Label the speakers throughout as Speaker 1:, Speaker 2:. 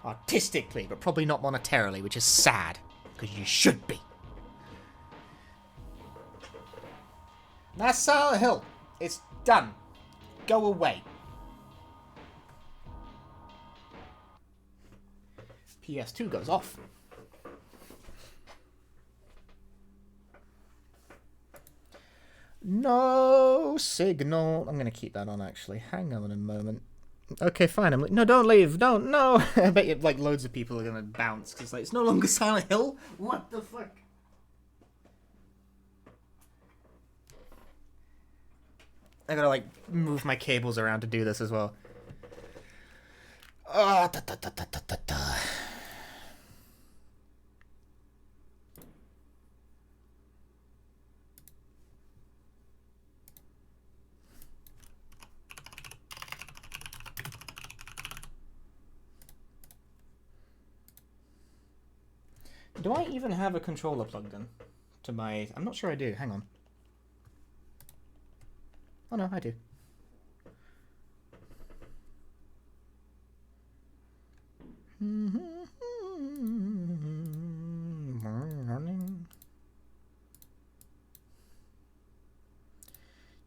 Speaker 1: Artistically, but probably not monetarily, which is sad. Because you should be. That's Silent Hill. It's done. Go away. PS2 goes off. No signal. I'm going to keep that on, actually. Hang on a moment. Okay, fine. I'm like, no, don't leave. Don't, no. I bet you, like, loads of people are going to bounce, because, like, it's no longer Silent Hill. What the fuck? I gotta, like, move my cables around to do this as well. Da, da, da, da, da, da, da. Do I even have a controller plugged in to my... I'm not sure I do. Hang on. Oh no, I do.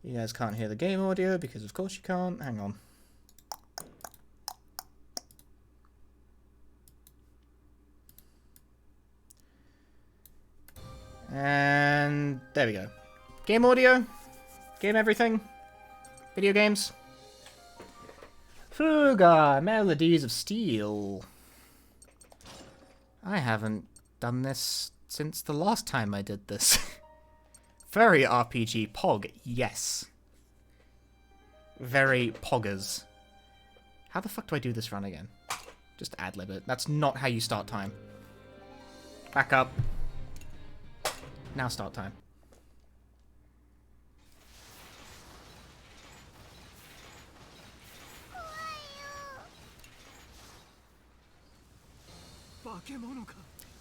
Speaker 1: You guys can't hear the game audio because of course you can't. Hang on. And there we go. Game audio. Game everything. Video games. Fuga, Melodies of Steel. I haven't done this since the last time I did this. Very RPG Pog, yes. Very poggers. How the fuck do I do this run again? Just ad-lib it. That's not how you start time. Back up. Now start time.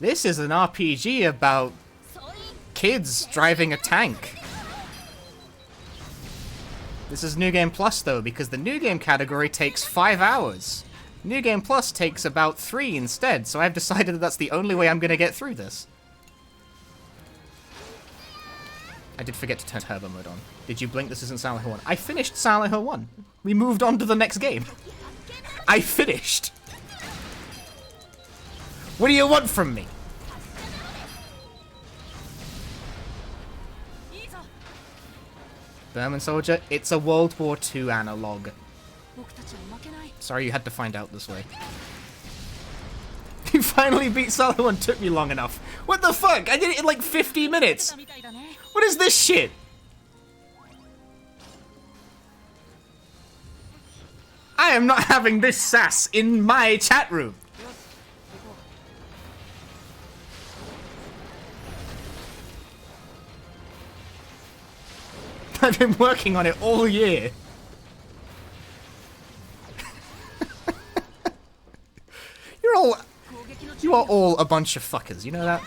Speaker 1: This is an RPG about kids driving a tank. This is New Game Plus though, because the New Game category takes 5 hours. New Game Plus takes about 3 instead, so I've decided that that's the only way I'm going to get through this. I did forget to turn turbo mode on. Did you blink? This isn't Silent Hill 1. I finished Silent Hill 1. We moved on to the next game. I finished. What do you want from me? Berman Soldier, it's a World War II analog. Sorry you had to find out this way. You finally beat Silent Hill 1. Took me long enough. What the fuck? I did it in like 50 minutes. What is this shit? I am not having this sass in my chat room. I've been working on it all year. You are all a bunch of fuckers, you know that?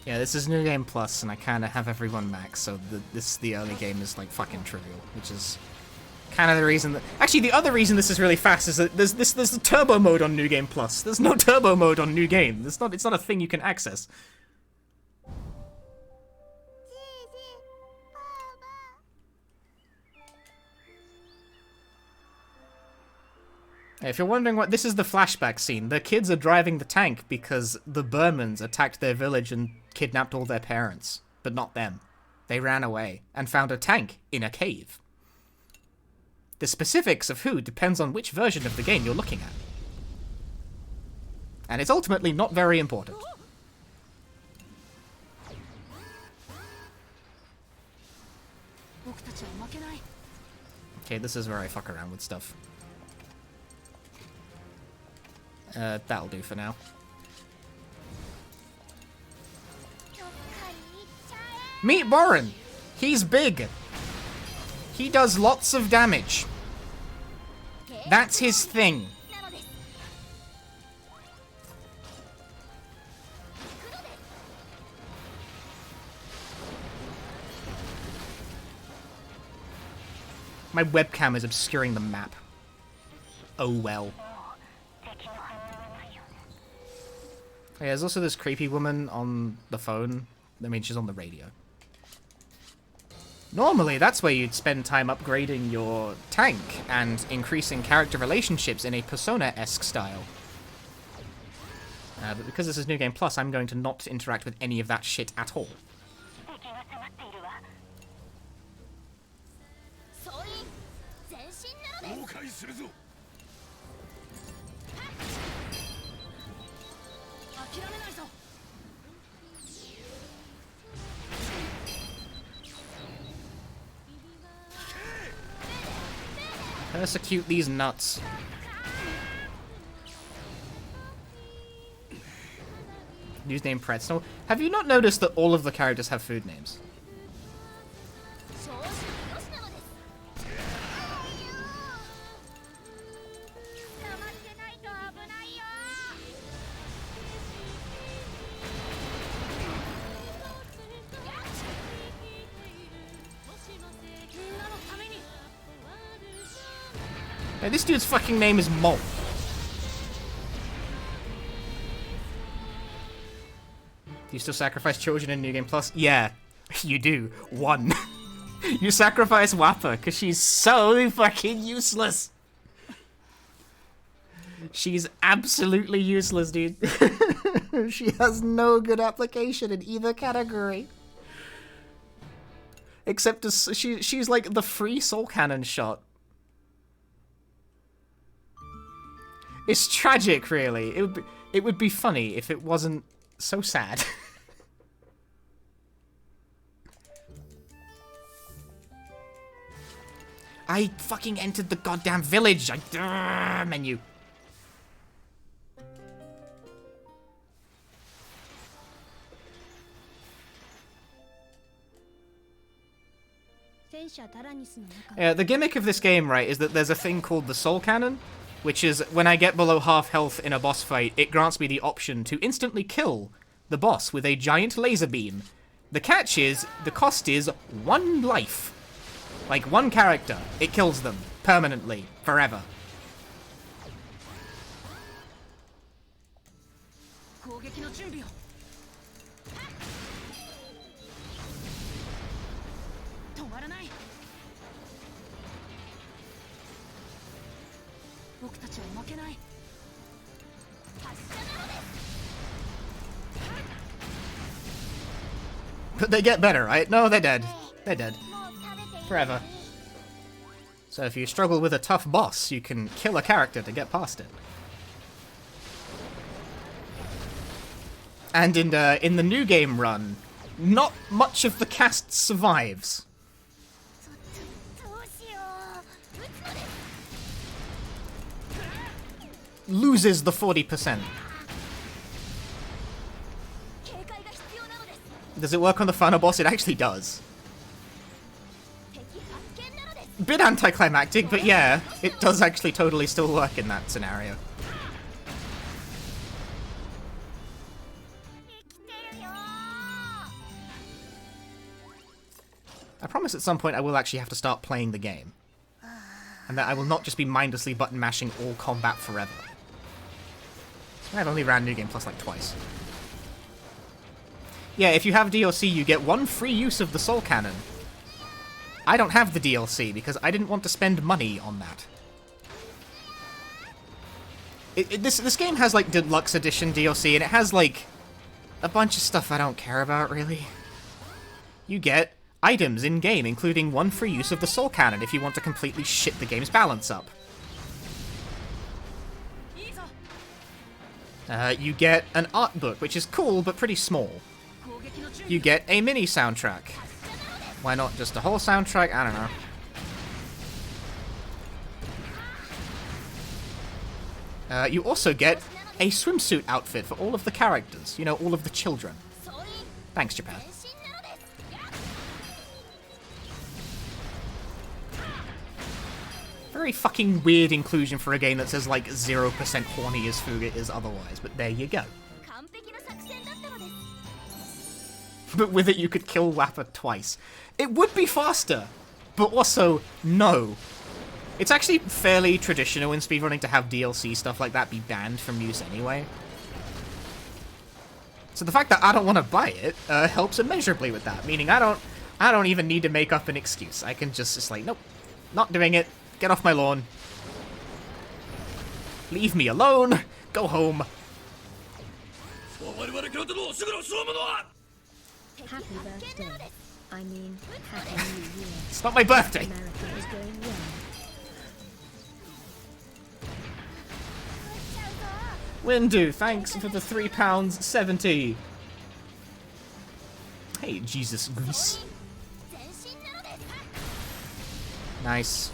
Speaker 1: Yeah, this is New Game Plus, and I kind of have everyone max, so the early game is like fucking trivial, which is kind of the reason that... Actually, the other reason this is really fast is that there's the turbo mode on New Game Plus. There's no turbo mode on New Game. It's not a thing you can access. If you're wondering what... This is the flashback scene. The kids are driving the tank because the Burmans attacked their village and kidnapped all their parents. But not them. They ran away and found a tank in a cave. The specifics of who depends on which version of the game you're looking at. And it's ultimately not very important. Okay, this is where I fuck around with stuff. That'll do for now. Meet Borin! He's big! He does lots of damage. That's his thing. My webcam is obscuring the map. Oh well. Yeah, there's also this creepy woman on the phone. I mean, she's on the radio. Normally, that's where you'd spend time upgrading your tank and increasing character relationships in a Persona-esque style. But because this is New Game Plus, I'm going to not interact with any of that shit at all. Persecute these nuts. Username Pretzel. Have you not noticed that all of the characters have food names? Hey, this dude's fucking name is Mole. Do you still sacrifice children in New Game Plus? Yeah, you do. One. You sacrifice Wappa, because she's so fucking useless. She's absolutely useless, dude. She has no good application in either category. Except she's like the free soul cannon shot. It's tragic, really. It would be funny if it wasn't so sad. I fucking entered the goddamn village. Menu. Yeah, the gimmick of this game, right, is that there's a thing called the soul cannon, which is, when I get below half health in a boss fight, it grants me the option to instantly kill the boss with a giant laser beam. The catch is, the cost is 1 life. Like, 1 character. It kills them. Permanently. Forever. But they get better, right? No, they're dead. They're dead. Forever. So if you struggle with a tough boss, you can kill a character to get past it. And in the new game run, not much of the cast survives. Loses the 40%. Does it work on the final boss? It actually does. Bit anticlimactic, but yeah, it does actually totally still work in that scenario. I promise at some point I will actually have to start playing the game. And that I will not just be mindlessly button mashing all combat forever. I've only ran New Game Plus like twice. Yeah, if you have DLC, you get 1 free use of the Soul Cannon. I don't have the DLC because I didn't want to spend money on that. This game has like Deluxe Edition DLC, and it has like a bunch of stuff I don't care about, really. You get items in-game, including 1 free use of the Soul Cannon if you want to completely shit the game's balance up. You get an art book, which is cool, but pretty small. You get a mini soundtrack. Why not just a whole soundtrack? I don't know. You also get a swimsuit outfit for all of the characters. You know, all of the children. Thanks, Japan. Very fucking weird inclusion for a game that says like 0% horny as Fuga is otherwise, but there you go. But with it you could kill Wappa twice. It would be faster, but also no. It's actually fairly traditional in speedrunning to have DLC stuff like that be banned from use anyway. So the fact that I don't want to buy it helps immeasurably with that, meaning I don't even need to make up an excuse. I can just like, nope, not doing it. Get off my lawn. Leave me alone. Go home.
Speaker 2: Happy birthday. I mean, Happy New Year.
Speaker 1: It's not my birthday.
Speaker 2: America is going well.
Speaker 1: Windu, thanks for the £3.70. Hey, Jesus Goose. Nice.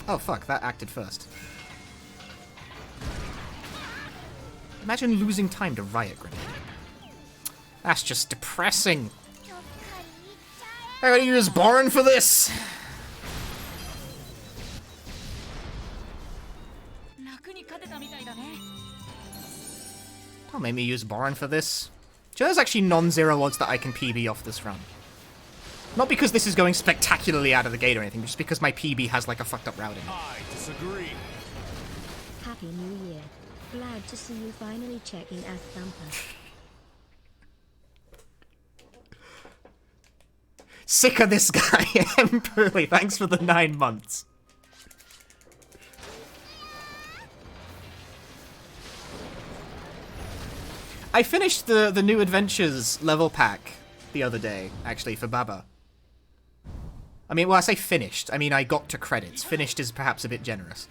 Speaker 1: Oh, fuck, that acted first. Imagine losing time to riot grenade. That's just depressing. I gotta use Borin for this. Don't make me use Borin for this. There's actually non-zero odds that I can PB off this run. Not because this is going spectacularly out of the gate or anything, just because my PB has like a fucked up routing.
Speaker 3: I disagree.
Speaker 2: Happy New Year. Glad to see you finally checking Ass Thumper.
Speaker 1: Sick of this guy. Emperly, thanks for the 9 months. I finished the New Adventures level pack the other day, actually, for Baba. I mean, well, I say finished. I mean, I got to credits. Finished is perhaps a bit generous.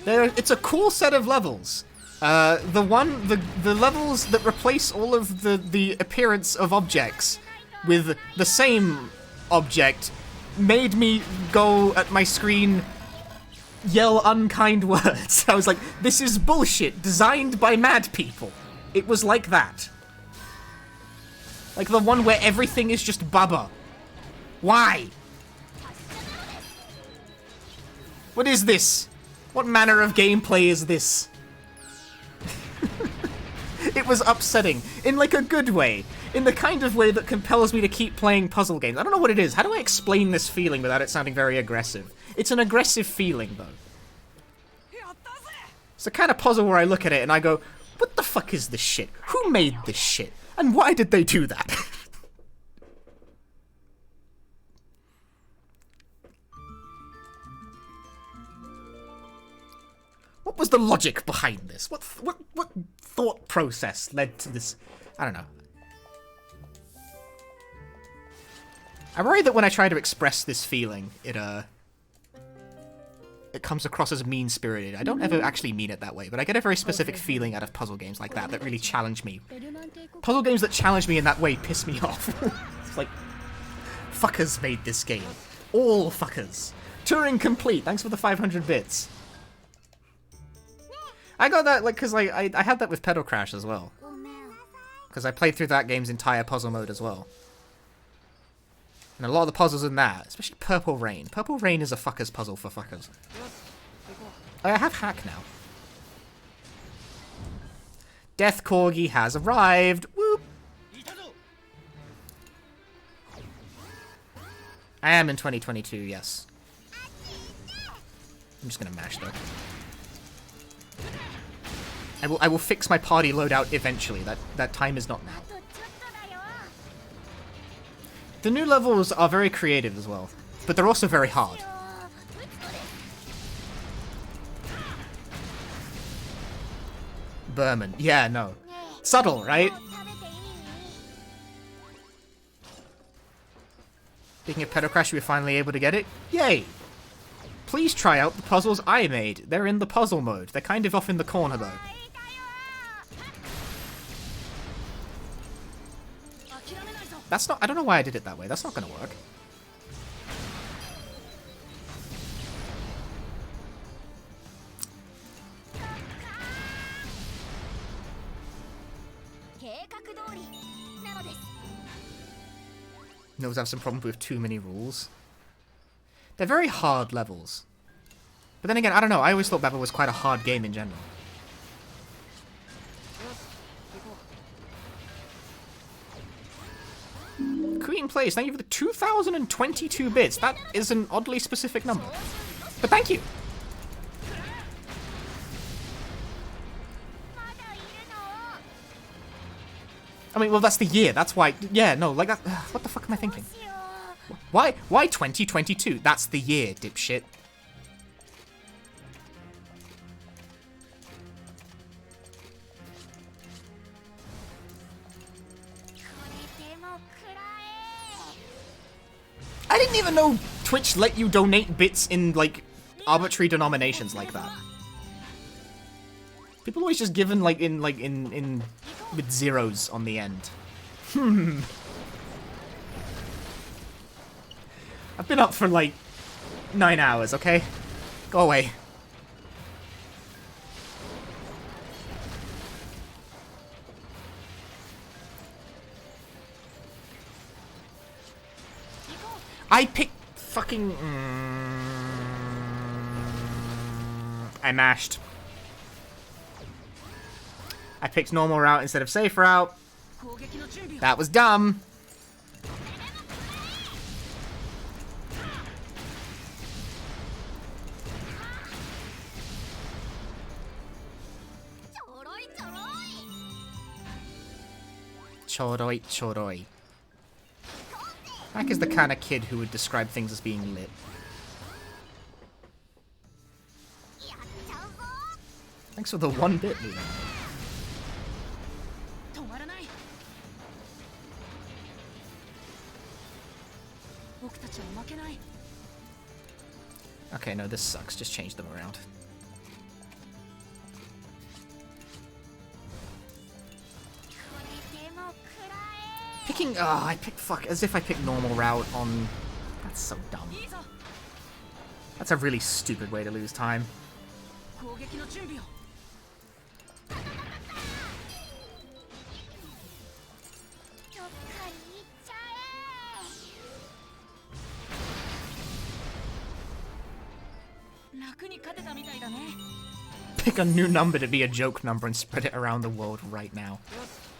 Speaker 1: It's a cool set of levels. The levels that replace all of the appearance of objects with the same object made me go at my screen, yell unkind words. I was like, this is bullshit, designed by mad people. It was like that. Like the one where everything is just Bubba. Why? What is this? What manner of gameplay is this? It was upsetting, in like a good way. In the kind of way that compels me to keep playing puzzle games. I don't know what it is. How do I explain this feeling without it sounding very aggressive? It's an aggressive feeling, though. It's the kind of puzzle where I look at it and I go, what the fuck is this shit? Who made this shit? And why did they do that? What was the logic behind this? What thought process led to this? I don't know. I worry that when I try to express this feeling, it comes across as mean-spirited. I don't ever actually mean it that way, but I get a very specific feeling out of puzzle games like that really challenge me. Puzzle games that challenge me in that way piss me off. It's like, fuckers made this game. All fuckers. Turing complete. Thanks for the 500 bits. I got that, like, because like, I had that with Pedal Crash as well. Because I played through that game's entire puzzle mode as well. And a lot of the puzzles in that, especially Purple Rain. Purple Rain is a fucker's puzzle for fuckers. Oh, I have Hack now. Death Corgi has arrived. Whoop! I am in 2022, yes. I'm just gonna mash though. I will fix my party loadout eventually. That time is not now. The new levels are very creative as well, but they're also very hard. Berman. Yeah, no. Subtle, right? Speaking of Pedal Crash, we were finally able to get it. Yay! Please try out the puzzles I made. They're in the puzzle mode. They're kind of off in the corner, though. That's not... I don't know why I did it that way. That's not going to work. Knows I have some problems with too many rules. They're very hard levels. But then again, I don't know. I always thought Baba was quite a hard game in general. Queen Plays, thank you for the 2,022 bits. That is an oddly specific number. But thank you. I mean, well, that's the year. That's why. Yeah, no, like that. What the fuck am I thinking? Why 2022? That's the year, dipshit. I didn't even know Twitch let you donate bits in, like, arbitrary denominations like that. People always just given, like, in with zeros on the end. I've been up for, like, 9 hours, okay? Go away. I picked fucking... I mashed. I picked normal route instead of safe route. That was dumb. Choroi, choroi. Mac is the kind of kid who would describe things as being lit. Thanks for the 1 bit, Luna. Okay, no, this sucks. Just change them around. Picking... Oh, I picked... Fuck, as if I picked normal route on... That's so dumb. That's a really stupid way to lose time. Pick a new number to be a joke number and spread it around the world right now.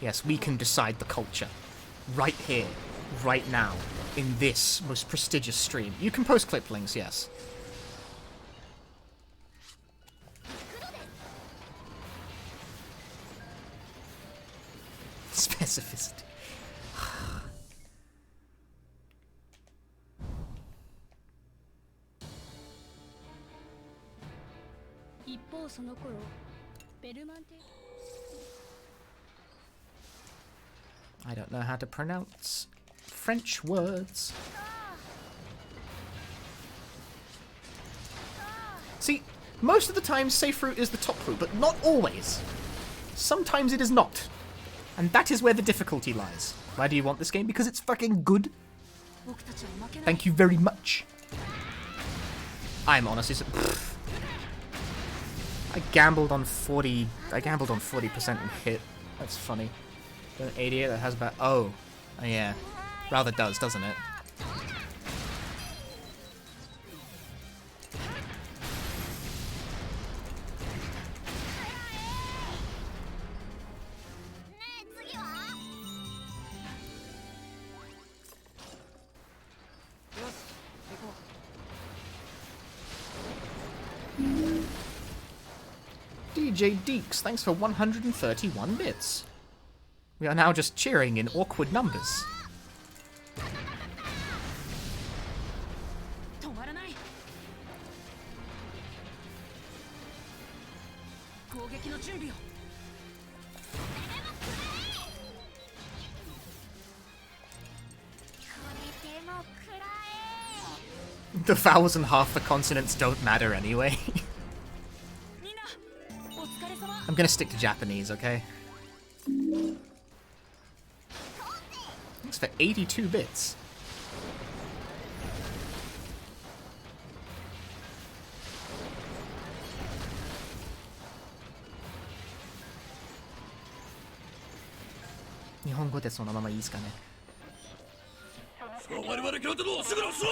Speaker 1: Yes, we can decide the culture. Right here, right now, in this most prestigious stream. You can post clip links, yes. Specificity. I don't know how to pronounce French words. See, most of the time safe route is the top route, but not always. Sometimes it is not. And that is where the difficulty lies. Why do you want this game? Because it's fucking good. Thank you very much. I'm honestly... I gambled on 40% and hit. That's funny. An 88 that has about... Oh. Yeah. Rather does, doesn't it? DJ Deeks, thanks for 131 bits. We are now just cheering in awkward numbers. The vowels and half the consonants don't matter anyway. I'm gonna stick to Japanese, okay? Thanks for 82 bits. Nihongo de sono mama ii desu ka ne? I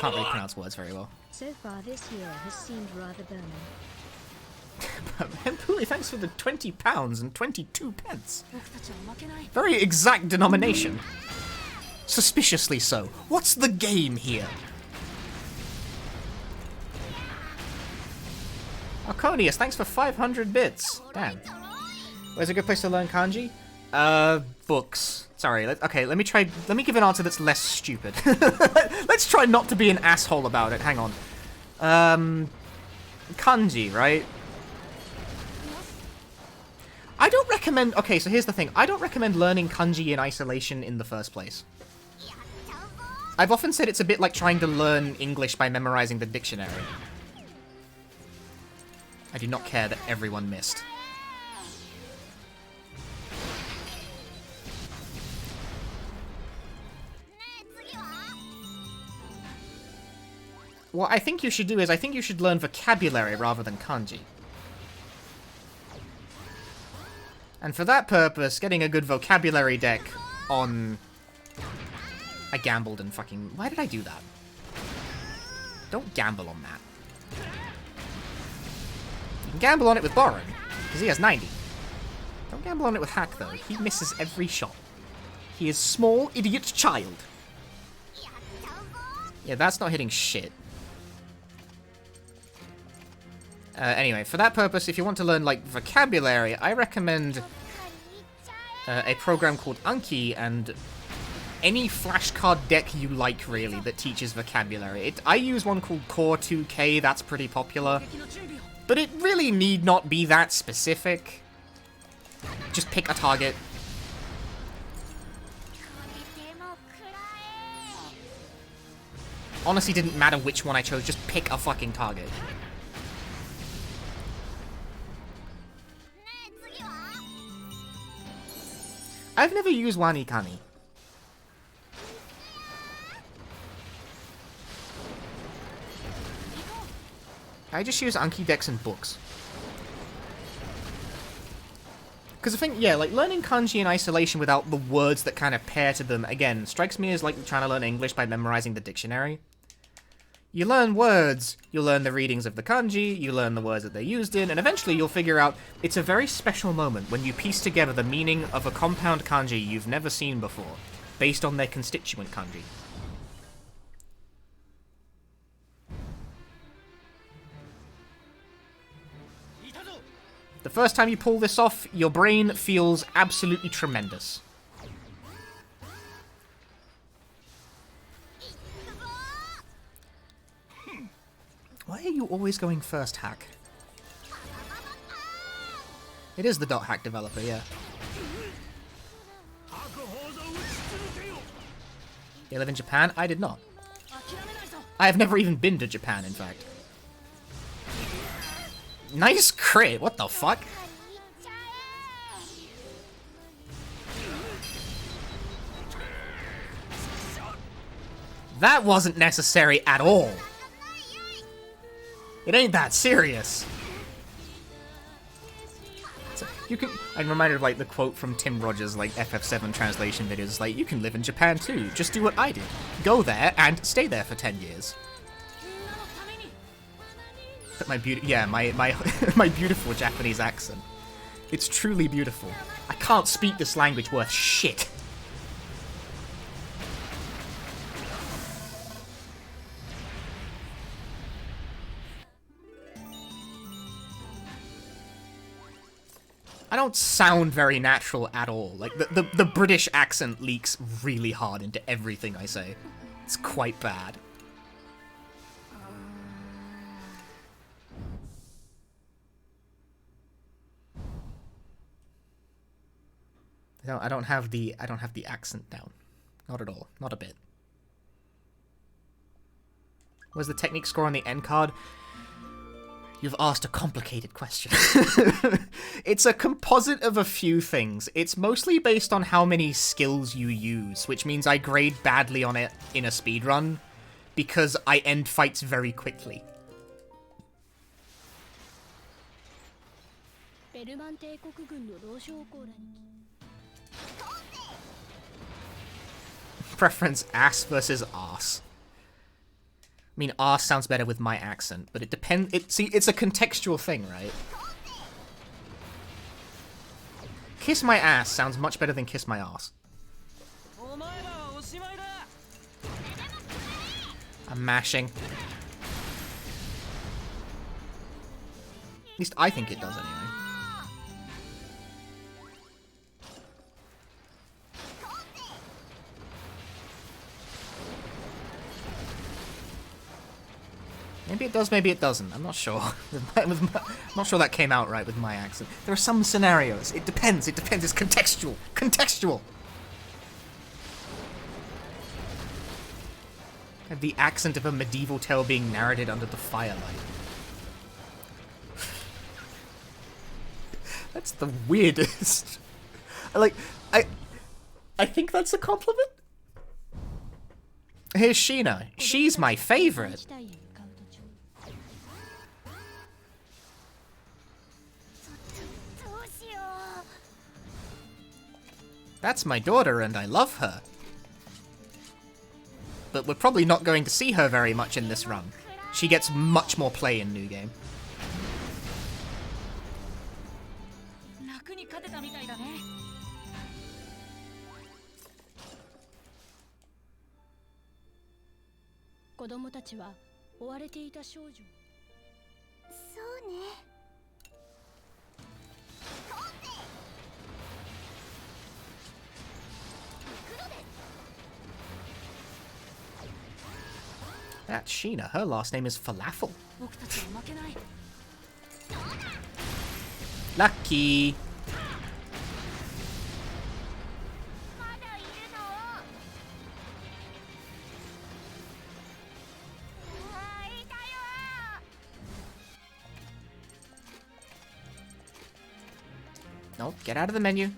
Speaker 1: can't really pronounce words very well.
Speaker 2: So far this year has seemed rather burning.
Speaker 1: Hempuli, thanks for the £20 and 22 pence. Very exact denomination. Suspiciously so. What's the game here? Arconius, thanks for 500 bits. Damn. Where's a good place to learn kanji? Books. Sorry, okay, let me give an answer that's less stupid. Let's try not to be an asshole about it, hang on. Kanji, right? I don't recommend, okay, so here's the thing. I don't recommend learning kanji in isolation in the first place. I've often said it's a bit like trying to learn English by memorizing the dictionary. I do not care that everyone missed. What I think you should do is, I think you should learn vocabulary rather than kanji. And for that purpose, getting a good vocabulary deck on... I gambled and fucking... Why did I do that? Don't gamble on that. You can gamble on it with Boron, because he has 90. Don't gamble on it with Hack, though. He misses every shot. He is small, idiot child. Yeah, that's not hitting shit. Anyway, for that purpose, if you want to learn, like, vocabulary, I recommend a program called Anki and any flashcard deck you like, really, that teaches vocabulary. I use one called Core 2K, that's pretty popular. But it really need not be that specific. Just pick a target. Honestly, didn't matter which one I chose, just pick a fucking target. I've never used Wani Kani. I just use Anki decks and books. Because I think, yeah, like, learning kanji in isolation without the words that kind of pair to them, again, strikes me as like trying to learn English by memorizing the dictionary. You learn words, you learn the readings of the kanji, you learn the words that they're used in, and eventually you'll figure out it's a very special moment when you piece together the meaning of a compound kanji you've never seen before, based on their constituent kanji. The first time you pull this off, your brain feels absolutely tremendous. Why are you always going first, Hack? It is the Dot Hack developer, yeah. You live in Japan? I did not. I have never even been to Japan, in fact. Nice crit, what the fuck? That wasn't necessary at all. It ain't that serious. So you can. I'm reminded of like the quote from Tim Rogers' like FF7 translation videos. It's like, you can live in Japan too. Just do what I did. Go there and stay there for 10 years. But my my beautiful Japanese accent. It's truly beautiful. I can't speak this language worth shit. I don't sound very natural at all. Like, the British accent leaks really hard into everything I say. It's quite bad. I don't have the accent down. Not at all. Not a bit. Where's the technique score on the end card? You've asked a complicated question. It's a composite of a few things. It's mostly based on how many skills you use, which means I grade badly on it in a speedrun, because I end fights very quickly. Preference ass versus arse. I mean, arse sounds better with my accent, but it depends. See, it's a contextual thing, right? Kiss my ass sounds much better than kiss my arse. I'm mashing. At least I think it does anyway. Maybe it does, maybe it doesn't. I'm not sure. I'm not sure that came out right with my accent. There are some scenarios. It depends. It depends. It's contextual. Contextual. Had the accent of a medieval tale being narrated under the firelight. That's the weirdest. I think that's a compliment. Here's Sheena. She's my favorite. That's my daughter and I love her. But we're probably not going to see her very much in this run. She gets much more play in New Game. That's Sheena. Her last name is Falafel. Lucky. Nope, get out of the menu.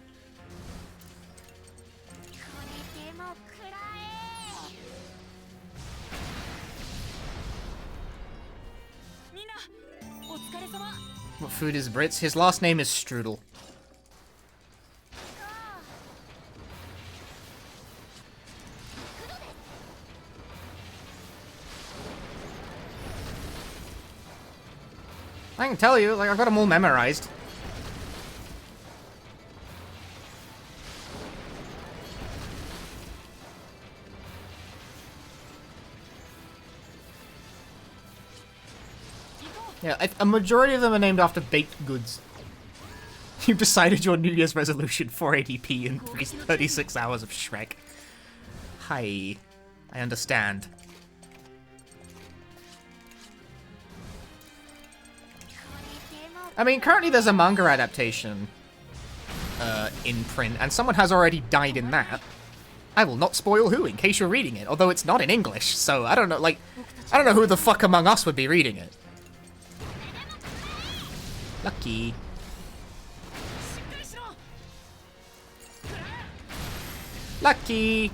Speaker 1: What food is Brits? His last name is Strudel. I can tell you, like, I've got them all memorized. Yeah, a majority of them are named after baked goods. You've decided your New Year's resolution, 480p in 36 hours of Shrek. Hi. I understand. I mean, currently there's a manga adaptation in print, and someone has already died in that. I will not spoil who, in case you're reading it, although it's not in English, so I don't know, like, I don't know who the fuck among us would be reading it. Lucky. Lucky.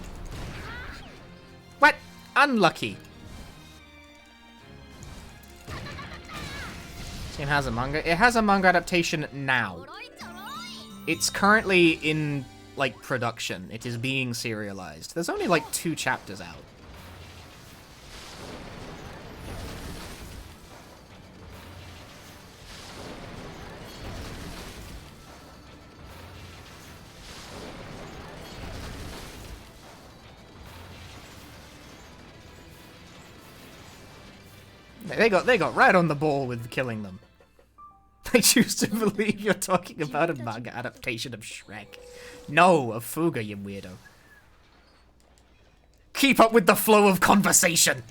Speaker 1: What? Unlucky. This game has a manga. It has a manga adaptation now. It's currently in, like, production. It is being serialized. There's only, like, 2 chapters out. They got right on the ball with killing them. I choose to believe you're talking about a manga adaptation of Shrek. No, of Fuga, you weirdo. Keep up with the flow of conversation!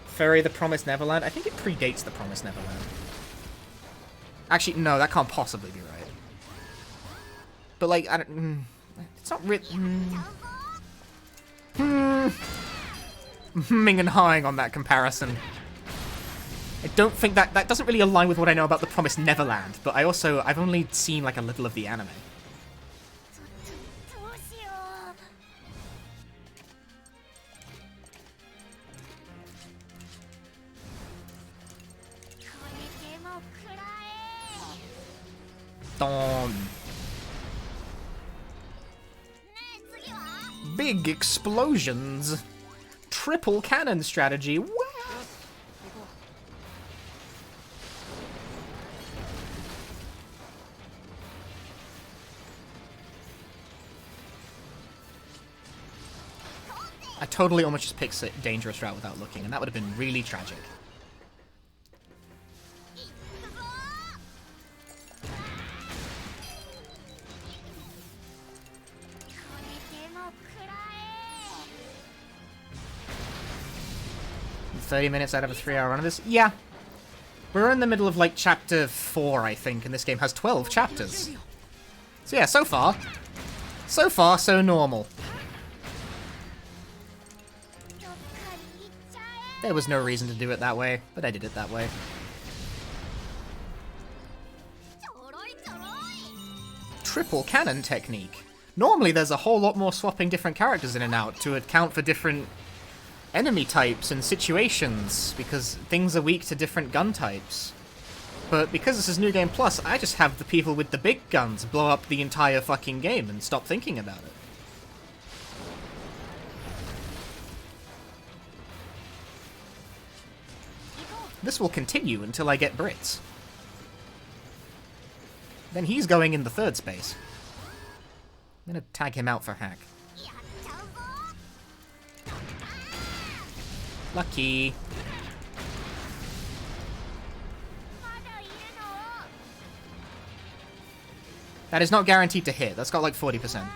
Speaker 1: Fairy the Promised Neverland? I think it predates the Promised Neverland. Actually, no, that can't possibly be right. But, like, I don't... it's not written... Ming and hawing on that comparison. I don't think that doesn't really align with what I know about The Promised Neverland, but I've only seen like a little of the anime. Dawn. Big explosions. Triple cannon strategy. Wow. I totally almost just picked a dangerous route without looking, and that would have been really tragic. "30 minutes out of a 3-hour run of this?" Yeah. We're in the middle of, like, chapter 4, I think, and this game has 12 chapters. So yeah, so far, so normal. There was no reason to do it that way, but I did it that way. Triple cannon technique. Normally there's a whole lot more swapping different characters in and out to account for different enemy types and situations, because things are weak to different gun types. But because this is New Game Plus, I just have the people with the big guns blow up the entire fucking game and stop thinking about it. This will continue until I get Brits. Then he's going in the third space. I'm gonna tag him out for hack. Lucky. That is not guaranteed to hit. That's got like 40%.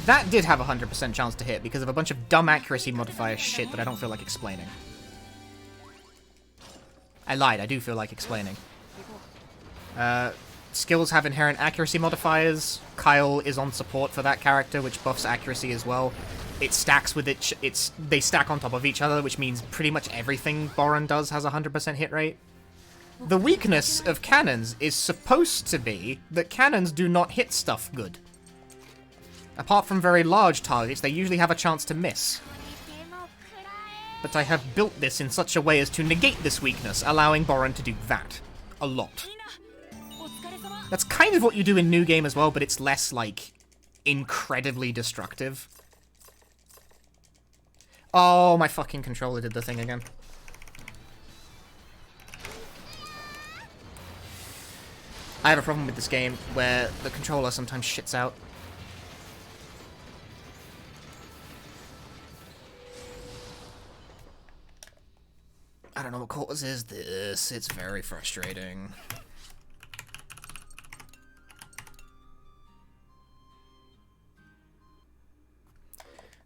Speaker 1: That did have a 100% chance to hit because of a bunch of dumb accuracy modifier shit that I don't feel like explaining. I lied, I do feel like explaining. Skills have inherent accuracy modifiers. Kyle is on support for that character, which buffs accuracy as well. It stacks with it. They stack on top of each other, which means pretty much everything Boron does has a 100% hit rate. The weakness of cannons is supposed to be that cannons do not hit stuff good. Apart from very large targets, they usually have a chance to miss. But I have built this in such a way as to negate this weakness, allowing Boron to do that. A lot. That's kind of what you do in New Game as well, but it's less, like, incredibly destructive. Oh, my fucking controller did the thing again. I have a problem with this game where the controller sometimes shits out. I don't know what cause is this. It's very frustrating.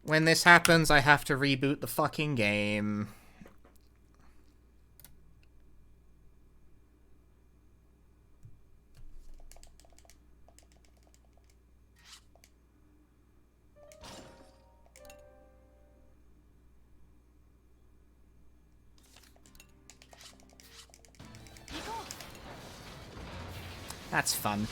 Speaker 1: When this happens, I have to reboot the fucking game. That's fun.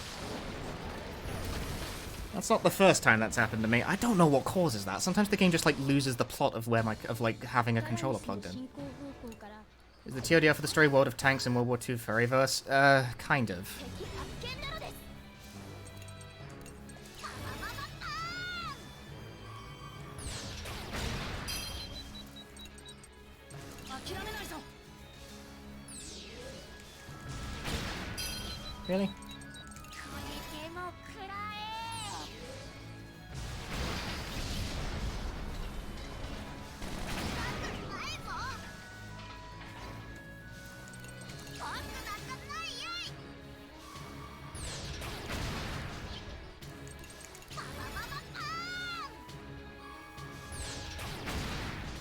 Speaker 1: That's not the first time that's happened to me. I don't know what causes that. Sometimes the game just like loses the plot of where like having a controller plugged in. Is the TODR for the story World of Tanks in World War II Furryverse? Kind of. Really?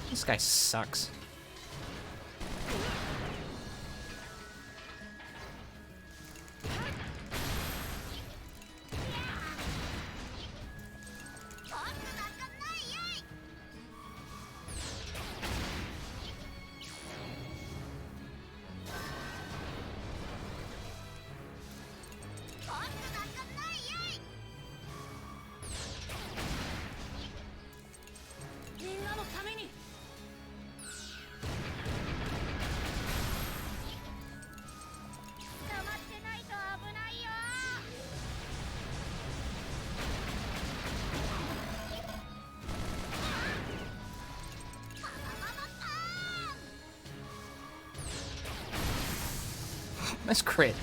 Speaker 1: This guy sucks. Nice crit.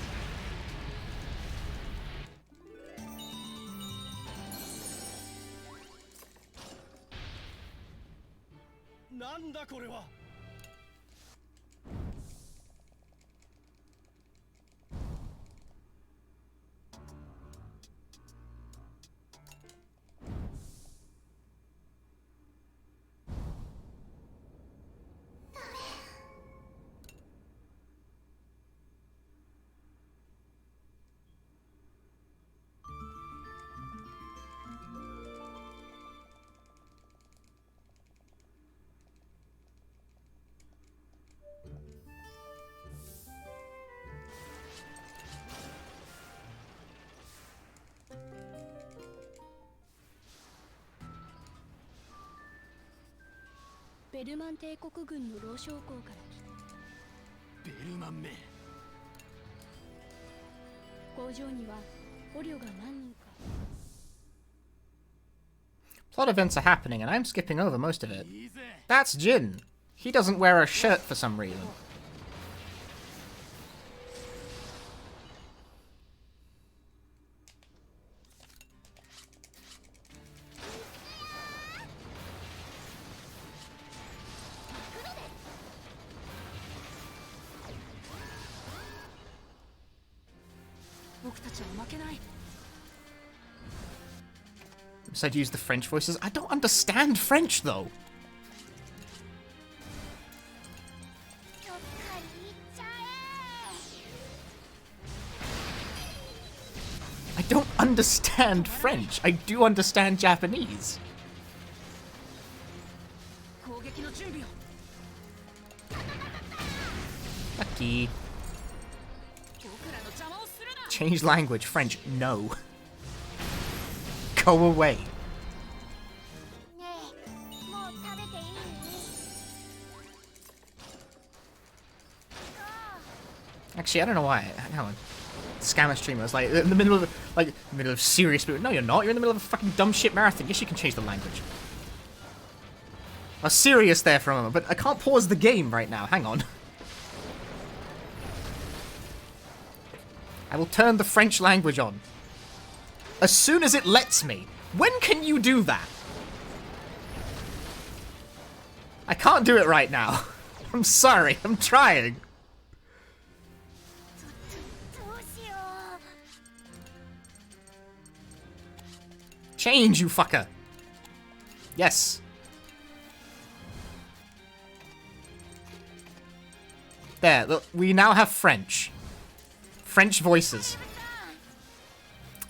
Speaker 1: Plot events are happening, and I'm skipping over most of it. That's Jin. He doesn't wear a shirt for some reason. So I'd use the French voices. I don't understand French, though. I don't understand French. I do understand Japanese. Lucky. Change language. French. No. Go away. Actually, I don't know why. Hang on. Scammer streamers, like in the middle of serious. No, you're not. You're in the middle of a fucking dumb shit marathon. Yes, you can change the language. I was serious there for a moment, but I can't pause the game right now. Hang on. I will turn the French language on. As soon as it lets me. When can you do that? I can't do it right now. I'm sorry. I'm trying. Change, you fucker. Yes. There, look, we now have French. French voices.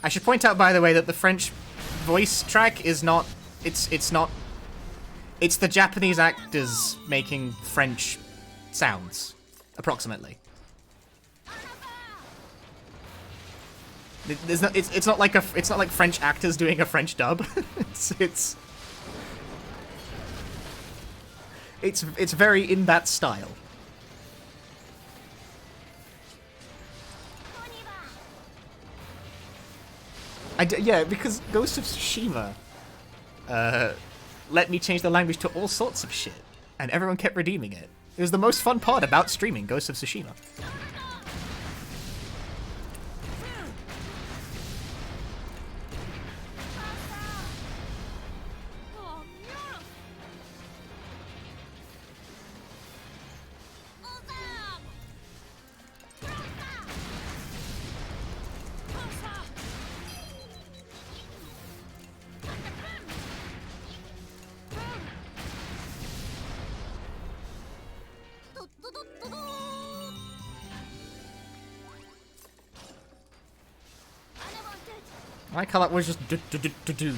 Speaker 1: I should point out, by the way, that the French voice track is not... It's not... It's the Japanese actors making French sounds, approximately. It's not like French actors doing a French dub. it's very in that style. Yeah, because Ghost of Tsushima let me change the language to all sorts of shit, and everyone kept redeeming it. It was the most fun part about streaming Ghost of Tsushima. I like how that was just do.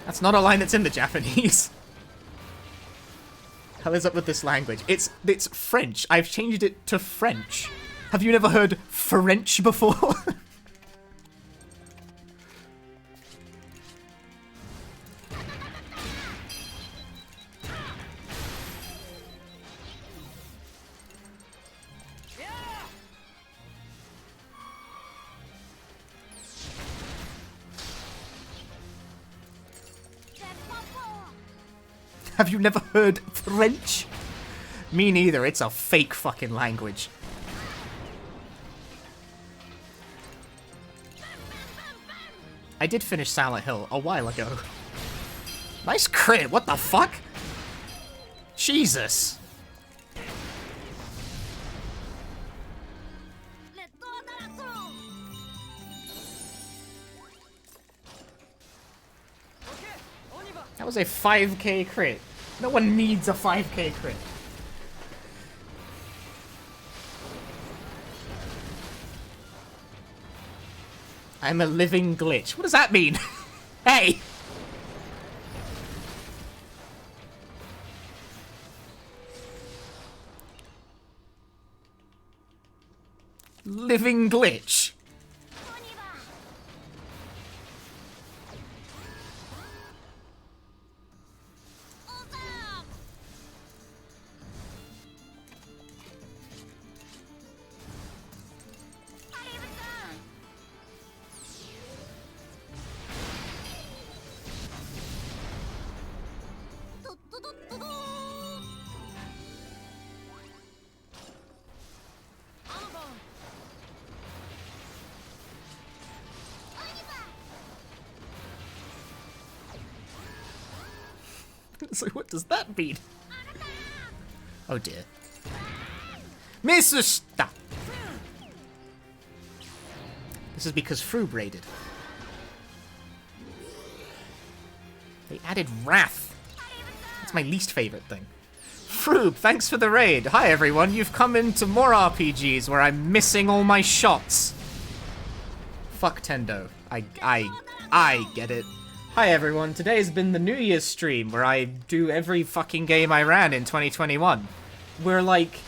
Speaker 1: That's not a line that's in the Japanese. Hell is up with this language? It's French. I've changed it to French. Have you never heard French before? Have you never heard French? Me neither, it's a fake fucking language. I did finish Silent Hill a while ago. Nice crit, what the fuck? Jesus. That was a 5k crit. No one needs a 5k crit. I'm a living glitch. What does that mean? Hey! Living glitch. So what does that mean? Oh dear. Misushita! This is because Froob raided. They added Wrath. That's my least favorite thing. Froob, thanks for the raid. Hi everyone, you've come into more RPGs where I'm missing all my shots. Fuck Tendo. I get it. Hi everyone, today's been the New Year's stream where I do every fucking game I ran in 2021. We're like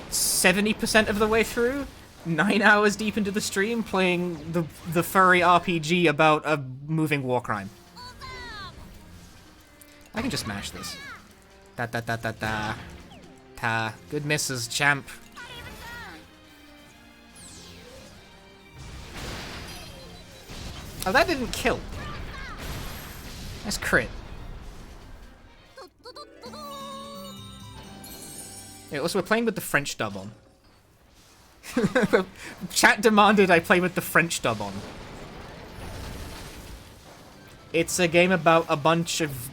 Speaker 1: 70% of the way through, 9 hours deep into the stream playing the furry RPG about a moving war crime. I can just mash this. Da da da da da. Ta. Good misses, champ. Oh, that didn't kill. Nice crit. Yeah, also, we're playing with the French dub on. Chat demanded I play with the French dub on. It's a game about a bunch of...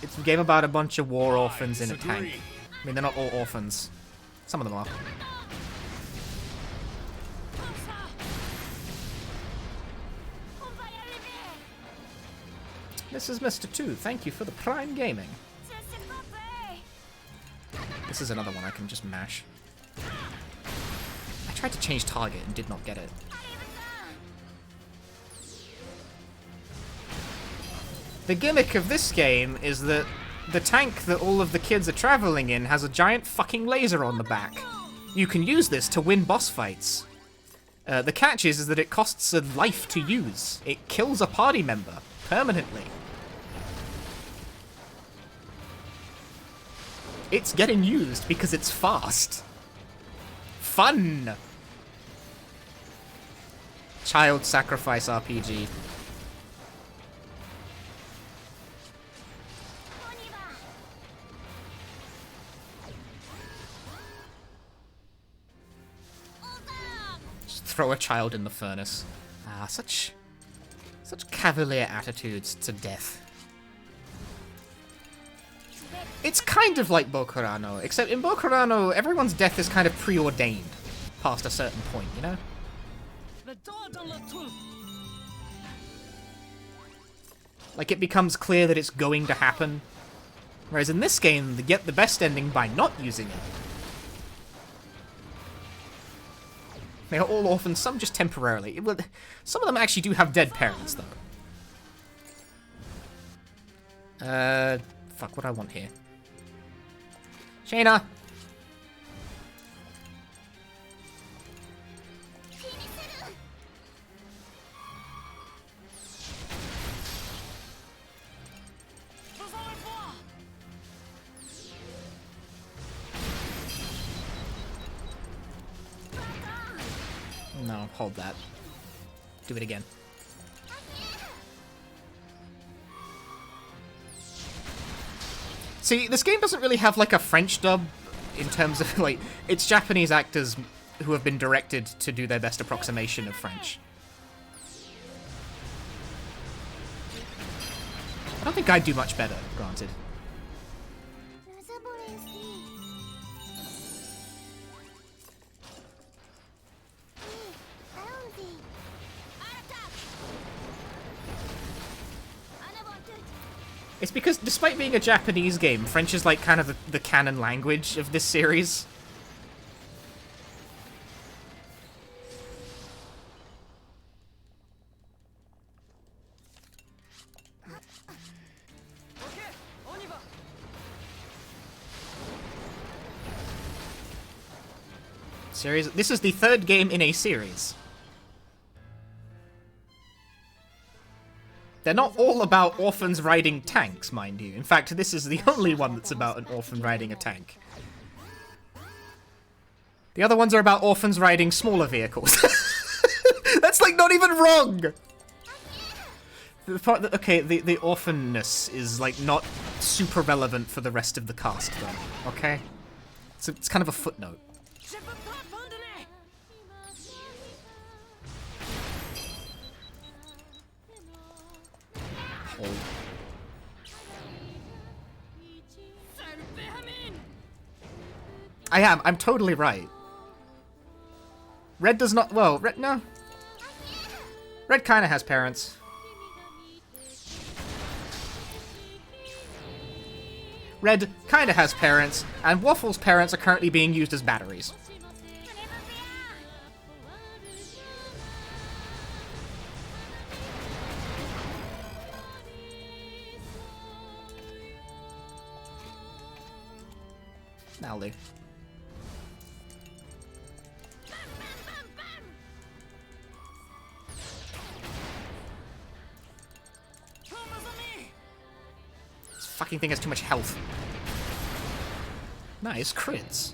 Speaker 1: It's a game about a bunch of war orphans in a tank. I mean, they're not all orphans. Some of them are. This is Mr. 2. Thank you for the Prime Gaming. This is another one I can just mash. I tried to change target and did not get it. The gimmick of this game is that the tank that all of the kids are traveling in has a giant fucking laser on the back. You can use this to win boss fights. The catch is that it costs a life to use. It kills a party member permanently. It's getting used because it's fast. Fun! Child sacrifice RPG. Just throw a child in the furnace. Ah, such cavalier attitudes to death. It's kind of like Bokurano, except in Bokurano, everyone's death is kind of preordained past a certain point, you know? Like, it becomes clear that it's going to happen. Whereas in this game, they get the best ending by not using it. They are all orphans, some just temporarily. Some of them actually do have dead parents, though. Fuck, what do I want here? Shayna! No, hold that. Do it again. See, this game doesn't really have, like, a French dub in terms of, like, it's Japanese actors who have been directed to do their best approximation of French. don't think I'd do much better, granted. It's because, despite being a Japanese game, French is like kind of the canon language of this series. This is the third game in a series. They're not all about orphans riding tanks, mind you. In fact, this is the only one that's about an orphan riding a tank. The other ones are about orphans riding smaller vehicles. That's like not even wrong! The part that, okay, the orphanness is like not super relevant for the rest of the cast though, okay? So it's kind of a footnote. I'm totally right. Red does not, well, no. Red kinda has parents. Red kinda has parents, and Waffle's parents are currently being used as batteries. That'll do. This fucking thing has too much health. Nice crits.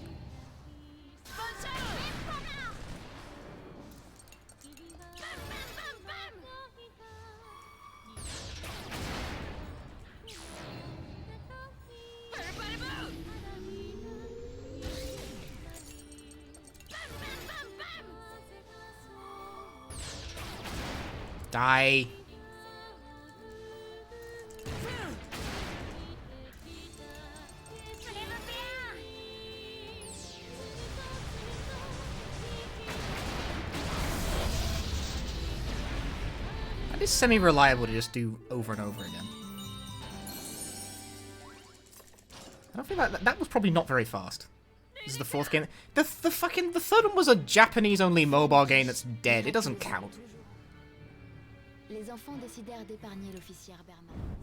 Speaker 1: Die. That is semi-reliable to just do over and over again. I don't feel like that was probably not very fast. This is the fourth game. The third one was a Japanese-only mobile game that's dead. It doesn't count. Les enfants décidèrent d'épargner l'officière Berman.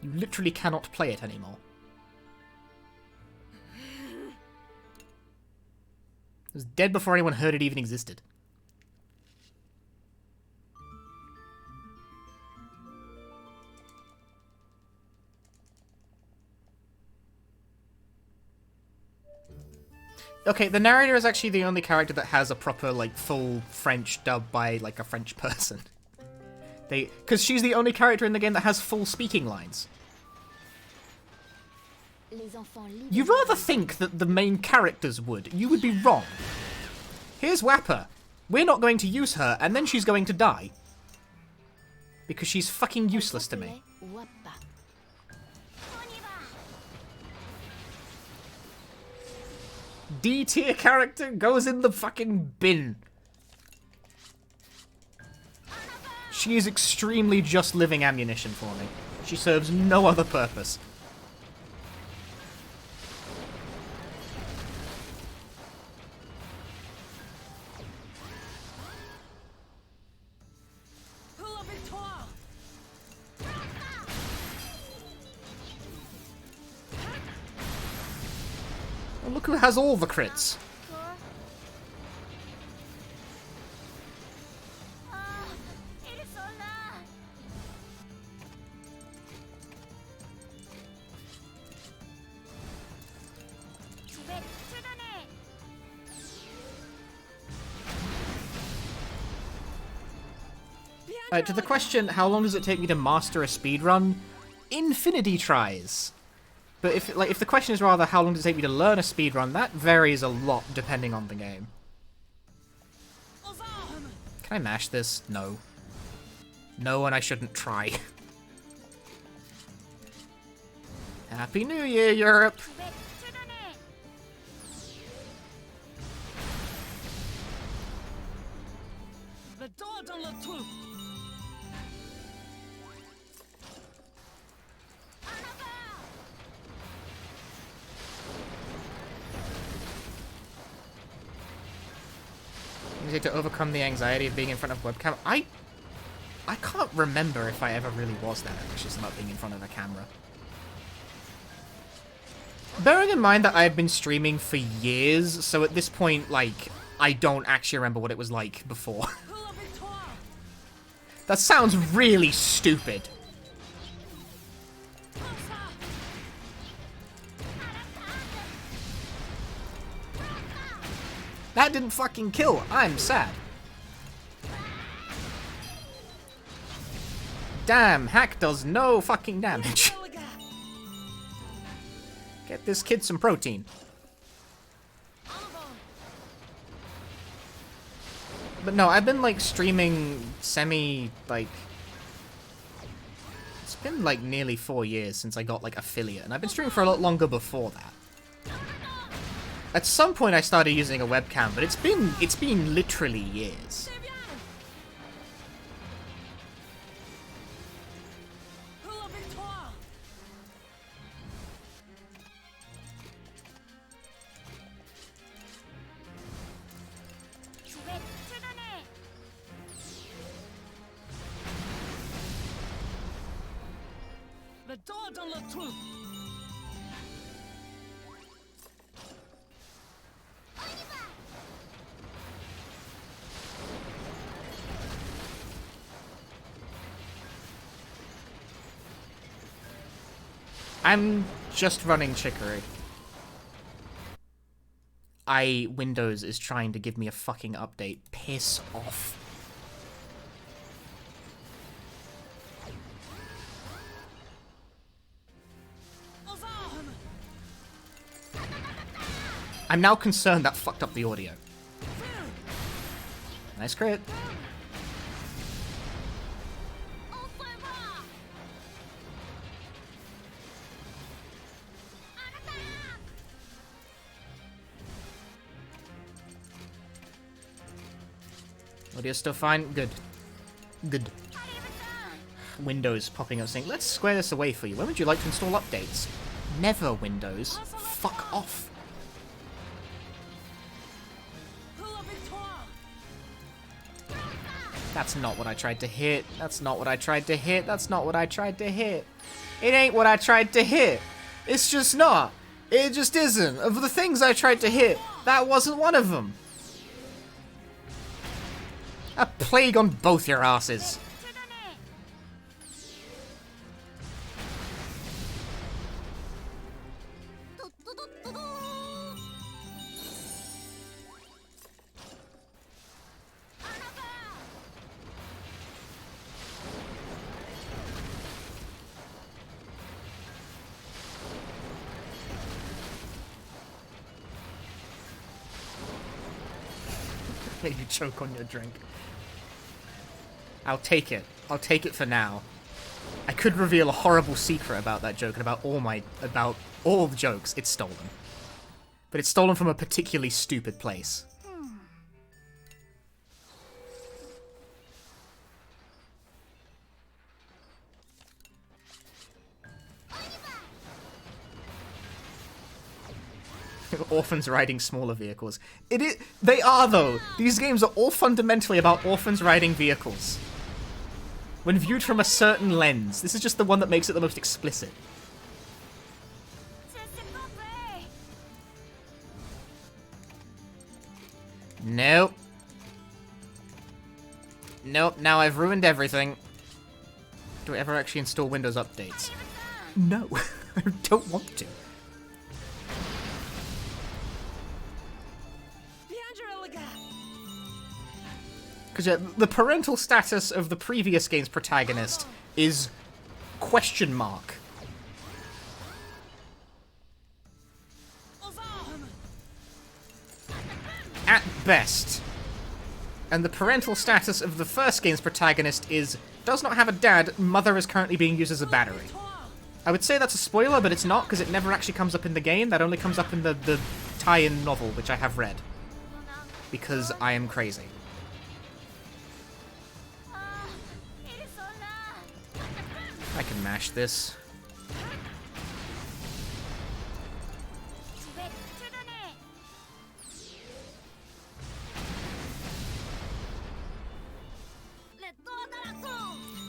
Speaker 1: You literally cannot play it anymore. It was dead before anyone heard it even existed. Okay, the narrator is actually the only character that has a proper, like, full French dub by, like, a French person. Because she's the only character in the game that has full speaking lines. You rather think that the main characters would. You would be wrong. Here's Wapper. We're not going to use her, and then she's going to die. Because she's fucking useless to me. D-tier character goes in the fucking bin. She is extremely just living ammunition for me. She serves no other purpose. Look who has all the crits. To the question, how long does it take me to master a speedrun? Infinity tries. But if the question is rather how long does it take me to learn a speedrun, that varies a lot depending on the game. Can I mash this? No. No, and I shouldn't try. Happy New Year, Europe!
Speaker 3: The door don't look too.
Speaker 1: Is it to overcome the anxiety of being in front of a webcam? I can't remember if I ever really was that anxious about being in front of a camera. Bearing in mind that I've been streaming for years, so at this point, like, I don't actually remember what it was like before. That sounds really stupid. That didn't fucking kill. I'm sad. Damn, hack does no fucking damage. Get this kid some protein. But no, I've been, like, streaming like... It's been, like, nearly 4 years since I got, like, affiliate, and I've been streaming for a lot longer before that. At some point I started using a webcam, but it's been literally years.
Speaker 3: The door don't look through.
Speaker 1: I'm just running Chicory. Windows is trying to give me a fucking update. Piss off. I'm now concerned that fucked up the audio. Nice crit. Audio's still fine? Good. Good. Windows popping up saying, let's square this away for you. When would you like to install updates? Never, Windows. Fuck off. That's not what I tried to hit. That's not what I tried to hit. That's not what I tried to hit. It ain't what I tried to hit. It's just not. It just isn't. Of the things I tried to hit, that wasn't one of them. A plague on both your asses. Maybe choke on your drink. I'll take it. I'll take it for now. I could reveal a horrible secret about that joke and about all the jokes. It's stolen. But it's stolen from a particularly stupid place. Orphans riding smaller vehicles. They are, though. These games are all fundamentally about orphans riding vehicles. When viewed from a certain lens. This is just the one that makes it the most explicit. Nope. Nope, now I've ruined everything. Do I ever actually install Windows updates? No, I don't want to. Because the parental status of the previous game's protagonist is question mark. At best. And the parental status of the first game's protagonist is does not have a dad. Mother is currently being used as a battery. I would say that's a spoiler, but it's not, because it never actually comes up in the game. That only comes up in the tie-in novel, which I have read. Because I am crazy. I can mash this.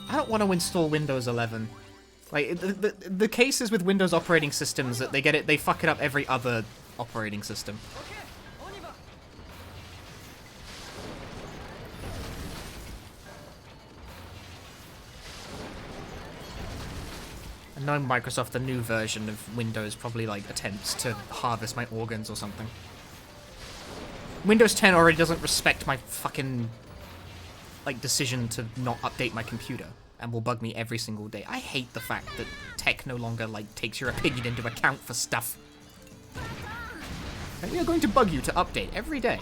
Speaker 1: I don't want to install Windows 11. Like, the case is with Windows operating systems that they fuck it up every other operating system. And knowing Microsoft, the new version of Windows probably, like, attempts to harvest my organs or something. Windows 10 already doesn't respect my fucking, like, decision to not update my computer, and will bug me every single day. I hate the fact that tech no longer, like, takes your opinion into account for stuff. And we are going to bug you to update every day.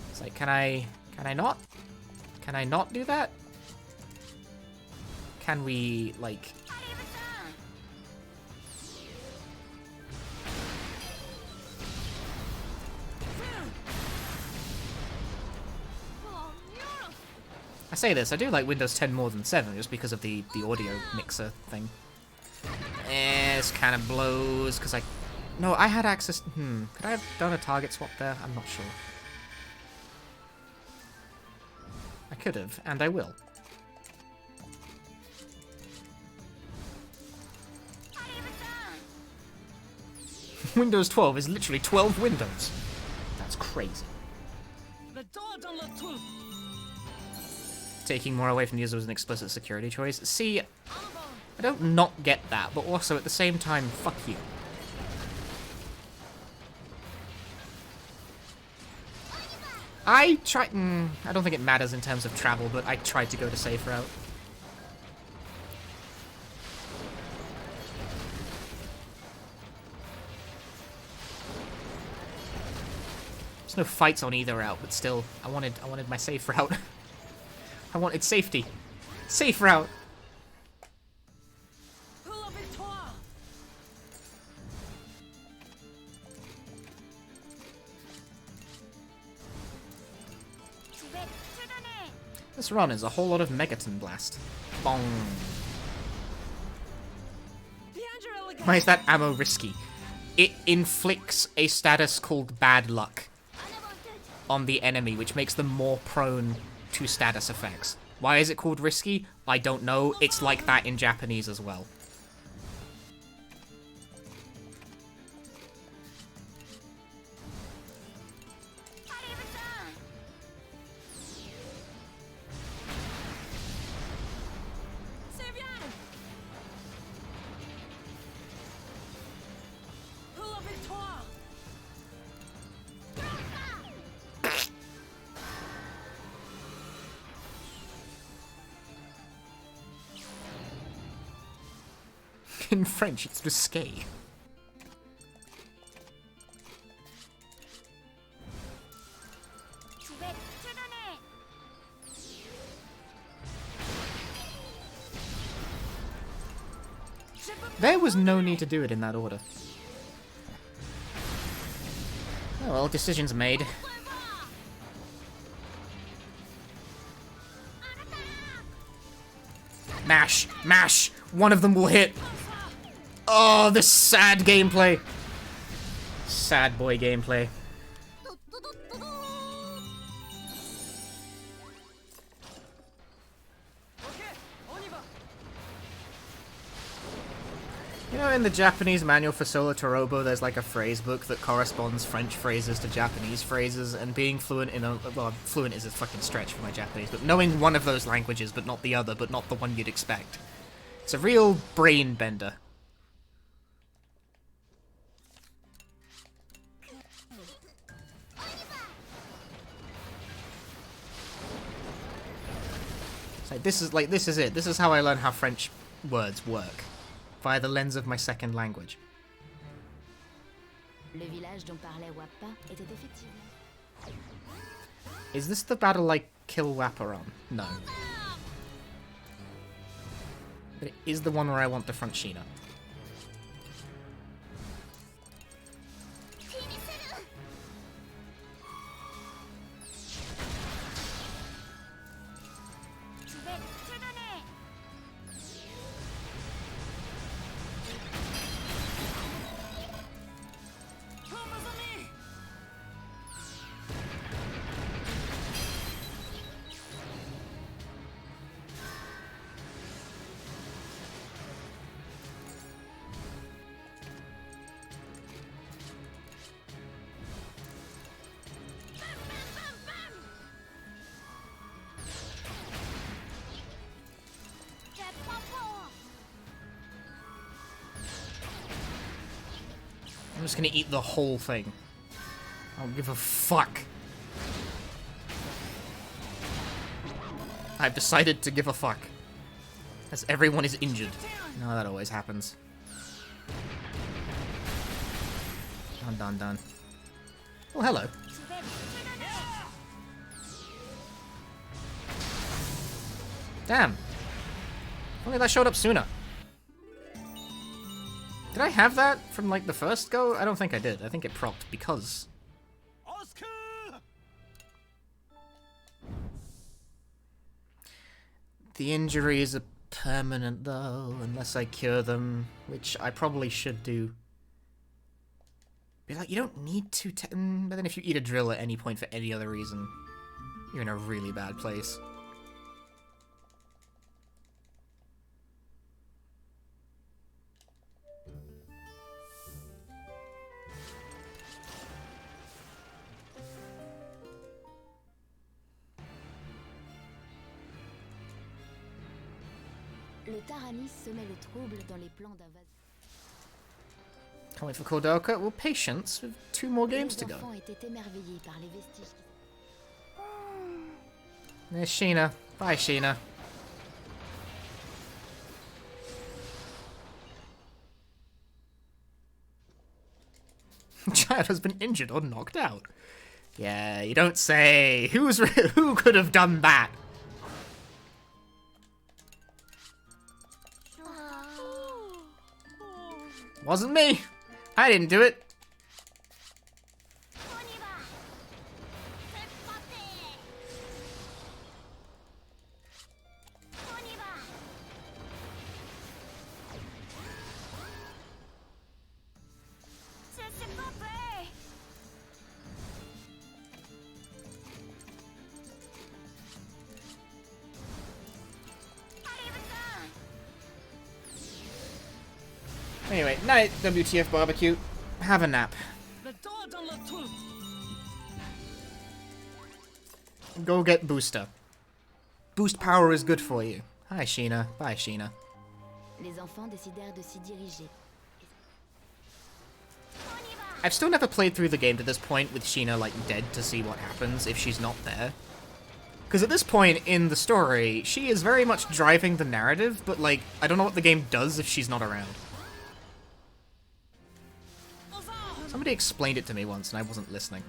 Speaker 1: It's like, can I not? Can I not do that? Can we, like... I say this, I do like Windows 10 more than 7, just because of the audio mixer thing. This kind of blows, because I... No, I had access... Could I have done a target swap there? I'm not sure. I could have, and I will. Windows 12 is literally 12 windows. That's crazy.
Speaker 3: The door don't look too.
Speaker 1: Taking more away from the user was an explicit security choice. See, I don't not get that, but also at the same time, fuck you. I don't think it matters in terms of travel, but I tried to go the safe route. There's no fights on either route, but still, I wanted my safe route. I wanted safety. Safe route. This run is a whole lot of Megaton Blast. Bong. Why is that ammo risky? It inflicts a status called bad luck on the enemy, which makes them more prone to status effects. Why is it called risky? I don't know. It's like that in Japanese as well. In French, it's risque. There was no need to do it in that order. Oh well, decisions made. Mash! Mash! One of them will hit! Oh, this sad gameplay. Sad boy gameplay. You know, in the Japanese manual for Solo Torobo, there's like a phrase book that corresponds French phrases to Japanese phrases, and being fluent in a... Well, fluent is a fucking stretch for my Japanese, but knowing one of those languages, but not the other, but not the one you'd expect. It's a real brain bender. So this is it. This is how I learn how French words work. Via the lens of my second language.
Speaker 4: Le village dont parlait Wappa était effectivement...
Speaker 1: Is this the battle I kill Wappa on? No. But it is the one where I want to front Sheena. I'm just gonna eat the whole thing. I don't give a fuck. I've decided to give a fuck. As everyone is injured. No, that always happens. Done. Oh, hello. Damn. If only that showed up sooner. Did I have that from, like, the first go? I don't think I did. I think it procced because...
Speaker 3: Oscar!
Speaker 1: The injuries are permanent, though, unless I cure them, which I probably should do. Be like, you don't need to... But then if you eat a drill at any point for any other reason, you're in a really bad place.
Speaker 4: Le Taranis semait le trouble dans les plans d'invasion.
Speaker 1: Can't wait for Kordoka. Well, patience. With 2 more games to
Speaker 4: Les
Speaker 1: go.
Speaker 4: enfants étaient émerveillés par les vestiges.
Speaker 1: There's Sheena. Bye, Sheena. Child has been injured or knocked out. Yeah, you don't say. Who could have done that? Wasn't me. I didn't do it. Anyway, night, WTF barbecue. Have a nap.
Speaker 3: Le doigt dans le trou.
Speaker 1: Go get booster. Boost power is good for you. Hi, Sheena. Bye, Sheena.
Speaker 4: Les enfants décidèrent de s'y diriger.
Speaker 1: I've still never played through the game to this point with Sheena, like, dead to see what happens if she's not there. Because at this point in the story, she is very much driving the narrative, but, like, I don't know what the game does if she's not around. Somebody explained it to me once and I wasn't listening.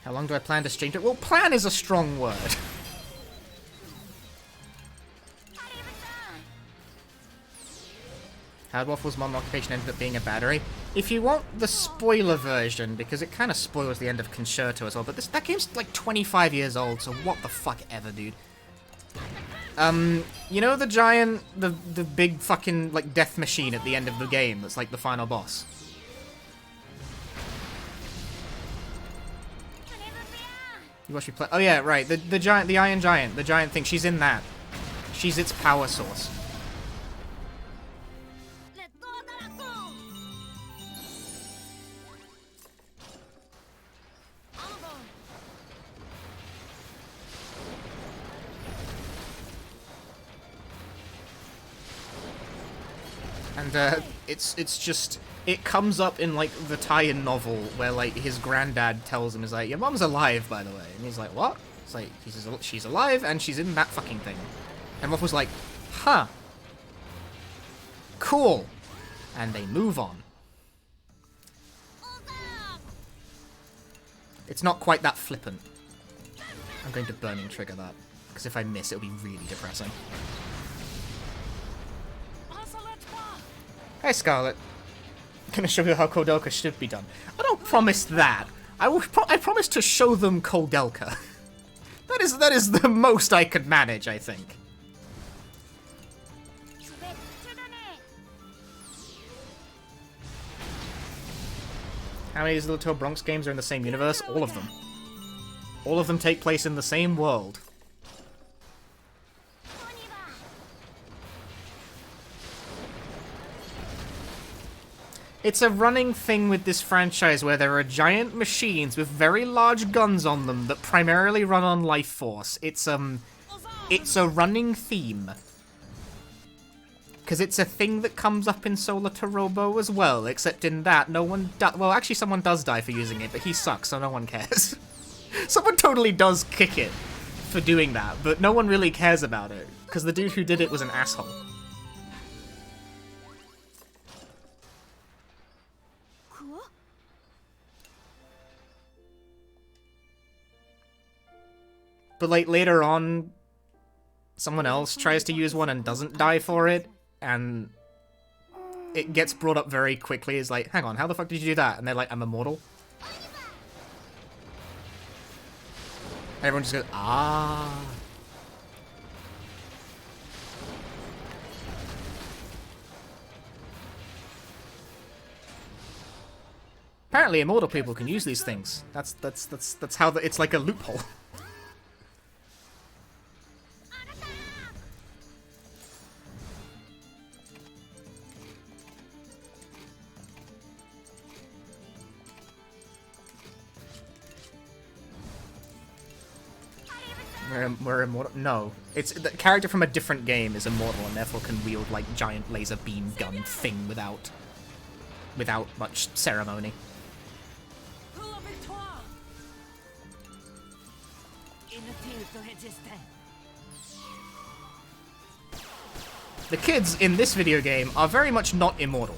Speaker 1: How long do I plan to stream it? Well, plan is a strong word. Howard Waffle's modern occupation ended up being a battery. If you want the spoiler version, because it kind of spoils the end of Concerto as well, but that game's like 25 years old, so what the fuck ever, dude. You know the giant, the big fucking, like, death machine at the end of the game that's, like, the final boss? You watch me play? Oh yeah, right, the giant, the Iron Giant, the giant thing, she's in that. She's its power source. And it's just, it comes up in, like, the tie-in novel where, like, his granddad tells him, is like, your mom's alive, by the way. And he's like, what? It's like, he says, she's alive and she's in that fucking thing. And Waffle's like, huh. Cool. And they move on. It's not quite that flippant. I'm going to burning trigger that, because if I miss, it'll be really depressing. Hey, Scarlet. Gonna show you how Kodelka should be done. I don't promise that. I promise to show them Kodelka. That is the most I could manage, I think. How many of these Little Bronx games are in the same universe? All of them. All of them take place in the same world. It's a running thing with this franchise where there are giant machines with very large guns on them that primarily run on life force. It's a running theme. Because it's a thing that comes up in Solar to Robo as well, except in that no one well, actually someone does die for using it, but he sucks, so no one cares. Someone totally does kick it for doing that, but no one really cares about it, because the dude who did it was an asshole. But, like, later on, someone else tries to use one and doesn't die for it, and it gets brought up very quickly as, like, hang on, how the fuck did you do that? And they're like, I'm immortal. And everyone just goes, ah. Apparently, immortal people can use these things. That's how it's like a loophole. We're immortal? No. It's the character from a different game is immortal and therefore can wield like giant laser beam gun thing without much ceremony. The kids in this video game are very much not immortal.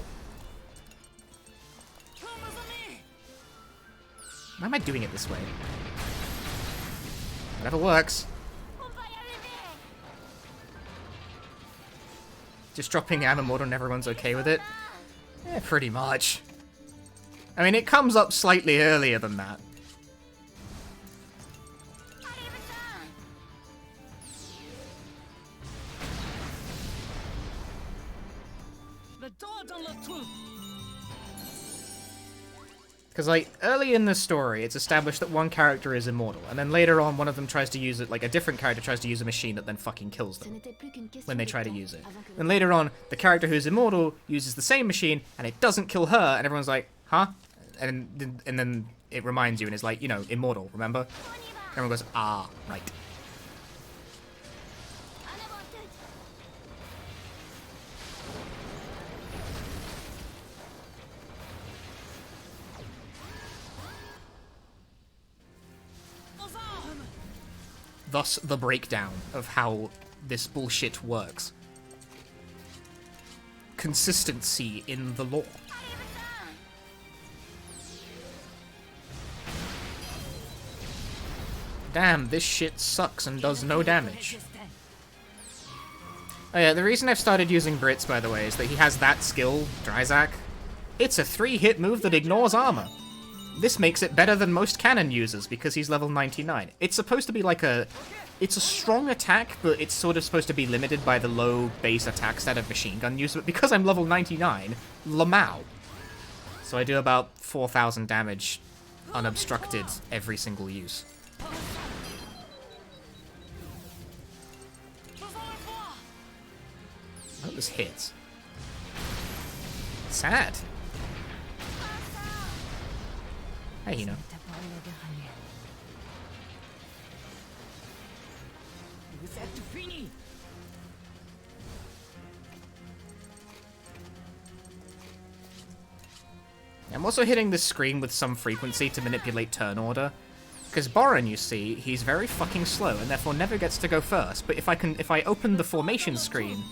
Speaker 1: Why am I doing it this way? Whatever works. Just dropping I'm immortal and everyone's okay with it? Yeah, pretty much. I mean, it comes up slightly earlier than that. Because, like, early in the story, it's established that one character is immortal, and then later on, one of them tries to use it, like, a different character tries to use a machine that then fucking kills them when they try to use it. Then later on, the character who's immortal uses the same machine, and it doesn't kill her, and everyone's like, huh? And then it reminds you, and it's like, you know, immortal, remember? Everyone goes, ah, right. Thus, the breakdown of how this bullshit works. Consistency in the lore. Damn, this shit sucks and does no damage. Oh yeah, the reason I've started using Brits, by the way, is that he has that skill, Dryzak. It's a 3-hit move that ignores armor. This makes it better than most cannon users because he's level 99. It's supposed to be like it's a strong attack, but it's sort of supposed to be limited by the low base attack stat of machine gun user. But because I'm level 99, Lamau. So I do about 4,000 damage unobstructed every single use. I hope this hits. Sad. Hey, you know. I'm also hitting the screen with some frequency to manipulate turn order. Because Boran, you see, he's very fucking slow and therefore never gets to go first. But if I open the formation screen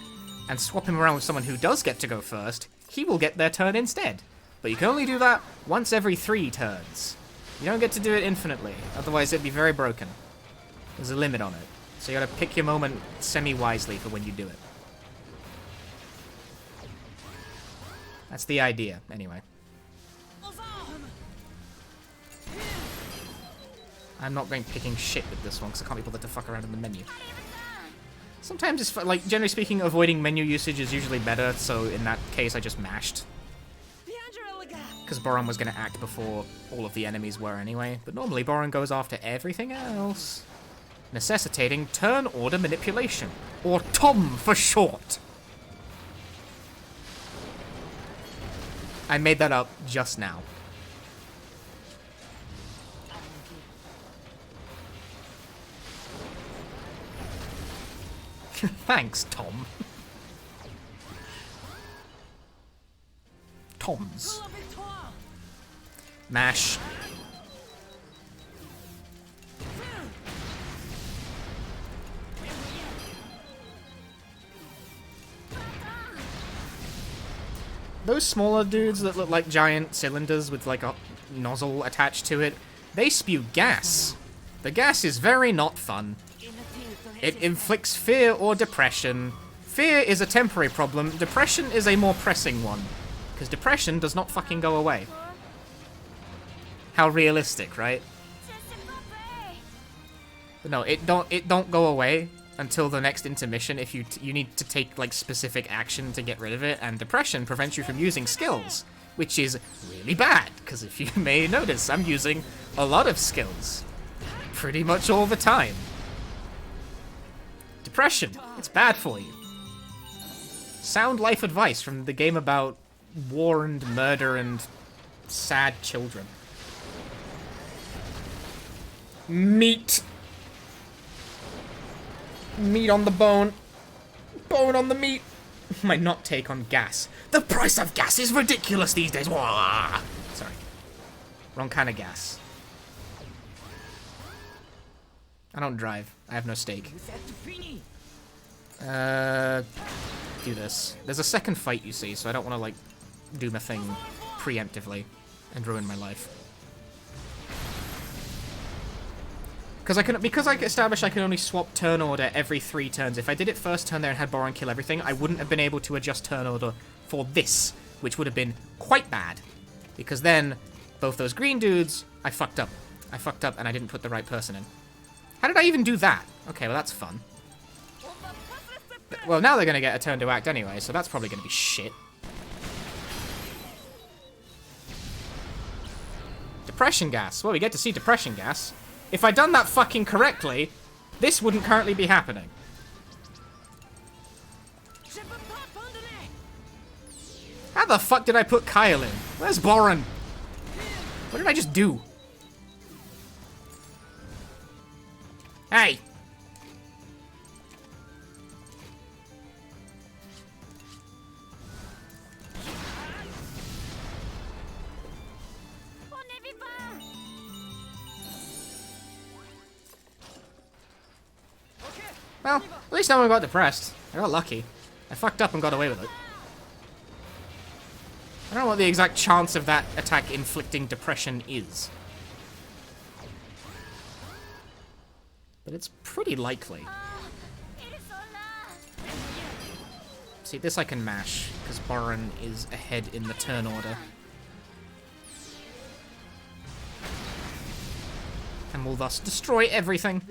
Speaker 1: and swap him around with someone who does get to go first, he will get their turn instead. But you can only do that once every 3 turns. You don't get to do it infinitely, otherwise it'd be very broken. There's a limit on it. So you gotta pick your moment semi-wisely for when you do it. That's the idea, anyway. I'm not going picking shit with this one, because I can't be bothered to fuck around in the menu. Sometimes it's like, generally speaking, avoiding menu usage is usually better, so in that case I just mashed. Because Boran was going to act before all of the enemies were anyway, but normally Boran goes after everything else. Necessitating turn order manipulation, or TOM for short. I made that up just now. Thanks, Tom. Toms. Mash. Those smaller dudes that look like giant cylinders with like a nozzle attached to it, they spew gas. The gas is very not fun. It inflicts fear or depression. Fear is a temporary problem. Depression is a more pressing one. Because depression does not fucking go away. How realistic, right? But no, it don't go away until the next intermission if you need to take like specific action to get rid of it, and depression prevents you from using skills, which is really bad, because if you may notice, I'm using a lot of skills. Pretty much all the time. Depression, it's bad for you. Sound life advice from the game about war and murder and sad children. Meat. Meat on the bone. Bone on the meat. My not take on gas. The price of gas is ridiculous these days. Wah! Sorry. Wrong kind of gas. I don't drive. I have no stake. Do this. There's a second fight, you see, so I don't want to, like, do my thing preemptively and ruin my life. Because I established I can only swap turn order every 3 turns. If I did it first turn there and had Boran kill everything, I wouldn't have been able to adjust turn order for this, which would have been quite bad. Because then, both those green dudes, I fucked up. I fucked up and I didn't put the right person in. How did I even do that? Okay, well that's fun. Well, now they're going to get a turn to act anyway, so that's probably going to be shit. Depression gas. Well, we get to see depression gas. If I'd done that fucking correctly, this wouldn't currently be happening. How the fuck did I put Kyle in? Where's Boran? What did I just do? Hey! Well, at least no one got depressed. I got lucky. I fucked up and got away with it. I don't know what the exact chance of that attack inflicting depression is. But it's pretty likely. See, this I can mash, because Boran is ahead in the turn order. And will thus destroy everything.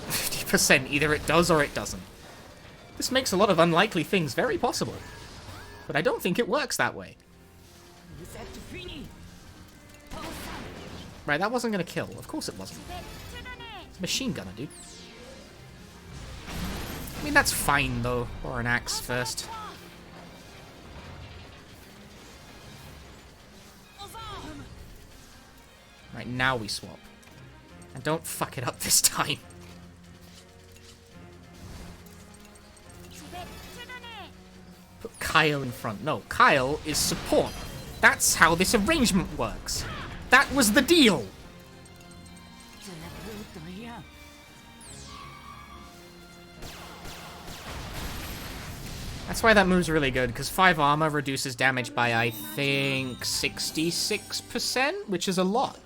Speaker 1: 50%, either it does or it doesn't. This makes a lot of unlikely things very possible. But I don't think it works that way. Right, that wasn't gonna kill. Of course it wasn't. It's a machine gunner, dude. I mean, that's fine, though. Or an axe first. Right, now we swap. And don't fuck it up this time. Kyle in front. No, Kyle is support. That's how this arrangement works. That was the deal.
Speaker 3: Ça n'a plus rien.
Speaker 1: That's why that move's really good, because 5 armor reduces damage by, I think, 66%, which is a lot.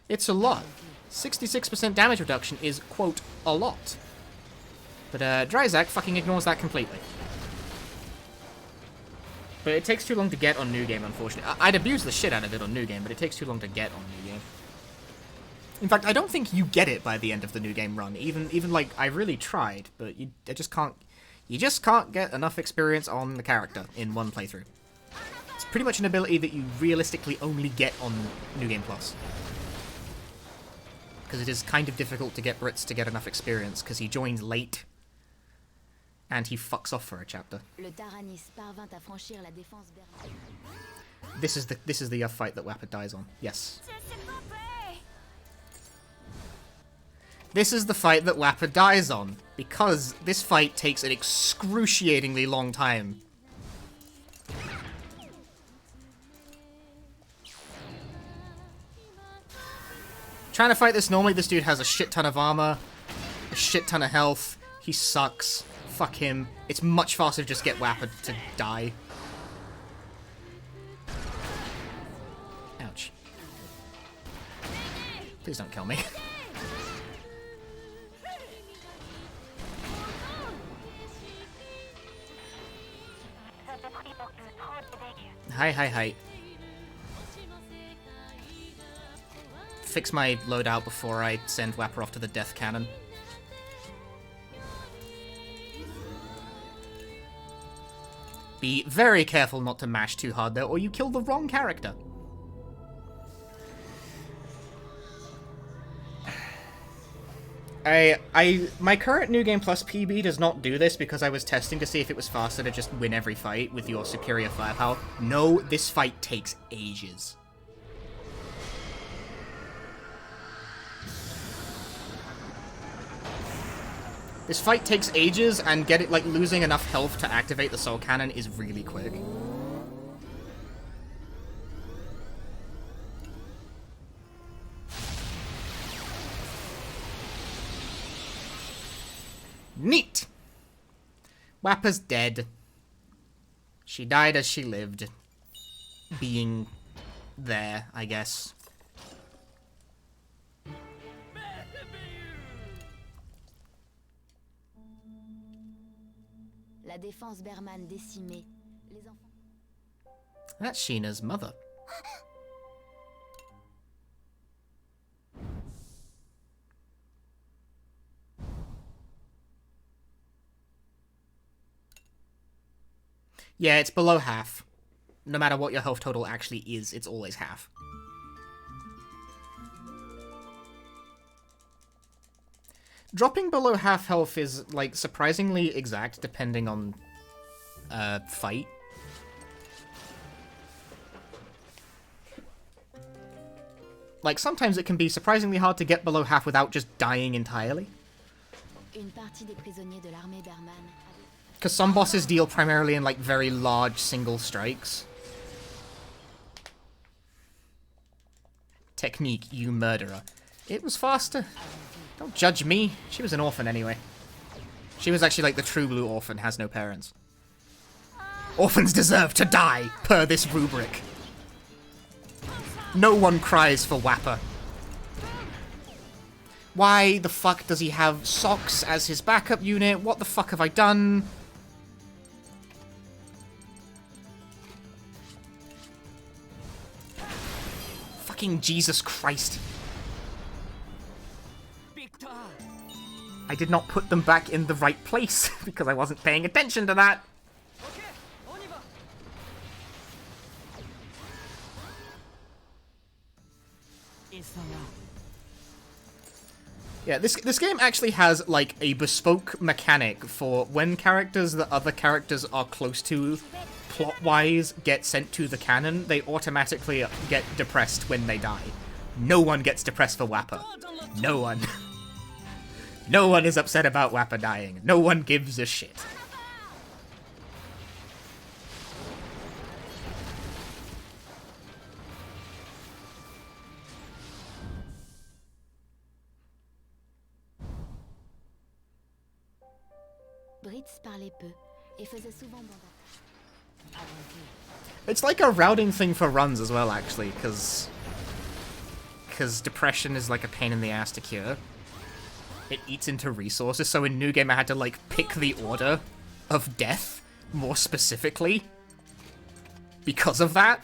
Speaker 1: It's a lot. 66% damage reduction is, quote, a lot. But Dryzak fucking ignores that completely. But it takes too long to get on New Game, unfortunately. I'd abuse the shit out of it on New Game, but it takes too long to get on New Game. In fact, I don't think you get it by the end of the New Game run. Even like, I really tried, but I just can't... You just can't get enough experience on the character in one playthrough. It's pretty much an ability that you realistically only get on New Game Plus. Because it is kind of difficult to get Brits to get enough experience, because he joins late, and he fucks off for a chapter.
Speaker 4: Le Taranis parvint à franchir la défense bermane.
Speaker 1: This is the fight that Wappa dies on. Yes. This is the fight that Wappa dies on, because this fight takes an excruciatingly long time. Trying to fight this normally, this dude has a shit ton of armor, a shit ton of health, he sucks, fuck him. It's much faster to just get Wappa to die. Ouch. Please don't kill me. Hi. Fix my loadout before I send Wappa off to the death cannon. Be very careful not to mash too hard though, or you kill the wrong character. My current New Game Plus PB does not do this because I was testing to see if it was faster to just win every fight with your superior firepower. No, this fight takes ages. This fight takes ages, and losing enough health to activate the soul cannon is really quick. Neat! Wappa's dead. She died as she lived. Being there, I guess.
Speaker 4: La défense bermane décimée. Les enfants...
Speaker 1: That's Sheena's mother. Yeah, it's below half. No matter what your health total actually is, it's always half. Dropping below half health is, like, surprisingly exact depending on, fight. Like, sometimes it can be surprisingly hard to get below half without just dying entirely.
Speaker 4: Une partie des prisonniers de l'armée bermane.
Speaker 1: Because some bosses deal primarily in, like, very large single strikes. Technique, you murderer. It was faster. Don't judge me. She was an orphan anyway. She was actually like the true blue orphan, has no parents. Orphans deserve to die, per this rubric. No one cries for Wappa. Why the fuck does he have Socks as his backup unit? What the fuck have I done? Fucking Jesus Christ. I did not put them back in the right place because I wasn't paying attention to that. Yeah, this game actually has, like, a bespoke mechanic for when characters that other characters are close to, plot-wise, get sent to the canon, they automatically get depressed when they die. No one gets depressed for Wappa. No one. No one is upset about Wappa dying. No one gives a shit.
Speaker 4: Ritz parlait peu et faisait souvent bande à
Speaker 1: It's like a routing thing for runs as well, actually, because depression is like a pain in the ass to cure. It eats into resources, so in New Game I had to like pick the order of death more specifically because of that.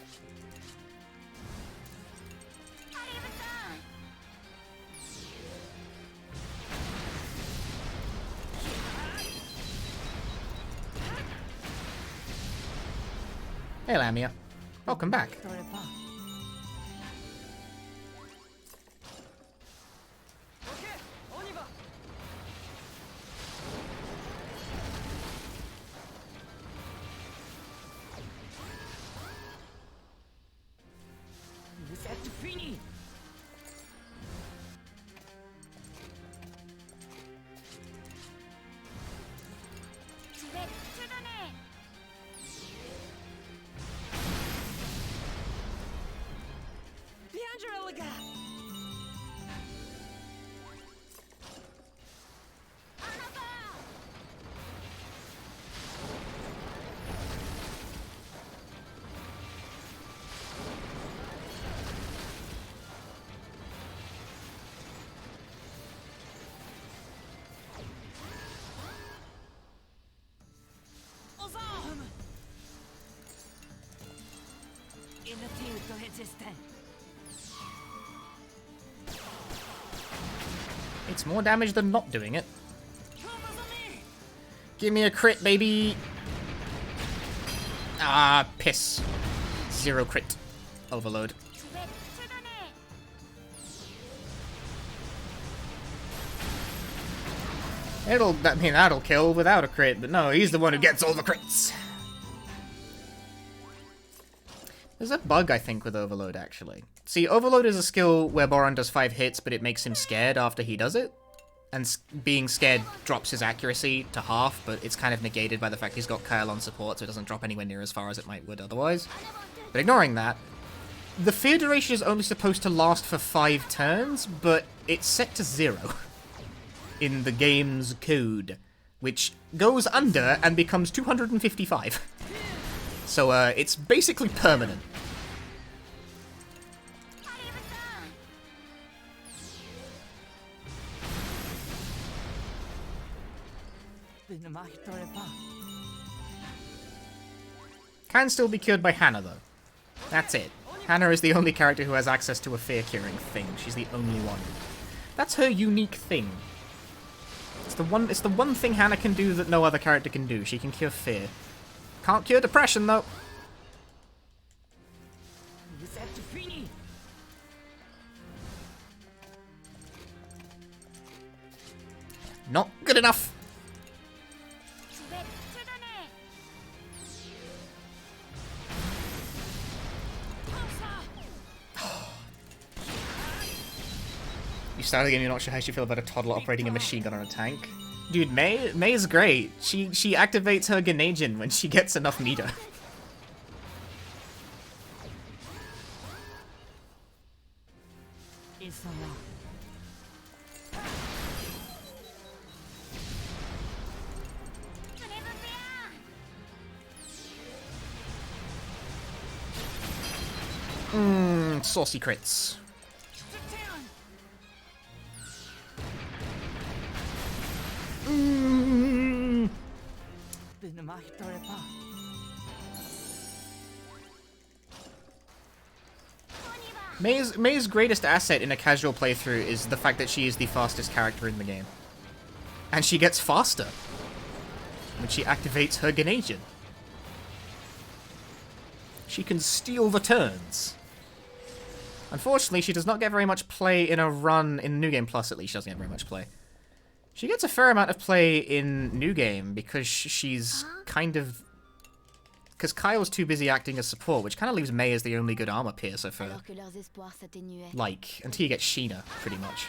Speaker 1: Hey Lamia, welcome back.
Speaker 3: Vous êtes fini.
Speaker 4: Je vais te donner.
Speaker 3: Bien joué, les gars. Aux armes. Inutile de résister.
Speaker 1: It's more damage than not doing it. Give me a crit, baby! Ah, piss. 0 crit. Overload.
Speaker 4: Je vais te donner.
Speaker 1: That'll kill without a crit, but no, he's the one who gets all the crits. There's a bug, I think, with Overload, actually. See, Overload is a skill where Boron does 5 hits, but it makes him scared after he does it. And being scared drops his accuracy to half, but it's kind of negated by the fact he's got Kyle on support, so it doesn't drop anywhere near as far as it would otherwise. But ignoring that, the fear duration is only supposed to last for 5 turns, but it's set to 0 in the game's code, which goes under and becomes 255. So, it's basically permanent.
Speaker 3: Vous ne m'arrêterez pas.
Speaker 1: Can still be cured by Hannah, though. That's it. Hannah is the only character who has access to a fear-curing thing. She's the only one. That's her unique thing. It's the one thing Hannah can do that no other character can do. She can cure fear. Can't cure depression, though.
Speaker 3: Vous êtes fini.
Speaker 1: Not good enough.
Speaker 4: Je vais te donner.
Speaker 1: You started the game, you're not sure how you feel about a toddler operating a machine gun on a tank. Dude, May's great. She activates her Ganagin when she gets enough meter.
Speaker 3: Ils sont là.
Speaker 4: Tenez-vous bien.
Speaker 1: Saucy crits.
Speaker 3: Vous ne m'arrêterez pas.
Speaker 1: May's greatest asset in a casual playthrough is the fact that she is the fastest character in the game. And she gets faster when she activates her Ganagin. She can steal the turns. Unfortunately, she does not get very much play in a run in New Game Plus, at least. She doesn't get very much play. She gets a fair amount of play in New Game because she's kind of... Because Kyle's too busy acting as support, which kind of leaves May as the only good armor piercer for,
Speaker 4: Alors que leurs espoirs s'atténuaient.
Speaker 1: like, until you get Sheena, pretty much.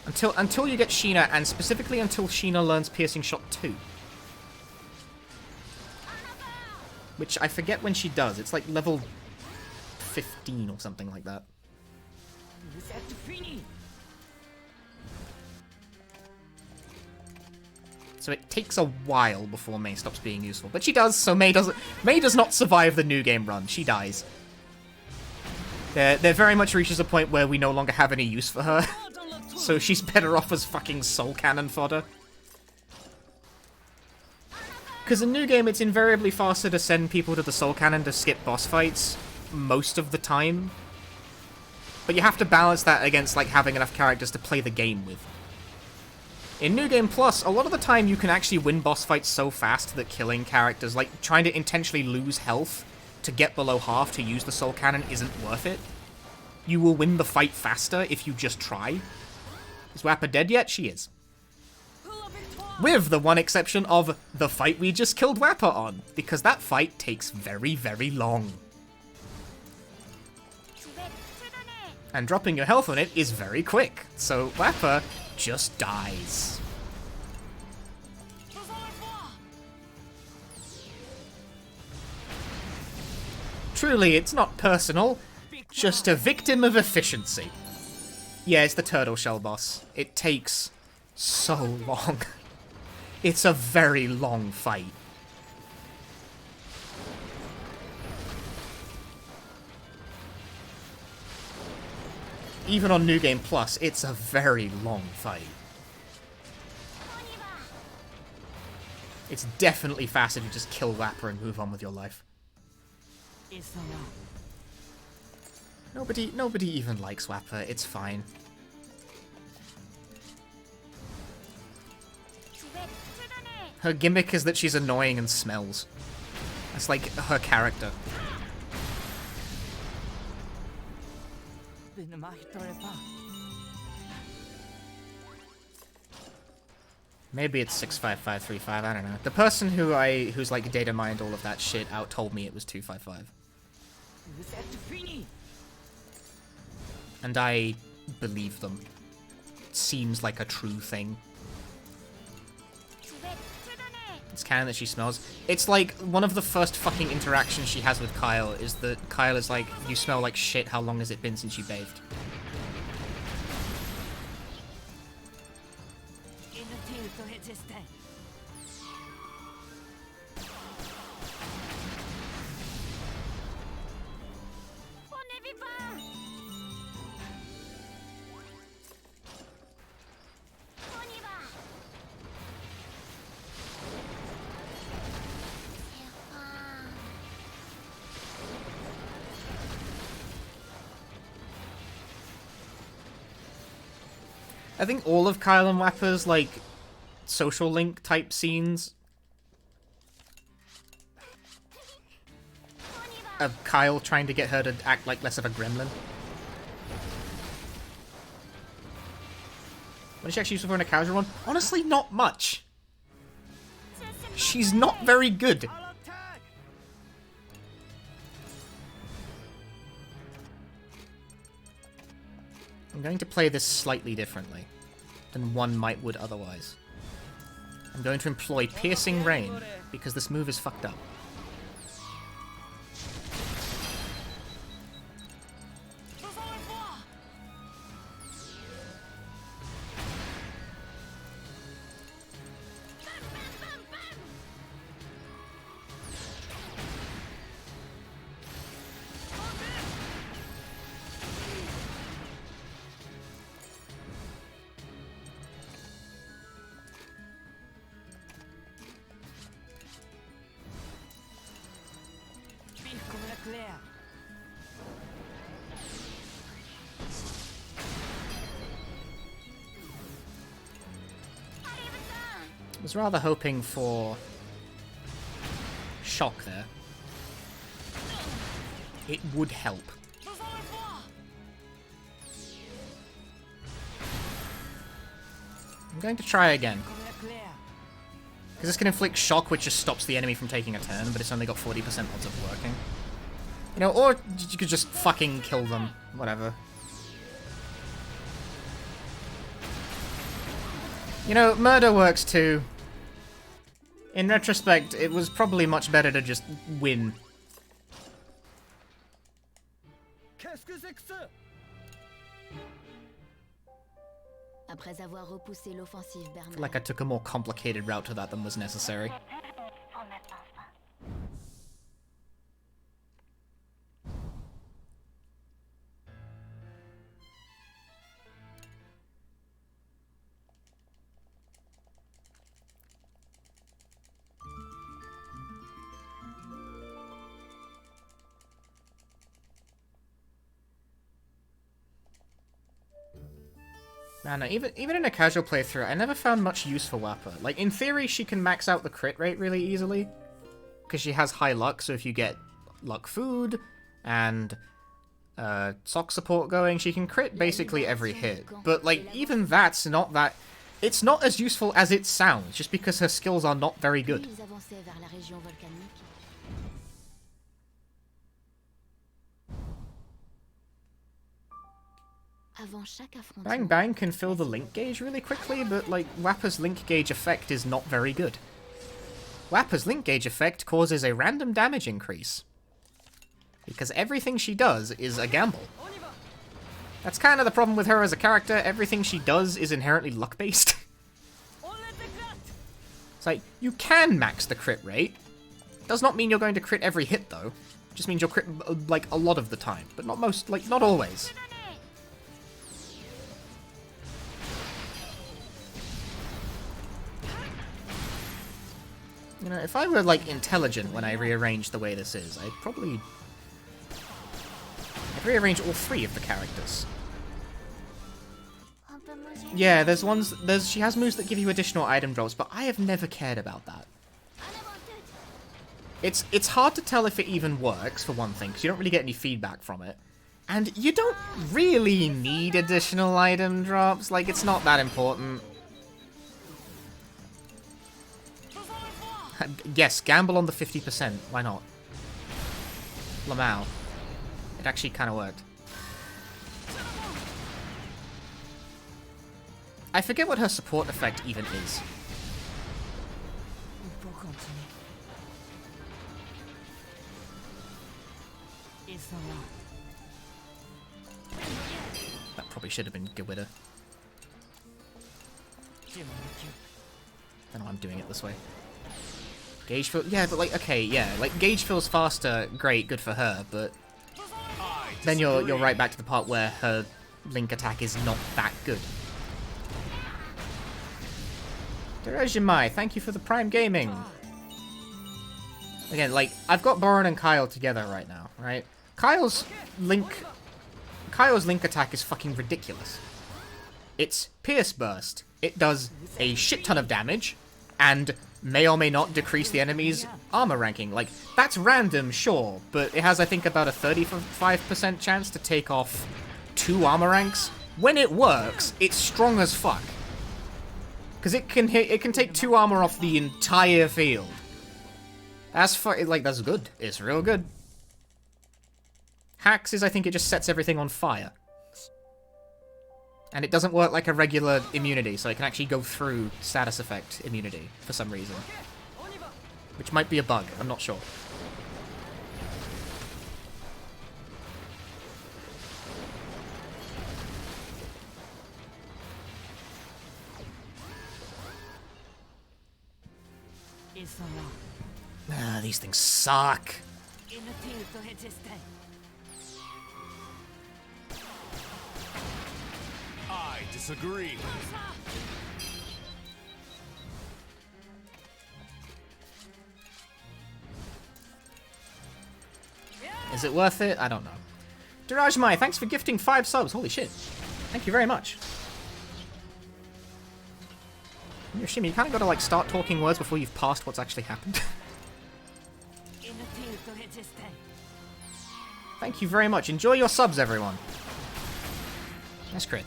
Speaker 1: Until you get Sheena, and specifically until Sheena learns Piercing Shot 2. Which I forget when she does. It's like level 15 or something like that.
Speaker 3: Vous êtes fini.
Speaker 1: So it takes a while before May stops being useful. But she does, so May does not survive the New Game run. She dies. There very much reaches a point where we no longer have any use for her. So she's better off as fucking soul cannon fodder. Because in New Game, it's invariably faster to send people to the soul cannon to skip boss fights most of the time. But you have to balance that against like having enough characters to play the game with. In New Game Plus, a lot of the time you can actually win boss fights so fast that killing characters, like trying to intentionally lose health to get below half to use the soul cannon isn't worth it. You will win the fight faster if you just try. Is Wappa dead yet? She is. With the one exception of the fight we just killed Wappa on, because that fight takes very, very long. And dropping your health on it is very quick, so Wappa just dies. Truly, it's not personal, just a victim of efficiency. Yeah, it's the turtle shell boss. It takes so long. It's a very long fight. Even on New Game Plus, it's a very long fight. It's definitely faster to just kill Wappa and move on with your life. Nobody even likes Wappa, it's fine. Her gimmick is that she's annoying and smells. That's like her character. Maybe it's 65535, I don't know. The person who's like data mined all of that shit out told me it was 255. And I believe them. It seems like a true thing. It's canon that she smells. It's like one of the first fucking interactions she has with Kyle is that Kyle is like, you smell like shit, how long has it been since you bathed? I think all of Kyle and Wappa's, like, social link type scenes of Kyle trying to get her to act like less of a gremlin. What did she actually use for in a casual one? Honestly, not much. She's not very good. I'm going to play this slightly differently than one would otherwise. I'm going to employ Piercing Rain, because this move is fucked up. I was rather hoping for shock there. It would help. I'm going to try again. Because this can inflict shock, which just stops the enemy from taking a turn, but it's only got 40% odds of working. You know, or you could just fucking kill them. Whatever. You know, murder works too. In retrospect, it was probably much better to just win.
Speaker 4: Après avoir repoussé l'offensive
Speaker 1: I
Speaker 4: Berman,
Speaker 1: feel like I took a more complicated route to that than was necessary. Man, even in a casual playthrough, I never found much use for Wappa. Like, in theory, she can max out the crit rate really easily, because she has high luck, so if you get luck food and sock support going, she can crit basically every hit. But, like, even that's not that... It's not as useful as it sounds, just because her skills are not very good.
Speaker 4: ils avançaient vers la région volcanique. Avant chaque affrontement,
Speaker 1: Bang Bang can fill the link gauge really quickly, but, like, Wappa's link gauge effect is not very good. Wappa's link gauge effect causes a random damage increase, because everything she does is a gamble. That's kind of the problem with her as a character. Everything she does is inherently luck-based. It's like, you can max the crit rate. Does not mean you're going to crit every hit, though. Just means you'll crit, like, a lot of the time, but not most, like, not always. You know, if I were, like, intelligent when I rearranged the way this is, I'd rearrange all three of the characters. Yeah, she has moves that give you additional item drops, but I have never cared about that. It's hard to tell if it even works, for one thing, because you don't really get any feedback from it. And you don't really need additional item drops, like, it's not that important. Yes, gamble on the 50%. Why not? Lamau. It actually kind of worked. I forget what her support effect even is. That probably should have been Gewidder. I don't know why I'm doing it this way. Gauge fill, yeah, but like, okay, yeah, like gauge fills faster, great, good for her, but then you're right back to the part where her link attack is not that good. Derejimai, thank you for the Prime Gaming. Again, like, I've got Boron and Kyle together right now, right? Kyle's link attack is fucking ridiculous. It's Pierce Burst. It does a shit ton of damage, and may or may not decrease the enemy's armor ranking. Like, that's random, sure, but it has, I think, about a 35% chance to take off 2 armor ranks. When it works, it's strong as fuck. Because it can take 2 armor off the entire field. That's that's good. It's real good. Hacks is, I think, it just sets everything on fire. And it doesn't work like a regular immunity, so it can actually go through status effect immunity for some reason. Which might be a bug, I'm not sure. Ah, these things suck.
Speaker 5: I disagree.
Speaker 1: Is it worth it? I don't know. Dirajmai, thanks for gifting 5 subs. Holy shit. Thank you very much. Yoshimi, you kind of got to like start talking words before you've passed what's actually happened. Thank you very much. Enjoy your subs, everyone. Nice crit.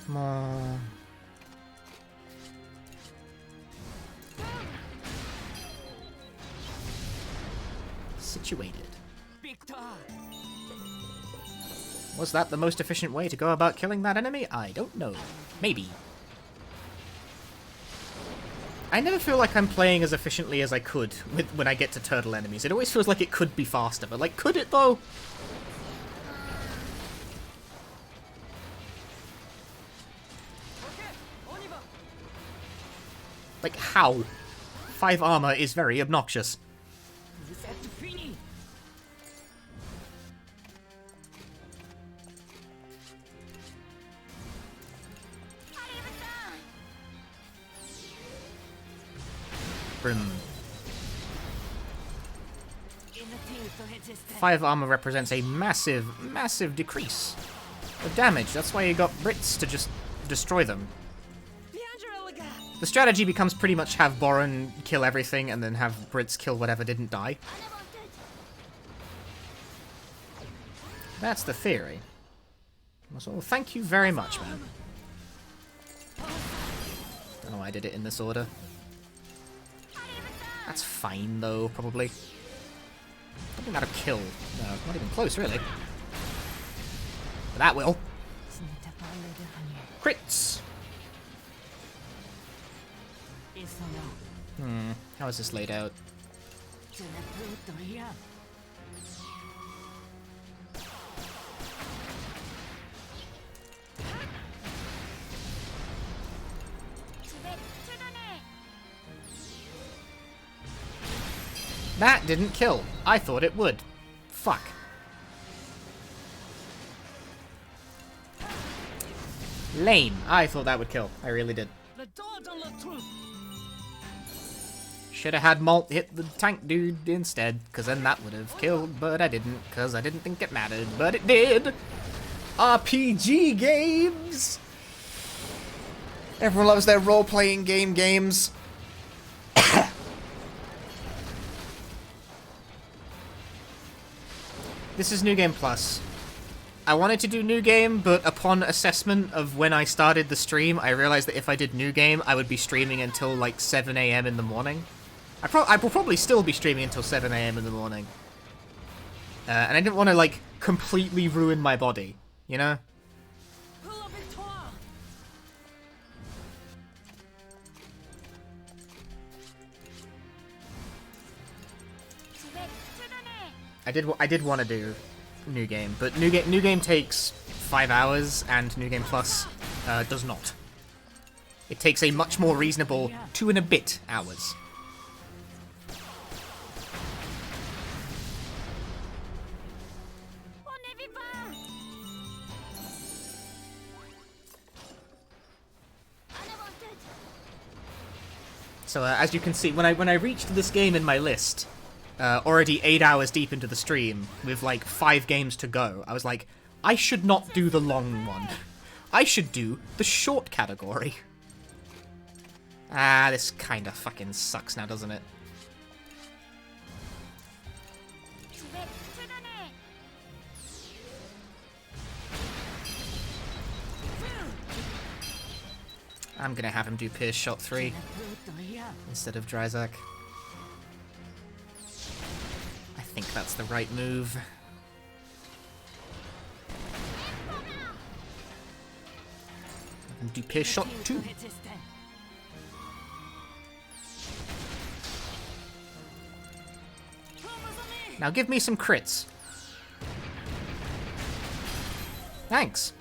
Speaker 1: Come on. Situated. Was that the most efficient way to go about killing that enemy? I don't know. Maybe. I never feel like I'm playing as efficiently as I could when I get to turtle enemies. It always feels like it could be faster, but like, could it though? Like, how? 5 armor is very obnoxious.
Speaker 3: Vous êtes fini.
Speaker 1: Brim.
Speaker 3: Inutile to resist.
Speaker 1: 5 armor represents a massive, massive decrease of damage. That's why you got Brits to just destroy them. The strategy becomes pretty much have Boron kill everything and then have Brits kill whatever didn't die. That's the theory. So, thank you very much, man. Don't know why I did it in this order. That's fine, though, probably. Probably not a kill. No, not even close, really. But that will. Crits! How is this laid out? That didn't kill. I thought it would. Fuck. Lame. I thought that would kill. I really did. Should have had Malt hit the tank dude instead, because then that would have killed, but I didn't, because I didn't think it mattered, but it did! RPG games! Everyone loves their role-playing games. This is New Game Plus. I wanted to do New Game, but upon assessment of when I started the stream, I realized that if I did New Game, I would be streaming until like 7 AM in the morning. I will probably still be streaming until 7 AM in the morning. And I didn't want to, like, completely ruin my body, you know? I did want to do New Game, but New Game takes 5 hours, and New Game Plus does not. It takes a much more reasonable 2 and a bit hours. So as you can see, when I reached this game in my list, already 8 hours deep into the stream, with like 5 games to go, I was like, I should not do the long one. I should do the short category. Ah, this kinda fucking sucks now, doesn't it? I'm gonna have him do Pierce Shot 3 instead of Dryzak. I think that's the right move. Have him do Pierce Shot 2. Now give me some crits. Thanks.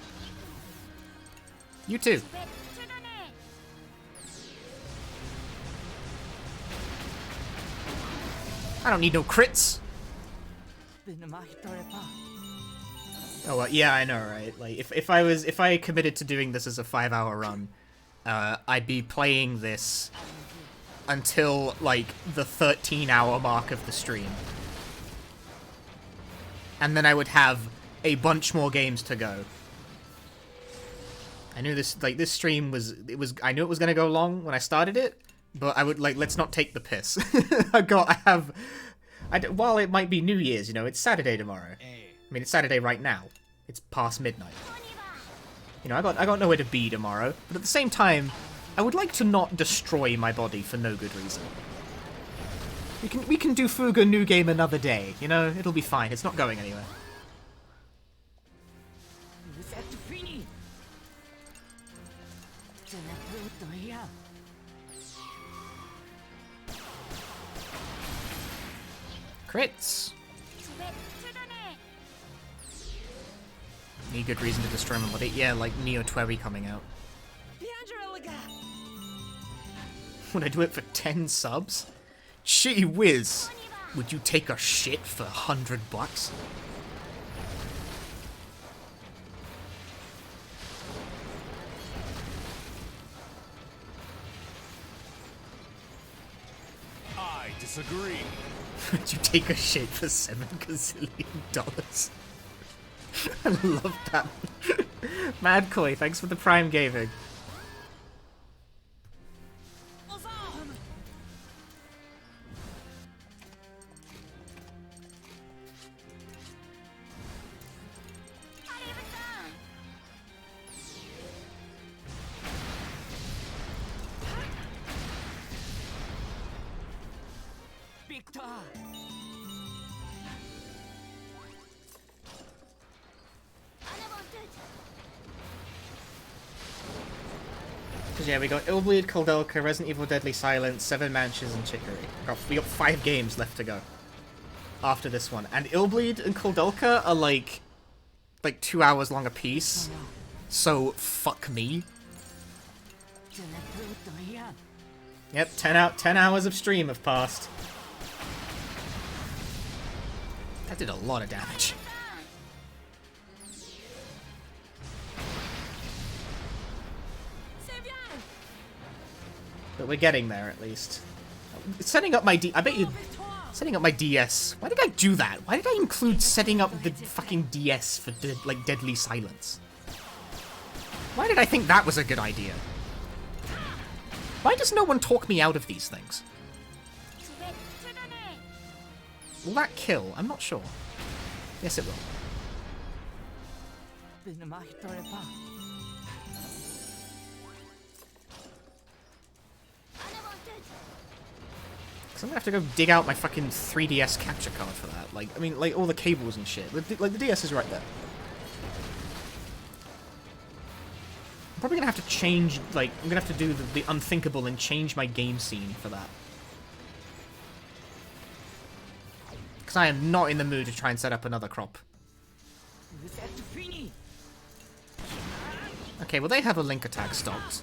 Speaker 1: You too. I don't need no crits. Oh, yeah, I know, right? Like, if I committed to doing this as a 5-hour run, I'd be playing this until, like, the 13-hour mark of the stream. And then I would have a bunch more games to go. I knew this, like, this stream I knew it was gonna go long when I started it, but I would, like, let's not take the piss. While it might be New Year's, you know, it's Saturday tomorrow. I mean, it's Saturday right now. It's past midnight. You know, I got nowhere to be tomorrow, but at the same time, I would like to not destroy my body for no good reason. We can do Fuga New Game another day, you know? It'll be fine. It's not going anywhere. Crits. Need good reason to destroy my body. Yeah, like Neo Twerry coming out. Would I do it for 10 subs? Gee whiz! Would you take a shit for $100?
Speaker 5: I disagree.
Speaker 1: Would you take a shit for $7 gazillion? I love that. Mad Koi, thanks for the Prime Gaming.
Speaker 3: Victor!
Speaker 1: Cause yeah, we got Illbleed, Koldelka, Resident Evil Deadly Silence, 7 Mansions, and Chicory. We got 5 games left to go after this one. And Illbleed and Koldelka are like 2 hours long a piece. So fuck me. Yep, 10 hours of stream have passed. That did a lot of damage. But we're getting there at least. Setting up my I bet you setting up my DS. Why did I do that? Why did I include setting up the fucking DS for Deadly Silence? Why did I think that was a good idea? Why does no one talk me out of these things? Will that kill? I'm not sure. Yes, it will. Because I'm gonna have to go dig out my fucking 3DS capture card for that. Like, I mean, like all the cables and shit. Like the DS is right there. I'm probably gonna have to change. Like, I'm gonna have to do the unthinkable and change my game scene for that. Because I am not in the mood to try and set up another crop. Okay, well they have a link attack stocked.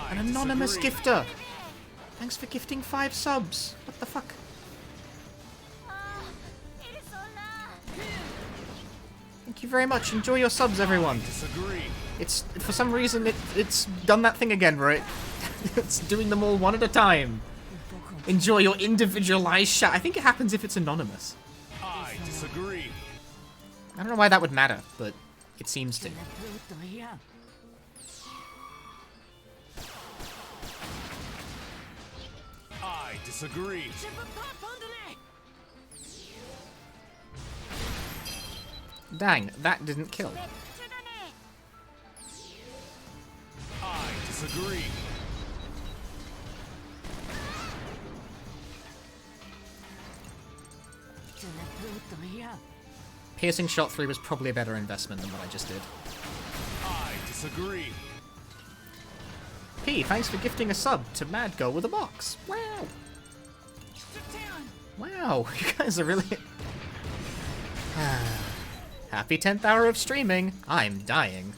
Speaker 1: An anonymous gifter! Thanks for gifting 5 subs. What the fuck? Thank you very much. Enjoy your subs, everyone.
Speaker 5: Disagree.
Speaker 1: It's for some reason it's done that thing again, right? It's doing them all one at a time. Enjoy your individualized shout. I think it happens if it's anonymous.
Speaker 5: I disagree.
Speaker 1: I don't know why that would matter, but it seems to.
Speaker 5: I disagree.
Speaker 1: Dang, that didn't kill.
Speaker 5: I disagree.
Speaker 1: Piercing Shot 3 was probably a better investment than what I just did.
Speaker 5: I disagree.
Speaker 1: P, thanks for gifting a sub to Mad Girl with a box. Wow. Wow, you guys are really... Happy 10th hour of streaming. I'm dying.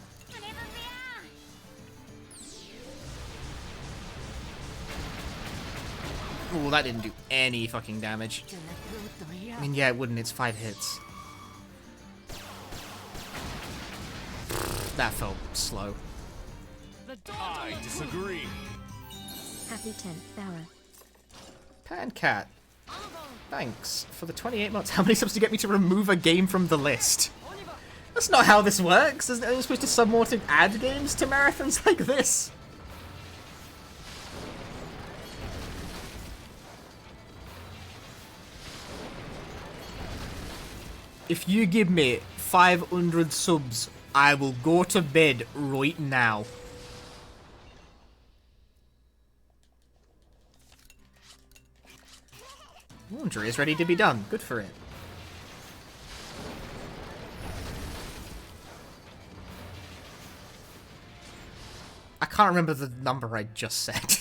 Speaker 1: Ooh, that didn't do any fucking damage. I mean, yeah, it wouldn't. It's 5 hits. That felt slow.
Speaker 5: I disagree.
Speaker 2: Happy 10th hour.
Speaker 1: Pan Cat. Thanks for the 28 months. How many subs to get me to remove a game from the list? That's not how this works. Are you supposed to sub more to add games to marathons like this? If you give me 500 subs, I will go to bed right now. Laundry is ready to be done. Good for it. I can't remember the number I just said.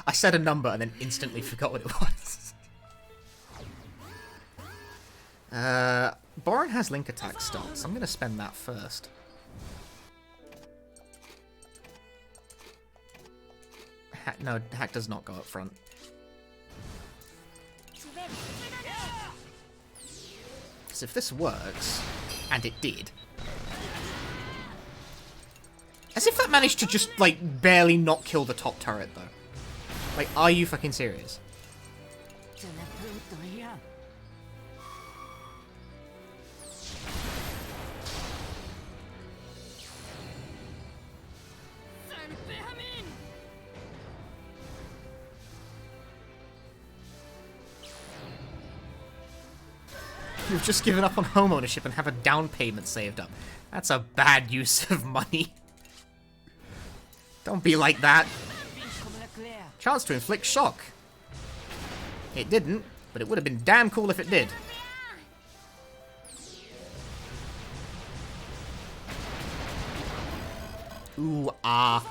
Speaker 1: I said a number and then instantly forgot what it was. Boron has link attack still, so I'm gonna spend that first. No, Hack does not go up front. Because if this works, and it did... As if that managed to just, like, barely not kill the top turret, though. Like, are you fucking serious?
Speaker 3: Je ne peux rien. Sale vermine.
Speaker 1: You've just given up on home ownership and have a down payment saved up. That's a bad use of money. Don't be like that.
Speaker 3: Comme la claire.
Speaker 1: Chance to inflict shock. It didn't, but it would have been damn cool if it did. Ooh, ah.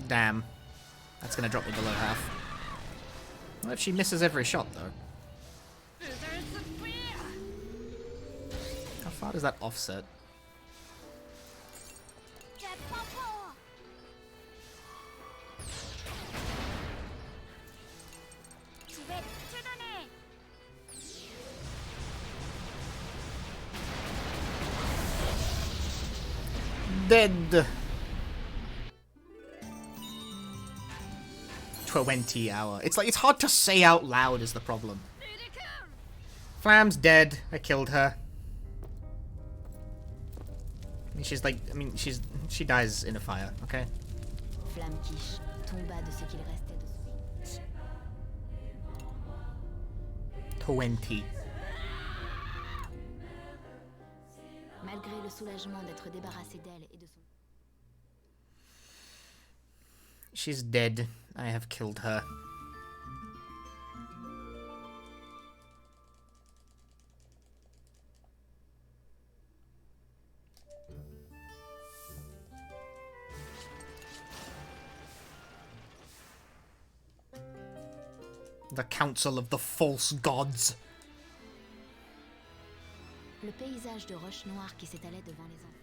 Speaker 1: Damn. That's gonna drop me below half. What if she misses every shot, though? How far does that offset? Dead. 20 hour. It's like, it's hard to say out loud is the problem. Flam's dead. I killed her. I mean, she's like, she dies in a fire, okay?
Speaker 4: Flamme quiche tomba de ce qu'il restait de son...
Speaker 1: 20.
Speaker 4: Malgré le soulagement d'être débarrassé d'elle et de son...
Speaker 1: She's dead. I have killed her. The Council of the False Gods.
Speaker 4: Le paysage de roches noires qui s'étalait devant les enfants.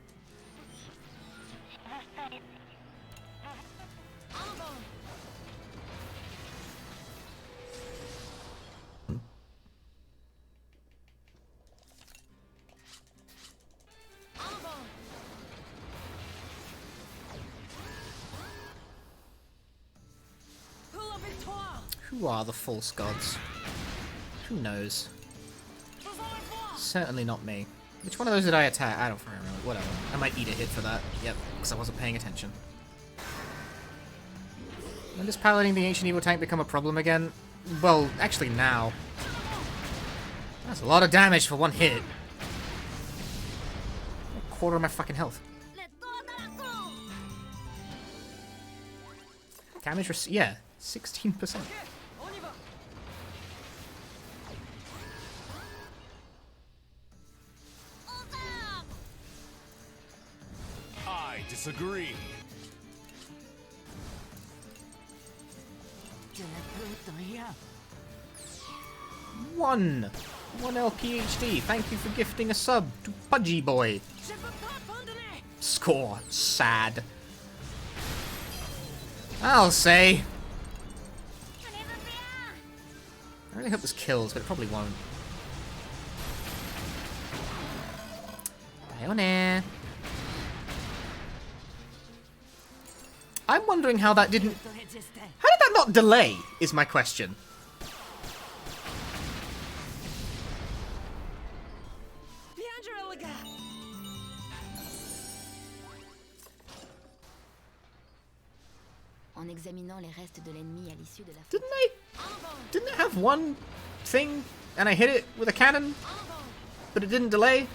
Speaker 1: Who are the false gods? Who knows? Certainly not me. Which one of those did I attack? I don't fucking remember. Whatever. I might eat a hit for that. Yep, because I wasn't paying attention. When does piloting the Ancient Evil tank become a problem again? Well, actually now. That's a lot of damage for one hit. A quarter of my fucking health. Damage yeah, 16%.
Speaker 5: I disagree.
Speaker 3: Je ne peux rien.
Speaker 1: One LPHD. Thank you for gifting a sub to Pudgy Boy.
Speaker 3: Je peux pas abandonner.
Speaker 1: Score. Sad. I'll say. I really hope this kills, but it probably won't. Bayonet. I'm wondering how that didn't...
Speaker 3: To résister.
Speaker 1: How did that not delay, is my question.
Speaker 3: Bien joué, les gars.
Speaker 4: En examinant les restes de l'ennemi à l'issue de la
Speaker 1: Didn't it have one thing, and I hit it with a cannon, but it didn't delay?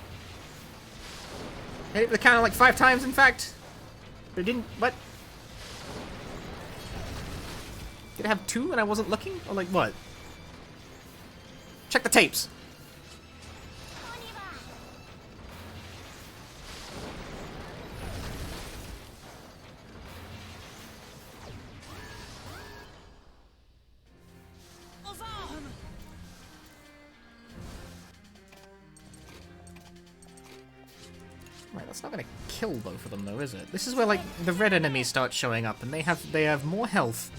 Speaker 1: I hit it with a cannon like 5 times, in fact. But it didn't... What? Did it have 2 and I wasn't looking? Or like what? Check the tapes. That's not gonna kill both of them though, is it? This is where like the red enemies start showing up, and they have more health.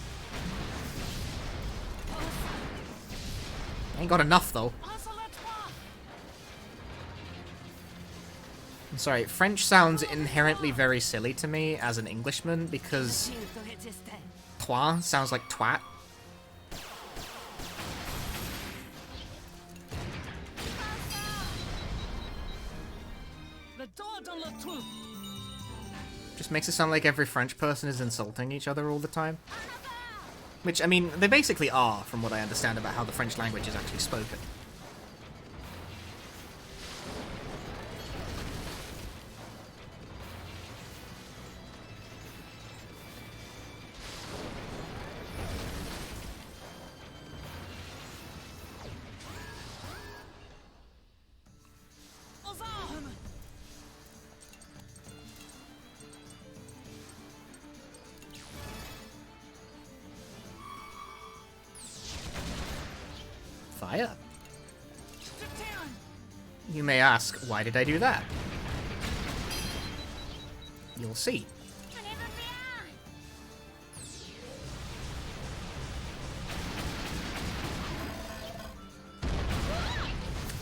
Speaker 1: Ain't got enough though. I'm sorry, French sounds inherently very silly to me as an Englishman because toi sounds like twat. Just makes it sound like every French person is insulting each other all the time. Which, I mean, they basically are, from what I understand about how the French language is actually spoken. Fire. You may ask, why did I do that? You'll see.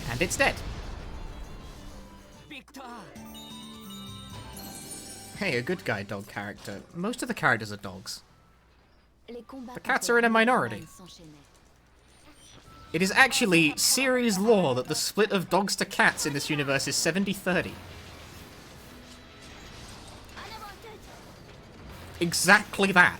Speaker 1: And it's dead. Hey, a good guy dog character. Most of the characters are dogs. The cats are in a minority. It is actually series law that the split of dogs to cats in this universe is 70-30. Exactly that.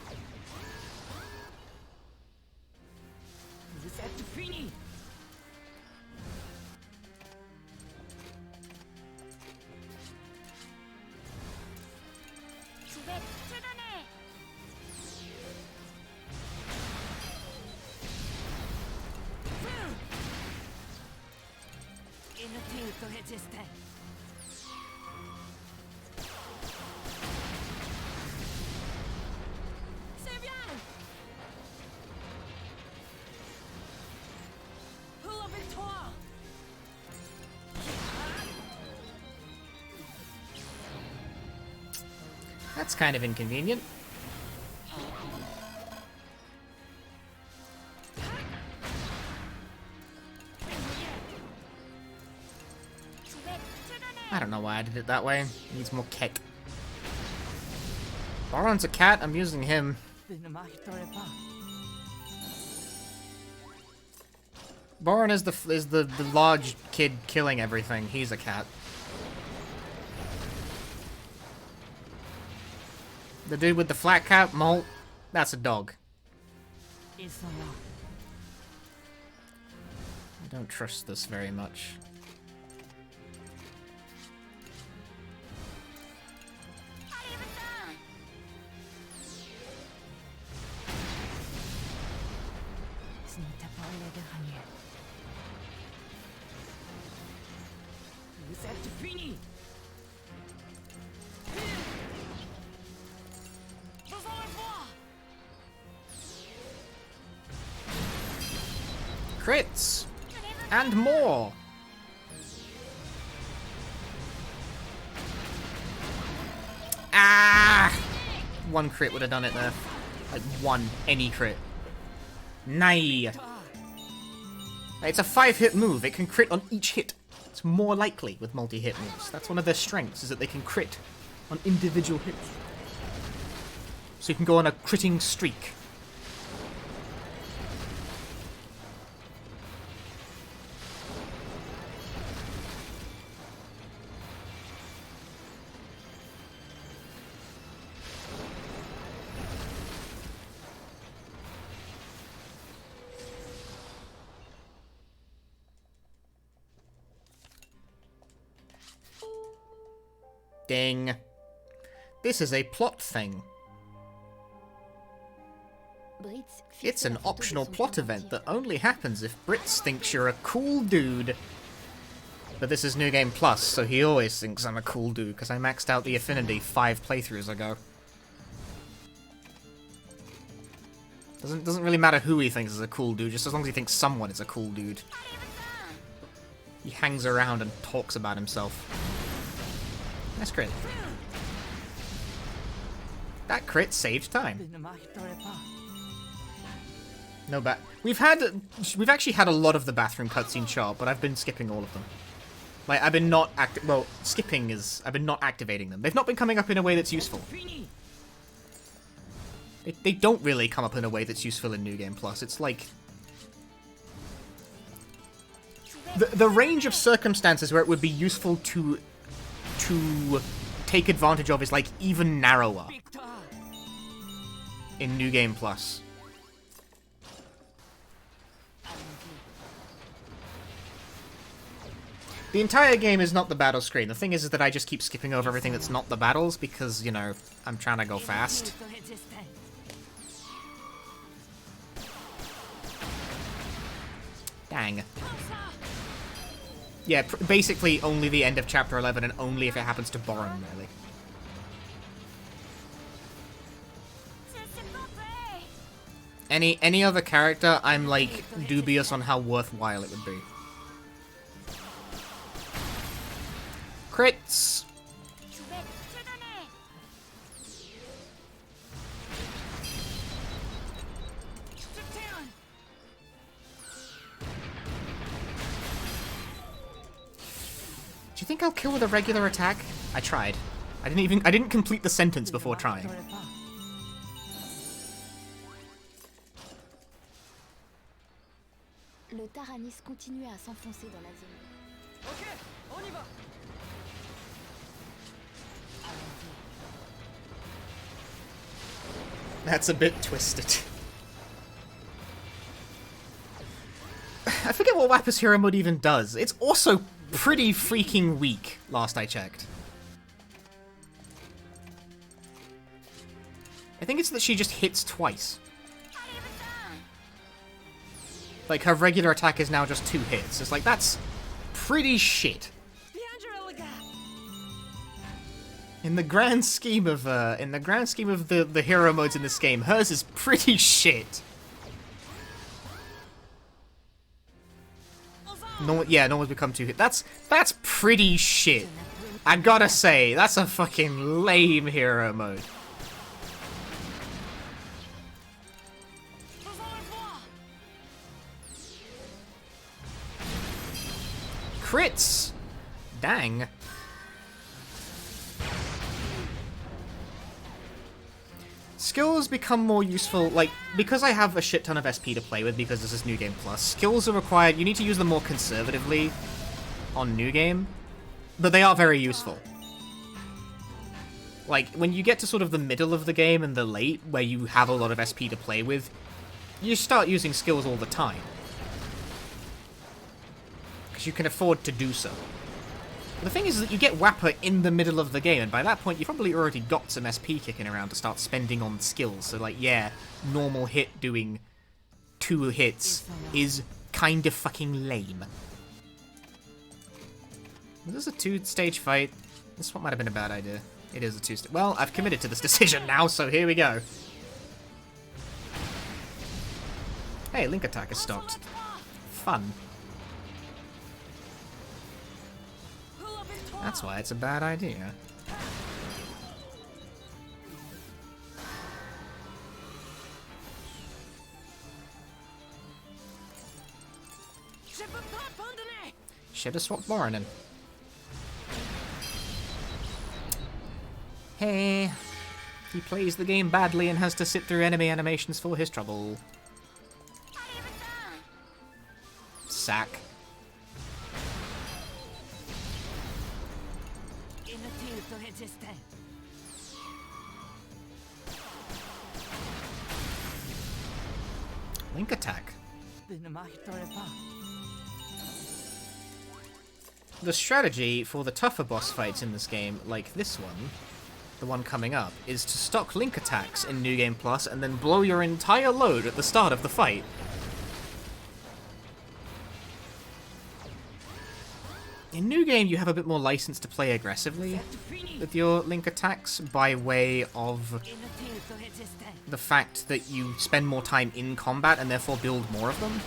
Speaker 1: That's kind of inconvenient. I don't know why I did it that way. Needs more kick. Boron's a cat, I'm using him. Boron is the large kid killing everything. He's a cat. The dude with the flat cap, Molt, that's a dog. I don't trust this very much. Crits! And more! Ah! One crit would have done it there. Like one, any crit. Nay! It's a 5-hit move, it can crit on each hit. It's more likely with multi-hit moves. That's one of their strengths, is that they can crit on individual hits. So you can go on a critting streak. Ding. This is a plot thing. It's an optional plot event that only happens if Brits thinks you're a cool dude. But this is New Game Plus, so he always thinks I'm a cool dude, because I maxed out the affinity 5 playthroughs ago. Doesn't really matter who he thinks is a cool dude, just as long as he thinks someone is a cool dude. He hangs around and talks about himself. Nice crit. That crit saved time.
Speaker 3: Ne m'arrêterai pas.
Speaker 1: No We've actually had a lot of the bathroom cutscene shot, but I've been skipping all of them. Like, I've been not I've been not activating them. They've not been coming up in a way that's useful.
Speaker 3: Fini.
Speaker 1: They don't really come up in a way that's useful in New Game Plus. It's like... The range of circumstances where it would be useful to take advantage of is, like, even narrower
Speaker 3: Victoire.
Speaker 1: in New Game Plus. The entire game is not the battle screen. The thing is that I just keep skipping over everything that's not the battles because, you know, I'm trying to go fast. Dang. Yeah, basically only the end of Chapter 11 and only if it happens to Boron, really. Any other character, I'm, like, dubious on how worthwhile it would be. Crits! Do you think I'll kill with a regular attack? I tried. I didn't complete the sentence before trying.
Speaker 4: Le Taranis continuait à s'enfoncer dans la zone.
Speaker 3: Ok, on y va.
Speaker 1: That's a bit twisted. I forget what Wappa's Hero Mode even does. It's also pretty freaking weak, last I checked. I think it's that she just hits twice. Like, her regular attack is now just 2 hits. It's like, that's pretty shit. In the grand scheme of the hero modes in this game, hers is pretty shit. No, yeah, no one's become 2 hit. That's pretty shit. I gotta say, that's a fucking lame hero mode. Crits! Dang. Skills become more useful, like, because I have a shit ton of SP to play with because this is New Game Plus, skills are required, you need to use them more conservatively on New Game, but they are very useful. Like, when you get to sort of the middle of the game and the late, where you have a lot of SP to play with, you start using skills all the time. Because you can afford to do so. The thing is that you get Wappa in the middle of the game, and by that point you've probably already got some SP kicking around to start spending on skills. So, like, yeah, normal hit doing 2 hits is kind of fucking lame. Is this a 2-stage fight? This one might have been a bad idea. It is a 2-stage... Well, I've committed to this decision now, so here we go. Hey, Link attack is stopped. Fun. That's why it's a bad idea. Should have swapped Boron in. Hey, he plays the game badly and has to sit through enemy animations for his trouble. Sack. Link attack. The strategy for the tougher boss fights in this game, like this one, the one coming up, is to stock Link attacks in New Game Plus and then blow your entire load at the start of the fight. In New Game, you have a bit more license to play aggressively with your Link attacks by way of the fact that you spend more time in combat and therefore build more of them.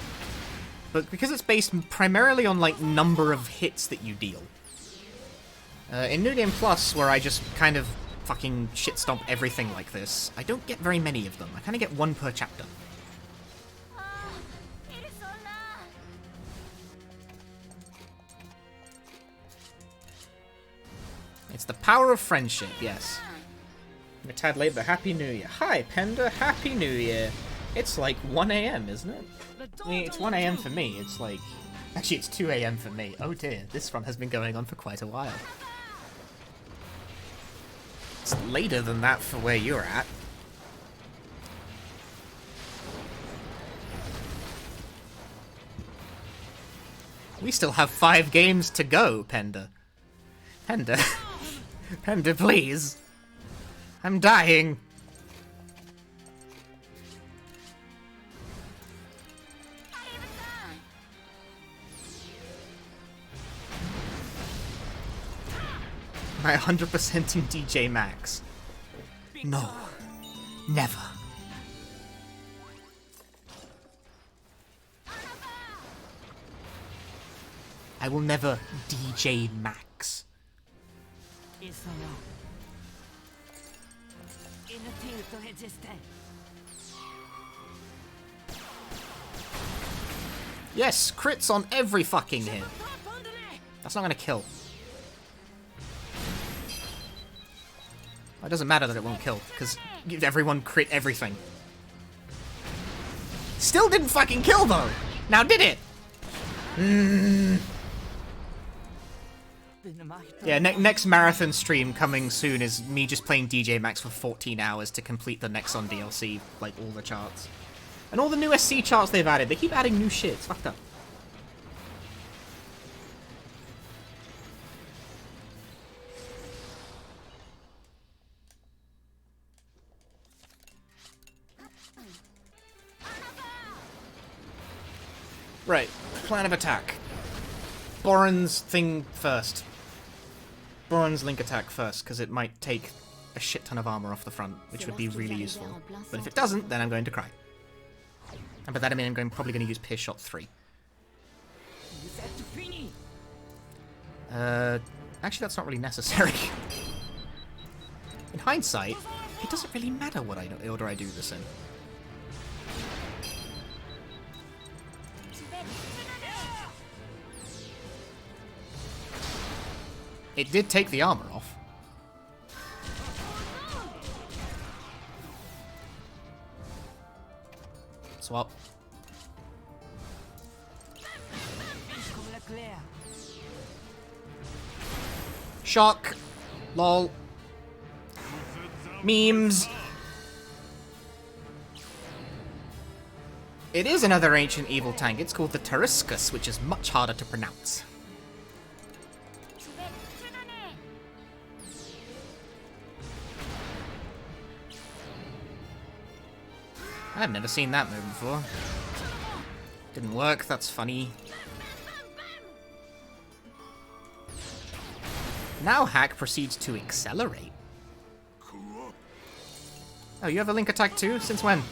Speaker 1: But because it's based primarily on, like, number of hits that you deal, In New Game Plus, where I just kind of fucking shit stomp everything like this, I don't get very many of them. I kind of get one per chapter. It's the power of friendship, yes. I'm a tad late, but Happy New Year. Hi, Penda, Happy New Year. It's like 1 AM, isn't it? I mean, it's 1 AM for me. It's like... Actually, it's 2 AM for me. Oh dear, this run has been going on for quite a while. It's later than that for where you're at. We still have 5 games to go, Penda. Penda. Penda, please. I'm dying. My 100% in DJ Max. No. Never. I will never DJ Max. Yes, crits on every fucking hit. That's not gonna kill. It doesn't matter that it won't kill, because everyone crit everything. Still didn't fucking kill, though! Now did it? Yeah, next marathon stream coming soon is me just playing DJ Max for 14 hours to complete the Nexon DLC, like all the charts. And all the new SC charts they've added, they keep adding new shit, it's fucked up. Right, plan of attack. Boren's thing first. Boren's link attack first, because it might take a shit ton of armor off the front, which would be really useful. But if it doesn't, then I'm going to cry. And by that I mean I'm probably going to use Pierce Shot 3. Actually that's not really necessary. In hindsight, it doesn't really matter what order I do this in. It did take the armor off. Swap. Shock. Lol. Memes. It is another ancient evil tank. It's called the Tariscus, which is much harder to pronounce. I've never seen that move before. Didn't work, that's funny. Now Hack proceeds to accelerate. Oh, you have a link attack too? Since when?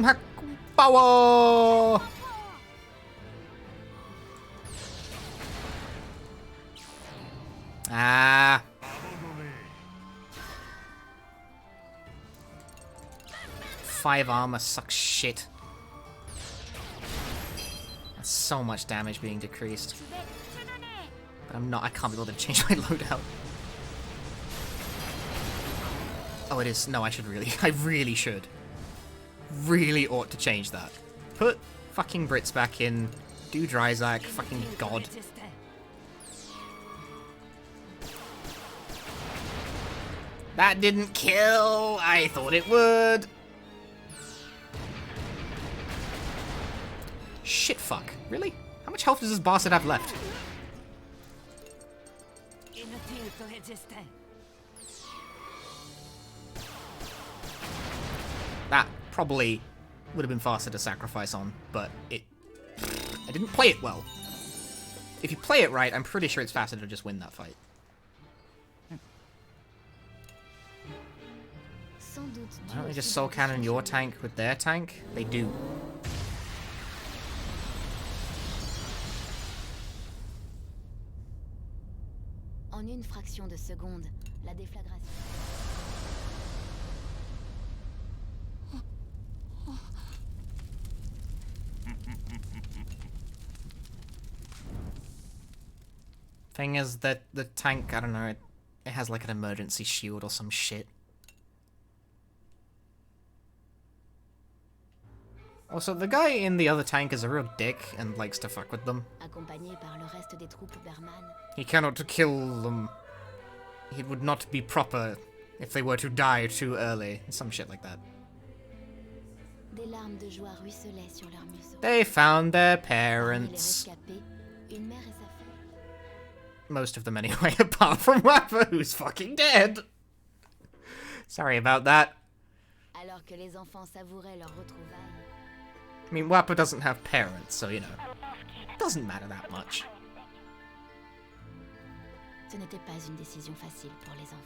Speaker 1: Hack power! Ah. Five armor sucks shit. That's so much damage being decreased. But I can't be bothered to change my loadout. Oh, it is. No, I really should. Really ought to change that. Put fucking Brits back in. Do Dryzak, fucking god. That didn't kill! I thought it would! Shit fuck. Really? How much health does this bastard have left? That probably would have been faster to sacrifice on, but I didn't play it well. If you play it right, I'm pretty sure it's faster to just win that fight.
Speaker 2: Sans doute
Speaker 1: Why don't they just soul cannon your tank with their tank? They do.
Speaker 4: En une fraction de seconde, la déflagration.
Speaker 1: Thing is that the tank, I don't know, it has like an emergency shield or some shit. Also, the guy in the other tank is a real dick and likes to fuck with them.
Speaker 4: Accompagné par le reste des troupes Berman,
Speaker 1: He cannot kill them. It would not be proper if they were to die too early. Some shit like that.
Speaker 4: des larmes de joie ruisselaient sur leurs museaux.
Speaker 1: They found their
Speaker 4: Parmi les
Speaker 1: parents.
Speaker 4: rescapés, une mère et sa fille.
Speaker 1: Most of them anyway, apart from Wappa, who's fucking dead. Sorry about that.
Speaker 4: Alors que les enfants savouraient leur retrouvaille,
Speaker 1: I mean, Wappa doesn't have parents, so, you know, doesn't matter that much.
Speaker 4: ce n'était pas une décision facile pour les enfants.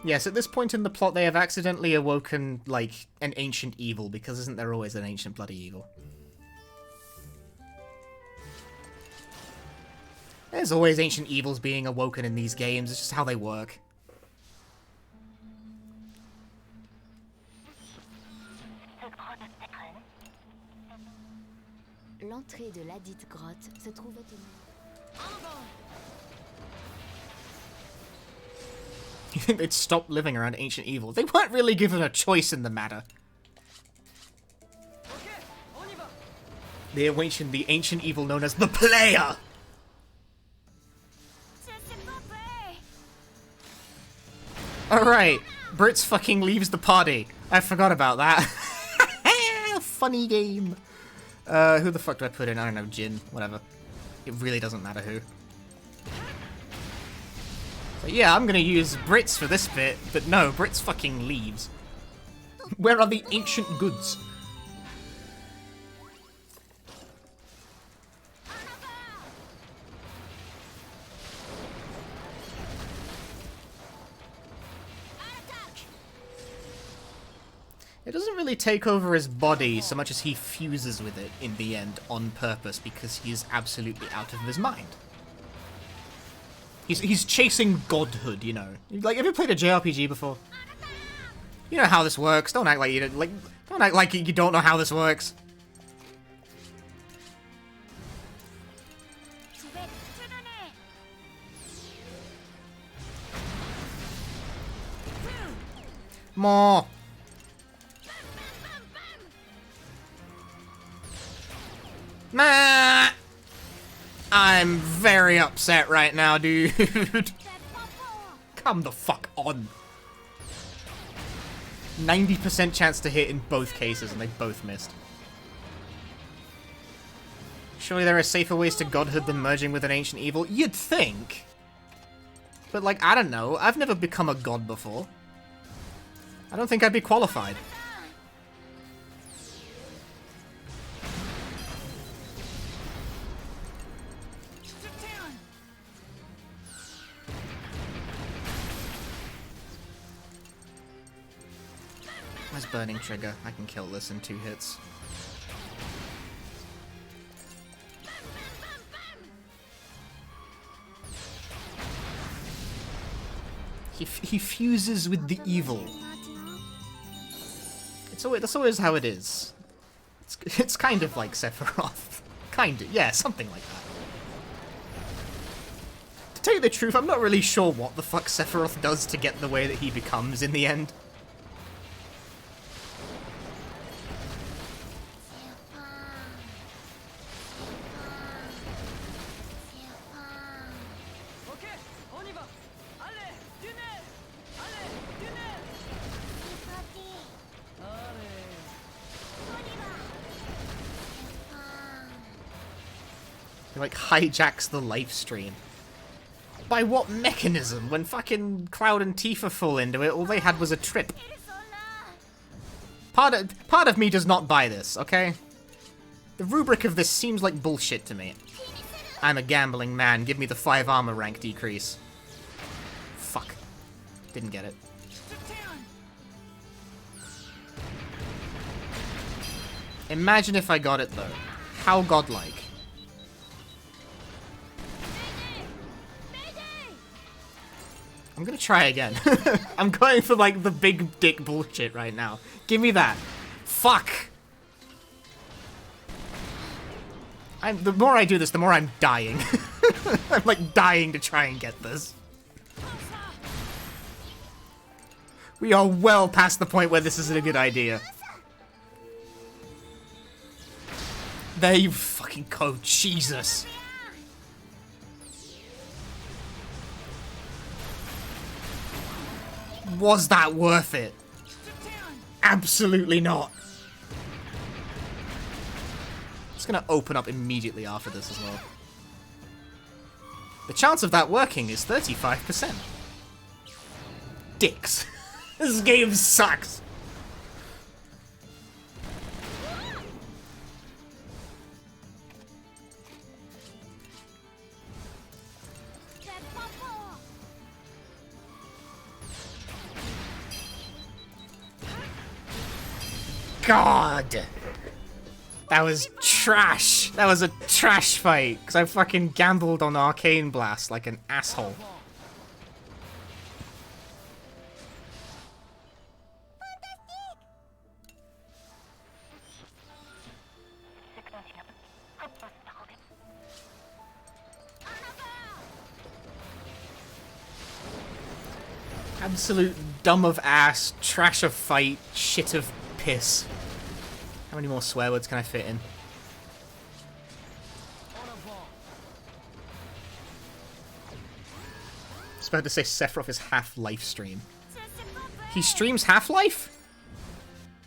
Speaker 1: Yes, at this point in the plot, they have accidentally awoken, like, an ancient evil, because isn't there always an ancient bloody evil? There's always ancient evils being awoken in these games, it's just how they work.
Speaker 4: L'entrée de ladite grotte se trouvait au
Speaker 1: You think they'd stop living around ancient evil? They weren't really given a choice in the matter. They awakened the ancient evil known as the Player! Alright, Brits fucking leaves the party. I forgot about that. Funny game. Who the fuck do I put in? I don't know, Jin, whatever. It really doesn't matter who. So yeah, I'm gonna use Brits for this bit, but no, Brits fucking leaves. Where are the ancient goods? It doesn't really take over his body so much as he fuses with it in the end on purpose because he is absolutely out of his mind. He's chasing godhood, you know. Like, have you played a JRPG before? You know how this works. Don't act like you don't, don't act like you don't know how this works. More. Nah. I'm very upset right now, dude. Come the fuck on. 90% chance to hit in both cases, and they both missed. Surely there are safer ways to godhood than merging with an ancient evil? You'd think. But, like, I don't know. I've never become a god before. I don't think I'd be qualified. Where's Burning Trigger? I can kill this in 2 hits. He fuses with the evil. That's always how it is. It's kind of like Sephiroth. Kinda, yeah, something like that. To tell you the truth, I'm not really sure what the fuck Sephiroth does to get the way that he becomes in the end. He like hijacks the live stream. By what mechanism? When fucking Cloud and Tifa fall into it, all they had was a trip. Part of me does not buy this, okay? The rubric of this seems like bullshit to me. I'm a gambling man, give me the 5 armor rank decrease. Fuck. Didn't get it. Imagine if I got it though. How godlike. I'm gonna try again. I'm going for like the big dick bullshit right now. Give me that. Fuck. The more I do this, the more I'm dying. I'm like dying to try and get this. We are well past the point where this isn't a good idea. There you fucking go, Jesus. Was that worth it? Absolutely not. It's gonna open up immediately after this as well. The chance of that working is 35%. Dicks. This game sucks. God! That was trash! That was a trash fight! Because I fucking gambled on Arcane Blast like an asshole. Absolute dumb of ass, trash of fight, shit of piss. How many more swear words can I fit in? I was about to say Sephiroth is Half-Life stream. He streams Half-Life?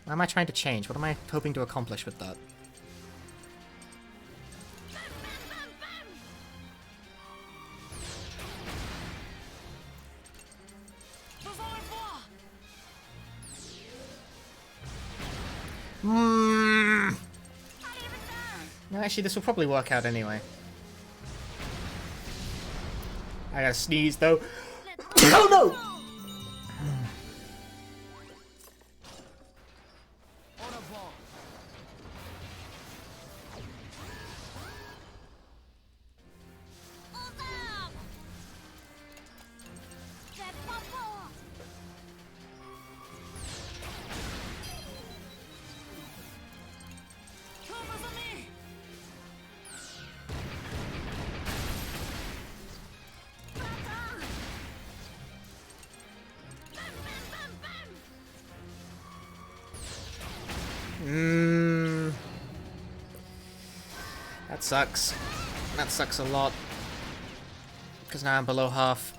Speaker 1: What am I trying to change? What am I hoping to accomplish with that? No, actually, this will probably work out anyway. I gotta sneeze, though. Oh, no! That sucks. That sucks a lot. Because now I'm below half.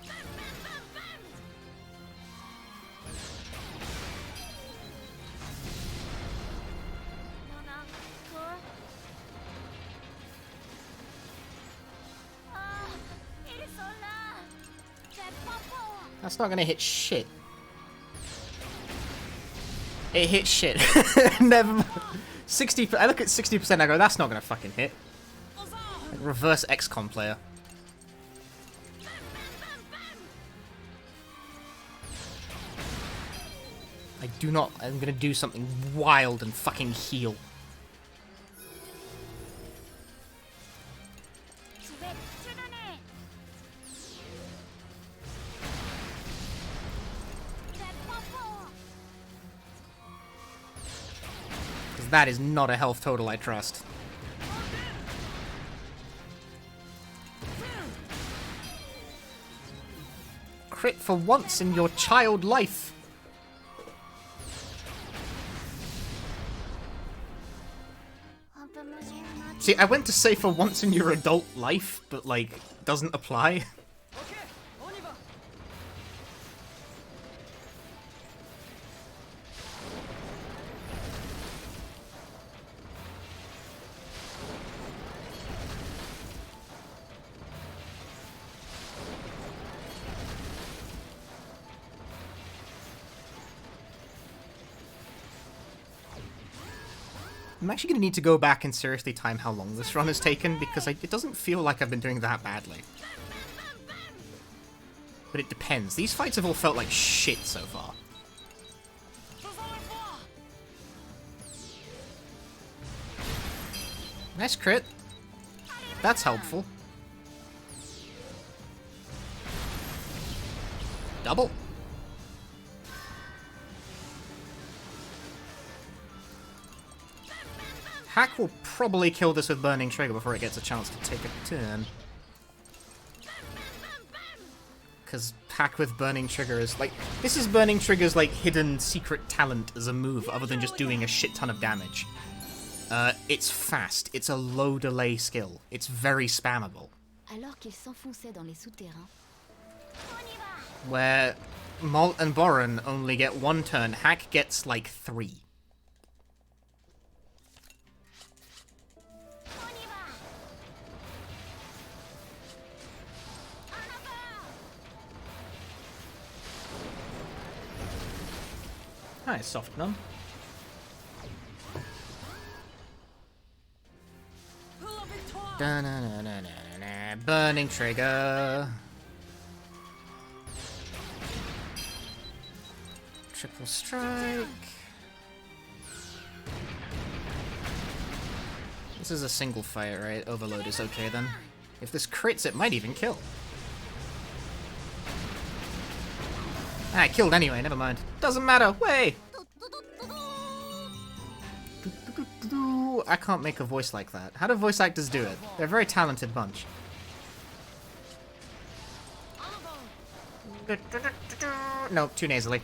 Speaker 1: That's not gonna hit shit. It hit shit. Never. 60. I look at 60%. I go, that's not gonna fucking hit. Like reverse XCOM player. I do not. I'm gonna do something wild and fucking heal. That is not a health total I trust. Crit for once in your child life. See, I went to say for once in your adult life, but like, doesn't apply. I'm actually going to need to go back and seriously time how long this run has taken, because it doesn't feel like I've been doing that badly. But it depends. These fights have all felt like shit so far. Nice crit. That's helpful. Double. Hack will probably kill this with Burning Trigger before it gets a chance to take a turn. Because Hack with Burning Trigger is like... This is Burning Trigger's like hidden secret talent as a move other than just doing a shit ton of damage. It's fast. It's a low delay skill. It's very spammable.
Speaker 4: Alors qu'il s'enfonçait dans les souterrains.
Speaker 1: Where Malt and Boron only get 1 turn, Hack gets like 3. Nice, soft numb. Burning Trigger. Triple strike. This is a single fight, right? Overload is okay then. If this crits, it might even kill. Ah, it killed anyway, never mind. Doesn't matter, way! I can't make a voice like that. How do voice actors do it? They're a very talented bunch. No, too nasally.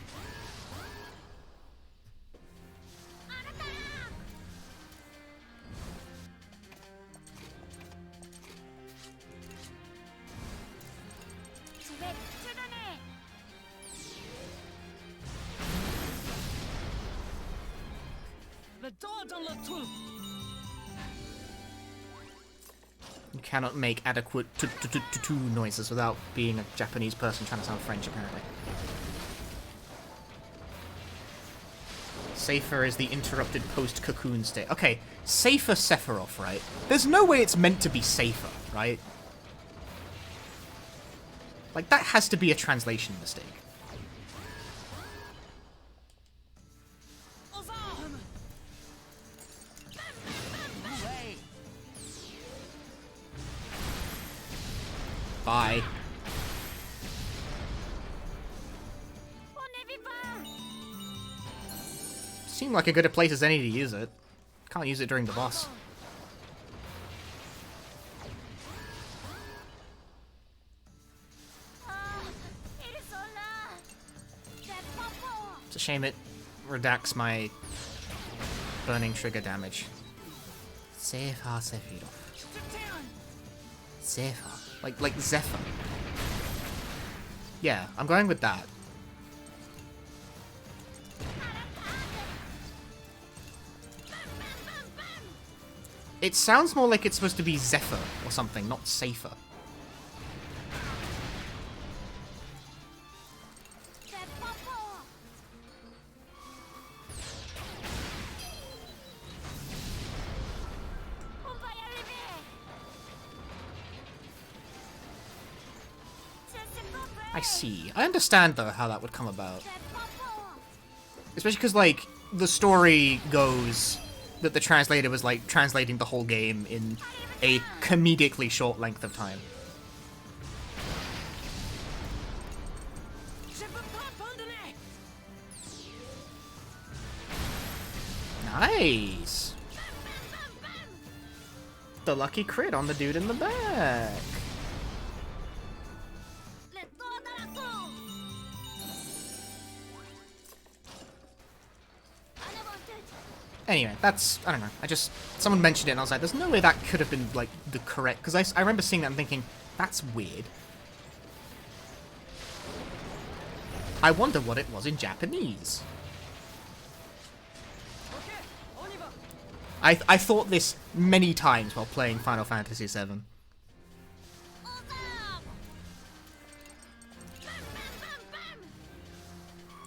Speaker 1: You cannot make adequate tu noises without being a Japanese person trying to sound French, apparently. Safer is the interrupted post-cocoon state. Okay, safer Sephiroth, right? There's no way it's meant to be safer, right? Like, that has to be a translation mistake. Bye. Seemed like a good a place as any to use it. Can't use it during the boss. It's a shame it redacts my Burning Trigger damage. Safer Sephiroth. Zephyr. Like Zephyr. Yeah, I'm going with that. It sounds more like it's supposed to be Zephyr or something, not Safer. I see. I understand, though, how that would come about. Especially because, like, the story goes that the translator was, like, translating the whole game in a comedically short length of time. Nice! The lucky crit on the dude in the back. Anyway, that's, I don't know, someone mentioned it and I was like, there's no way that could have been, like, the correct, because I remember seeing that and thinking, that's weird. I wonder what it was in Japanese. I thought this many times while playing Final Fantasy VII.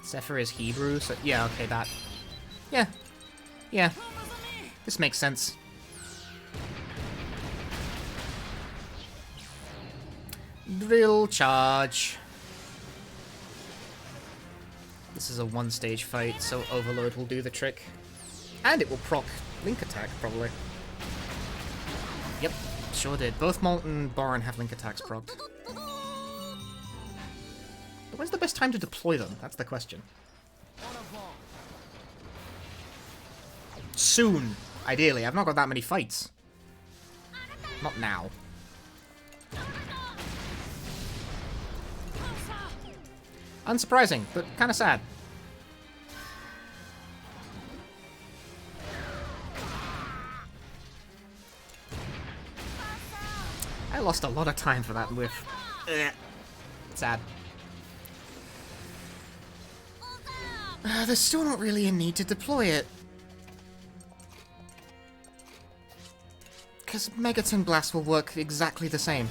Speaker 1: Zephyr is Hebrew, so yeah, okay, that. Yeah. Yeah. This makes sense. Drill charge. This is a one-stage fight, so Overload will do the trick. And it will proc Link Attack, probably. Yep, sure did. Both Molt and Boron have Link Attacks procced. But when's the best time to deploy them? That's the question. Soon, ideally. I've not got that many fights. Not now. Unsurprising, but kind of sad. I lost a lot of time for that whiff. Ugh. Sad. There's still not really a need to deploy it. Because Megaton Blast will work exactly the same.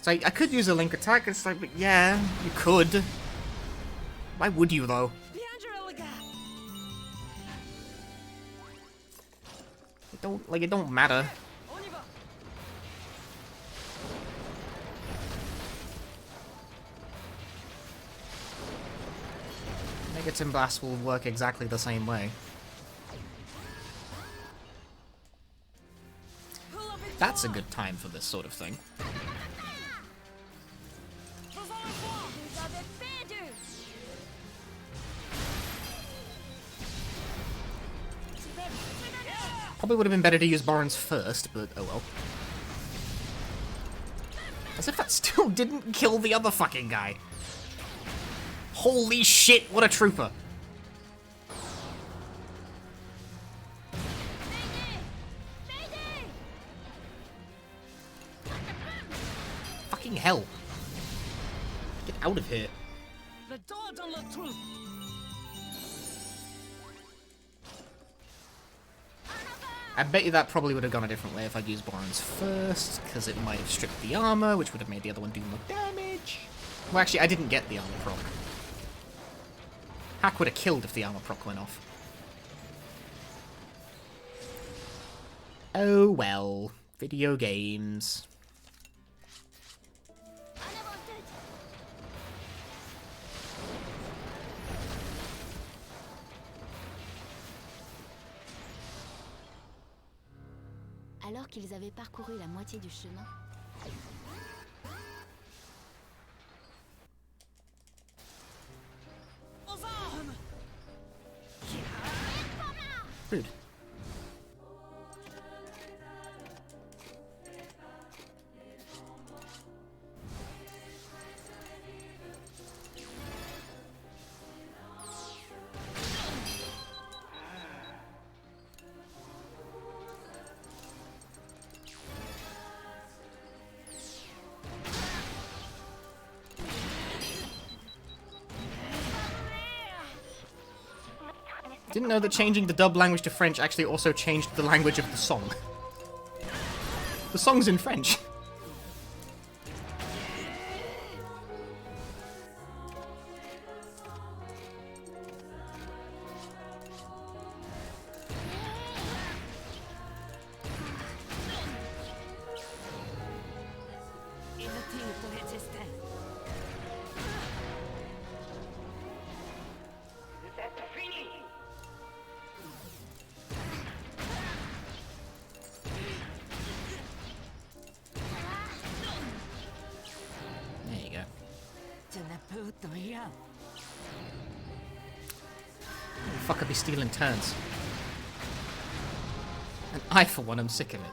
Speaker 1: So I could use a Link Attack, it's like, but yeah, you could. Why would you, though? It don't matter. Megaton Blast will work exactly the same way. That's a good time for this sort of thing. Probably would have been better to use Boron's first, but oh well. As if that still didn't kill the other fucking guy. Holy shit, what a trooper. Fucking hell. Get out of here. I bet you that probably would have gone a different way if I'd used Boron's first, because it might have stripped the armor, which would have made the other one do more damage. Well, actually, I didn't get the armor proc. Hack would have killed if the armor proc went off. Oh well. Video games.
Speaker 4: Alors qu'ils avaient parcouru la moitié du chemin,
Speaker 1: Rude. Didn't know that changing the dub language to French actually also changed the language of the song. The song's in French. Fuck, I'd be stealing turns. And I, for one, am sick of it.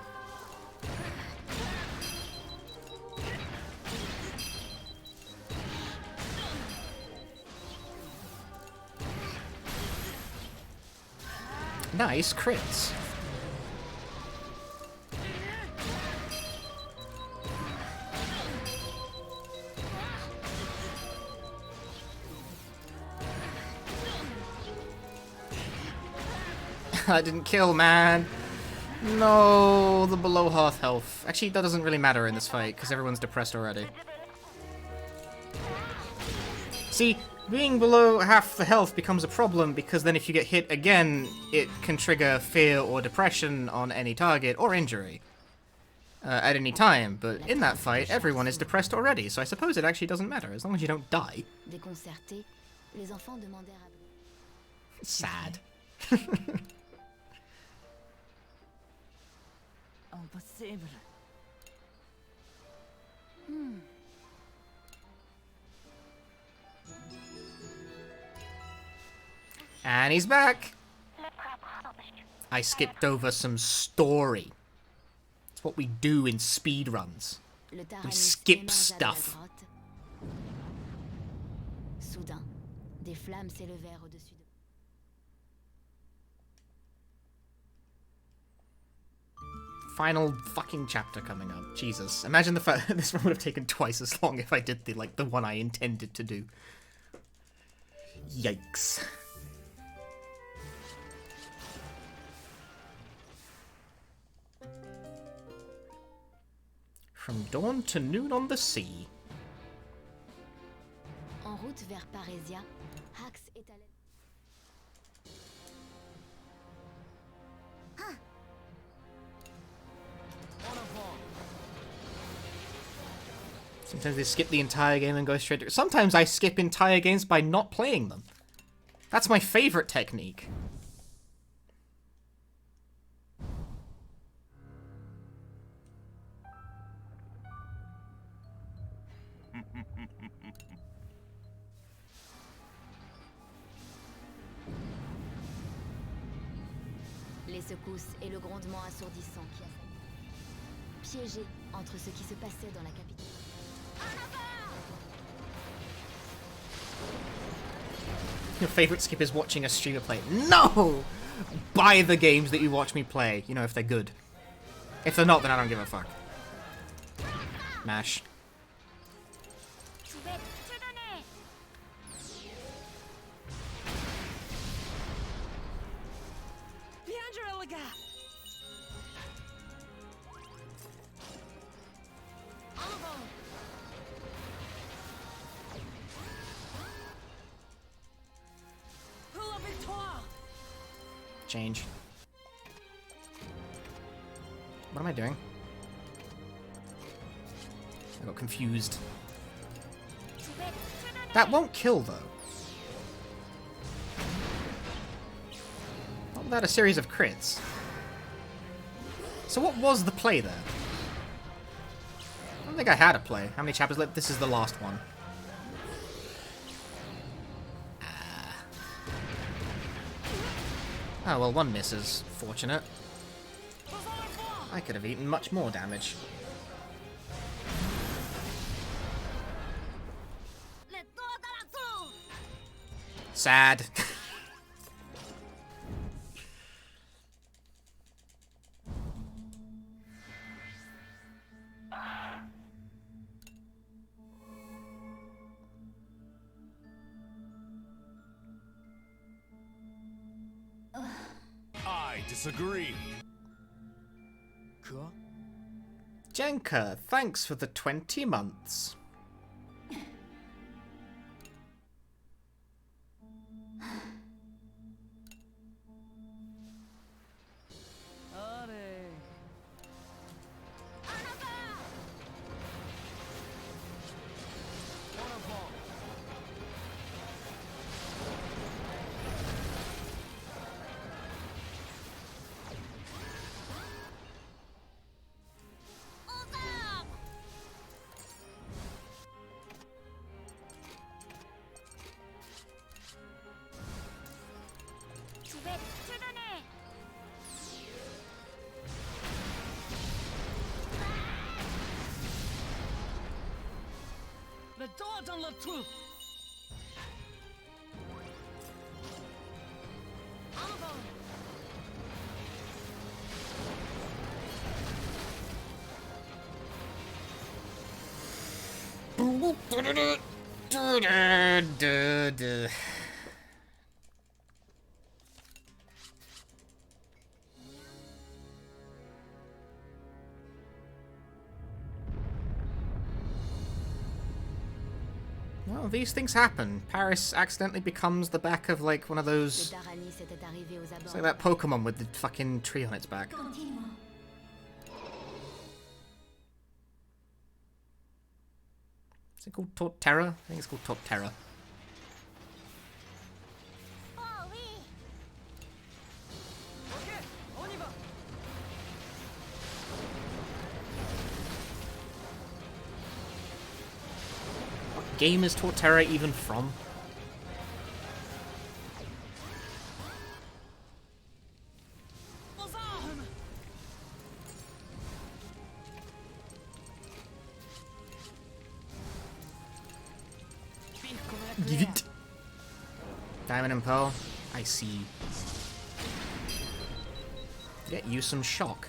Speaker 1: Nice crits. I didn't kill, man. No, the below half health. Actually, that doesn't really matter in this fight, because everyone's depressed already. See, being below half the health becomes a problem because then if you get hit again, it can trigger fear or depression on any target or injury at any time. But in that fight, everyone is depressed already, so I suppose it actually doesn't matter as long as you don't die.
Speaker 4: Déconcertés, les enfants demandèrent à...
Speaker 1: Sad.
Speaker 3: Impossible.
Speaker 1: And he's back. I skipped over some story. It's what we do in speedruns.
Speaker 4: Le
Speaker 1: We
Speaker 4: Taranis
Speaker 1: skip
Speaker 4: émergea de la
Speaker 1: stuff.
Speaker 4: grotte. Soudain, des flammes s'élevèrent au-dessus de...
Speaker 1: Final fucking chapter coming up. Jesus. Imagine the fact that this one would have taken twice as long if I did the one I intended to do. Yikes. From dawn to noon on the sea.
Speaker 4: En route vers Parésia, Hax étalait...
Speaker 1: Sometimes they skip the entire game and go straight to... Sometimes I skip entire games by not playing them. That's my favorite technique.
Speaker 4: Les secousses et le grondement assourdissant qui a... Piégé entre ce qui se passait dans la capitale.
Speaker 1: Your favorite skip is watching a streamer play. No! Buy the games that you watch me play, you know, if they're good. If they're not, then I don't give a fuck. Mash. Change. What am I doing? I got confused. That won't kill, though. Not without a series of crits. So what was the play there? I don't think I had a play. How many chapters left? This is the last one. Oh, well, one miss is fortunate. I could have eaten much more damage. Sad.
Speaker 5: I disagree.
Speaker 1: Jenka, thanks for the 20 months.
Speaker 3: Le droit dans le trou.
Speaker 1: Well, these things happen. Paris accidentally becomes the back of, like, one of
Speaker 4: Le
Speaker 1: those...
Speaker 4: Daranis était arrivé aux
Speaker 1: It's
Speaker 4: abords.
Speaker 1: like that Pokemon with the fucking tree on its back. Is it called Torterra? I think it's called Torterra. What game is Torterra even from? Give it. Diamond and Pearl. I see. Get you some shock.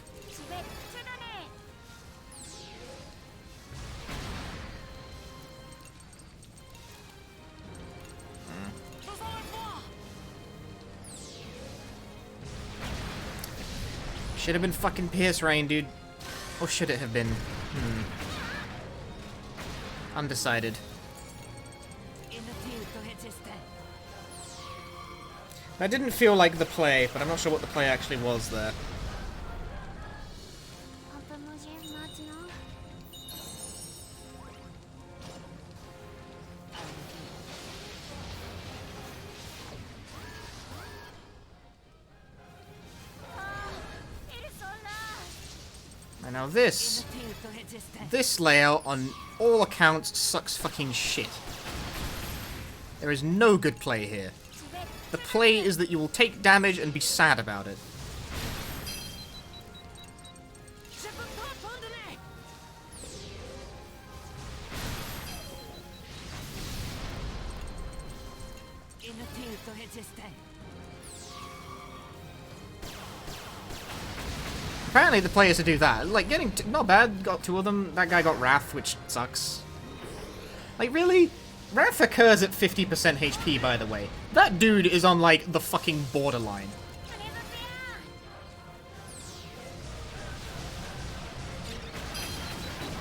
Speaker 1: Should have been fucking Pierce Rain, dude. Or should it have been? Undecided. That didn't feel like the play, but I'm not sure what the play actually was there. And now this layout on all accounts sucks fucking shit. There is no good play here. The play is that you will take damage and be sad about it. Apparently the play is to do that. Like, getting... not bad, got 2 of them. That guy got Wrath, which sucks. Like, really? Wrath occurs at 50% HP, by the way. That dude is on, like, the fucking borderline.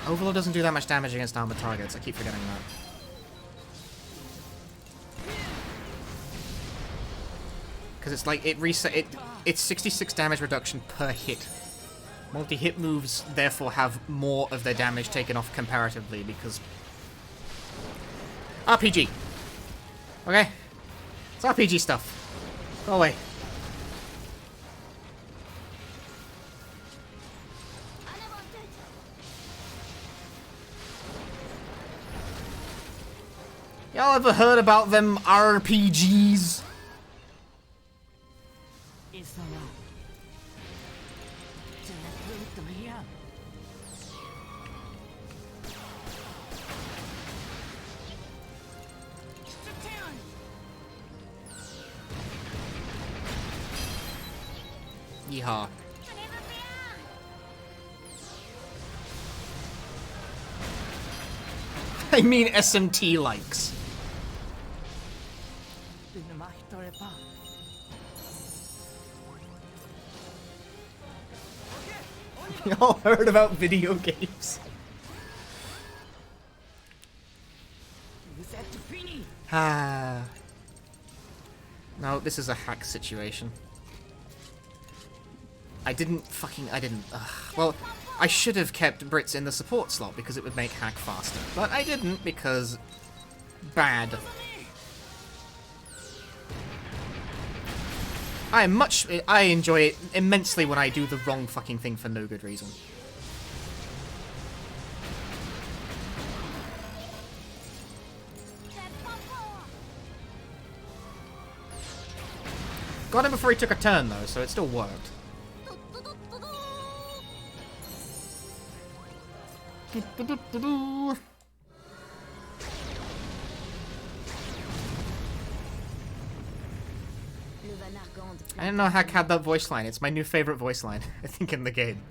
Speaker 1: Overlord doesn't do that much damage against armored targets. I keep forgetting that. Because it's like, it's 66 damage reduction per hit. Multi-hit moves, therefore, have more of their damage taken off comparatively, because... RPG. Okay? It's RPG stuff. Go away. Y'all ever heard about them RPGs? Yeehaw. I mean SMT likes. Y'all heard about video games? Ah. No, this is a hack situation. I didn't. Well, I should have kept Brits in the support slot because it would make hack faster. But I didn't because... bad. I enjoy it immensely when I do the wrong fucking thing for no good reason. Got him before he took a turn though, so it still worked. I didn't know Hack had that voice line. It's my new favorite voice line, I think, in the game.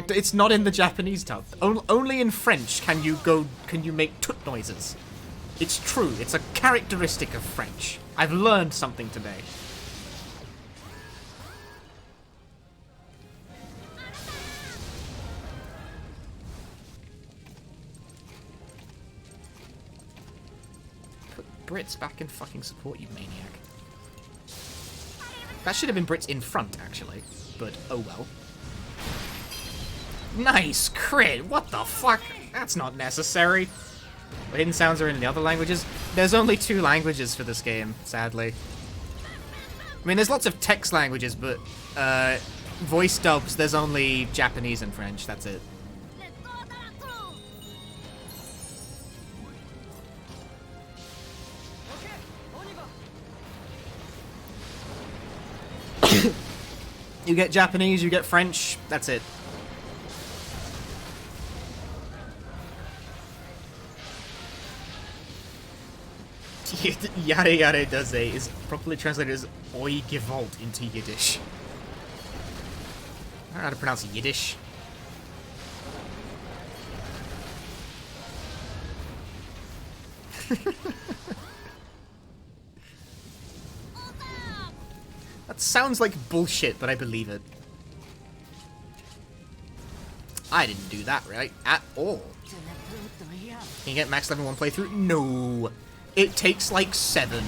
Speaker 1: It's not in the Japanese dub. Only in French can you make toot noises. It's true. It's a characteristic of French. I've learned something today. Brits back in fucking support, you maniac. That should have been Brits in front, actually. But, oh well. Nice crit! What the fuck? That's not necessary. The hidden sounds are in the other languages. There's only 2 languages for this game, sadly. I mean, there's lots of text languages, but voice dubs, there's only Japanese and French, that's it. You get Japanese, you get French, that's it. Yare Yare Daze is properly translated as Oi Gewalt into Yiddish. I don't know how to pronounce Yiddish. That sounds like bullshit, but I believe it. I didn't do that right at all. Can you get max level 1 playthrough? No. It takes like 7.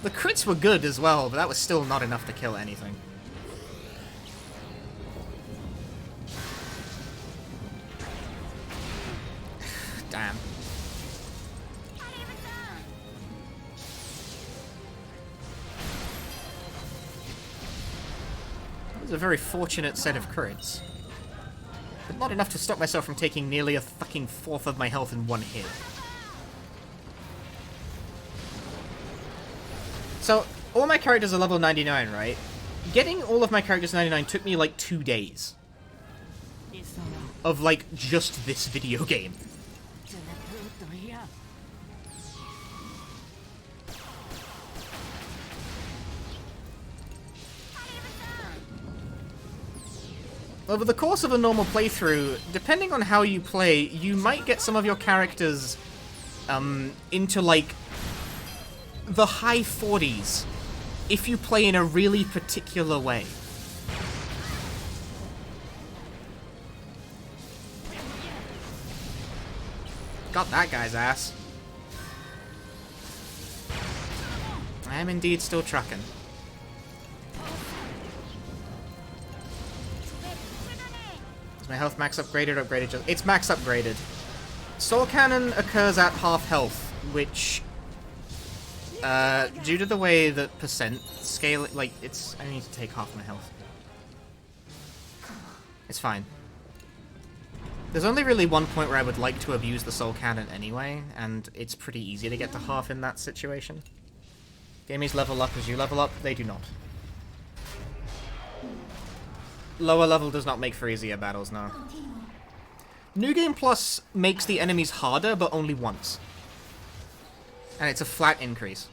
Speaker 1: The crits were good as well, but that was still not enough to kill anything. Damn. That was a very fortunate set of crits. But not enough to stop myself from taking nearly a fucking 1/4 of my health in one hit. So, all my characters are level 99, right? Getting all of my characters 99 took me like 2 days. Of like, just this video game. Over the course of a normal playthrough, depending on how you play, you might get some of your characters into like the high 40s if you play in a really particular way. Got that guy's ass. I am indeed still trucking. Is my health max upgraded or upgraded just... It's max upgraded. Soul Cannon occurs at half health, which... due to the way that percent scale... Like, it's... I need to take half my health. It's fine. There's only really one point where I would like to abuse the Soul Cannon anyway, and it's pretty easy to get to half in that situation. Gamies level up as you level up, they do not. Lower level does not make for easier battles, no. New Game Plus makes the enemies harder, but only once. And it's a flat increase.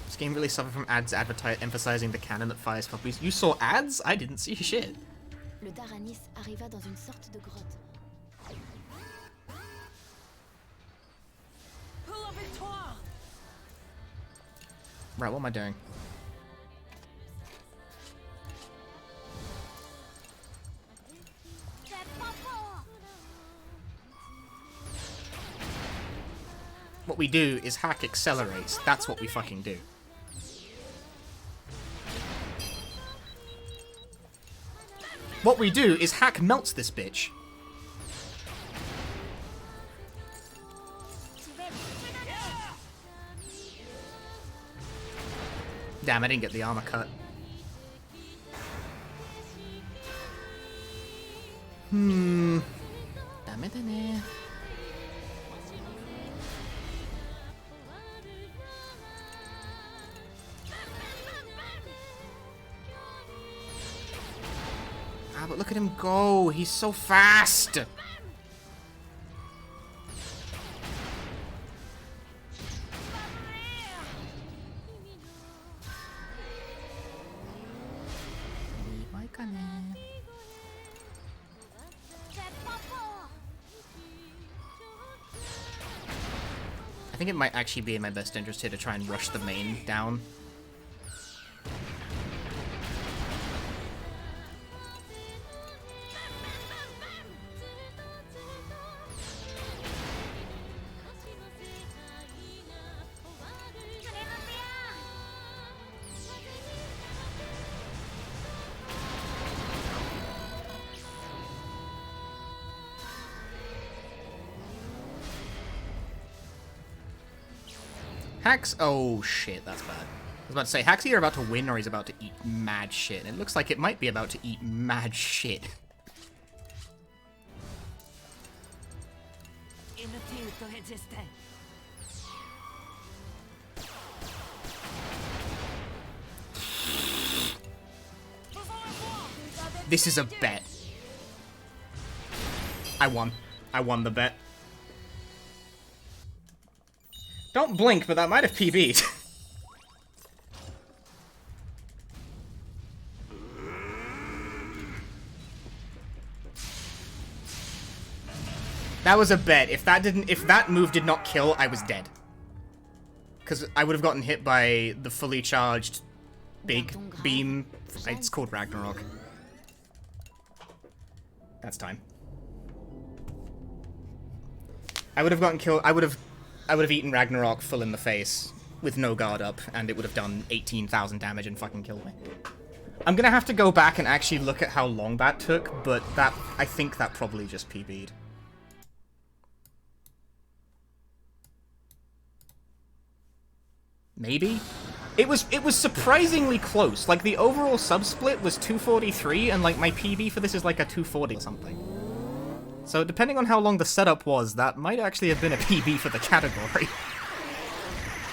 Speaker 1: This game really suffered from ads emphasizing the cannon that fires puppies. You saw ads? I didn't see shit.
Speaker 4: Le Daranis arriva dans une sorte de grotte.
Speaker 1: Right, what am I doing? What we do is hack accelerates. That's what we fucking do. What we do is hack melts this bitch. Damn, I didn't get the armor cut. Damn it, Ah, but look at him go. He's so fast. I think it might actually be in my best interest here to try and rush the main down. Hax, oh shit, that's bad. I was about to say, Hax either about to win or he's about to eat mad shit. And it looks like it might be about to eat mad shit.
Speaker 3: Inutile to resistere.
Speaker 1: This is a bet. I won. I won the bet. Don't blink, but that might have PB'd. That was a bet. If that move did not kill, I was dead. Because I would have gotten hit by the fully charged big beam. It's called Ragnarok. That's time. I would have gotten killed. I would have eaten Ragnarok full in the face with no guard up, and it would have done 18,000 damage and fucking killed me. I'm gonna have to go back and actually look at how long that took, but I think that probably just PB'd. Maybe? It was surprisingly close. Like, the overall sub-split was 243, and, like, my PB for this is, like, a 240 or something. So, depending on how long the setup was, that might actually have been a PB for the category.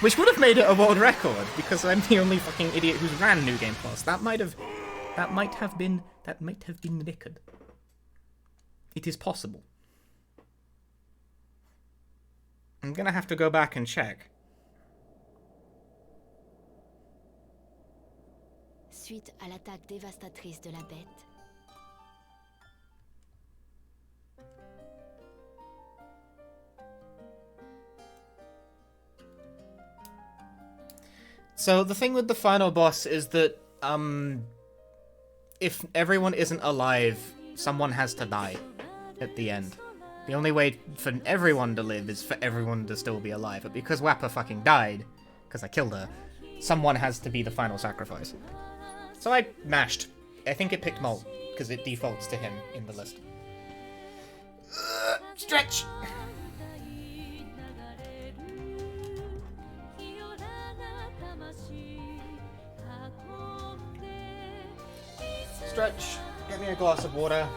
Speaker 1: Which would have made it a world record, because I'm the only fucking idiot who's ran New Game Plus. That might have been the record. It is possible. I'm gonna have to go back and check.
Speaker 4: Suite à l'attaque dévastatrice de la bête.
Speaker 1: So the thing with the final boss is that, if everyone isn't alive, someone has to die at the end. The only way for everyone to live is for everyone to still be alive. But because Wappa fucking died, because I killed her, someone has to be the final sacrifice. So I mashed. I think it picked Molt, because it defaults to him in the list. Stretch! Stretch, get me a glass of water.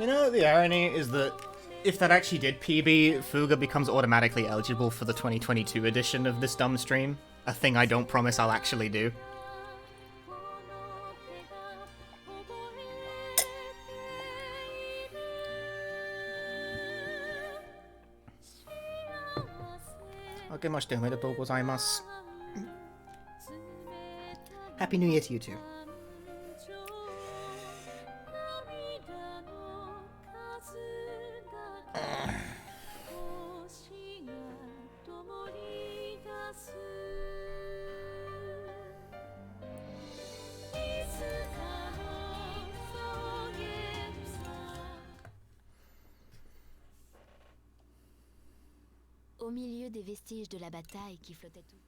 Speaker 1: You know, the irony is that if that actually did PB, Fuga becomes automatically eligible for the 2022 edition of this dumb stream. A thing I don't promise I'll actually do. Hakemashite omedetou gozaimasu. Happy New Year to you too.
Speaker 4: Au milieu des vestiges de la bataille qui flottaient tout.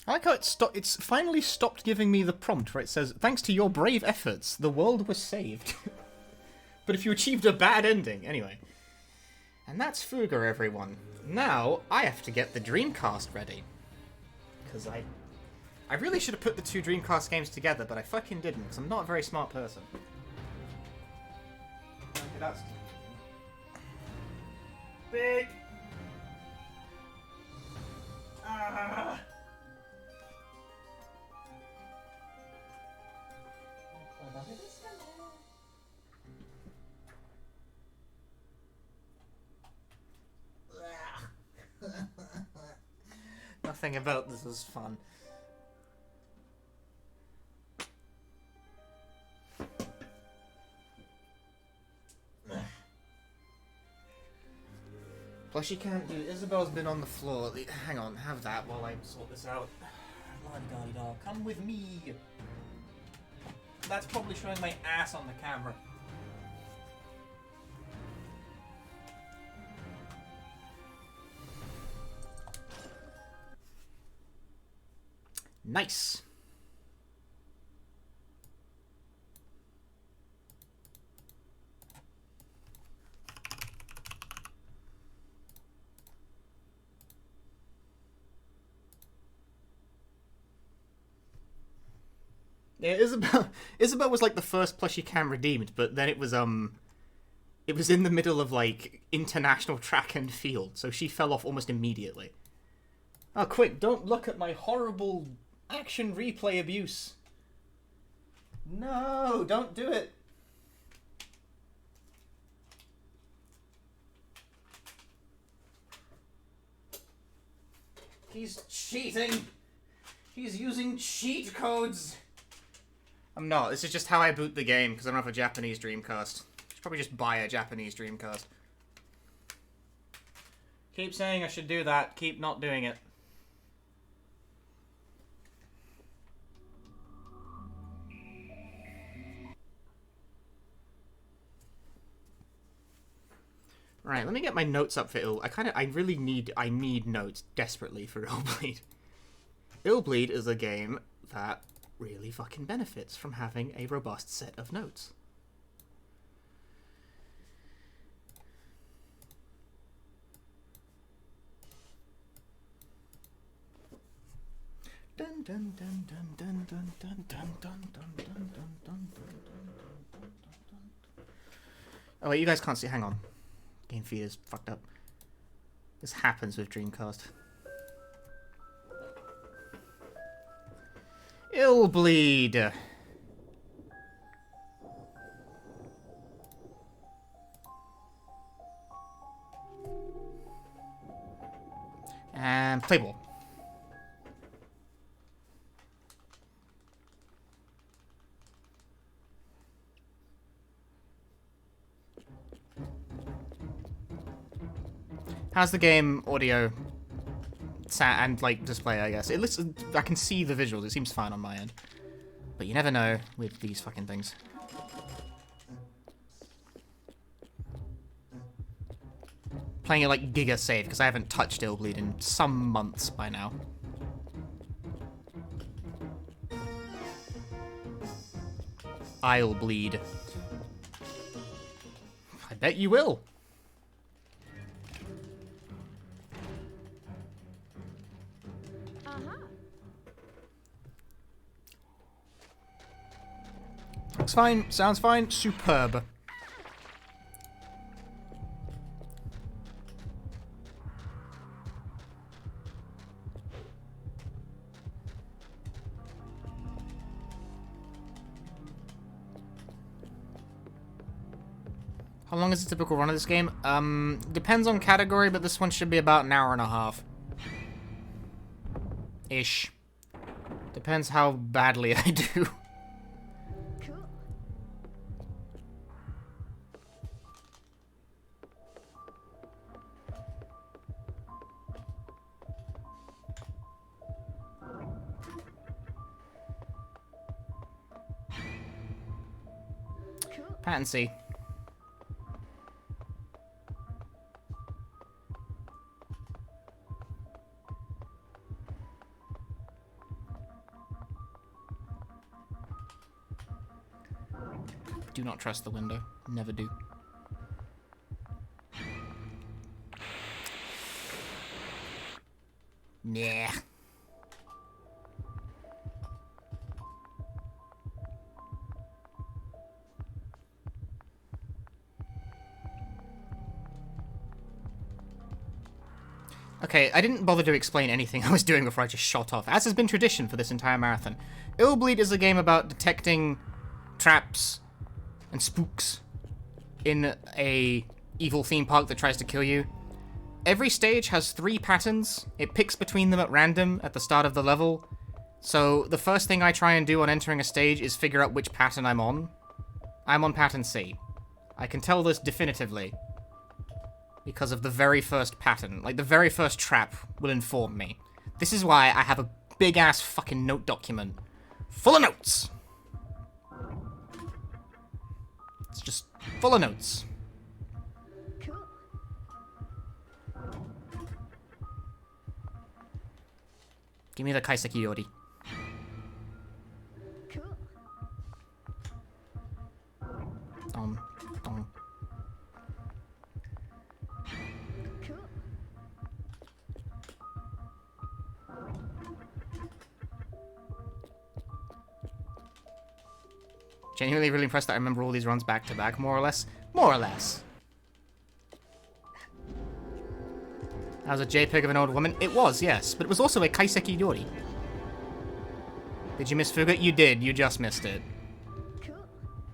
Speaker 1: I like how it's finally stopped giving me the prompt where it says, thanks to your brave efforts, the world was saved. But if you achieved a bad ending, anyway. And that's Fuga, everyone. Now, I have to get the Dreamcast ready. Because I really should have put the two Dreamcast games together, but I fucking didn't, because I'm not a very smart person. Okay, that's... Big! Ah! Nothing about this is fun. Plus she can't do... Isabel's been on the floor. Hang on, have that while I sort this out. La-di-da-di-da. Come with me! That's probably showing my ass on the camera. Nice. Yeah, Isabel was like the first plushie cam redeemed, but then it was in the middle of like international track and field, so she fell off almost immediately. Oh, quick, don't look at my horrible action replay abuse. No, don't do it. He's cheating. He's using cheat codes. I'm not. This is just how I boot the game, because I don't have a Japanese Dreamcast. Should probably just buy a Japanese Dreamcast. Keep saying I should do that. Keep not doing it. Right, let me get my notes up for I need notes desperately for Illbleed. Illbleed is a game that really fucking benefits from having a robust set of notes. Dun dun dun dun dun dun dun dun dun dun dun dun dun dun. Oh wait, you guys can't see. Hang on. Game feed is fucked up. This happens with Dreamcast. Illbleed. And play ball. How's the game audio and like display, I guess? It looks, I can see the visuals, it seems fine on my end. But you never know with these fucking things. Playing it like giga safe, because I haven't touched Illbleed in some months by now. I'll bleed. I bet you will. Looks fine, sounds fine, superb. How long is the typical run of this game? Depends on category, but this one should be about an hour and a half. Ish. Depends how badly I do.
Speaker 2: Cool.
Speaker 1: Patent C. Do not trust the window. Never do. Nah. Okay, I didn't bother to explain anything I was doing before I just shot off, as has been tradition for this entire marathon. Illbleed is a game about detecting traps and spooks in a evil theme park that tries to kill you. Every stage has 3 patterns. It picks between them at random at the start of the level. So the first thing I try and do on entering a stage is figure out which pattern I'm on. I'm on pattern C. I can tell this definitively because of the very first pattern. Like, the very first trap will inform me. This is why I have a big-ass fucking note document full of notes. It's just full of notes.
Speaker 2: Cool.
Speaker 1: Give me the Kaiseki Yori.
Speaker 2: Cool.
Speaker 1: Dong.
Speaker 2: Cool.
Speaker 1: Genuinely really impressed that I remember all these runs back to back, more or less. More or less. That was a JPEG of an old woman? It was, yes. But it was also a Kaiseki Yori. Did you miss Fuga? You did. You just missed it.
Speaker 2: Cool.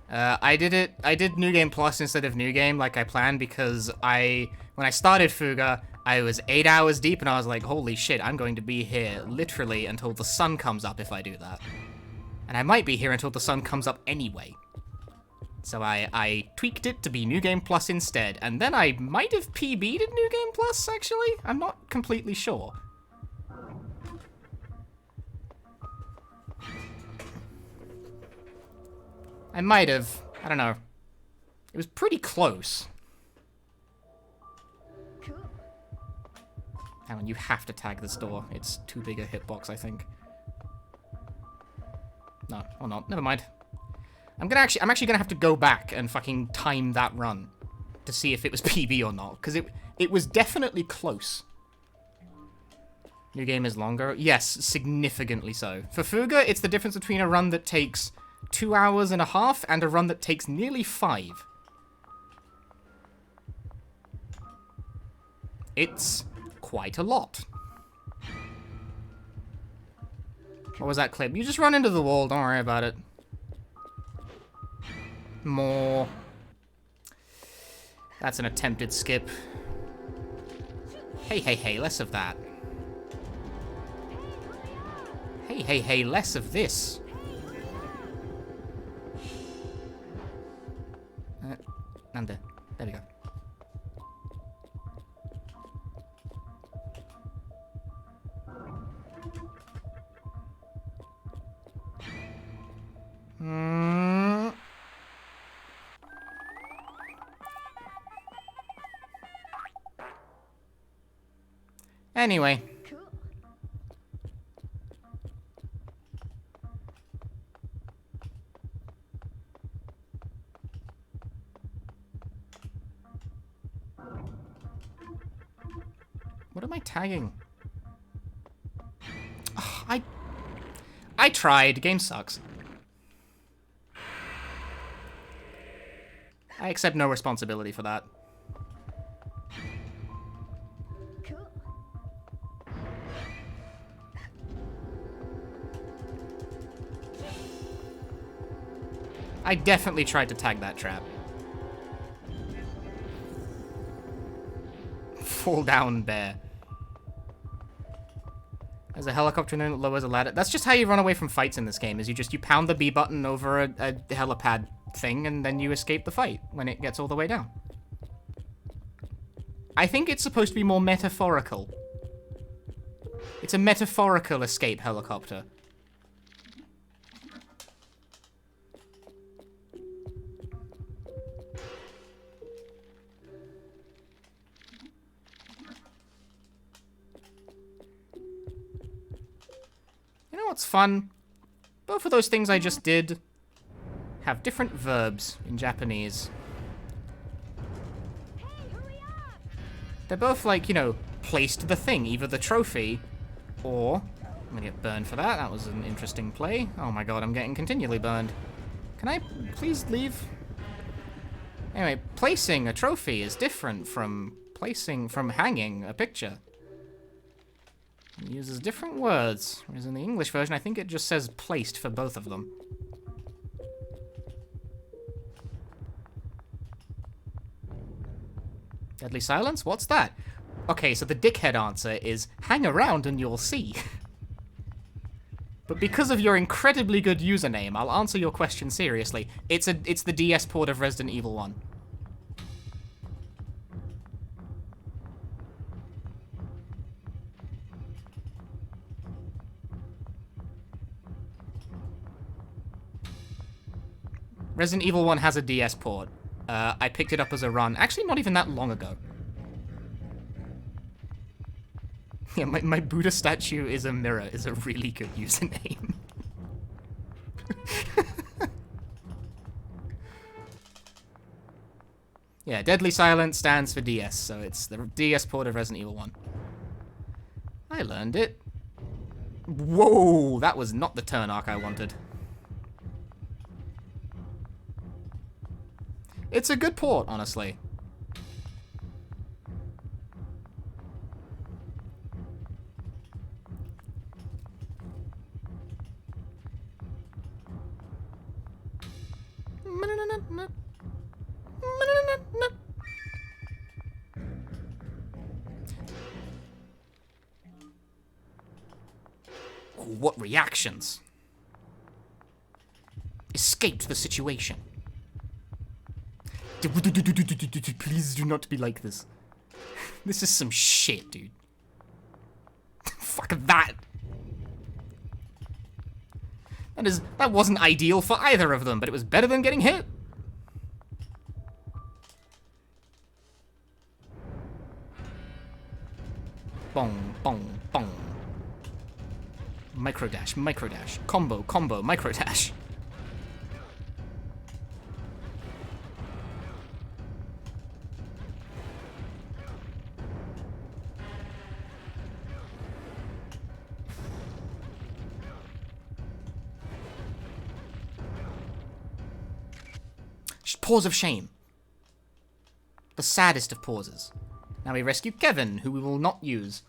Speaker 1: I did New Game Plus instead of New Game like I planned because when I started Fuga, I was 8 hours deep and I was like, holy shit, I'm going to be here literally until the sun comes up if I do that. And I might be here until the sun comes up anyway. So I tweaked it to be New Game Plus instead, and then I might have PB'd at New Game Plus, actually? I'm not completely sure. I might have. I don't know. It was pretty close.
Speaker 2: Cool.
Speaker 1: Hang on, you have to tag this door. It's too big a hitbox, I think. No, or not. Never mind. I'm actually gonna have to go back and fucking time that run to see if it was PB or not, because it was definitely close. New game is longer. Yes, significantly so. For Fuga, it's the difference between a run that takes 2 hours and a half and a run that takes nearly 5. It's quite a lot. What was that clip? You just run into the wall, don't worry about it. More. That's an attempted skip. Hey, less of that. Hey, less of this. And there we go. Anyway.
Speaker 2: Cool.
Speaker 1: What am I tagging? Ugh, I tried. Game sucks. I accept no responsibility for that.
Speaker 2: Cool.
Speaker 1: I definitely tried to tag that trap. fall down bear. There's a helicopter known that lowers a ladder. That's just how you run away from fights in this game, is you pound the B button over a helipad thing, and then you escape the fight when it gets all the way down. I think it's supposed to be more metaphorical. It's a metaphorical escape helicopter. You know what's fun? Both of those things I just did have different verbs in Japanese. They're both like, you know, placed the thing, either the trophy, or... I'm gonna get burned for that. That was an interesting play. Oh my god, I'm getting continually burned. Can I please leave? Anyway, placing a trophy is different from hanging a picture. It uses different words, whereas in the English version, I think it just says placed for both of them. Deadly silence? What's that? Okay, so the dickhead answer is, hang around and you'll see. But because of your incredibly good username, I'll answer your question seriously. It's the DS port of Resident Evil 1. Resident Evil 1 has a DS port. I picked it up as a run. Actually, not even that long ago. Yeah, my Buddha statue is a mirror is a really good username. Yeah, Deadly Silence stands for DS, so it's the DS port of Resident Evil 1. I learned it. Whoa, that was not the turn arc I wanted. It's a good port, honestly. Oh, what reactions? Escaped the situation. Please do not be like this. This is some shit, dude. Fuck that. That wasn't ideal for either of them, but it was better than getting hit. Bong, bong, bong. Microdash, microdash. Combo, combo, microdash. Pause of shame. The saddest of pauses. Now we rescue Kevin, who we will not use.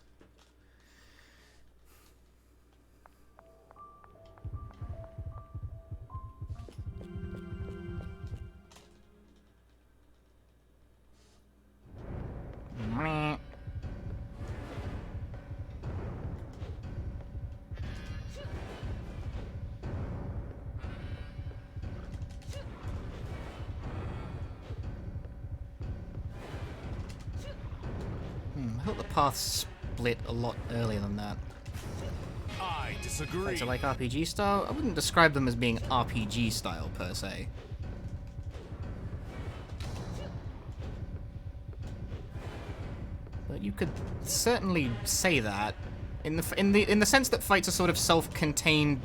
Speaker 1: I hope the paths split a lot earlier than that.
Speaker 5: I disagree.
Speaker 1: So like RPG style? I wouldn't describe them as being RPG style per se. But you could certainly say that in the sense that fights are sort of self-contained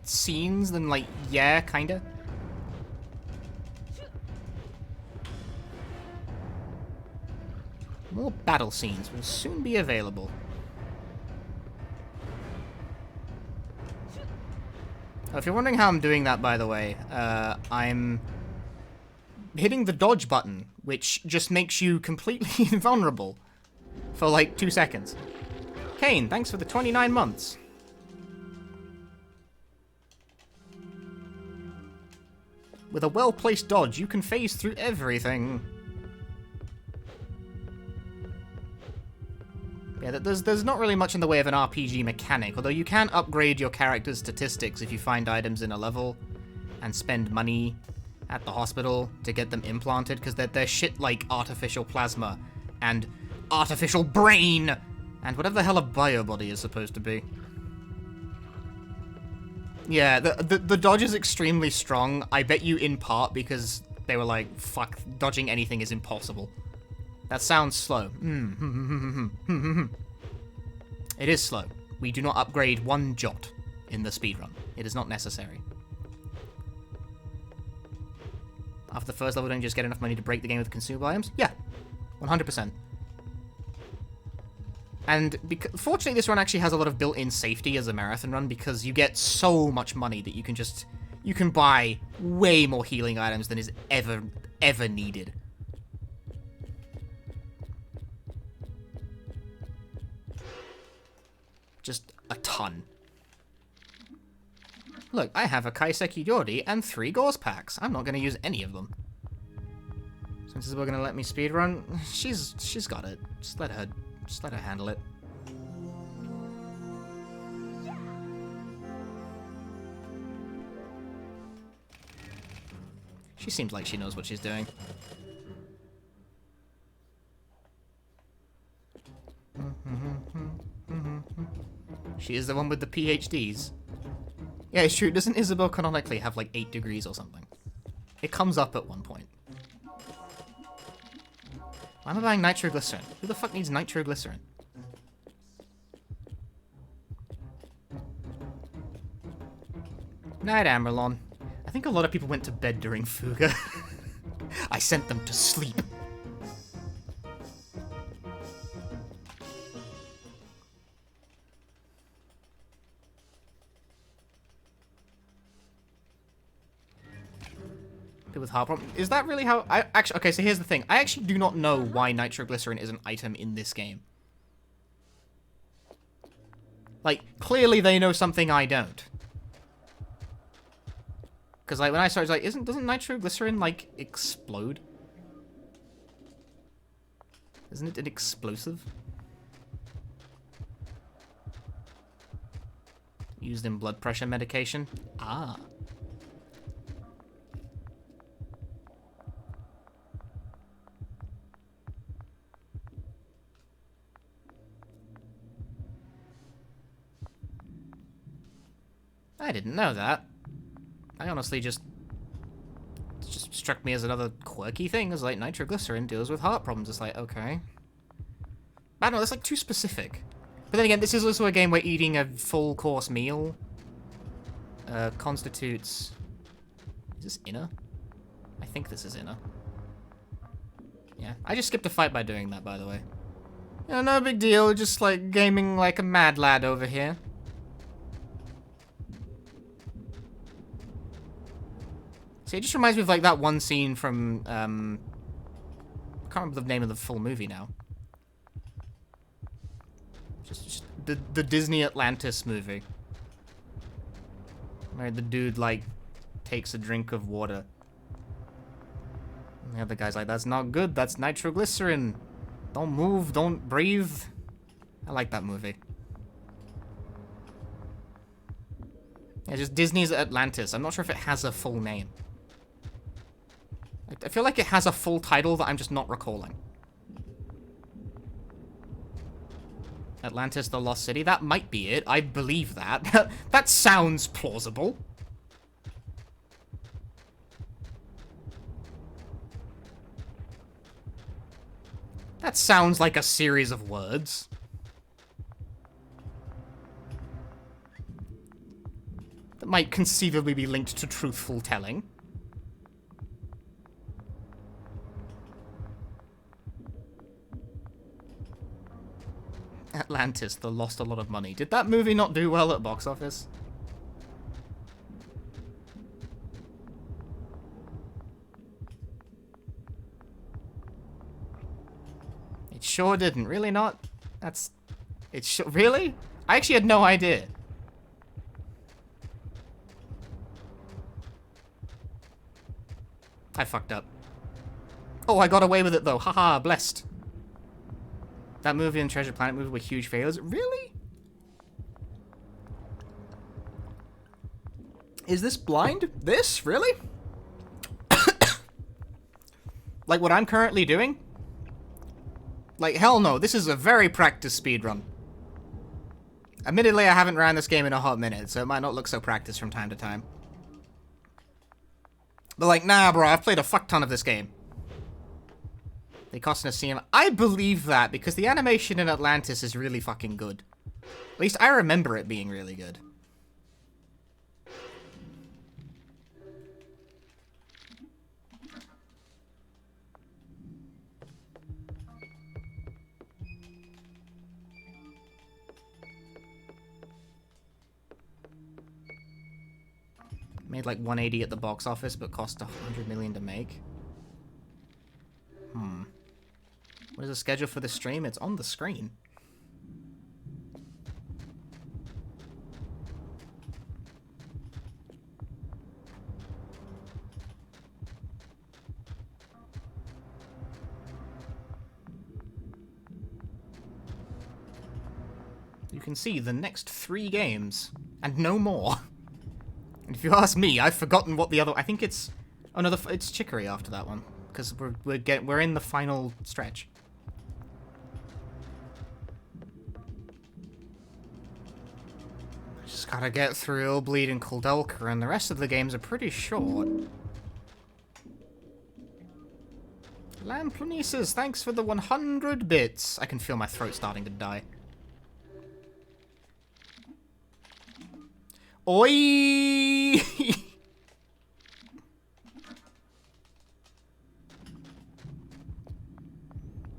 Speaker 1: scenes. Then like yeah, kinda. More battle scenes will soon be available. Oh, if you're wondering how I'm doing that, by the way, I'm hitting the dodge button, which just makes you completely invulnerable for like 2 seconds. Kane, thanks for the 29 months. With a well-placed dodge, you can phase through everything. Yeah, there's not really much in the way of an RPG mechanic, although you can upgrade your character's statistics if you find items in a level and spend money at the hospital to get them implanted, because they're shit like artificial plasma and artificial brain and whatever the hell a biobody is supposed to be. Yeah, the dodge is extremely strong, I bet you in part because they were like, fuck, dodging anything is impossible. That sounds slow. It is slow. We do not upgrade one jot in the speedrun. It is not necessary. After the first level, don't you just get enough money to break the game with consumable items? Yeah, 100%. And fortunately, this run actually has a lot of built-in safety as a marathon run, because you get so much money that you can buy way more healing items than is ever needed. Just a ton. Look, I have a Kaiseki Yori and 3 Gauze packs. I'm not going to use any of them. Since Isabel going to let me speedrun, she's got it. Just let her handle it. She seems like she knows what she's doing. She is the one with the PhDs. Yeah, it's true. Doesn't Isabel canonically have like 8 degrees or something? It comes up at one point. Why am I buying nitroglycerin? Who the fuck needs nitroglycerin? Night, Amerlon. I think a lot of people went to bed during Fuga. I sent them to sleep. With heart problem. Is that really how I actually... Okay, so here's the thing. I actually do not know why nitroglycerin is an item in this game. Like, clearly they know something I don't. Because, like, when I started, like, doesn't nitroglycerin, like, explode? Isn't it an explosive? Used in blood pressure medication? Ah. I didn't know that. I honestly just struck me as another quirky thing. It's like nitroglycerin deals with heart problems. It's like, okay. I don't know, that's like too specific. But then again, this is also a game where eating a full course meal constitutes... Is this inner? I think this is inner. Yeah, I just skipped a fight by doing that, by the way. Yeah, no big deal, just like gaming like a mad lad over here. See, it just reminds me of like that one scene from, I can't remember the name of the full movie now. Just the Disney Atlantis movie. Where the dude, like, takes a drink of water. And the other guy's like, that's not good, that's nitroglycerin. Don't move, don't breathe. I like that movie. Yeah, just Disney's Atlantis. I'm not sure if it has a full name. I feel like it has a full title that I'm just not recalling. Atlantis, the Lost City? That might be it. I believe that. That sounds plausible. That sounds like a series of words. That might conceivably be linked to truthful telling. Atlantis, that lost a lot of money. Did that movie not do well at box office? It sure didn't. Really not? That's... It sure... Really? I actually had no idea. I fucked up. Oh, I got away with it though. Haha, blessed. That movie and Treasure Planet movie were huge failures. Really? Is this blind? This? Really? Like what I'm currently doing? Like, hell no. This is a very practiced speedrun. Admittedly, I haven't ran this game in a hot minute, so it might not look so practiced from time to time. But like, nah, bro, I've played a fuck ton of this game. They cost an CM. I believe that, because the animation in Atlantis is really fucking good. At least I remember it being really good. Made like 180 at the box office, but cost 100 million to make. What is the schedule for the stream? It's on the screen. You can see the next 3 games, and no more. And if you ask me, I've forgotten what the other... I think it's... Oh no, it's Chicory after that one. Because we're in the final stretch. I just gotta get through Illbleed and Kuldulka, and the rest of the games are pretty short. Lamplonices, thanks for the 100 bits. I can feel my throat starting to die. Oi!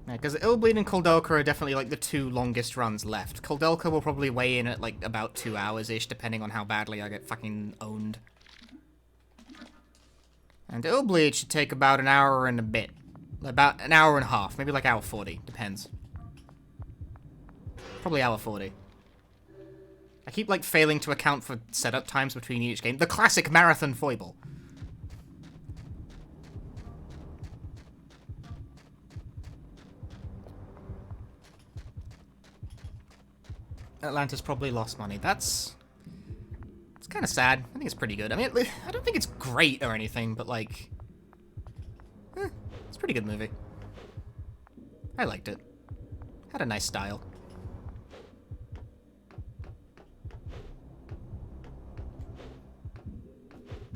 Speaker 1: Yeah, because Illbleed and Kuldulka are definitely like the 2 longest runs left. Kuldulka will probably weigh in at like about 2 hours-ish, depending on how badly I get fucking owned. And Illbleed should take about an hour and a bit. About an hour and a half, maybe like hour 40, depends. Probably hour 40. I keep, like, failing to account for setup times between each game. The classic marathon foible. Atlantis probably lost money. It's kind of sad. I think it's pretty good. I mean, I don't think it's great or anything, but, like... it's a pretty good movie. I liked it. Had a nice style.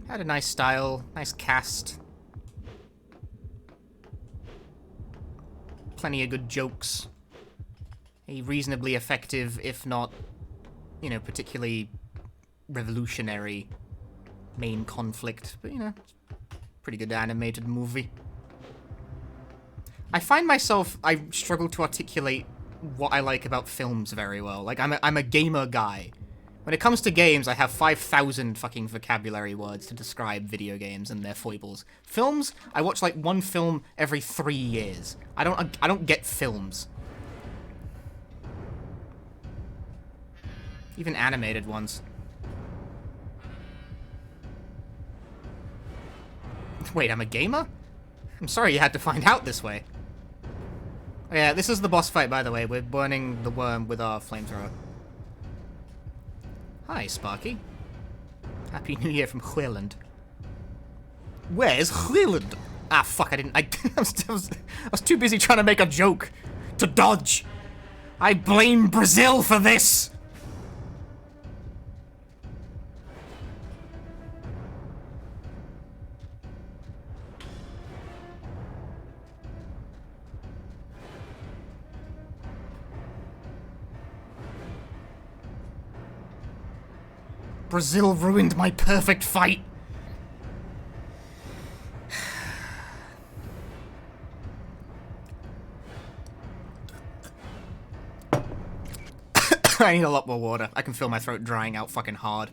Speaker 1: Had a nice style, nice cast. Plenty of good jokes. A reasonably effective, if not, you know, particularly revolutionary main conflict. But, you know, pretty good animated movie. I find myself, I struggle to articulate what I like about films very well. Like, I'm a gamer guy. When it comes to games, I have 5,000 fucking vocabulary words to describe video games and their foibles. Films, I watch like 1 film every 3 years. I don't get films. Even animated ones. Wait, I'm a gamer? I'm sorry you had to find out this way. Oh, yeah, this is the boss fight, by the way. We're burning the worm with our flamethrower. Hi, Sparky. Happy New Year from Wheeland. Where's Wheeland? Ah, fuck, I was too busy trying to make a joke to dodge. I blame Brazil for this. Brazil ruined my perfect fight. I need a lot more water. I can feel my throat drying out fucking hard.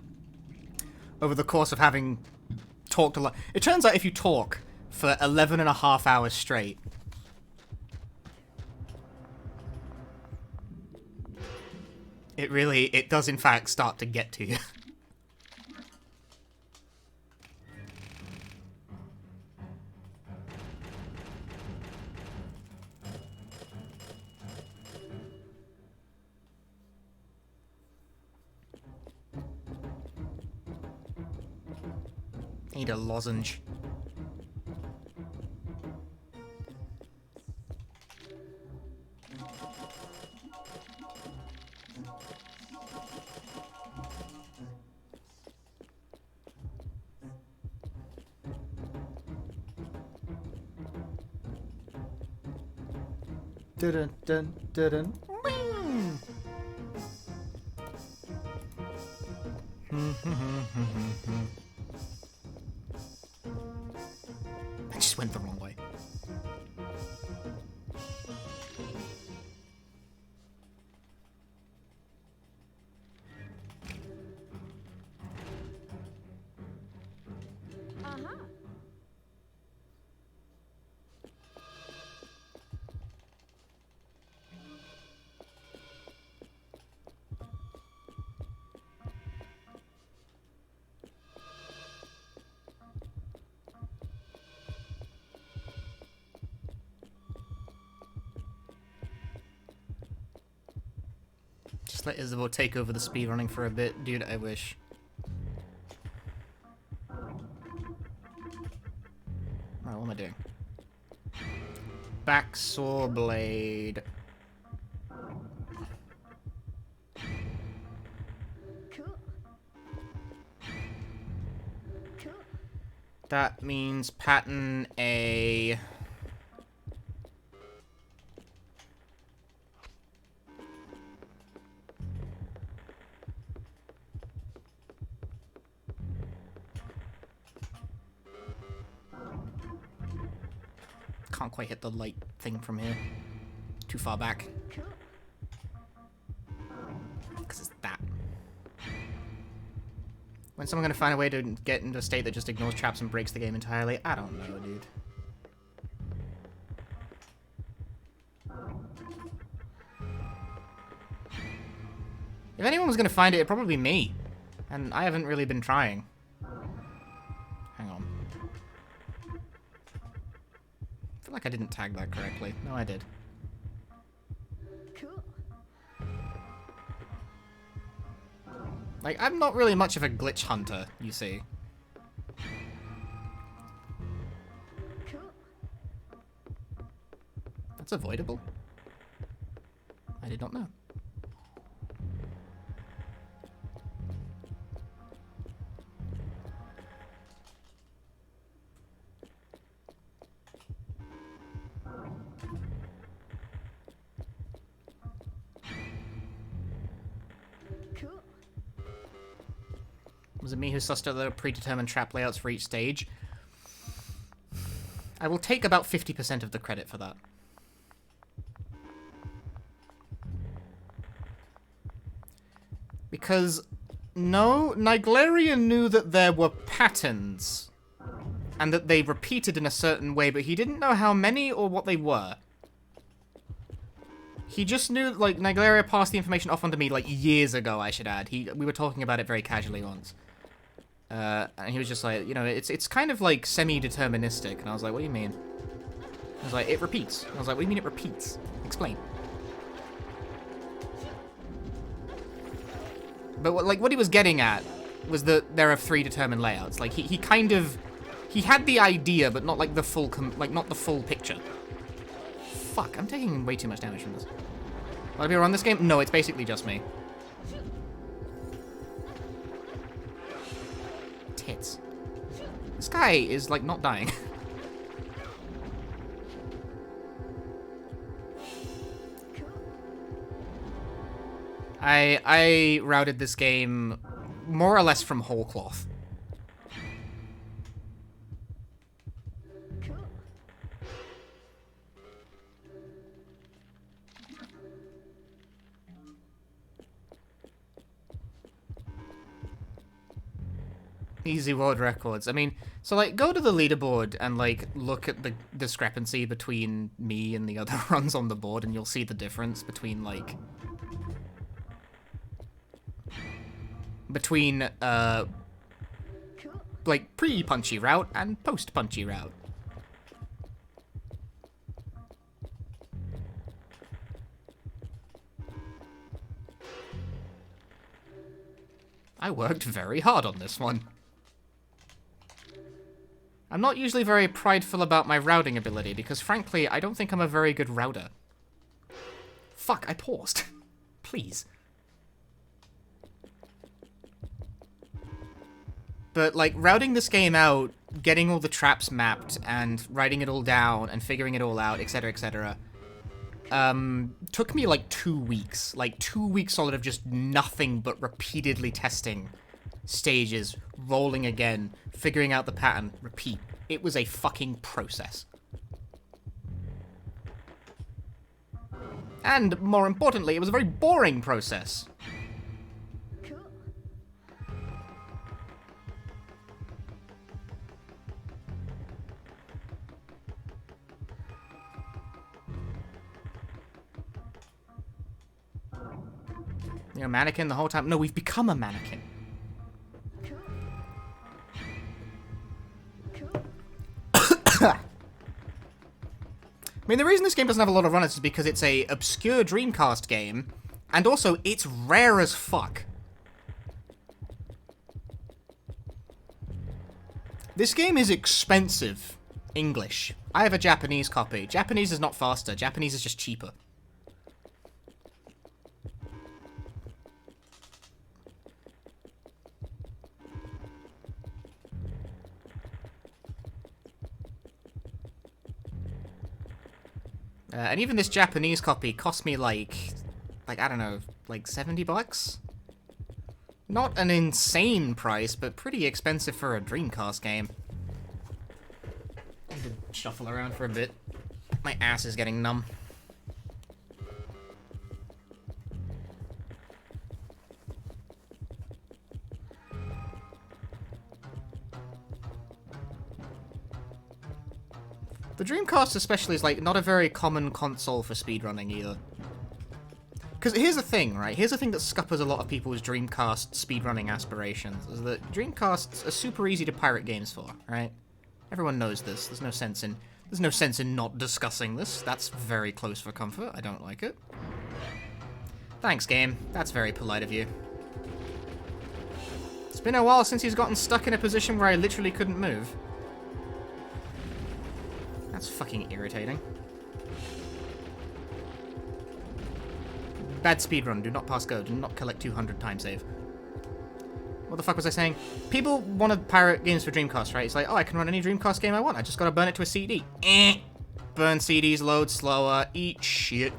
Speaker 1: Over the course of having talked a lot. It turns out if you talk for 11.5 hours straight, it does in fact start to get to you. I need a lozenge. Dun dun dun dun. I just went the wrong way. Just let Isabel take over the speedrunning for a bit. Dude, I wish. Alright, what am I doing? Backsaw blade.
Speaker 2: Cool. Cool.
Speaker 1: That means pattern A. Can't quite hit the light thing from here. Too far back.
Speaker 2: Cool.
Speaker 1: Because it's that. When's someone going to find a way to get into a state that just ignores traps and breaks the game entirely? I don't know, dude. If anyone was going to find it, it'd probably be me. And I haven't really been trying. Hang on. I feel like I didn't tag that correctly. No, I did.
Speaker 2: Cool.
Speaker 1: Like, I'm not really much of a glitch hunter, you see.
Speaker 2: Cool.
Speaker 1: That's avoidable. I did not know.
Speaker 2: Cool.
Speaker 1: Was it me who sussed out the predetermined trap layouts for each stage? I will take about 50% of the credit for that. Because, no, Niglarian knew that there were patterns, and that they repeated in a certain way, but he didn't know how many or what they were. He just knew, like, Niglaria passed the information off onto me, like, years ago, I should add. We were talking about it very casually once. And he was just like, you know, it's kind of, like, semi-deterministic. And I was like, what do you mean? I was like, it repeats. And I was like, what do you mean it repeats? Explain. But, what he was getting at was that there are 3 determined layouts. Like, he kind of... He had the idea, but not, like, the full... not the full picture. Fuck, I'm taking way too much damage from this. Will I be run this game? No, it's basically just me. Tits. This guy is, like, not dying. I routed this game more or less from whole cloth. Easy world records. I mean, so, like, go to the leaderboard and, like, look at the discrepancy between me and the other runs on the board, and you'll see the difference between, like... Between, like, pre-punchy route and post-punchy route. I worked very hard on this one. I'm not usually very prideful about my routing ability, because frankly, I don't think I'm a very good router. Fuck, I paused. Please. But, like, routing this game out, getting all the traps mapped, and writing it all down, and figuring it all out, etc., etc., took me, like, 2 weeks. Like, 2 weeks solid of just nothing but repeatedly testing stages, rolling again, figuring out the pattern, repeat. It was a fucking process. And, more importantly, it was a very boring process. You're a mannequin the whole time? No, we've become a mannequin. I mean, the reason this game doesn't have a lot of runners is because it's a obscure Dreamcast game, and also, it's rare as fuck. This game is expensive. English. I have a Japanese copy. Japanese is not faster. Japanese is just cheaper. And even this Japanese copy cost me like, I don't know, like 70 bucks? Not an insane price, but pretty expensive for a Dreamcast game. I need to shuffle around for a bit. My ass is getting numb. The Dreamcast especially is, like, not a very common console for speedrunning either. Because here's the thing, right? Here's the thing that scuppers a lot of people's Dreamcast speedrunning aspirations, is that Dreamcasts are super easy to pirate games for, right? Everyone knows this. There's no sense in not discussing this. That's very close for comfort. I don't like it. Thanks, game. That's very polite of you. It's been a while since he's gotten stuck in a position where I literally couldn't move. That's fucking irritating. Bad speedrun. Do not pass go. Do not collect 200 time save. What the fuck was I saying? People want to pirate games for Dreamcast, right? It's like, oh, I can run any Dreamcast game I want. I just gotta burn it to a CD. Burn CDs, load slower, eat shit.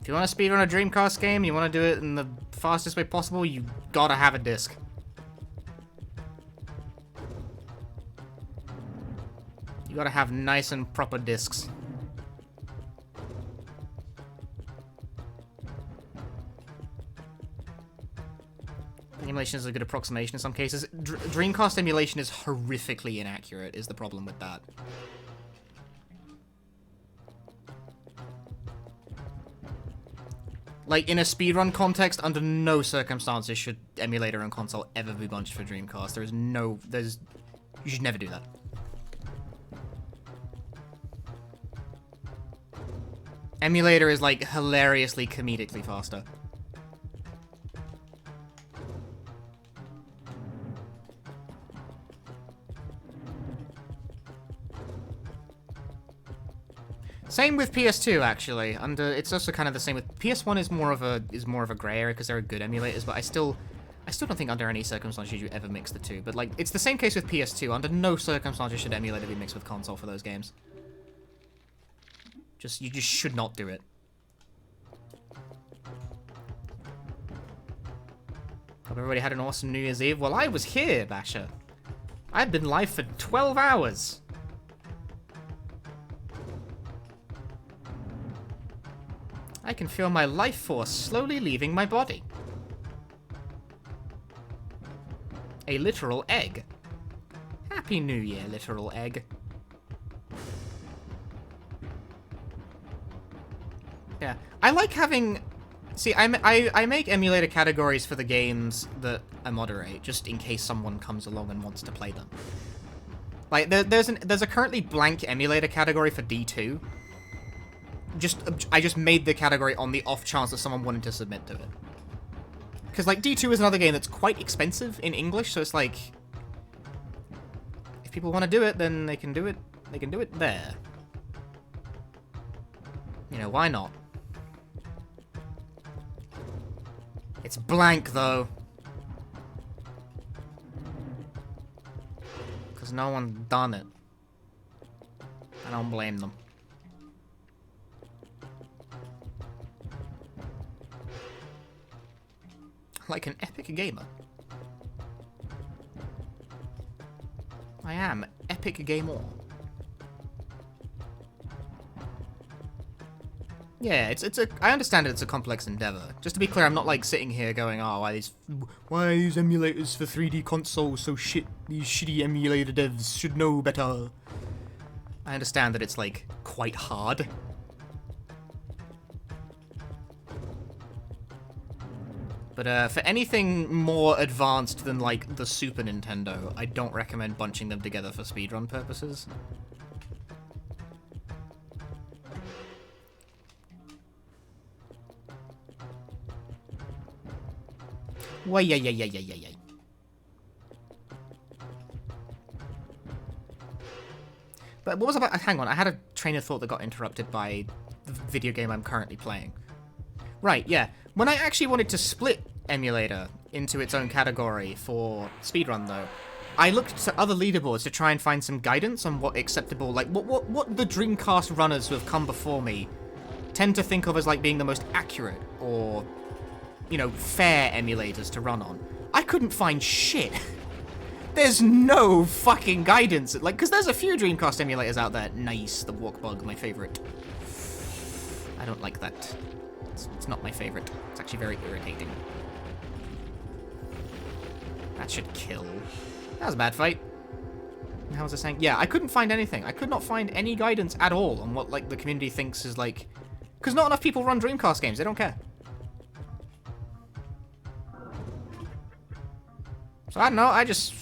Speaker 1: If you want to speedrun a Dreamcast game, you want to do it in the fastest way possible, you gotta have a disc. You gotta have nice and proper discs. Emulation is a good approximation in some cases. Dreamcast emulation is horrifically inaccurate, is the problem with that. Like, in a speedrun context, under no circumstances should emulator and console ever be bunched for Dreamcast. You should never do that. Emulator is, like, hilariously, comedically faster. Same with PS2, actually. It's also kind of the same with PS1. Is more of a gray area because there are good emulators, but I still don't think under any circumstances you ever mix the two. But like, it's the same case with PS2. Under no circumstances should emulator be mixed with console for those games. You just should not do it. Hope everybody had an awesome New Year's Eve. Well, I was here, Basher. I've been live for 12 hours. I can feel my life force slowly leaving my body. A literal egg. Happy New Year, literal egg. Yeah, I like having... See, I make emulator categories for the games that I moderate, just in case someone comes along and wants to play them. Like, there's a currently blank emulator category for D2. I just made the category on the off chance that someone wanted to submit to it. Because, like, D2 is another game that's quite expensive in English, so it's like... If people want to do it, then they can do it. They can do it there. You know, why not? It's blank, though. Because no one's done it. I don't blame them. Like an epic gamer. I am epic gamer. Yeah, I understand it's a complex endeavor. Just to be clear, I'm not like sitting here going, oh, why are these emulators for 3D consoles so shit? These shitty emulator devs should know better. I understand that it's like quite hard. But for anything more advanced than like the Super Nintendo, I don't recommend bunching them together for speedrun purposes. Why, yeah. But what was about... Hang on, I had a train of thought that got interrupted by the video game I'm currently playing. Right, yeah. When I actually wanted to split emulator into its own category for speedrun, though, I looked to other leaderboards to try and find some guidance on what acceptable... Like, what the Dreamcast runners who have come before me tend to think of as, like, being the most accurate or... you know, fair emulators to run on. I couldn't find shit. There's no fucking guidance. Like, because there's a few Dreamcast emulators out there. Nice, the walk bug, my favorite. I don't like that. It's not my favorite. It's actually very irritating. That should kill. That was a bad fight. How was I saying? Yeah, I couldn't find anything. I could not find any guidance at all on what, like, the community thinks is, like... Because not enough people run Dreamcast games. They don't care. So I don't know, I just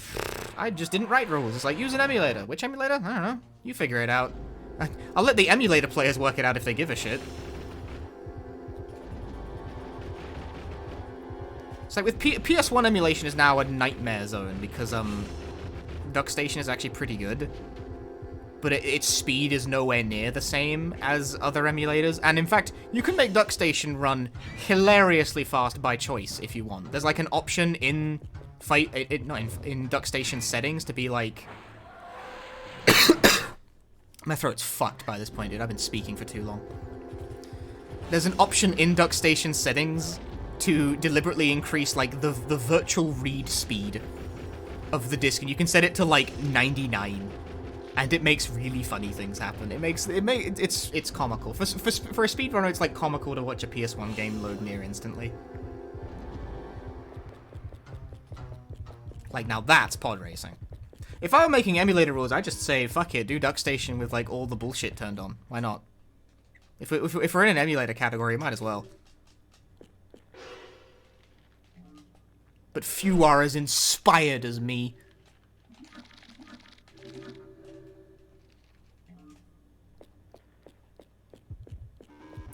Speaker 1: didn't write rules. It's like, use an emulator. Which emulator? I don't know. You figure it out. I'll let the emulator players work it out if they give a shit. It's like with PS1 emulation is now a nightmare zone because DuckStation is actually pretty good. But its speed is nowhere near the same as other emulators. And in fact, you can make DuckStation run hilariously fast by choice if you want. There's like an option in... in DuckStation settings to be like... My throat's fucked by this point, dude. I've been speaking for too long. There's an option in DuckStation settings to deliberately increase, like, the virtual read speed of the disc, and you can set it to, like, 99. And it makes really funny things happen. It's comical. For a speedrunner, it's, like, comical to watch a PS1 game load near instantly. Like, now that's pod racing. If I were making emulator rules, I'd just say, fuck it, do DuckStation with, like, all the bullshit turned on. Why not? If we're in an emulator category, might as well. But few are as inspired as me.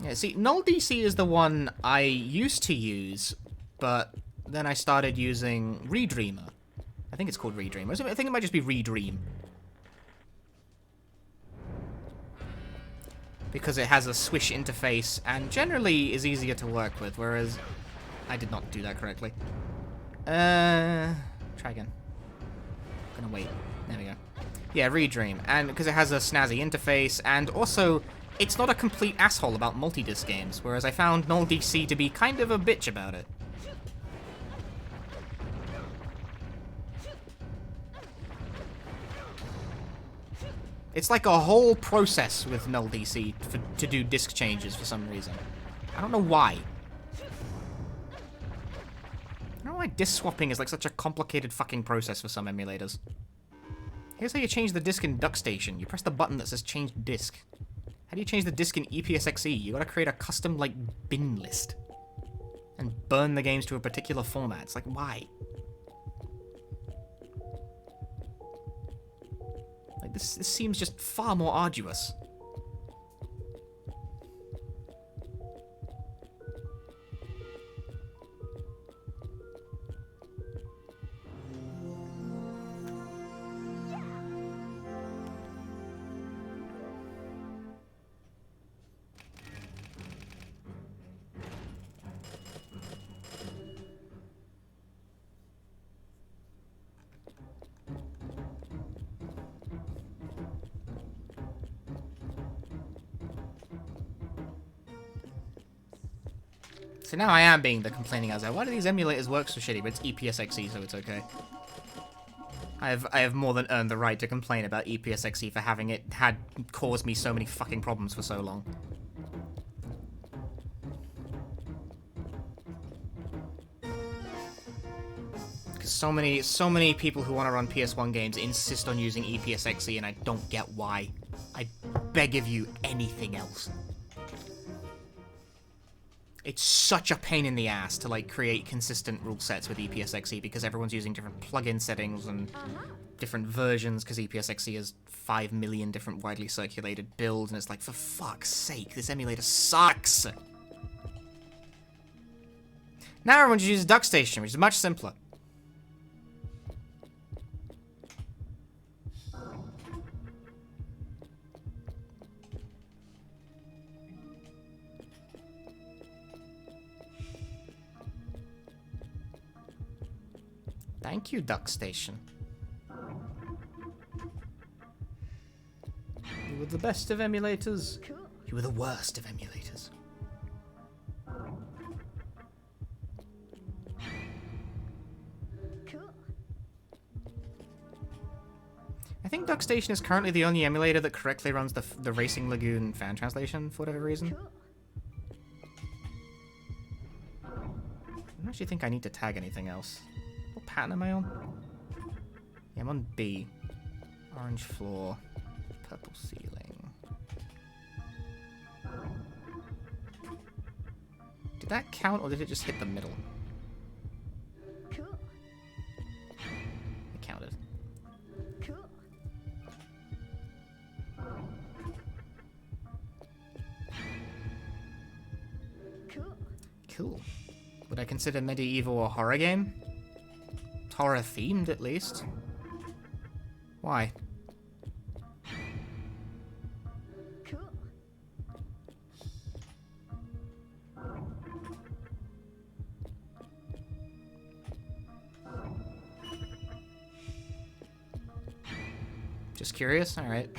Speaker 1: Yeah, see, Null DC is the one I used to use, but then I started using Redreamer. I think it's called Redreamer. I think it might just be Redream. Because it has a swish interface and generally is easier to work with, whereas I did not do that correctly. Try again. Gonna wait. There we go. Yeah, Redream. And because it has a snazzy interface, and also it's not a complete asshole about multi-disc games, whereas I found Null DC to be kind of a bitch about it. It's like a whole process with Null DC to do disc changes for some reason. I don't know why. I don't know why disc swapping is like such a complicated fucking process for some emulators. Here's how you change the disc in DuckStation. You press the button that says change disc. How do you change the disc in EPSXE? You gotta create a custom, like, bin list. And burn the games to a particular format. It's like, why? Like, this seems just far more arduous. So now I am being the complaining as why do these emulators work so shitty? But it's EPSXE, so it's okay. I have more than earned the right to complain about EPSXE for having it caused me so many fucking problems for so long. Because so many people who want to run PS1 games insist on using EPSXE, and I don't get why. I beg of you, anything else. It's such a pain in the ass to, like, create consistent rule sets with EPSXE because everyone's using different plugin settings and different versions because EPSXE has 5 million different widely circulated builds, and it's like, for fuck's sake, this emulator sucks! Now everyone just uses DuckStation, which is much simpler. Thank you, DuckStation. You were the best of emulators.
Speaker 2: Cool.
Speaker 1: You were the worst of emulators.
Speaker 2: Cool.
Speaker 1: I think DuckStation is currently the only emulator that correctly runs the Racing Lagoon fan translation for whatever reason.
Speaker 2: Cool.
Speaker 1: I don't actually think I need to tag anything else. What pattern am I on? Yeah, I'm on B. Orange floor, purple ceiling. Did that count, or did it just hit the middle?
Speaker 2: Cool.
Speaker 1: It counted.
Speaker 2: Cool. Cool.
Speaker 1: Cool. Would I consider medieval a horror game? It's horror themed, at least. Why?
Speaker 2: Cool.
Speaker 1: Just curious? Alright.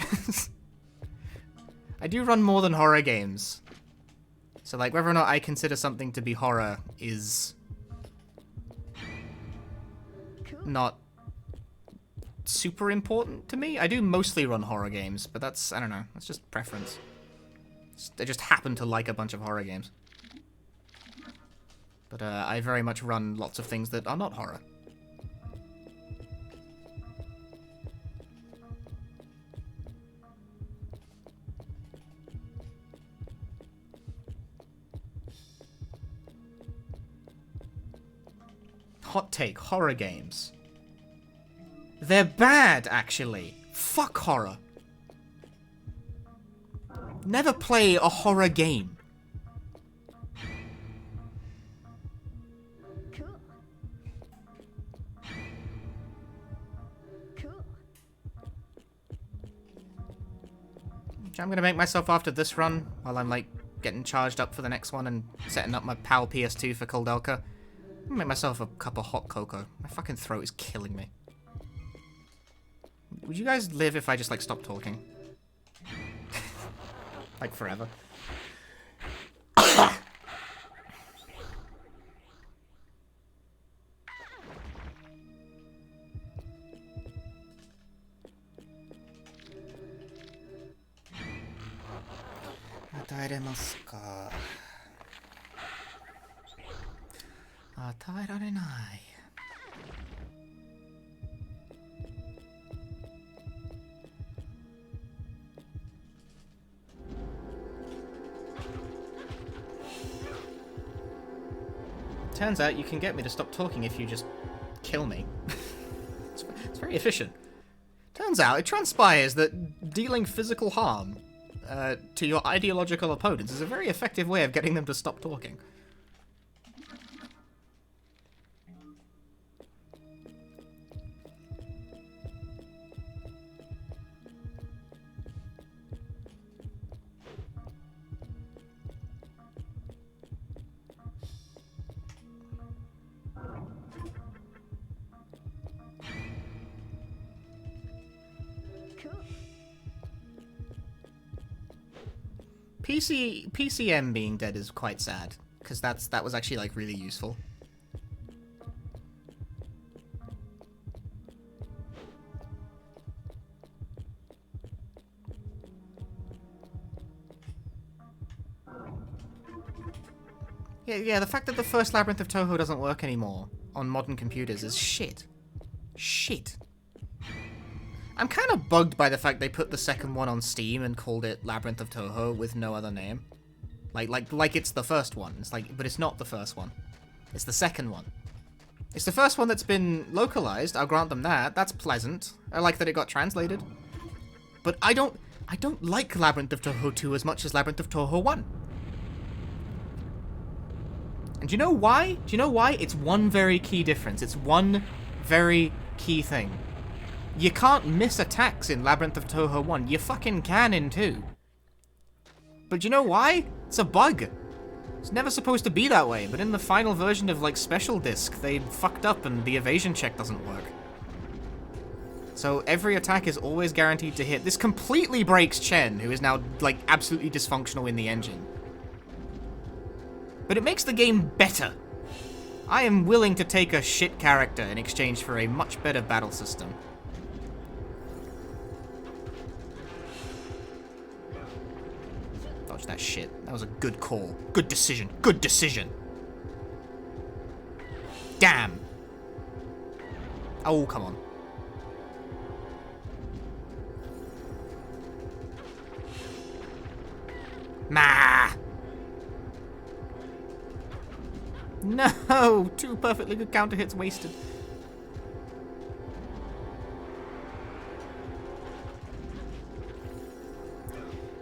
Speaker 1: I do run more than horror games. So, like, whether or not I consider something to be horror is not super important to me. I do mostly run horror games, but that's, I don't know, that's just preference. I just happen to like a bunch of horror games. But I very much run lots of things that are not horror. Hot take, horror games. They're bad, actually. Fuck horror. Never play a horror game.
Speaker 2: Cool. Cool.
Speaker 1: I'm gonna make myself after this run, while I'm, like, getting charged up for the next one and setting up my PAL PS2 for Koldelka. I'm gonna make myself a cup of hot cocoa. My fucking throat is killing me. Would you guys live if I just, like, stopped talking? Like, forever? Turns out you can get me to stop talking if you just kill me. It's very efficient. Turns out, it transpires that dealing physical harm to your ideological opponents is a very effective way of getting them to stop talking. PCM being dead is quite sad, because that was actually like really useful. Yeah, the fact that the first Labyrinth of Toho doesn't work anymore on modern computers is shit. Shit. I'm kind of bugged by the fact they put the second one on Steam and called it Labyrinth of Toho with no other name. Like it's the first one. It's like, but it's not the first one. It's the second one. It's the first one that's been localized, I'll grant them that. That's pleasant. I like that it got translated. But I don't like Labyrinth of Toho 2 as much as Labyrinth of Toho 1. And do you know why? Do you know why? It's one very key difference. It's one very key thing. You can't miss attacks in Labyrinth of Toho 1. You fucking can in 2. But do you know why? It's a bug. It's never supposed to be that way, but in the final version of, like, Special Disc, they fucked up and the evasion check doesn't work. So every attack is always guaranteed to hit. This completely breaks Chen, who is now, like, absolutely dysfunctional in the engine. But it makes the game better. I am willing to take a shit character in exchange for a much better battle system. Dodge that shit. That was a good call. Good decision. Good decision. Damn. Oh, come on. Ma. No! 2 perfectly good counter hits wasted.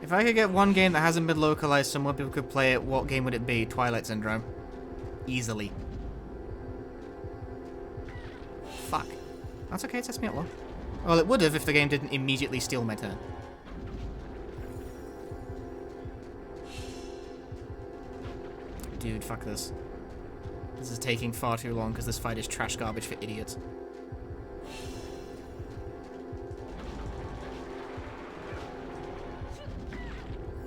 Speaker 1: If I could get one game that hasn't been localized so more people could play it, what game would it be? Twilight Syndrome. Easily. Fuck. That's okay, it sets me up well. Well, it would have if the game didn't immediately steal my turn. Dude, fuck this. This is taking far too long because this fight is trash garbage for idiots.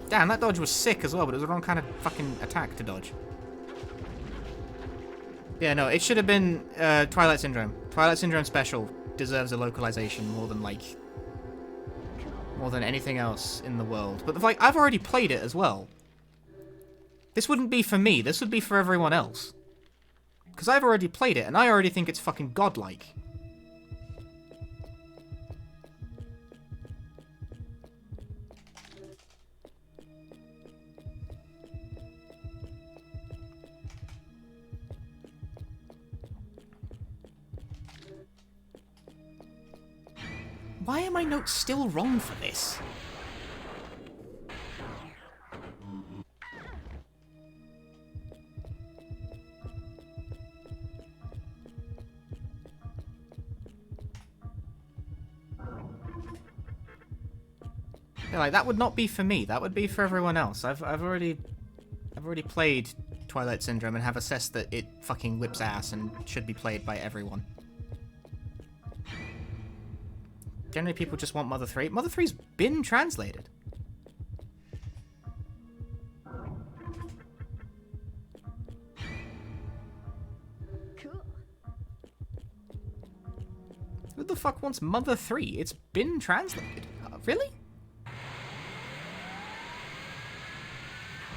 Speaker 1: Damn, that dodge was sick as well, but it was the wrong kind of fucking attack to dodge. Yeah, no, it should have been Twilight Syndrome. Twilight Syndrome Special deserves a localization more than anything else in the world. But like, I've already played it as well. This wouldn't be for me, this would be for everyone else. Because I've already played it, and I already think it's fucking godlike. Why are my notes still wrong for this? Yeah, like, that would not be for me. That would be for everyone else. I've already played Twilight Syndrome and have assessed that it fucking whips ass and should be played by everyone. Generally, people just want Mother 3. Mother 3's been translated.
Speaker 2: Cool.
Speaker 1: Who the fuck wants Mother 3? It's been translated. Really?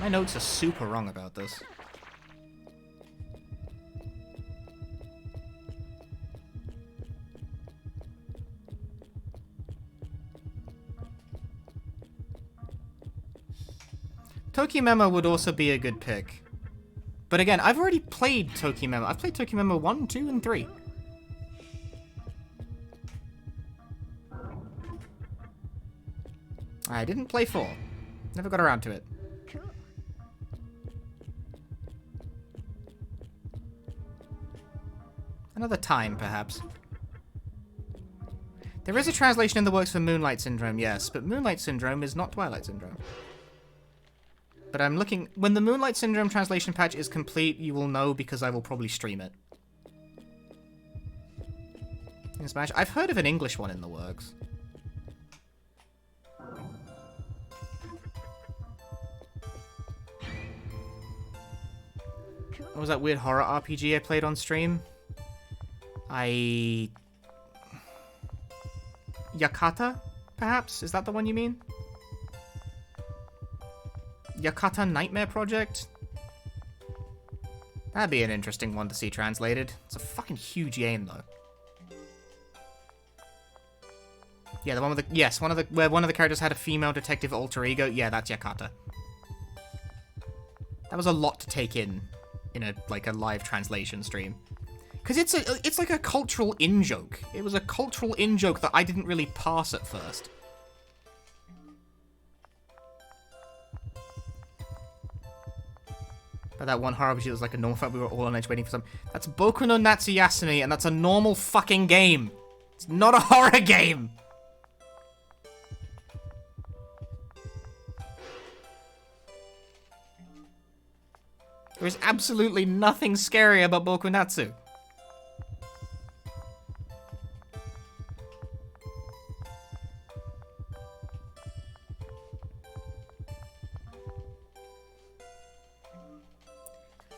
Speaker 1: My notes are super wrong about this. Tokimemo would also be a good pick. But again, I've already played Tokimemo. I've played Tokimemo 1, 2, and 3. I didn't play 4. Never got around to it.
Speaker 2: Cool.
Speaker 1: Another time, perhaps. There is a translation in the works for Moonlight Syndrome, yes, but Moonlight Syndrome is not Twilight Syndrome. But I'm looking... When the Moonlight Syndrome translation patch is complete, you will know because I will probably stream it. In Spanish. I've heard of an English one in the works. What was that weird horror RPG I played on stream? Yakata, perhaps? Is that the one you mean? Yakata Nightmare Project? That'd be an interesting one to see translated. It's a fucking huge game, though. Yeah, the one with the... Yes, where one of the characters had a female detective alter ego. Yeah, that's Yakata. That was a lot to take in a live translation stream. Because it's like a cultural in-joke. It was a cultural in-joke that I didn't really parse at first. But that one horror RPG was like a normal fight, we were all on edge waiting for some... That's Boku no Natsuyasumi, and that's a normal fucking game. It's not a horror game! There is absolutely nothing scary about Boku Natsu.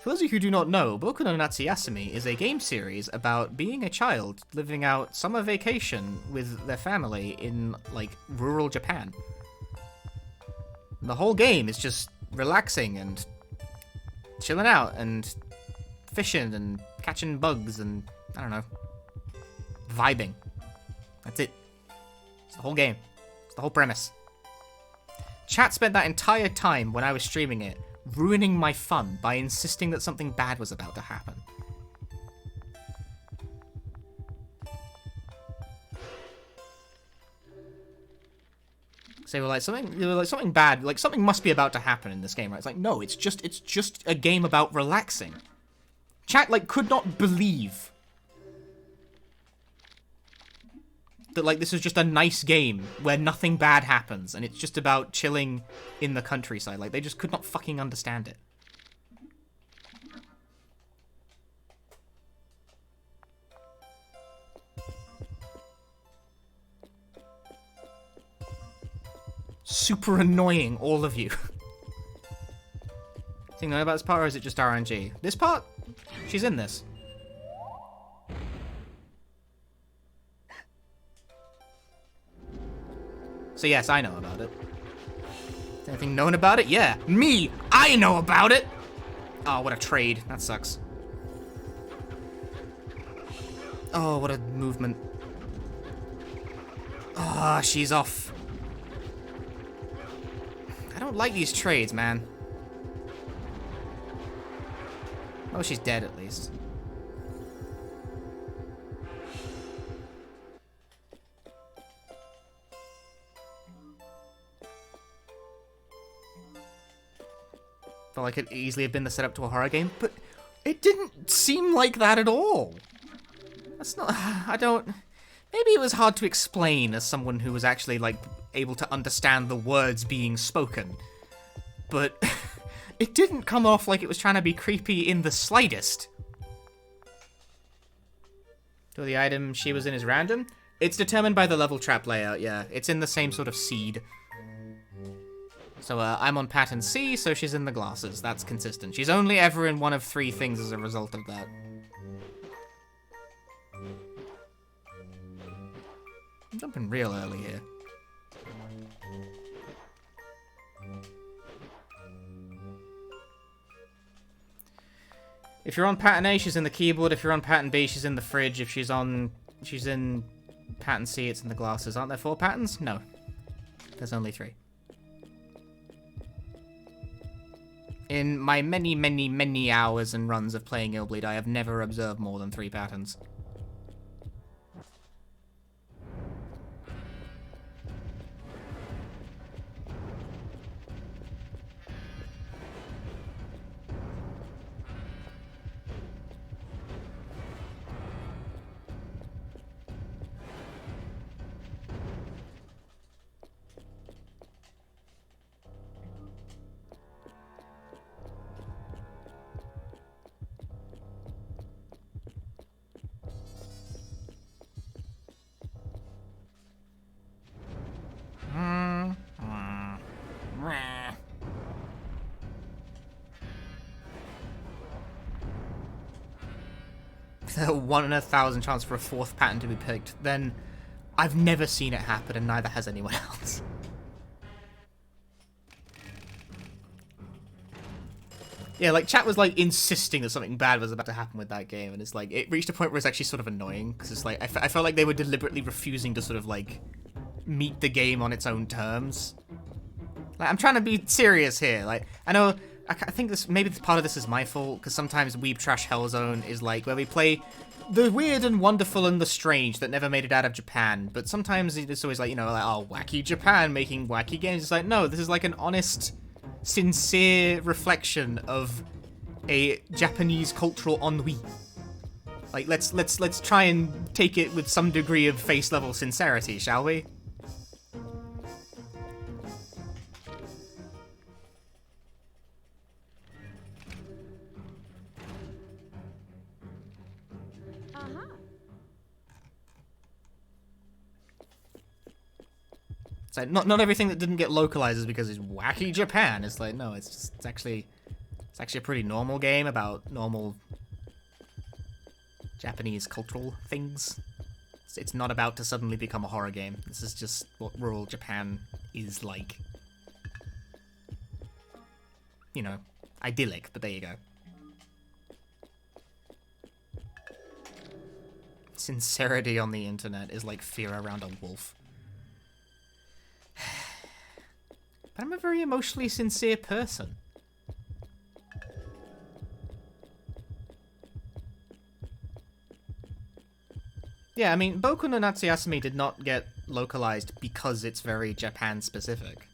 Speaker 1: For those of you who do not know, Boku no Natsuyasumi is a game series about being a child living out summer vacation with their family in, like, rural Japan. And the whole game is just relaxing and chilling out and fishing and catching bugs and, I don't know, vibing. That's it. It's the whole game. It's the whole premise. Chat spent that entire time when I was streaming it ruining my fun by insisting that something bad was about to happen. So they were like something bad, like something must be about to happen in this game, right? It's like, no, it's just a game about relaxing. Chat like could not believe that like this is just a nice game where nothing bad happens and it's just about chilling in the countryside. Like they just could not fucking understand it. Super annoying, all of you. Think you know about this part, or is it just RNG? This part? She's in this. So yes, I know about it. Is anything known about it? Yeah, me! I know about it! Oh, what a trade. That sucks. Oh, what a movement. Ah, she's off. I don't like these trades, man. Oh, she's dead at least. Felt like it could easily have been the setup to a horror game, but it didn't seem like that at all. That's not... I don't... Maybe it was hard to explain as someone who was actually, like, able to understand the words being spoken. But it didn't come off like it was trying to be creepy in the slightest. So the item she was in is random? It's determined by the level trap layout, yeah. It's in the same sort of seed. So I'm on pattern C, so she's in the glasses. That's consistent. She's only ever in one of 3 things as a result of that. I'm jumping real early here. If you're on pattern A, she's in the keyboard. If you're on pattern B, she's in the fridge. If she's in pattern C, it's in the glasses. Aren't there 4 patterns? No. There's only 3. In my many, many, many hours and runs of playing Illbleed, I have never observed more than 3 patterns. a 1 in 1,000 chance for a 4th pattern to be picked, then I've never seen it happen, and neither has anyone else. Yeah, like, chat was, like, insisting that something bad was about to happen with that game, and it's like, it reached a point where it's actually sort of annoying, because it's like, I felt like they were deliberately refusing to sort of, like, meet the game on its own terms. Like, I'm trying to be serious here, like, I know, I think maybe part of this is my fault, because sometimes Weeb Trash Hellzone is, like, where we play the weird and wonderful and the strange that never made it out of Japan, but sometimes it's always like, you know, like, oh, wacky Japan making wacky games. It's like, no, this is like an honest, sincere reflection of a Japanese cultural ennui. Like, let's try and take it with some degree of face level sincerity, shall we? It's like, not everything that didn't get localized is because it's wacky Japan. It's like, no, it's actually a pretty normal game about normal Japanese cultural things. It's not about to suddenly become a horror game. This is just what rural Japan is like. You know, idyllic, but there you go. Sincerity on the internet is like fear around a wolf. But I'm a very emotionally sincere person. Yeah, I mean, Boku no Natsuyasumi did not get localized because it's very Japan-specific.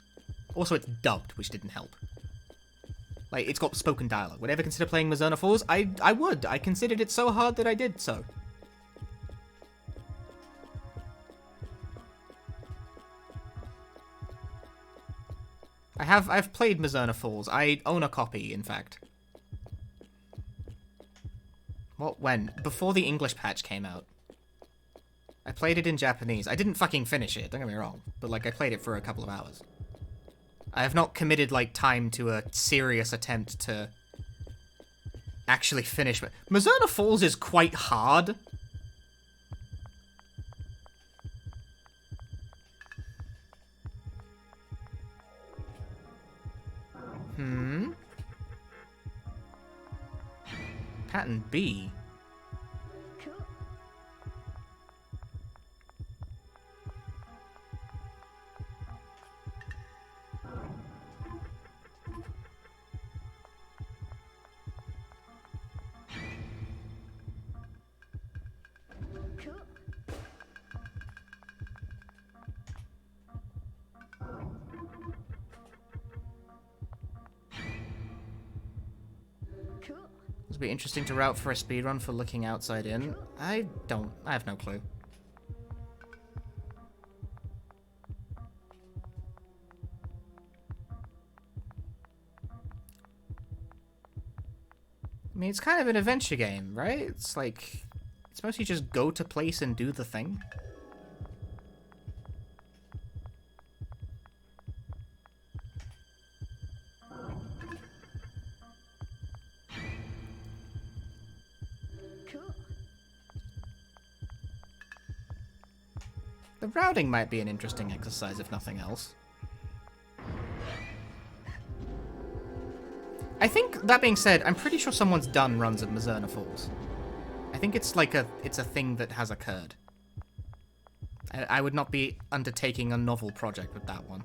Speaker 1: Also, it's dubbed, which didn't help. Like, it's got spoken dialogue. Would I ever consider playing Mizuno Falls? I would. I considered it so hard that I did so. I've played Mizuno Falls. I own a copy, in fact. What, when? Before the English patch came out. I played it in Japanese. I didn't fucking finish it, don't get me wrong. But, like, I played it for a couple of hours. I have not committed, like, time to a serious attempt to actually finish it. Mizuno Falls is quite hard. Pattern B? This would be interesting to route for a speedrun for looking outside in. I have no clue. I mean, it's kind of an adventure game, right? It's like, it's mostly just go to place and do the thing. The routing might be an interesting exercise, if nothing else. I think, that being said, I'm pretty sure someone's done runs of Mizuno Falls. I think it's like it's a thing that has occurred. I would not be undertaking a novel project with that one.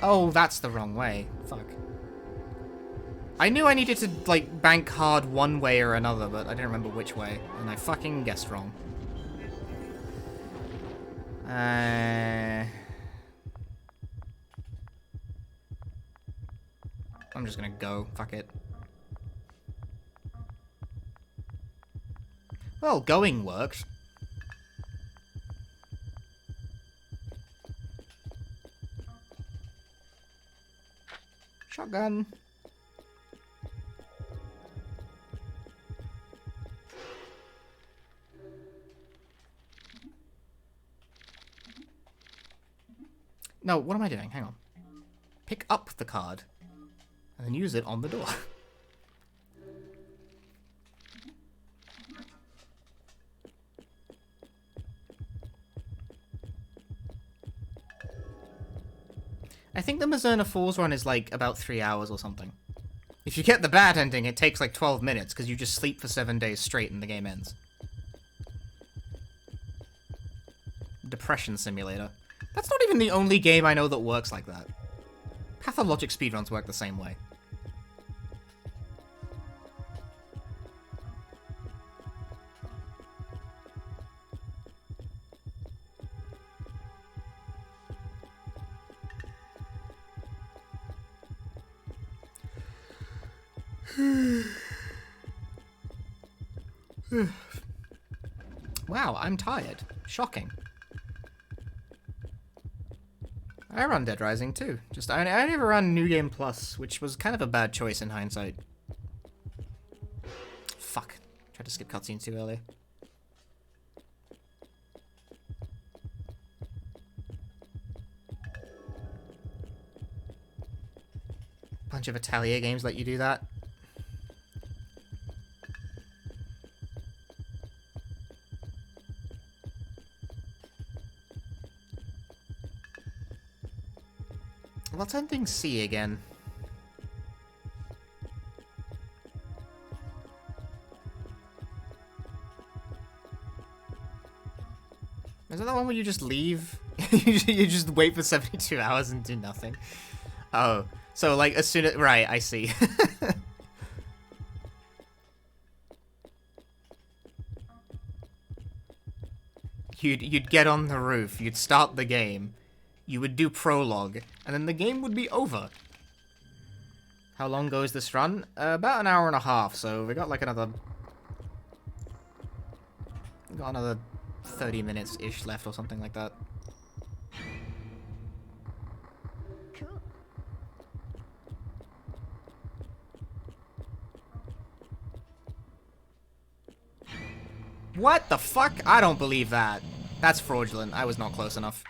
Speaker 1: Oh, that's the wrong way. Fuck. I knew I needed to, like, bank hard one way or another, but I didn't remember which way, and I fucking guessed wrong. I'm just gonna go. Fuck it. Well, going worked. Shotgun. No, what am I doing? Hang on. Pick up the card and then use it on the door. I think the Mazurna Falls run is like about 3 hours or something. If you get the bad ending, it takes like 12 minutes because you just sleep for 7 days straight and the game ends. Depression Simulator. That's not even the only game I know that works like that. Pathologic speedruns work the same way. Wow, I'm tired. Shocking. I run Dead Rising too. Just I never ran New Game Plus, which was kind of a bad choice in hindsight. Fuck. Tried to skip cutscenes too early. Bunch of Atelier games let you do that. What's ending C again? Is that the one where you just leave? You just wait for 72 hours and do nothing? Oh, so like as soon as... Right, I see. You'd get on the roof, you'd start the game, you would do prologue, and then the game would be over. How long goes this run? About an hour and a half, so we got like another... Got another 30 minutes-ish left or something like that.
Speaker 2: Cool.
Speaker 1: What the fuck? I don't believe that. That's fraudulent. I was not close enough.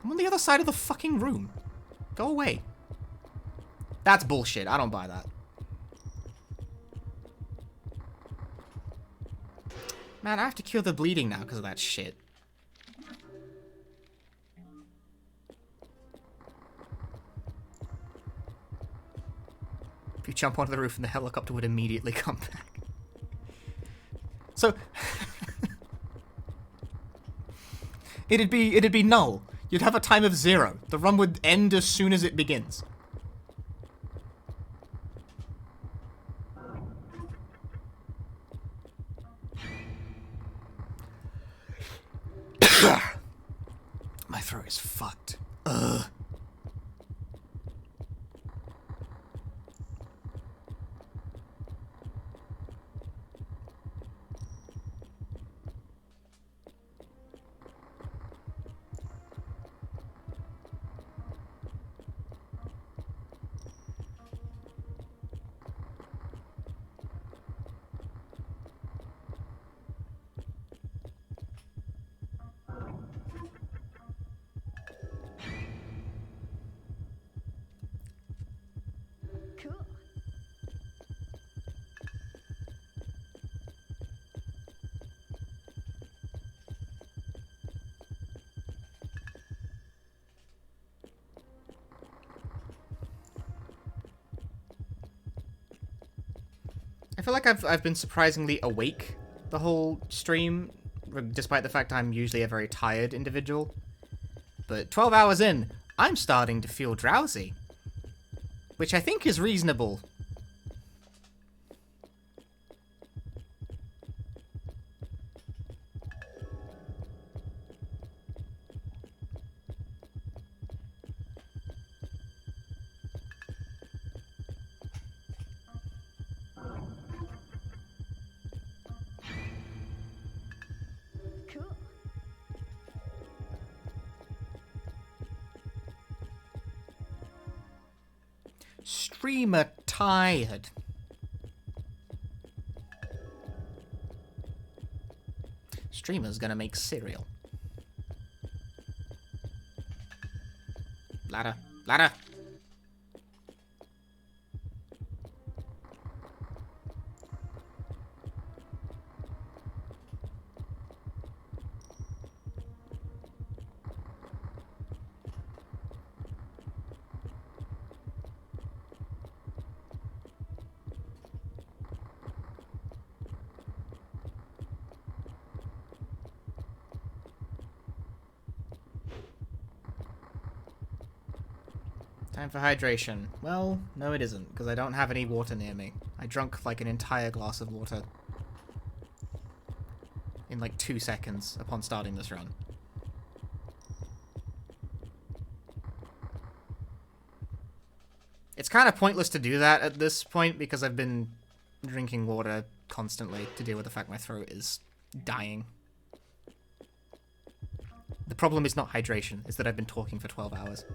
Speaker 1: I'm on the other side of the fucking room. Go away. That's bullshit. I don't buy that. Man, I have to cure the bleeding now because of that shit. If you jump onto the roof and the helicopter would immediately come back. So... It'd be null. You'd have a time of 0. The run would end as soon as it begins. My throat is fucked. Ugh.
Speaker 2: Cool.
Speaker 1: I feel like I've been surprisingly awake the whole stream, despite the fact I'm usually a very tired individual. But 12 hours in, I'm starting to feel drowsy. Which I think is reasonable.
Speaker 2: Cool.
Speaker 1: Streamer tired. Streamer's gonna make cereal. Ladder. Ladder! Time for hydration. Well, no it isn't, because I don't have any water near me. I drunk like an entire glass of water in like 2 seconds upon starting this run. It's kind of pointless to do that at this point because I've been drinking water constantly to deal with the fact my throat is dying. The problem is not hydration, it's that I've been talking for 12 hours.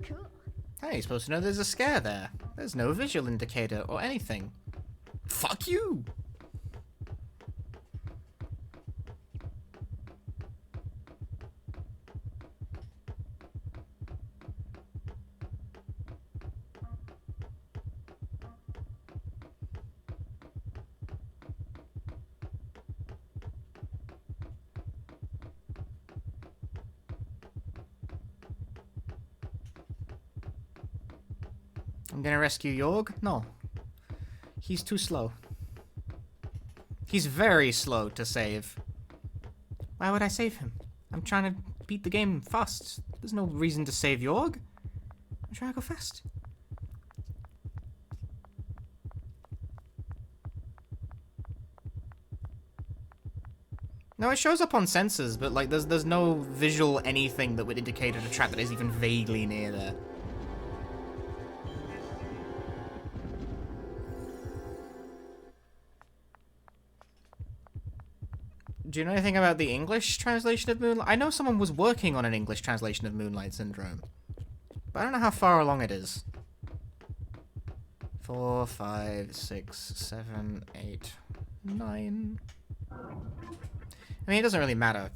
Speaker 2: Cool.
Speaker 1: Hey, you're supposed to know there's a scare there. There's no visual indicator or anything. Fuck you! I'm gonna rescue Jorg? No. He's too slow. He's very slow to save. Why would I save him? I'm trying to beat the game fast. There's no reason to save Jorg. I'm trying to go fast. No, it shows up on sensors, but like there's no visual anything that would indicate a trap that is even vaguely near there. Do you know anything about the English translation of Moonlight? I know someone was working on an English translation of Moonlight Syndrome, but I don't know how far along it is. 4, 5, 6, 7, 8, 9. I mean, it doesn't really matter.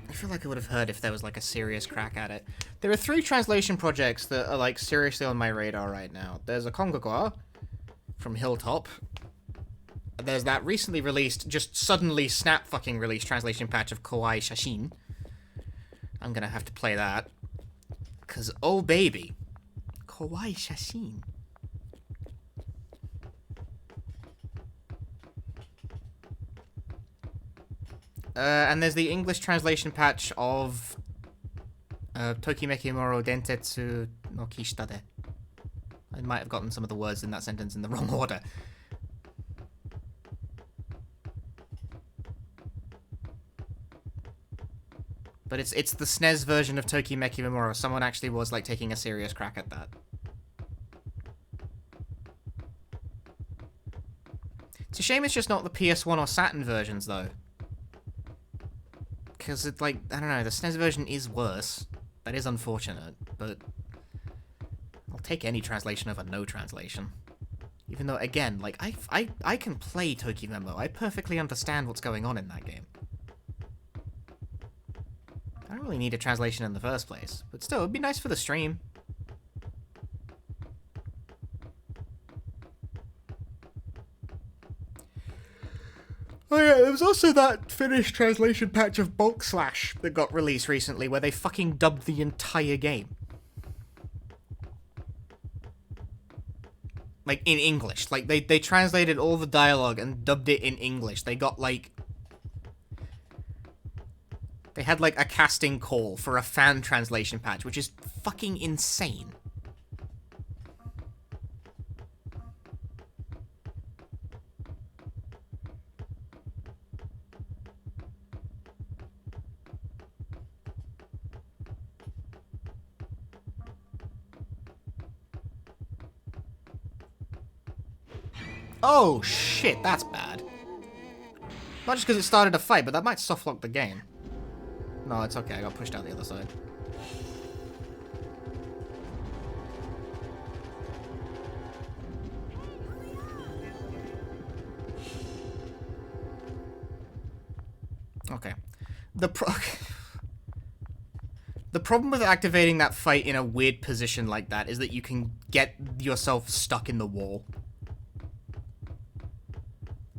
Speaker 1: I feel like I would have heard if there was like a serious crack at it. There are 3 translation projects that are like seriously on my radar right now. There's a Kongagwa from Hilltop. There's that recently released, just suddenly snap fucking released translation patch of Kawaii Shashin. I'm gonna have to play that. Cause, oh baby. Kawaii Shashin. And there's the English translation patch of Tokimeki Moro Dentetsu no Kishitade. I might have gotten some of the words in that sentence in the wrong order. But it's the SNES version of Tokimeki Memora. Someone actually was like taking a serious crack at that. It's a shame it's just not the PS1 or Saturn versions though. Because it's like, I don't know, the SNES version is worse. That is unfortunate, but I'll take any translation over no translation. Even though, again, like, I can play Tokimemo. I perfectly understand what's going on in that game. I don't really need a translation in the first place, but still, it'd be nice for the stream. Oh yeah, there was also that Finnish translation patch of Bulk Slash that got released recently, where they fucking dubbed the entire game. Like, in English. Like, they translated all the dialogue and dubbed it in English. They got, like... They had, like, a casting call for a fan translation patch, which is fucking insane. Oh, shit, that's bad. Not just because it started a fight, but that might softlock the game. No, it's okay, I got pushed out the other side. Okay. The The problem with activating that fight in a weird position like that is that you can get yourself stuck in the wall.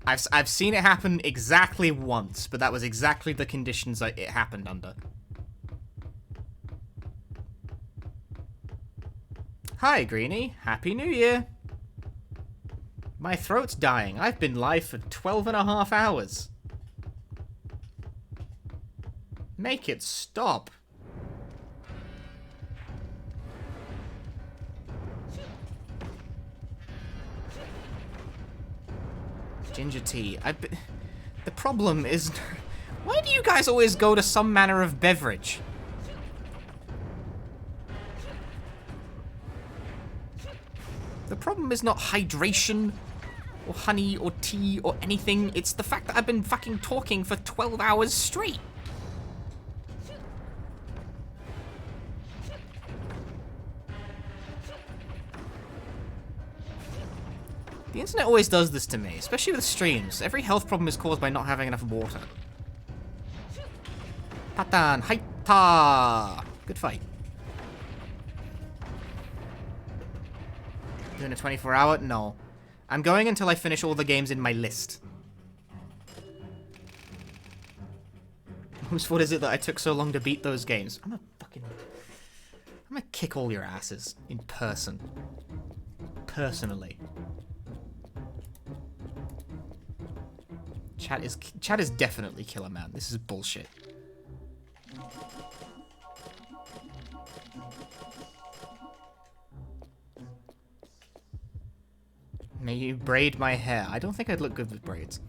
Speaker 1: I've seen it happen exactly once, but that was exactly the conditions it happened under. Hi, Greenie. Happy New Year. My throat's dying. I've been live for 12.5 hours. Make it stop. Ginger tea. The problem is... Why do you guys always go to some manner of beverage? The problem is not hydration, or honey, or tea, or anything. It's the fact that I've been fucking talking for 12 hours straight. The internet always does this to me, especially with streams. Every health problem is caused by not having enough water. Patan, haita! Good fight. Doing a 24-hour? No. I'm going until I finish all the games in my list. Whose fault is it that I took so long to beat those games? I'm gonna kick all your asses in person. Personally. Chat is definitely killer, man. This is bullshit. May you braid my hair. I don't think I'd look good with braids.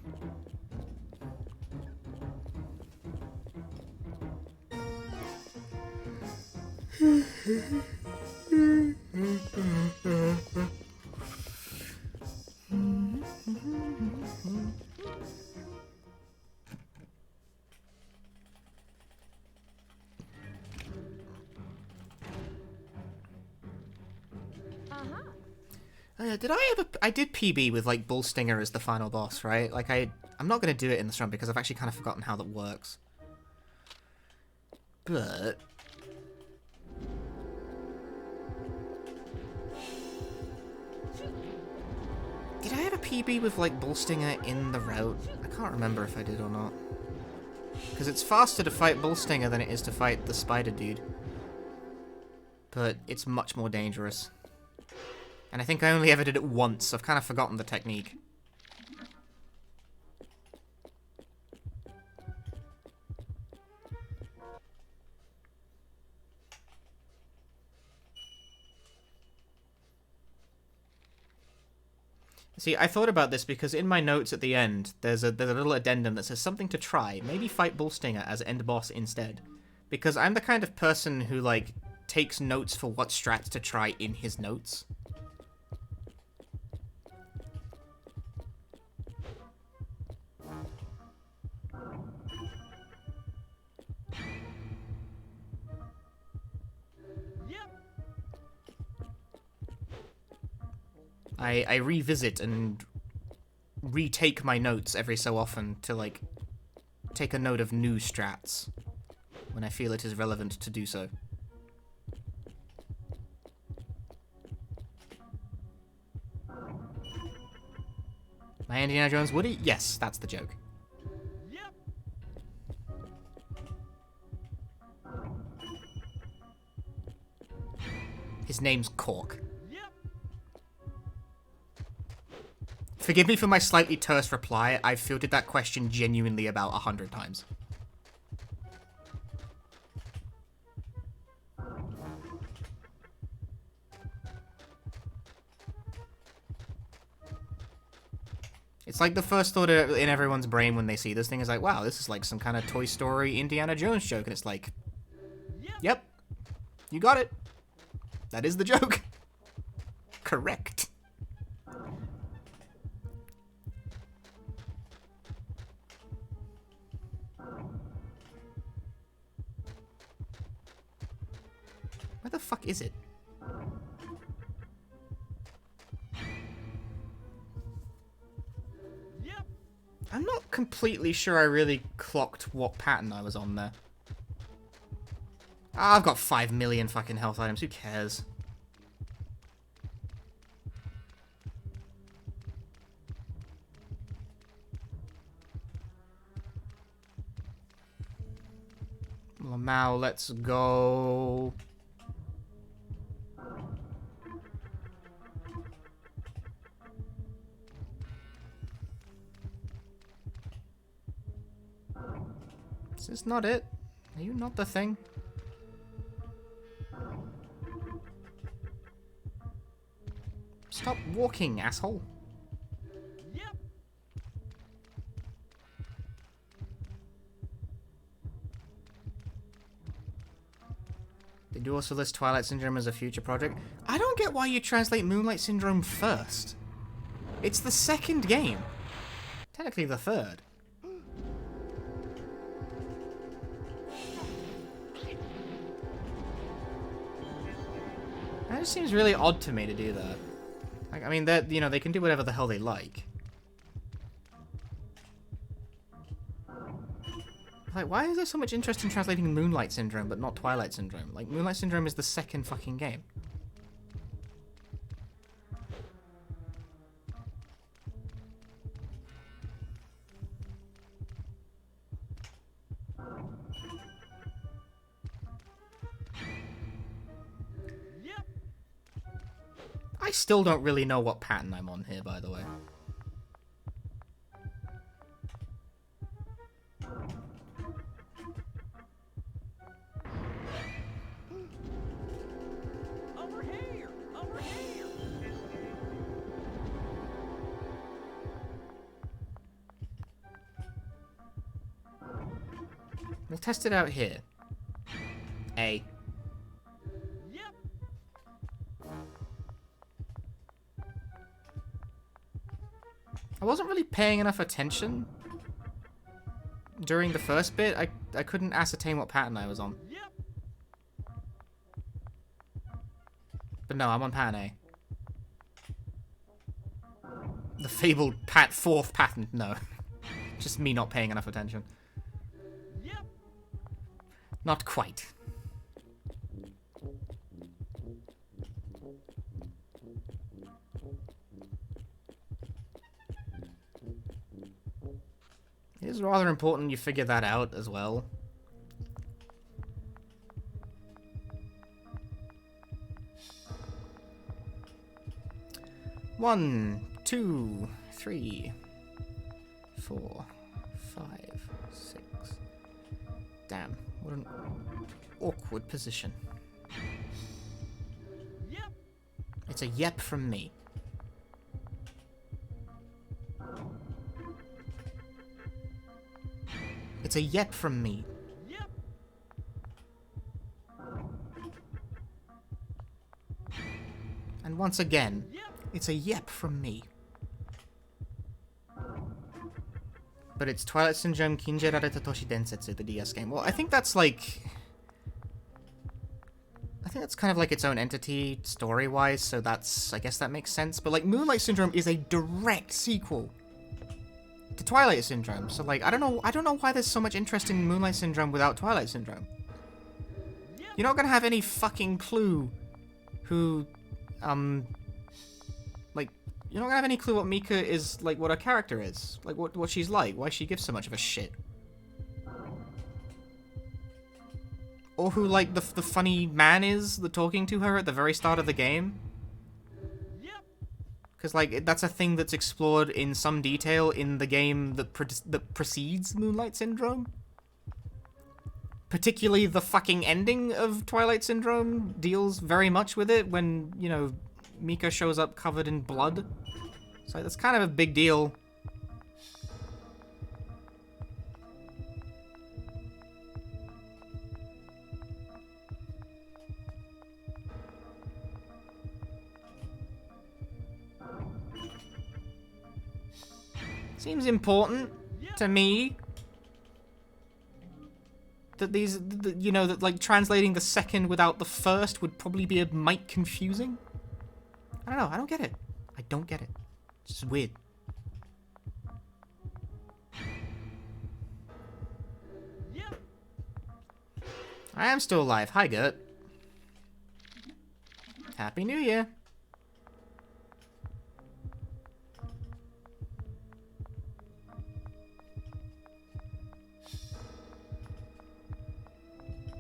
Speaker 1: I did PB with, like, Bullstinger as the final boss, right? Like, I'm not going to do it in this run because I've actually kind of forgotten how that works. But... Did I have a PB with, like, Bullstinger in the route? I can't remember if I did or not. Because it's faster to fight Bullstinger than it is to fight the spider dude. But it's much more dangerous. And I think I only ever did it once. I've kind of forgotten the technique. See, I thought about this because in my notes at the end, there's a little addendum that says something to try. Maybe fight Bullstinger as end boss instead. Because I'm the kind of person who, like, takes notes for what strats to try in his notes. I revisit and retake my notes every so often to, like, take a note of new strats when I feel it is relevant to do so. My Indiana Jones Woody? Yes, that's the joke. His name's Cork. Forgive me for my slightly terse reply. I've fielded that question genuinely about 100 times. It's like the first thought in everyone's brain when they see this thing is like, wow, this is like some kind of Toy Story Indiana Jones joke. And it's like, yep, you got it. That is the joke. Correct. Where the fuck is it? I'm not completely sure I really clocked what pattern I was on there. Ah, I've got 5 million fucking health items. Who cares? Lamau, let's go. Is this not it? Are you not the thing? Stop walking, asshole.
Speaker 3: Yep.
Speaker 1: They do also list Twilight Syndrome as a future project. I don't get why you translate Moonlight Syndrome first. It's the second game. Technically the third. That just seems really odd to me to do that. Like, I mean, that, you know, they can do whatever the hell they like. Like, why is there so much interest in translating Moonlight Syndrome but not Twilight Syndrome? Like, Moonlight Syndrome is the second fucking game.
Speaker 3: Yep.
Speaker 1: I still don't really know what pattern I'm on here, by the way.
Speaker 3: Over here. Over here.
Speaker 1: We'll test it out here. A.
Speaker 3: Yep.
Speaker 1: I wasn't really paying enough attention during the first bit. I couldn't ascertain what pattern I was on.
Speaker 3: Yep.
Speaker 1: But no, I'm on pattern A. The fabled fourth pattern, no. Just me not paying enough attention.
Speaker 3: Yep.
Speaker 1: Not quite. It is rather important you figure that out as well. One, 2, 3, 4, 5, 6. Damn, what an awkward position.
Speaker 3: Yep.
Speaker 1: It's a yep from me. It's a yep from me.
Speaker 3: Yep.
Speaker 1: And once again,
Speaker 3: Yep.
Speaker 1: it's a yep from me. But it's Twilight Syndrome Kinjerare Tatoshi Densetsu, the DS game. Well, I think that's like... I think that's kind of like its own entity, story-wise, so that's... I guess that makes sense. But, like, Moonlight Syndrome is a direct sequel to Twilight Syndrome. So, like, I don't know why there's so much interest in Moonlight Syndrome without Twilight Syndrome. You're not gonna have any fucking clue who, like, you're not gonna have any clue what Mika is, like, what her character is. Like, what she's like, why she gives so much of a shit. Or who, like, the funny man is, the talking to her at the very start of the game.
Speaker 3: Yep.
Speaker 1: Because, like, that's a thing that's explored in some detail in the game that precedes Moonlight Syndrome. Particularly the fucking ending of Twilight Syndrome deals very much with it when, you know, Mika shows up covered in blood. So that's kind of a big deal. Seems important to me that these, you know, that like translating the second without the first would probably be a mite confusing. I don't know. I don't get it. I don't get it. It's just weird.
Speaker 3: Yep.
Speaker 1: I am still alive. Hi, Gert. Happy New Year.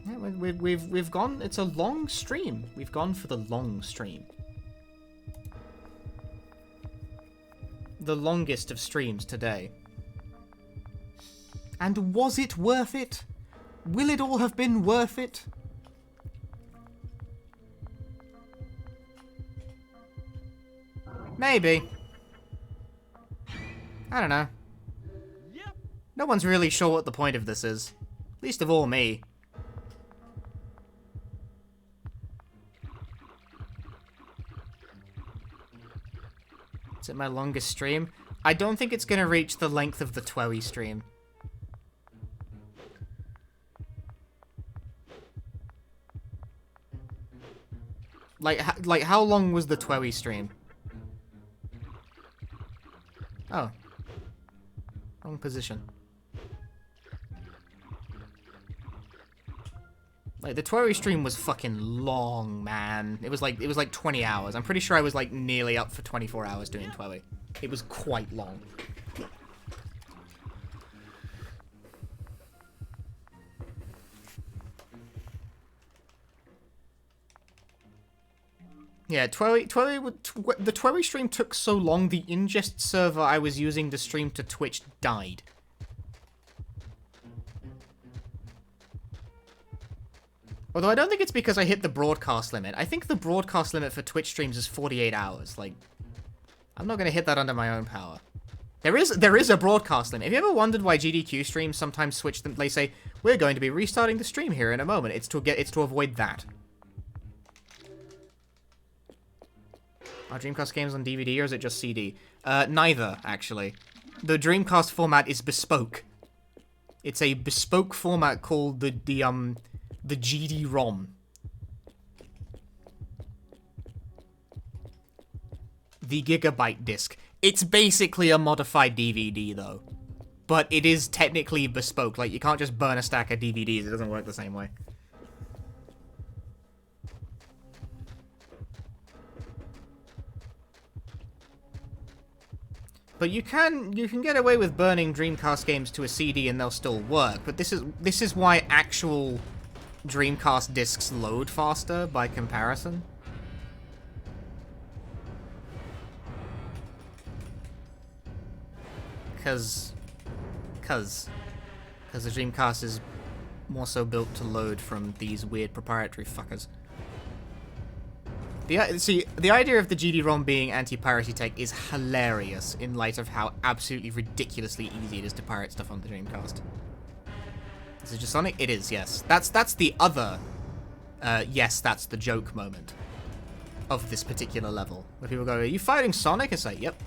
Speaker 1: Yeah, we've gone. It's a long stream. We've gone for the long stream. The longest of streams today. And was it worth it? Will it all have been worth it? Maybe. I don't know.
Speaker 3: Yep.
Speaker 1: No one's really sure what the point of this is. Least of all me. Is it my longest stream? I don't think it's going to reach the length of the Twoey stream. Like how long was the Twoey stream? Oh. Wrong position. Like, the Twoey stream was fucking long, man. It was like 20 hours. I'm pretty sure I was like nearly up for 24 hours doing Twoey. It was quite long. Yeah, the Twoey stream took so long, the ingest server I was using to stream to Twitch died. Although I don't think it's because I hit the broadcast limit. I think the broadcast limit for Twitch streams is 48 hours. Like, I'm not going to hit that under my own power. There is a broadcast limit. Have you ever wondered why GDQ streams sometimes switch them? They say, we're going to be restarting the stream here in a moment. It's to avoid that. Are Dreamcast games on DVD or is it just CD? Neither, actually. The Dreamcast format is bespoke. It's a bespoke format called the GD-ROM. The Gigabyte disc. It's basically a modified DVD, though. But it is technically bespoke. Like, you can't just burn a stack of DVDs. It doesn't work the same way. But you can get away with burning Dreamcast games to a CD and they'll still work. But this is why actual Dreamcast discs load faster by comparison. Cause the Dreamcast is more so built to load from these weird proprietary fuckers. The idea of the GD-ROM being anti-piracy tech is hilarious in light of how absolutely ridiculously easy it is to pirate stuff on the Dreamcast. Is it just Sonic? It is, yes. That's the other, yes, that's the joke moment of this particular level. Where people go, are you fighting Sonic? I say, yep.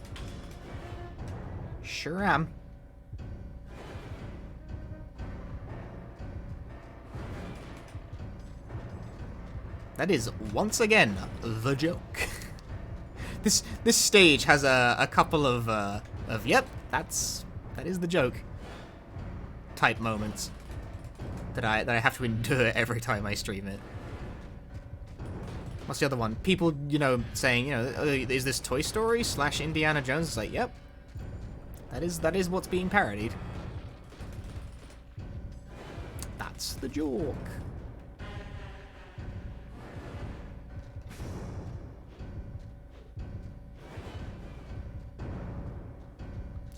Speaker 1: Sure am. That is, once again, the joke. This stage has a couple of yep, that is the joke type moments that I have to endure every time I stream it. What's the other one? People, saying, is this Toy Story / Indiana Jones? It's like, yep. That is what's being parodied. That's the joke.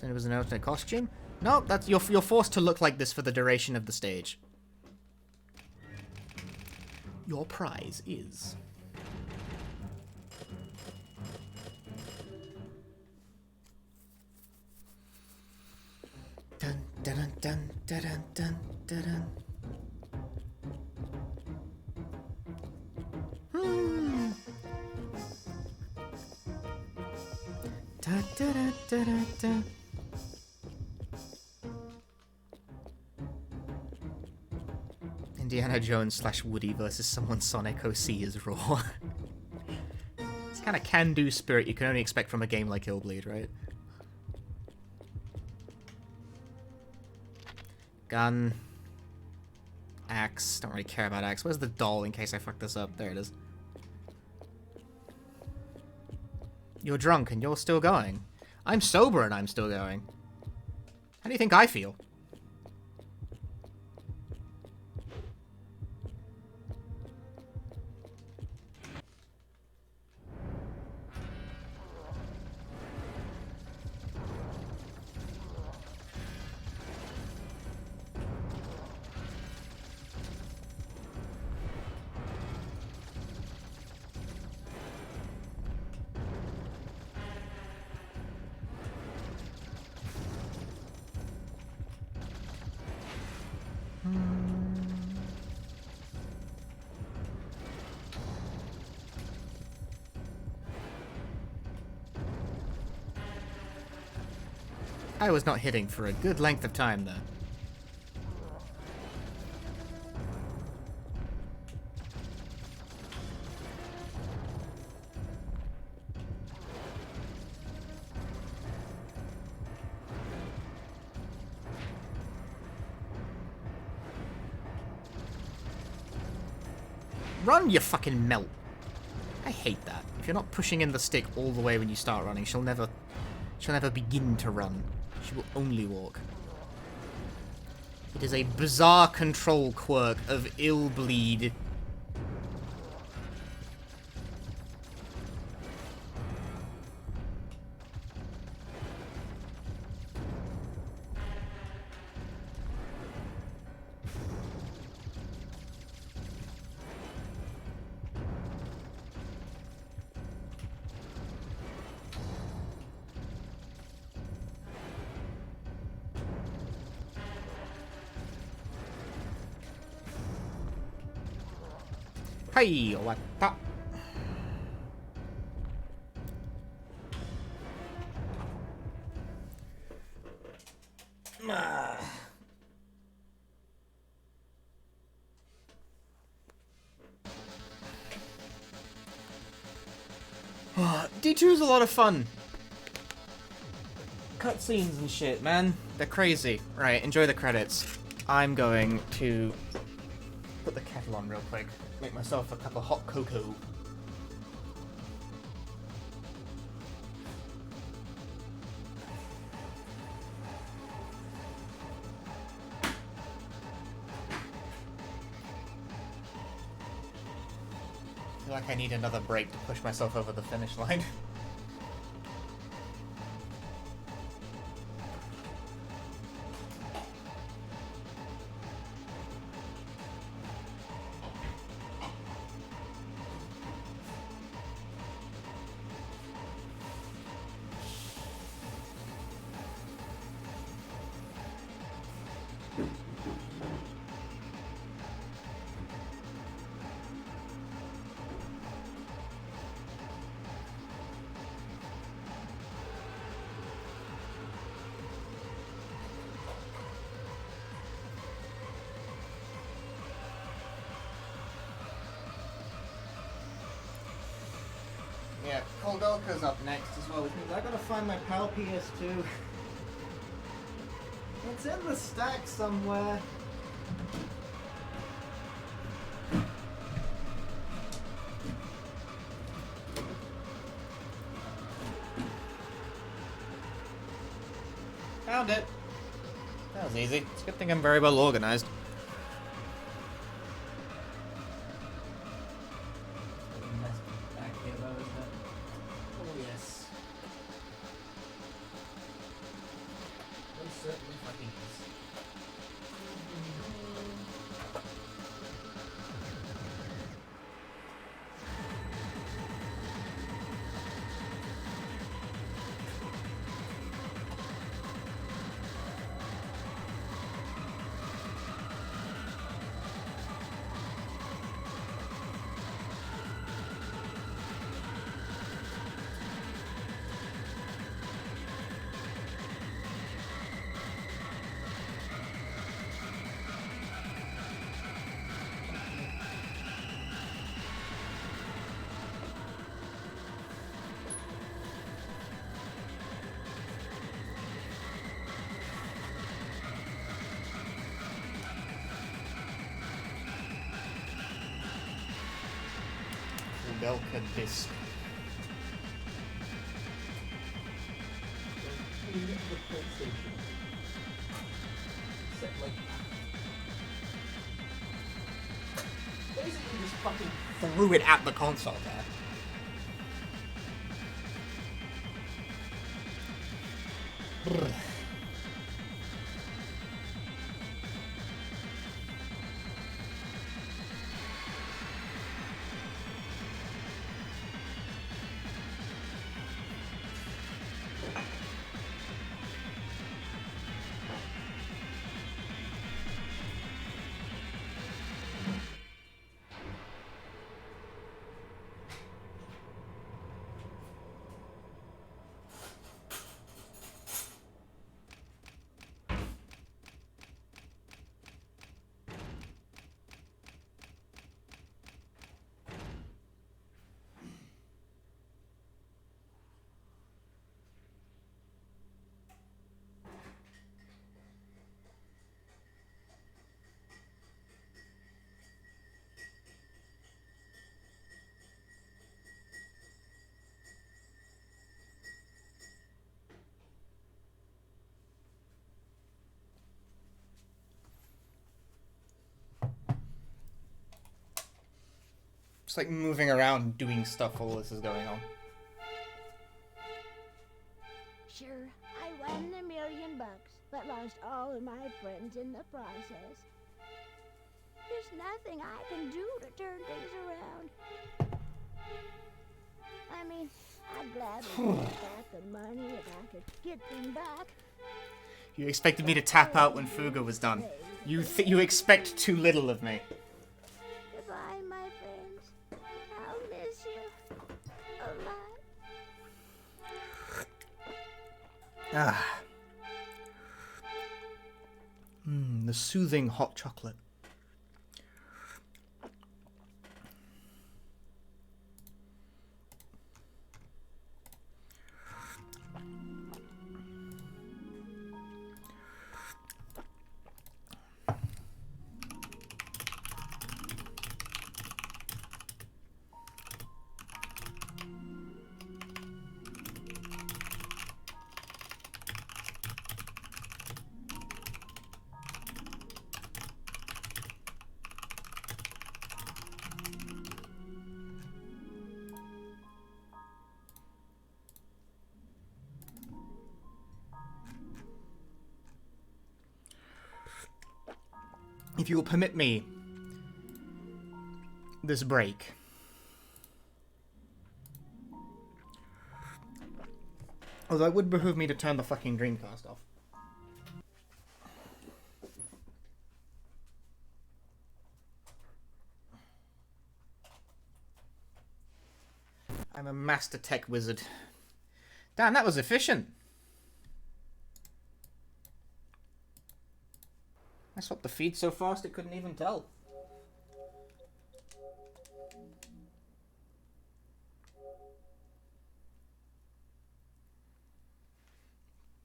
Speaker 1: It was an alternate costume? No, that's you're forced to look like this for the duration of the stage. Your prize is dun dun dun dun dun dun dun dun. Da, da, da, da, da, da. Indiana Jones / Woody versus someone Sonic OC is raw. It's kind of can-do spirit you can only expect from a game like Hellblade, right? Gun. Axe. Don't really care about axe. Where's the doll in case I fuck this up? There it is. You're drunk and you're still going. I'm sober and I'm still going. How do you think I feel? I was not hitting for a good length of time there. Run, you fucking melt. I hate that. If you're not pushing in the stick all the way when you start running, she'll never begin to run. She will only walk. It is a bizarre control quirk of ill bleed. Hey, what the? D2 is a lot of fun. Cutscenes and shit, man. They're crazy. Right, enjoy the credits. I'm going to put the kettle on real quick. Make myself a cup of hot cocoa. I feel like I need another break to push myself over the finish line. Yeah, Koldolka's up next as well, which means I gotta find my PAL PS2. It's in the stack somewhere. Found it. That was easy. It's a good thing I'm very well organized. milk and this. Basically just fucking threw it at the console there. Brr. Just like moving around doing stuff while this is going on.
Speaker 6: Sure, I won $1 million, but lost all of my friends in the process. There's nothing I can do to turn things around. I mean, I'd gladly get back the money if I could get them back.
Speaker 1: You expected me to tap out when Fuga was done. You expect too little of me.
Speaker 6: Goodbye, my friends. I'll miss you a lot.
Speaker 1: Ah. The soothing hot chocolate. If you will permit me this break. Although it would behoove me to turn the fucking Dreamcast off. I'm a master tech wizard. Damn, that was efficient. I swapped the feed so fast it couldn't even tell.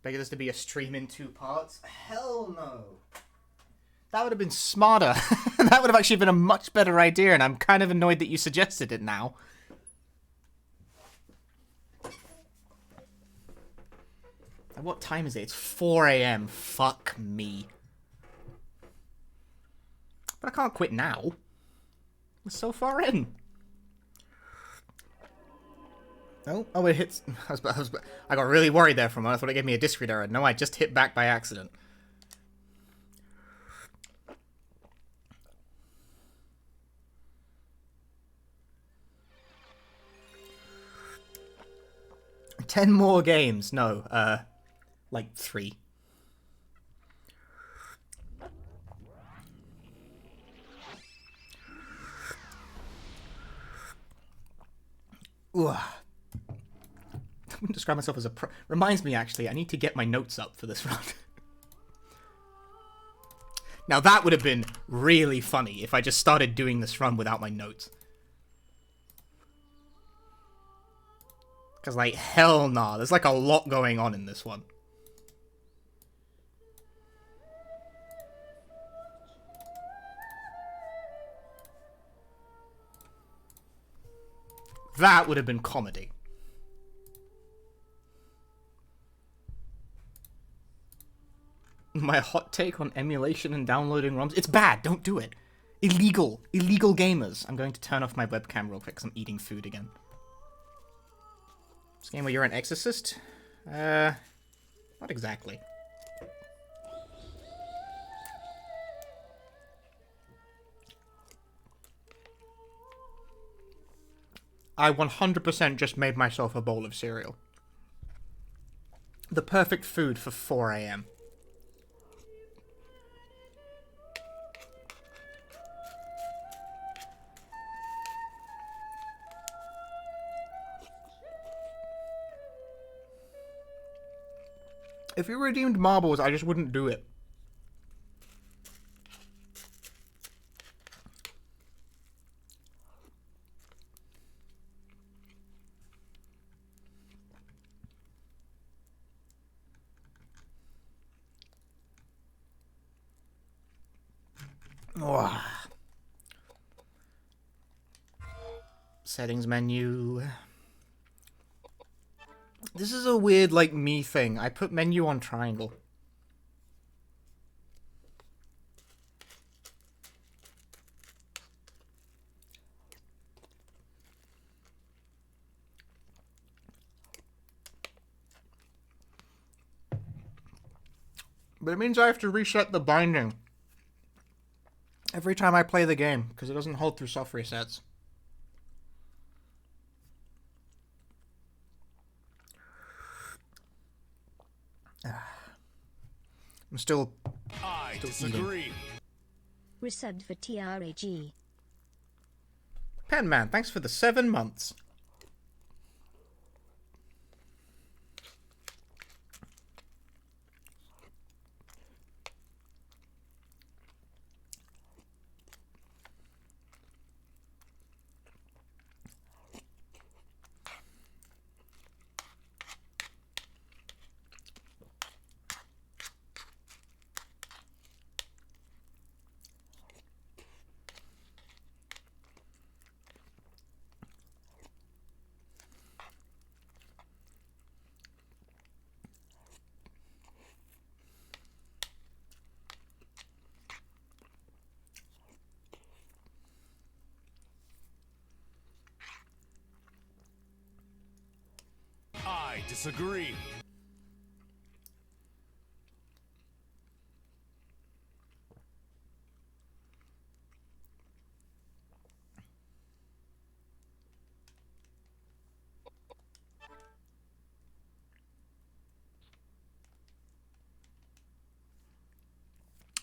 Speaker 1: Beg this to be a stream in 2 parts? Hell no. That would have been smarter. That would have actually been a much better idea, and I'm kind of annoyed that you suggested it now. And what time is it? It's 4 AM. Fuck me. But I can't quit now. We're so far in. Oh, it hits. I got really worried there for a moment. I thought it gave me a discrete error. No, I just hit back by accident. Ten more games. No, like 3. Ooh. I wouldn't describe myself as a pro. Reminds me, actually, I need to get my notes up for this round. Now, that would have been really funny if I just started doing this run without my notes. Because, like, hell nah. There's, like, a lot going on in this one. That would have been comedy. My hot take on emulation and downloading ROMs. It's bad. Don't do it. Illegal. Illegal gamers. I'm going to turn off my webcam real quick because I'm eating food again. This game where you're an exorcist? Not exactly. I 100% just made myself a bowl of cereal. The perfect food for 4 a.m. If you redeemed marbles, I just wouldn't do it. Oh. Settings menu. This is a weird, like, me thing. I put menu on triangle. But it means I have to reset the binding every time I play the game, because it doesn't hold through soft resets. I'm still
Speaker 5: disagree.
Speaker 1: eating.
Speaker 2: Resubbed for TRAG.
Speaker 1: Penman, thanks for the 7 months.
Speaker 5: I disagree.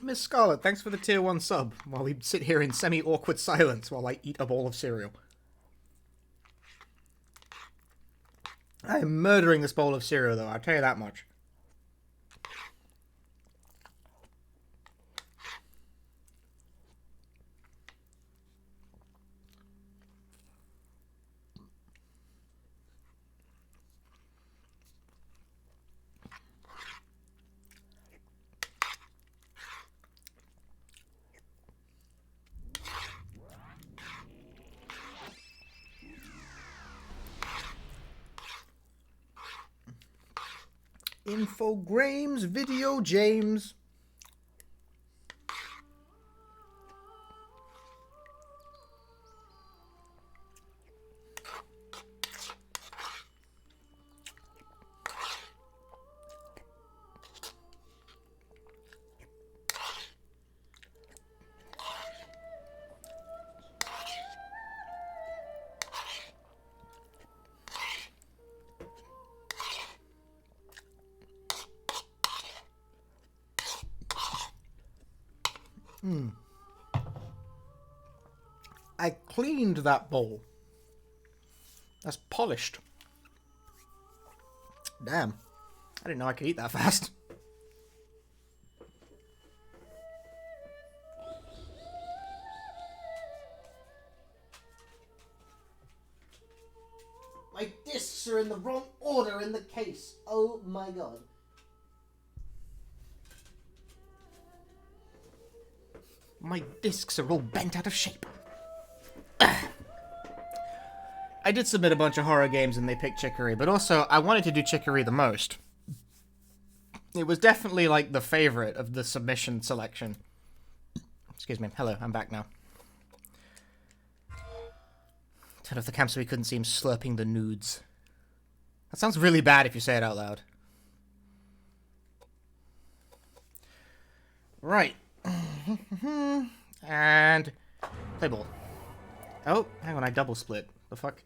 Speaker 1: Miss Scarlet, thanks for the tier 1 sub, while we sit here in semi-awkward silence while I eat a bowl of cereal. I am murdering this bowl of cereal, though, I'll tell you that much. Infogrames, Video James. I cleaned that bowl. That's polished. Damn. I didn't know I could eat that fast. My discs are in the wrong order in the case. Oh my god. My discs are all bent out of shape. I did submit a bunch of horror games and they picked Chicory, but also I wanted to do Chicory the most. It was definitely like the favorite of the submission selection. Excuse me. Hello, I'm back now. Turn off the cam so we couldn't see him slurping the nudes. That sounds really bad if you say it out loud. Right. And play ball. Oh, hang on, I double split. The fuck?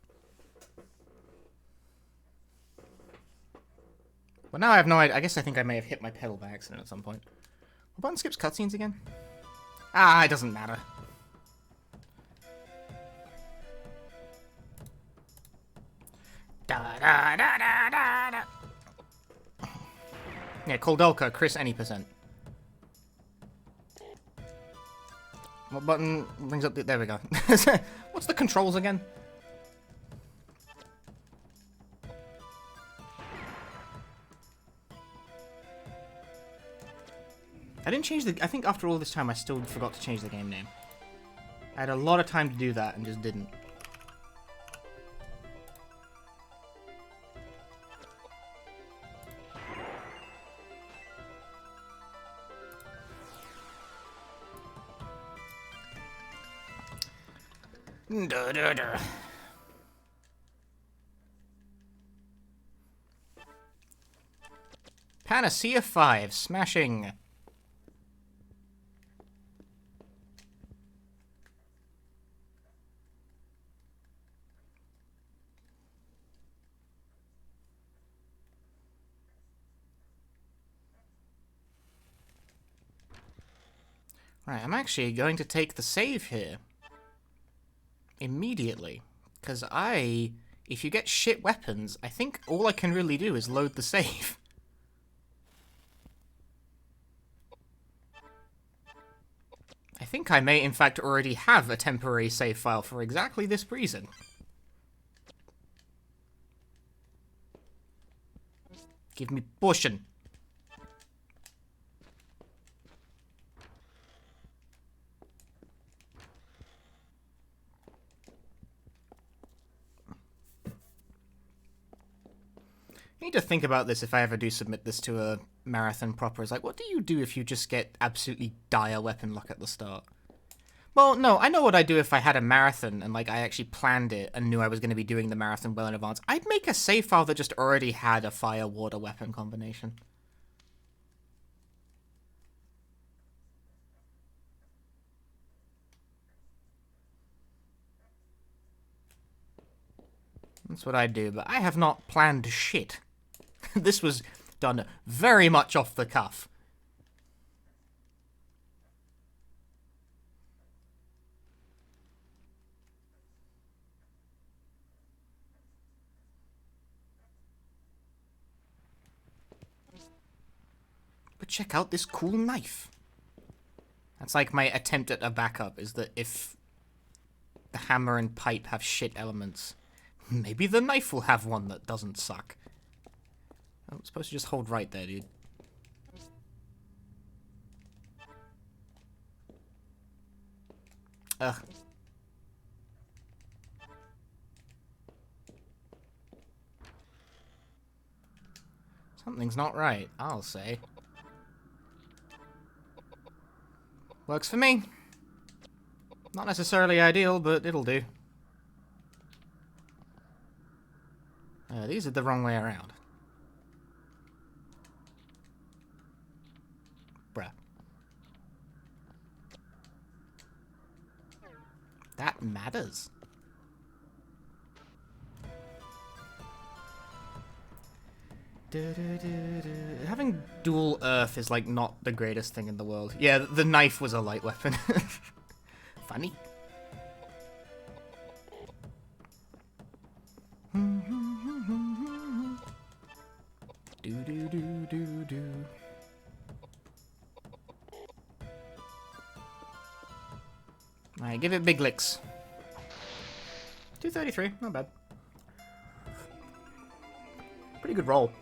Speaker 1: Well, now I have no idea. I guess I think I may have hit my pedal by accident at some point. What button skips cutscenes again? Ah, it doesn't matter. Da da da da da da. Yeah, Koldolka, Chris any percent. What button brings up the... There we go. What's the controls again? I didn't change the... I think after all this time I still forgot to change the game name. I had a lot of time to do that and just didn't. Da, da, da. Panacea 5, smashing. Right, I'm actually going to take the save here. Immediately. Because if you get shit weapons, I think all I can really do is load the save. I think I may in fact already have a temporary save file for exactly this reason. Give me portion. I need to think about this if I ever do submit this to a marathon proper. It's like, what do you do if you just get absolutely dire weapon luck at the start? Well, no, I know what I'd do if I had a marathon and, like, I actually planned it and knew I was going to be doing the marathon well in advance. I'd make a save file that just already had a fire, water, weapon combination. That's what I'd do, but I have not planned shit. This was done very much off the cuff. But check out this cool knife. That's like my attempt at a backup, is that if the hammer and pipe have shit elements, maybe the knife will have one that doesn't suck. I'm supposed to just hold right there, dude. Ugh. Something's not right, I'll say. Works for me. Not necessarily ideal, but it'll do. These are the wrong way around. Bruh. That matters. Having dual earth is like not the greatest thing in the world. Yeah, the knife was a light weapon. Funny. Do do do do do. Alright, give it big licks. 233, not bad. Pretty good roll.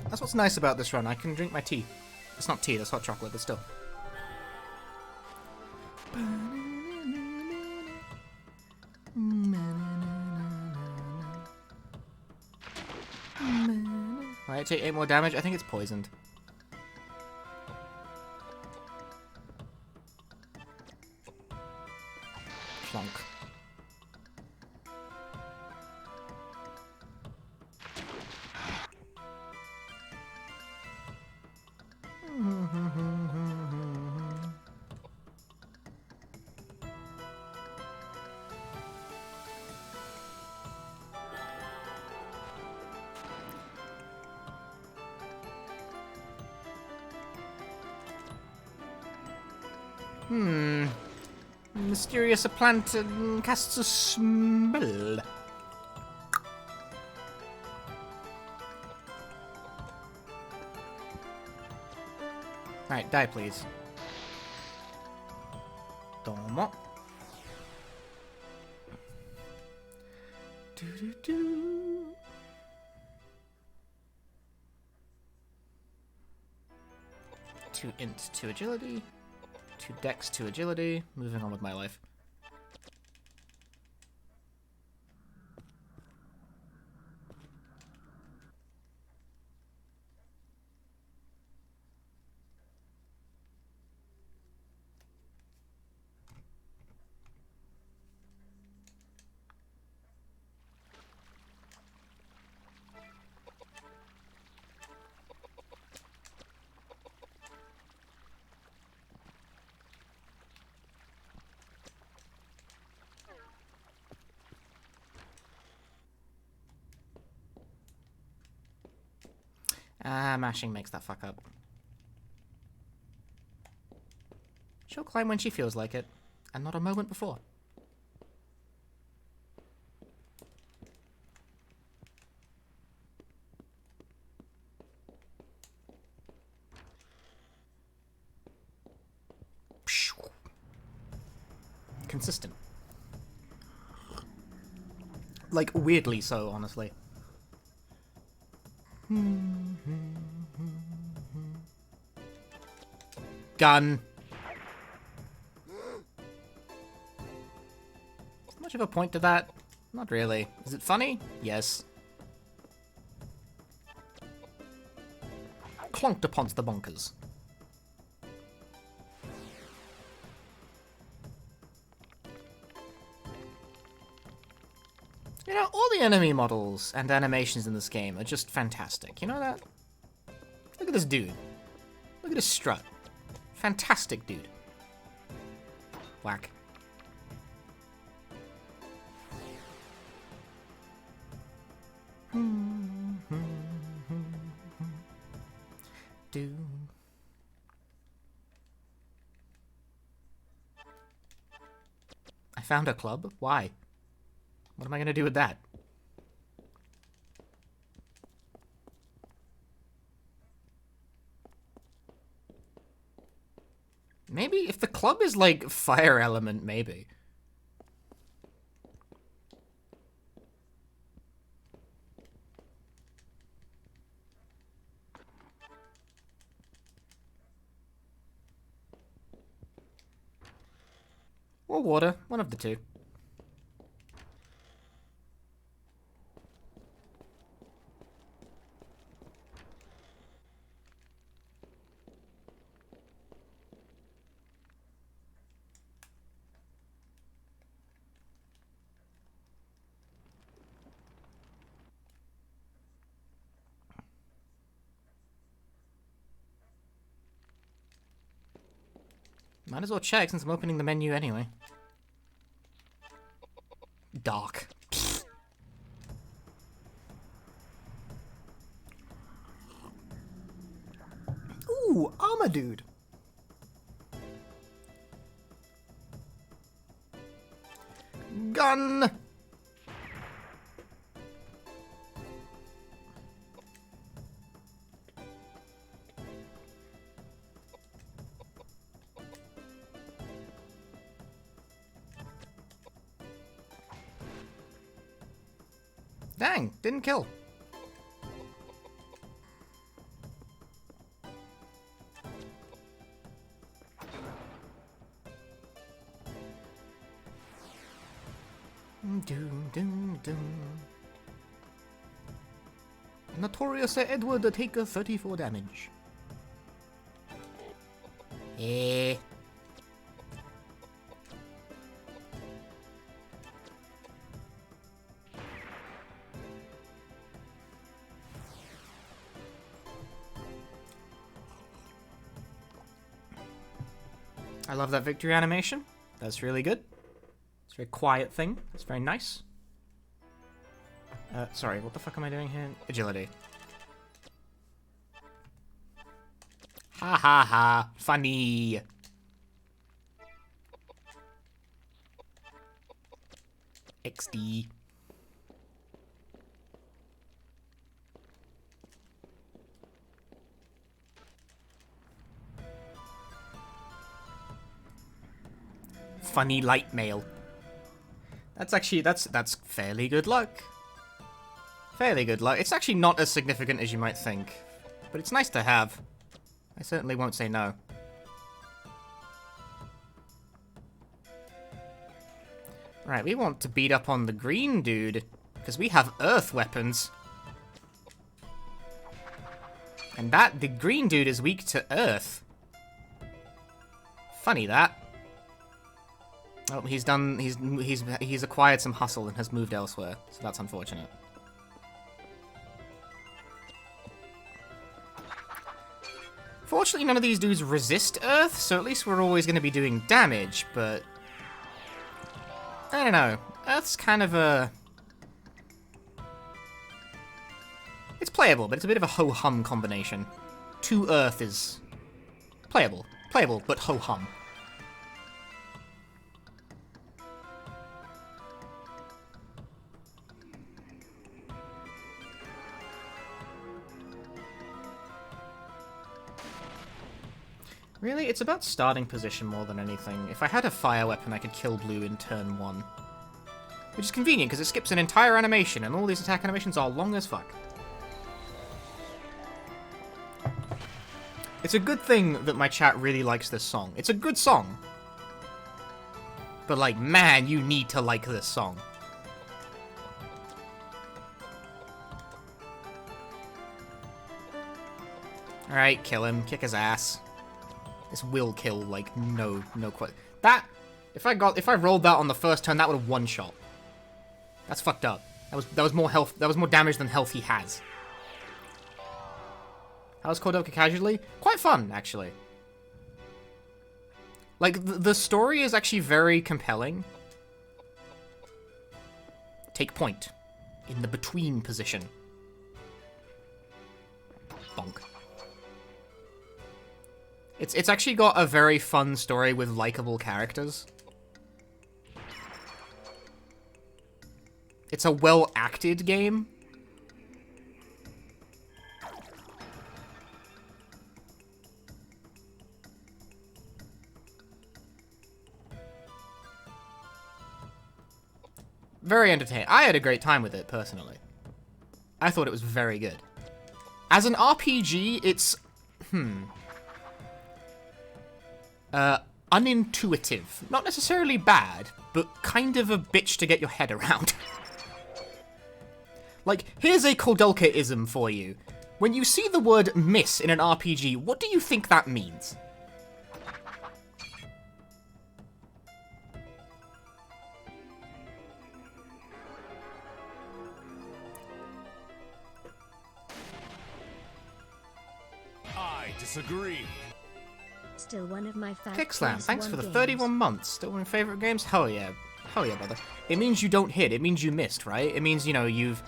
Speaker 1: That's what's nice about this run. I can drink my tea. It's not tea, that's hot chocolate, but still. Alright, take 8 more damage. I think it's poisoned. Plonk. Mysterious plant casts a spell. Alright, die please. Domo. Do-do-do. Two int, two agility. 2 dex, 2 agility. Moving on with my life. Mashing makes that fuck up. She'll climb when she feels like it, and not a moment before. Consistent. Like, weirdly so, honestly. Gun. Is much of a point to that? Not really. Is it funny? Yes. Clonked upon the bonkers. You know, all the enemy models and animations in this game are just fantastic. You know that? Look at this dude. Look at his strut. Fantastic dude. Whack. Do. I found a club? Why? What am I gonna do with that? Maybe if the club is like fire element, maybe. Or water, one of the two. Might as well check since I'm opening the menu anyway. Dark. Ooh, armor dude. Gun. Dang, didn't kill. Doom, doom, doom. Notorious Edward take 34 damage. Eh. I love that victory animation. That's really good. It's a very quiet thing. It's very nice. Sorry, what the fuck am I doing here? Agility. Ha ha ha. Funny. XD. Funny light mail. That's actually, that's fairly good luck. Fairly good luck. It's actually not as significant as you might think, but it's nice to have. I certainly won't say no. Right, we want to beat up on the green dude, because we have earth weapons. And the green dude is weak to earth. Funny that. Oh, he's acquired some hustle and has moved elsewhere, so that's unfortunate. Fortunately, none of these dudes resist Earth, so at least we're always going to be doing damage, but... I don't know. Earth's kind of a... It's playable, but it's a bit of a ho-hum combination. 2 Earth is... playable. Playable, but ho-hum. Really? It's about starting position more than anything. If I had a fire weapon, I could kill blue in turn 1. Which is convenient, because it skips an entire animation, and all these attack animations are long as fuck. It's a good thing that my chat really likes this song. It's a good song. But, like, man, you need to like this song. Alright, kill him. Kick his ass. This will kill, like, no that, if I rolled that on the first turn, that would have one-shot. That's fucked up. That was more health, that was more damage than health he has. How's Kordelka casually? Quite fun, actually. Like, the story is actually very compelling. Take point. In the between position. Bonk. It's actually got a very fun story with likable characters. It's a well-acted game. Very entertaining. I had a great time with it, personally. I thought it was very good. As an RPG, it's... unintuitive. Not necessarily bad, but kind of a bitch to get your head around. Like, here's a Kordelka-ism for you. When you see the word miss in an RPG, what do you think that means?
Speaker 5: I disagree.
Speaker 2: Still one of my favorite
Speaker 1: Kickslam, thanks for the 31 months. Still one of my favorite games? Hell yeah. Hell yeah, brother. It means you don't hit. It means you missed, right? It means, you know, you've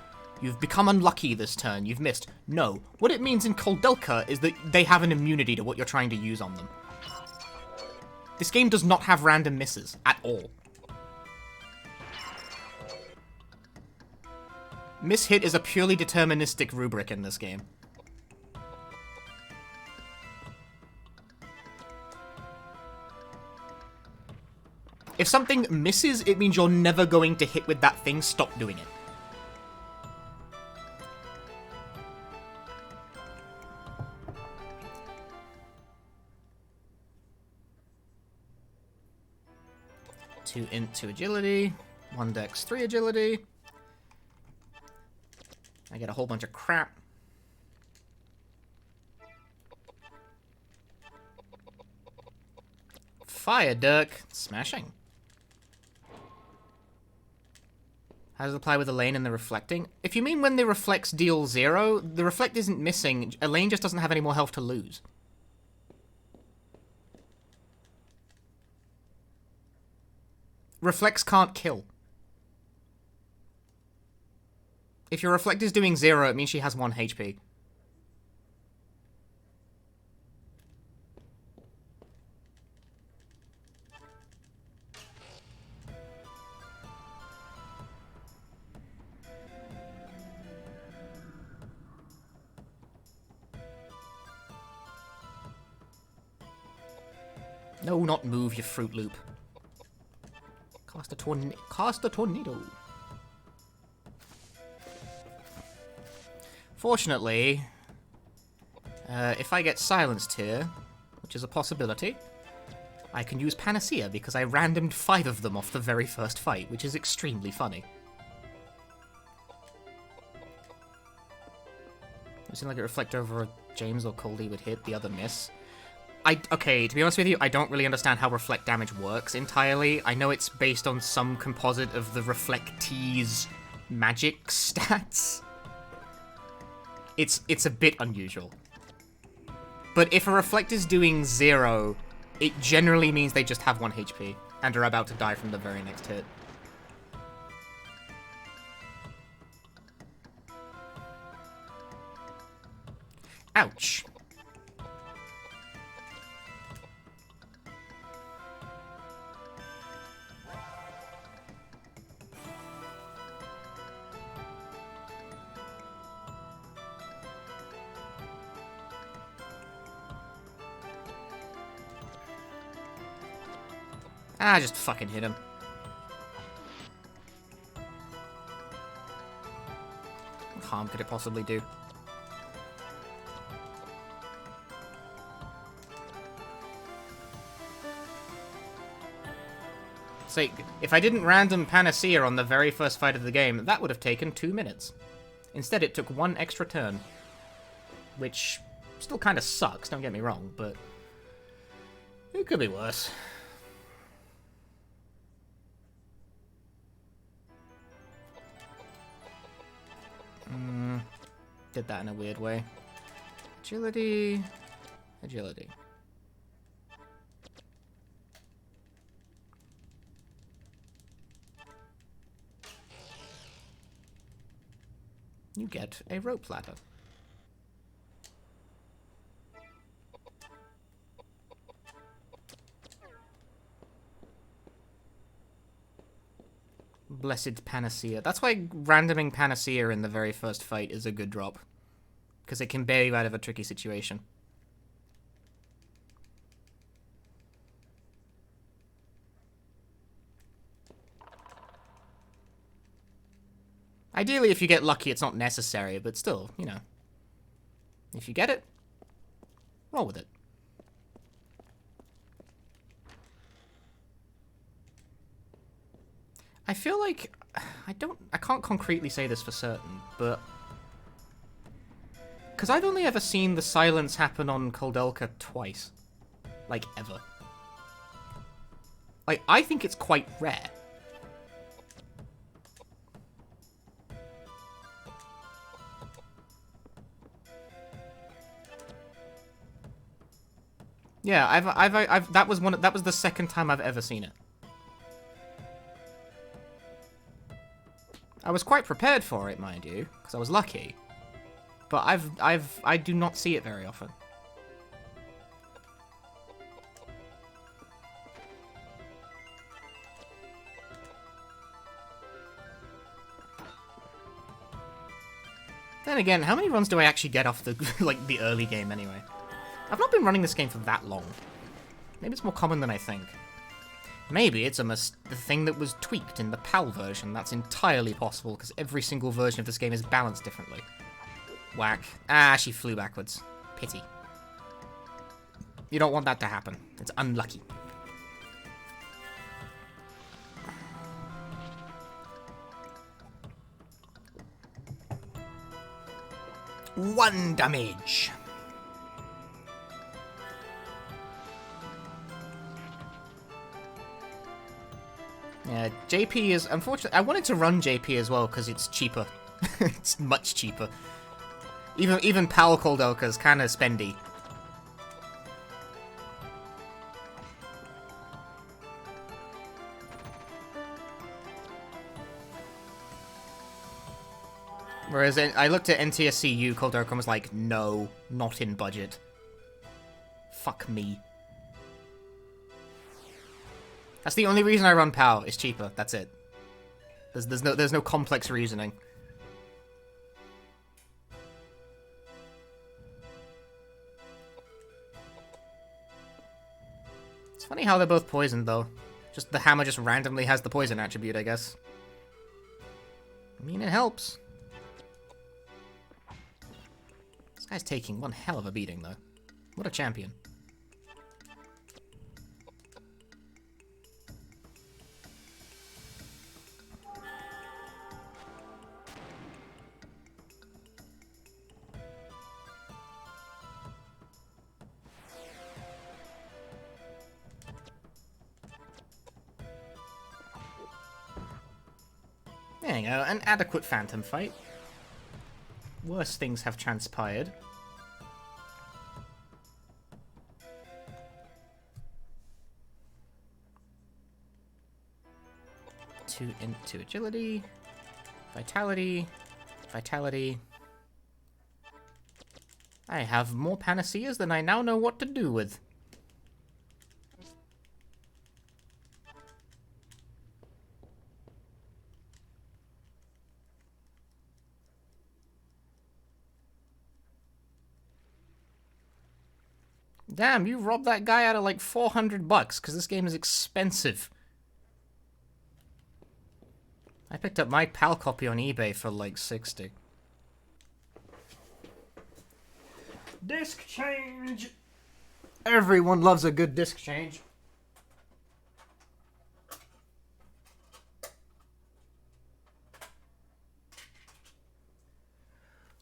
Speaker 1: become unlucky this turn. You've missed. No. What it means in Kordelka is that they have an immunity to what you're trying to use on them. This game does not have random misses at all. Miss hit is a purely deterministic rubric in this game. If something misses, it means you're never going to hit with that thing. Stop doing it. Two int, 2 agility. 1 dex, 3 agility. I get a whole bunch of crap. fire, Dirk. Smashing. How does it apply with Elaine and the reflecting? If you mean when the reflects deal 0, the reflect isn't missing. Elaine just doesn't have any more health to lose. Reflects can't kill. If your reflect is doing 0, it means she has 1 HP. No, not move, you Fruit Loop. Cast a tornado. Fortunately, if I get silenced here, which is a possibility, I can use Panacea because I randomed 5 of them off the very first fight, which is extremely funny. It seemed like a reflect over James or Coldy would hit, the other miss. Okay, to be honest with you, I don't really understand how reflect damage works entirely. I know it's based on some composite of the reflectee's magic stats. It's a bit unusual. But if a reflect is doing 0, it generally means they just have 1 HP and are about to die from the very next hit. Ouch. Ah, just fucking hit him. What harm could it possibly do? Say, if I didn't random Panacea on the very first fight of the game, that would have taken 2 minutes. Instead, it took 1 extra turn. Which still kind of sucks, don't get me wrong, but it could be worse. Did that in a weird way. Agility. Agility. You get a rope ladder. Blessed Panacea. That's why randoming Panacea in the very first fight is a good drop. Because it can bail you out of a tricky situation. Ideally, if you get lucky, it's not necessary, but still, you know. If you get it, roll with it. I feel like I can't concretely say this for certain, but because I've only ever seen the silence happen on Koldelka twice, like ever. Like I think it's quite rare. Yeah, that was the second time I've ever seen it. I was quite prepared for it, mind you, because I was lucky. But I do not see it very often. Then again, how many runs do I actually get off the like the early game anyway? I've not been running this game for that long. Maybe it's more common than I think. Maybe it's the thing that was tweaked in the PAL version. That's entirely possible, because every single version of this game is balanced differently. Whack. Ah, she flew backwards. Pity. You don't want that to happen. It's unlucky. One damage. Yeah, JP is... Unfortunately, I wanted to run JP as well, because it's cheaper. It's much cheaper. Even Pal Koldoka's kind of spendy. Whereas I looked at NTSCU, Koldoka and was like, no, not in budget. Fuck me. That's the only reason I run POW, it's cheaper, that's it. There's no complex reasoning. It's funny how they're both poisoned though. Just the hammer just randomly has the poison attribute, I guess. I mean, it helps. This guy's taking one hell of a beating though. What a champion. There you go, an adequate phantom fight. Worse things have transpired. Two agility, vitality, vitality. I have more panaceas than I now know what to do with. Damn, you robbed that guy out of like $400 because this game is expensive. I picked up my PAL copy on eBay for like 60. Disc change! Everyone loves a good disc change.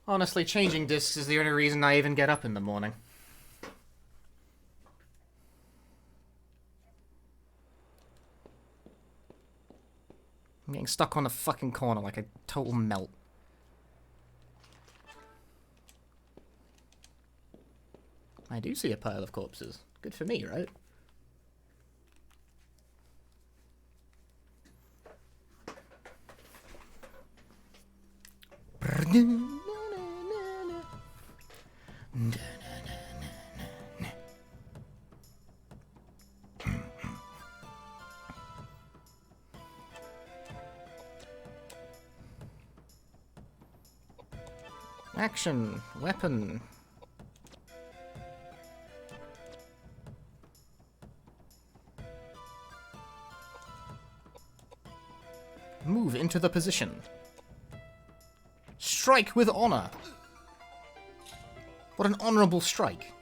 Speaker 1: Honestly, changing discs is the only reason I even get up in the morning. I'm getting stuck on the fucking corner like a total melt. I do see a pile of corpses. Good for me, right? Action, weapon. Move into the position. Strike with honor. What an honorable strike.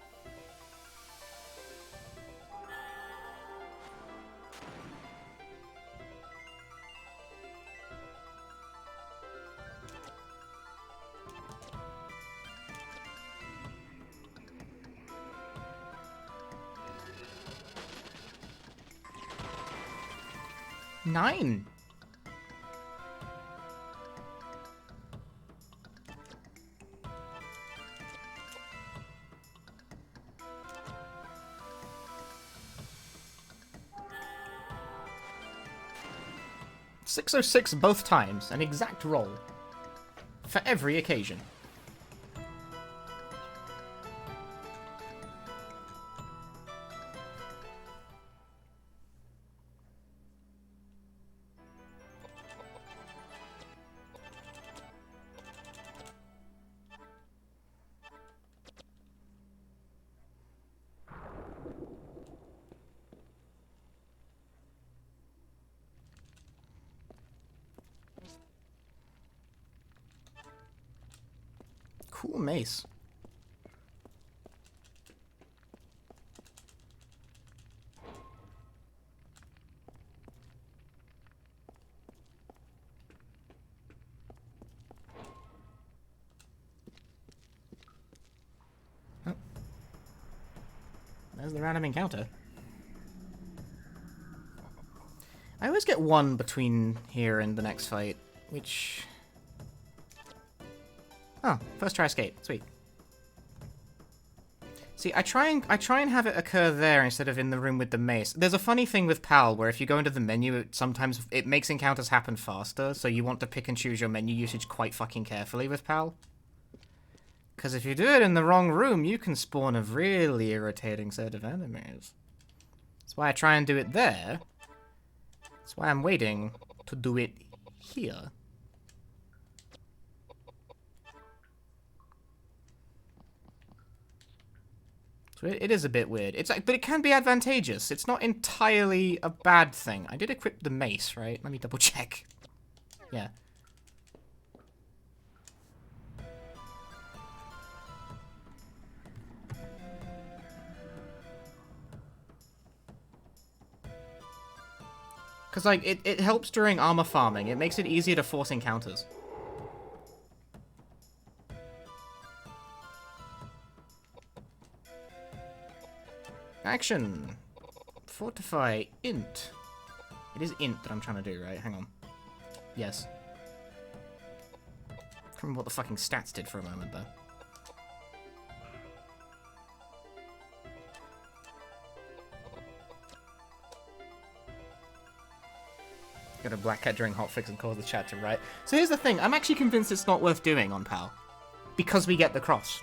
Speaker 1: Nine. .606 both times, an exact roll. For every occasion. Cool mace. Oh. There's the random encounter. I always get one between here and the next fight, which... Oh, first try escape. Sweet. See, I try and have it occur there instead of in the room with the mace. There's a funny thing with PAL where if you go into the menu, sometimes it makes encounters happen faster, so you want to pick and choose your menu usage quite fucking carefully with PAL. Because if you do it in the wrong room, you can spawn a really irritating set of enemies. That's why I try and do it there. That's why I'm waiting to do it here. So it is a bit weird. It's like, but it can be advantageous. It's not entirely a bad thing. I did equip the mace, right? Let me double check. Yeah. Because, like, it helps during armor farming. It makes it easier to force encounters. Action! Fortify int. It is int that I'm trying to do, right? Hang on. Yes. I can't remember what the fucking stats did for a moment, though. Got a black cat during hotfix and cause the chat to write. So here's the thing. I'm actually convinced it's not worth doing on PAL. Because we get the cross.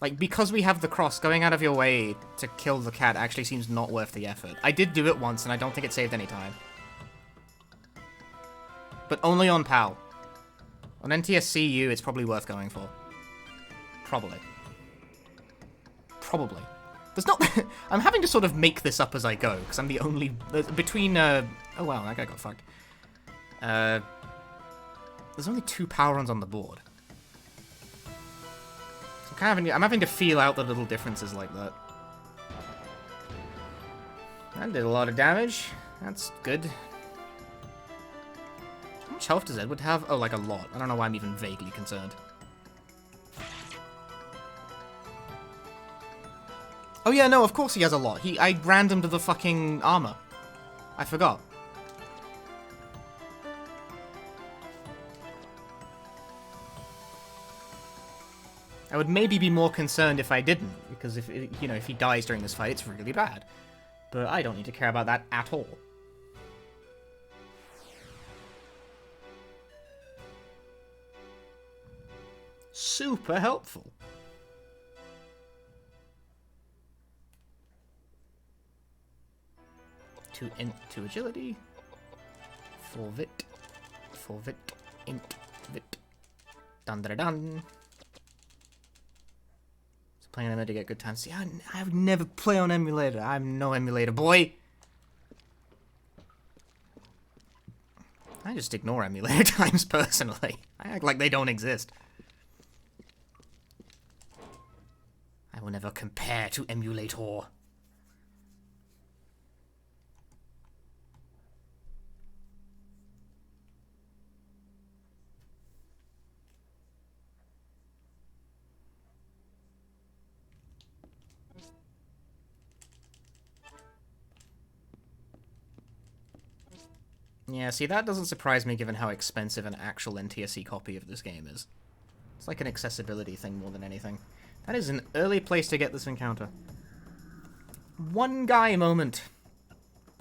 Speaker 1: Like, because we have the cross, going out of your way to kill the cat actually seems not worth the effort. I did do it once, and I don't think it saved any time. But only on PAL. On NTSCU, it's probably worth going for. Probably. Probably. There's not... I'm having to sort of make this up as I go, because I'm the only... Between, Oh, wow, that guy got fucked. There's only 2 power runs on the board. I'm having to feel out the little differences like that. That did a lot of damage. That's good. How much health does Edward have? Oh, like a lot. I don't know why I'm even vaguely concerned. Oh yeah, no, of course he has a lot. I randomed the fucking armor. I forgot. I would maybe be more concerned if I didn't, because if he dies during this fight, it's really bad. But I don't need to care about that at all. Super helpful. To agility. For vit. Int vit. Dun dun dun. Playing on emulator to get good times. See, I would never play on emulator. I'm no emulator boy. I just ignore emulator times personally. I act like they don't exist. I will never compare to emulator. Yeah, see, that doesn't surprise me given how expensive an actual NTSC copy of this game is. It's like an accessibility thing more than anything. That is an early place to get this encounter. One guy moment.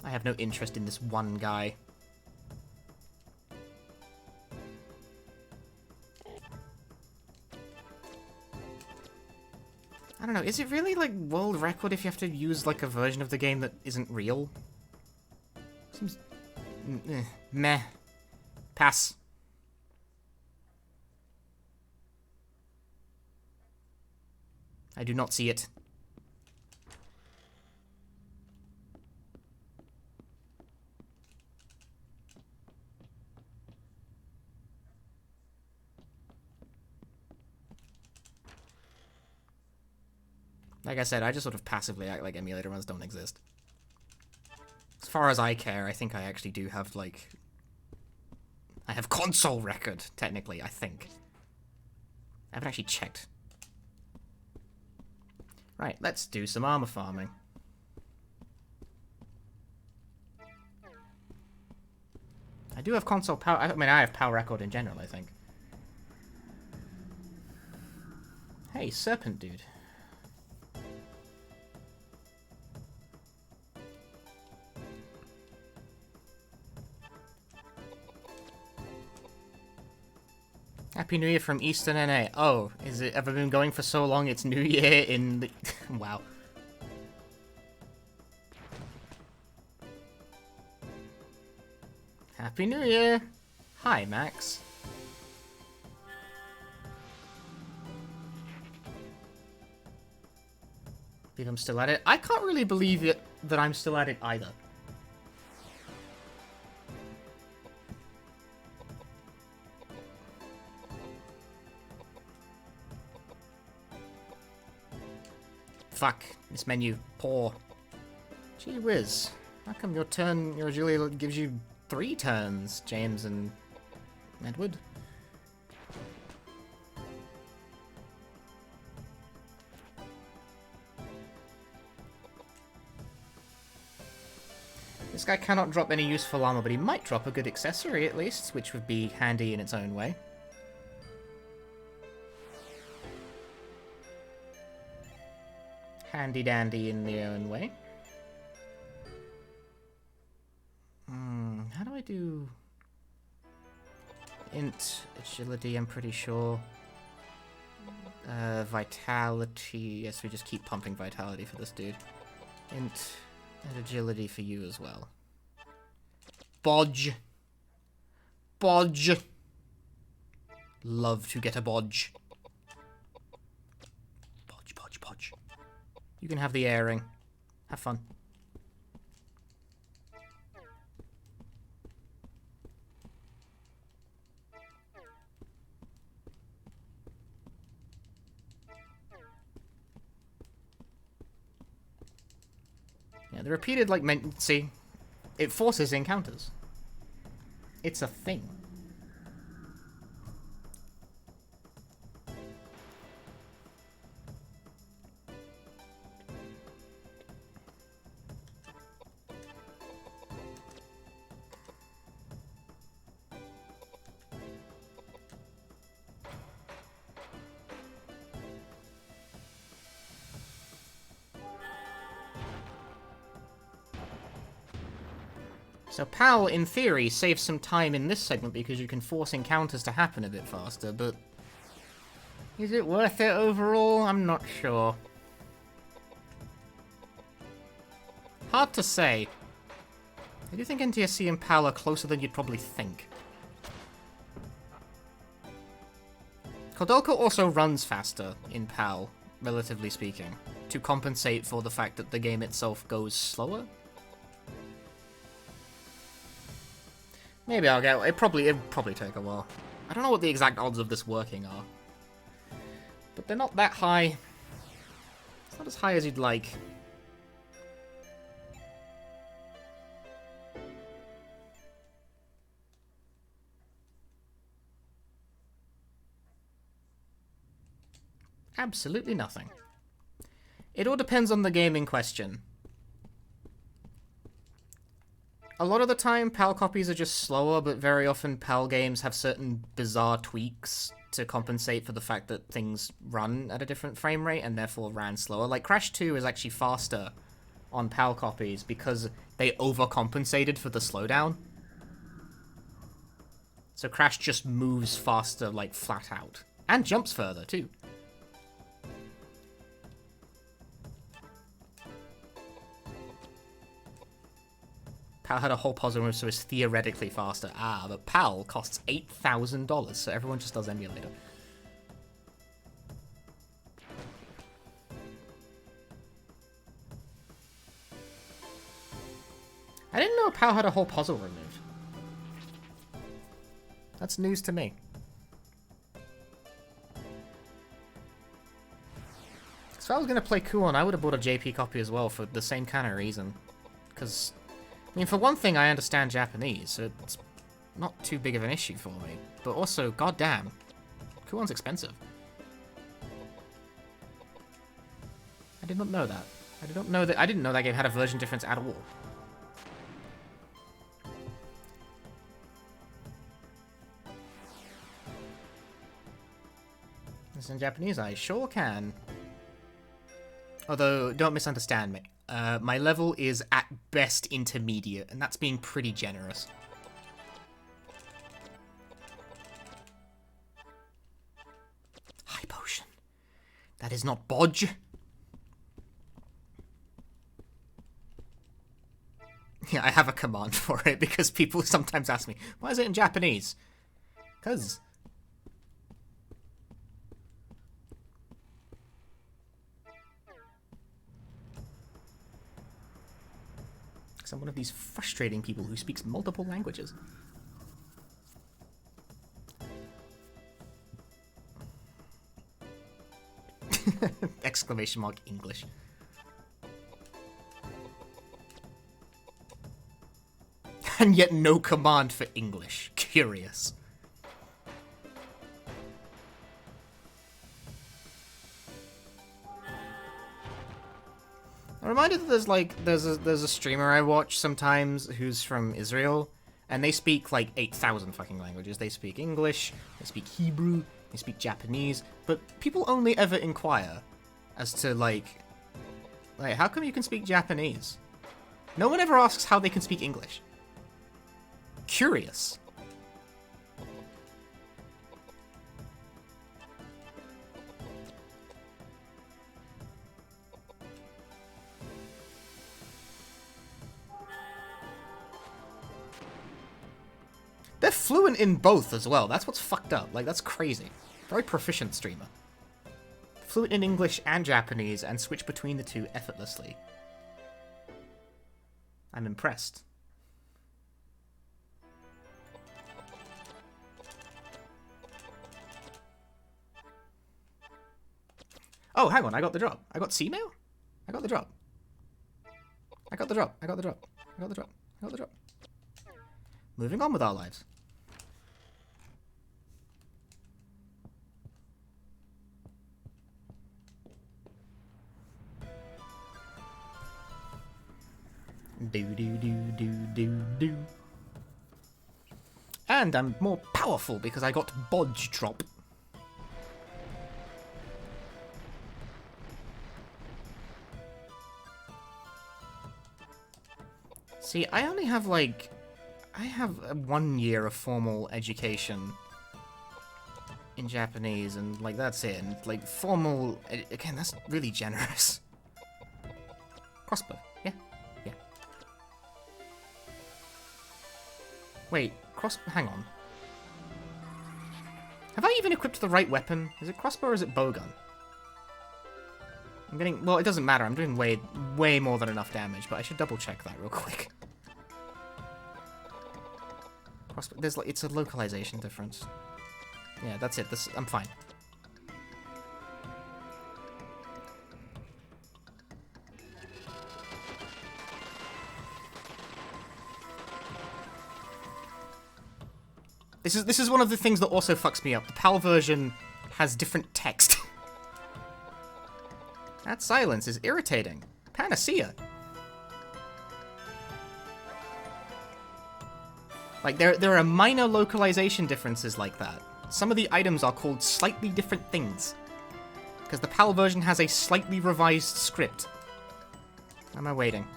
Speaker 1: I have no interest in this one guy. I don't know, is it really, like, world record if you have to use, like, a version of the game that isn't real? Seems... meh. Pass. I do not see it. Like I said, I just sort of passively act like emulator runs don't exist. As far as I care, I think I actually do have, like... I have console record, technically, I think. I haven't actually checked. Right, let's do some armor farming. I do have console power. I mean, I have power record in general, I think. Hey, Serpent Dude. Happy New Year from Eastern NA. Oh, is it ever been going for so long? It's New Year in the... Wow. Happy New Year! Hi, Max. Believe I'm still at it. I can't really believe it that I'm still at it either. Fuck. This menu. Poor. Gee whiz. How come your turn usually gives you 3 turns, James and Edward? This guy cannot drop any useful armor, but he might drop a good accessory at least, which would be handy in its own way. Handy dandy in their own way. How do I do... Int, agility, I'm pretty sure. Vitality, yes, we just keep pumping vitality for this dude. Int, and agility for you as well. Bodge. Bodge. Love to get a bodge. Bodge, bodge, bodge. You can have the airing. Have fun. Yeah, the repeated, like, see, it forces encounters. It's a thing. So PAL, in theory, saves some time in this segment because you can force encounters to happen a bit faster, but... is it worth it overall? I'm not sure. Hard to say. I do think NTSC and PAL are closer than you'd probably think. Kodolko also runs faster in PAL, relatively speaking, to compensate for the fact that the game itself goes slower. Maybe I'll get... It'd probably take a while. I don't know what the exact odds of this working are. But they're not that high. It's not as high as you'd like. Absolutely nothing. It all depends on the game in question. A lot of the time, PAL copies are just slower, but very often PAL games have certain bizarre tweaks to compensate for the fact that things run at a different frame rate and therefore ran slower. Like, Crash 2 is actually faster on PAL copies because they overcompensated for the slowdown. So Crash just moves faster, like, flat out. And jumps further, too. PAL had a whole puzzle room, so it's theoretically faster. Ah, but PAL costs $8,000, so everyone just does emulator. I didn't know PAL had a whole puzzle room move. That's news to me. So if I was going to play Kuon, I would have bought a JP copy as well for the same kind of reason. Because... I mean, for one thing, I understand Japanese, so it's not too big of an issue for me. But also, goddamn, Kuon's expensive. I did not know that. I didn't know that game had a version difference at all. this in Japanese? I sure can. Although, don't misunderstand me. My level is at best intermediate, and that's being pretty generous. High potion. That is not bodge. Yeah, I have a command for it because people sometimes ask me, why is it in Japanese? Because... I'm one of these frustrating people who speaks multiple languages. Exclamation mark English. And yet no command for English. Curious. I'm reminded that there's a streamer I watch sometimes who's from Israel, and they speak like 8,000 fucking languages. They speak English, they speak Hebrew, they speak Japanese, but people only ever inquire as to like how come you can speak Japanese? No one ever asks how they can speak English. Curious. They're fluent in both as well. That's what's fucked up. Like, that's crazy. Very proficient streamer. Fluent in English and Japanese and switch between the two effortlessly. I'm impressed. Oh, hang on. I got the drop. I got C-mail? I got the drop. I got the drop. I got the drop. I got the drop. I got the drop. Moving on with our lives. Do do do do do do. And I'm more powerful because I got bodge drop. See, I only have like... I have 1 year of formal education in Japanese, and like that's it. And like formal... Again, that's really generous. Crossbow, yeah. Yeah. Wait, hang on. Have I even equipped the right weapon? Is it crossbow or is it bowgun? I'm getting... Well, it doesn't matter. I'm doing way more than enough damage, but I should double check that real quick. Crossbow... There's like... It's a localization difference. Yeah, that's it. I'm fine. This is one of the things that also fucks me up. The PAL version has different text. That silence is irritating. Panacea. Like, there are minor localization differences like that. Some of the items are called slightly different things. Because the PAL version has a slightly revised script. Am I waiting?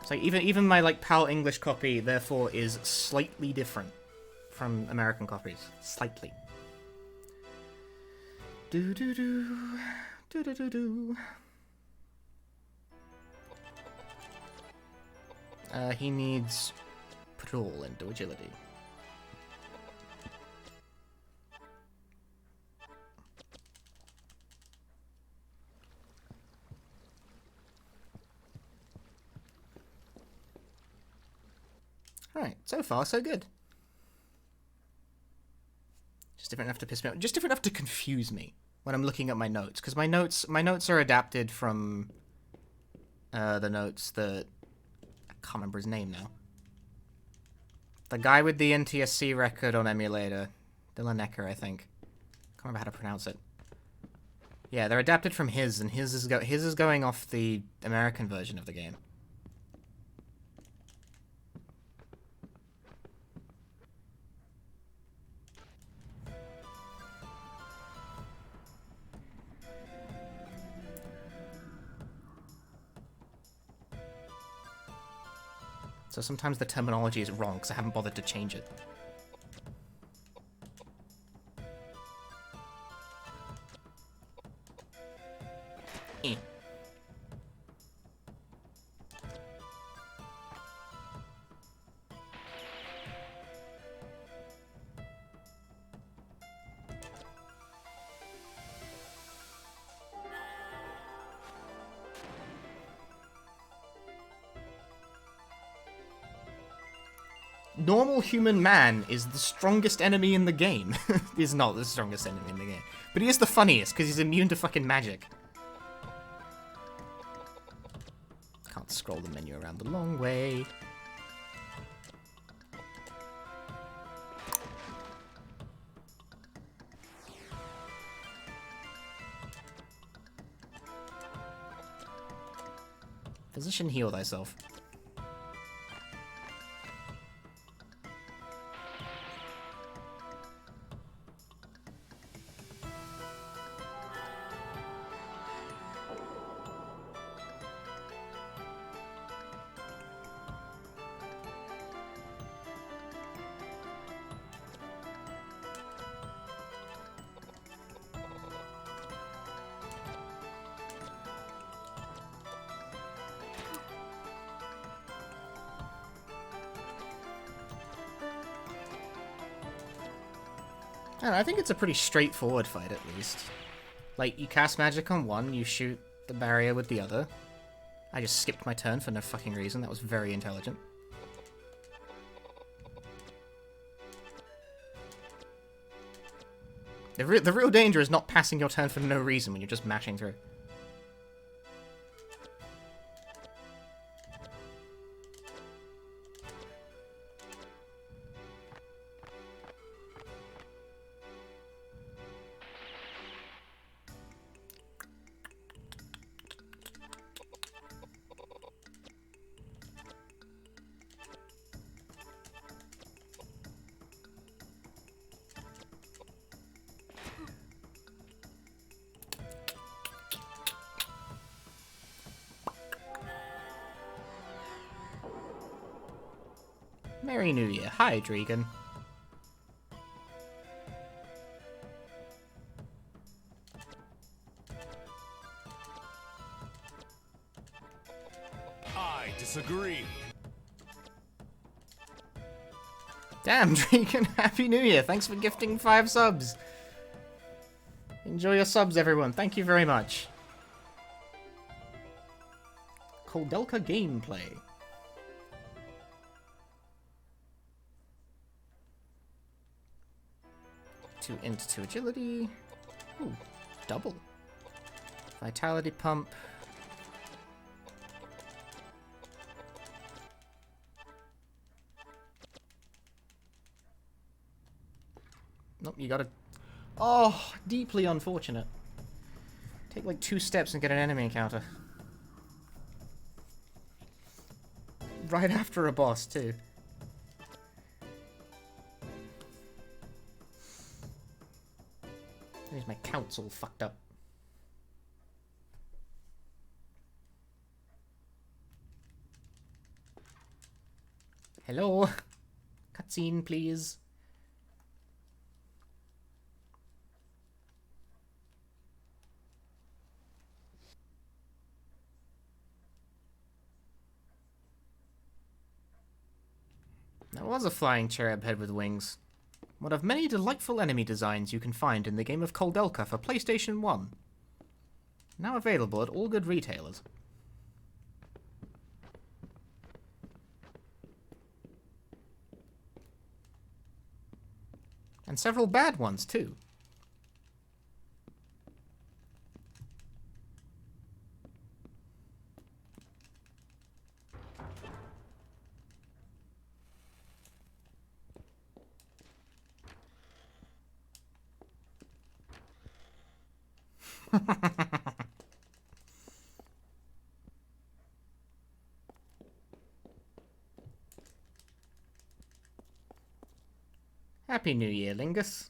Speaker 1: So even my like PAL English copy therefore is slightly different from American copies. Slightly. Do do do do do do do. He needs patrol into agility. Alright, so far so good. Just different enough to piss me off. Just different enough to confuse me when I'm looking at my notes. Because my notes are adapted from the notes that... I can't remember his name now. The guy with the NTSC record on emulator. Dylan Ecker, I think. Can't remember how to pronounce it. Yeah, they're adapted from his, and his is going off the American version of the game. So sometimes the terminology is wrong because I haven't bothered to change it. Eh. Normal human man is the strongest enemy in the game. He's not the strongest enemy in the game. But he is the funniest, because he's immune to fucking magic. Can't scroll the menu around the long way. Physician, heal thyself. I think it's a pretty straightforward fight, at least. Like, you cast magic on one, you shoot the barrier with the other. I just skipped my turn for no fucking reason. That was very intelligent. The real danger is not passing your turn for no reason when you're just mashing through. Merry New Year. Hi, Dragon.
Speaker 5: I disagree.
Speaker 1: Damn, Dragon. Happy New Year. Thanks for gifting 5 subs. Enjoy your subs, everyone. Thank you very much. Koldelka gameplay. 2 int, 2 agility. Ooh, double. Vitality pump. Nope, you gotta... Oh, deeply unfortunate. Take like 2 steps and get an enemy encounter. Right after a boss, too. There's my counts all fucked up. Hello? Cutscene, please. That was a flying cherub head with wings. One of many delightful enemy designs you can find in the game of Koldelka for PlayStation 1. Now available at all good retailers. And several bad ones, too. Happy New Year, Lingus.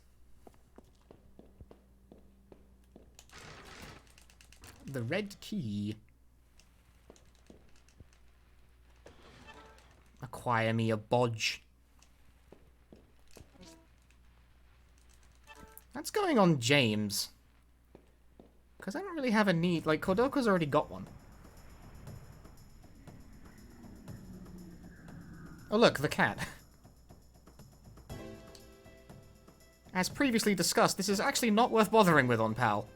Speaker 1: The red key. Acquire me a bodge. That's going on James. Because I don't really have a need. Like, Kordoka's already got one. Oh look, the cat. As previously discussed, this is actually not worth bothering with on PAL.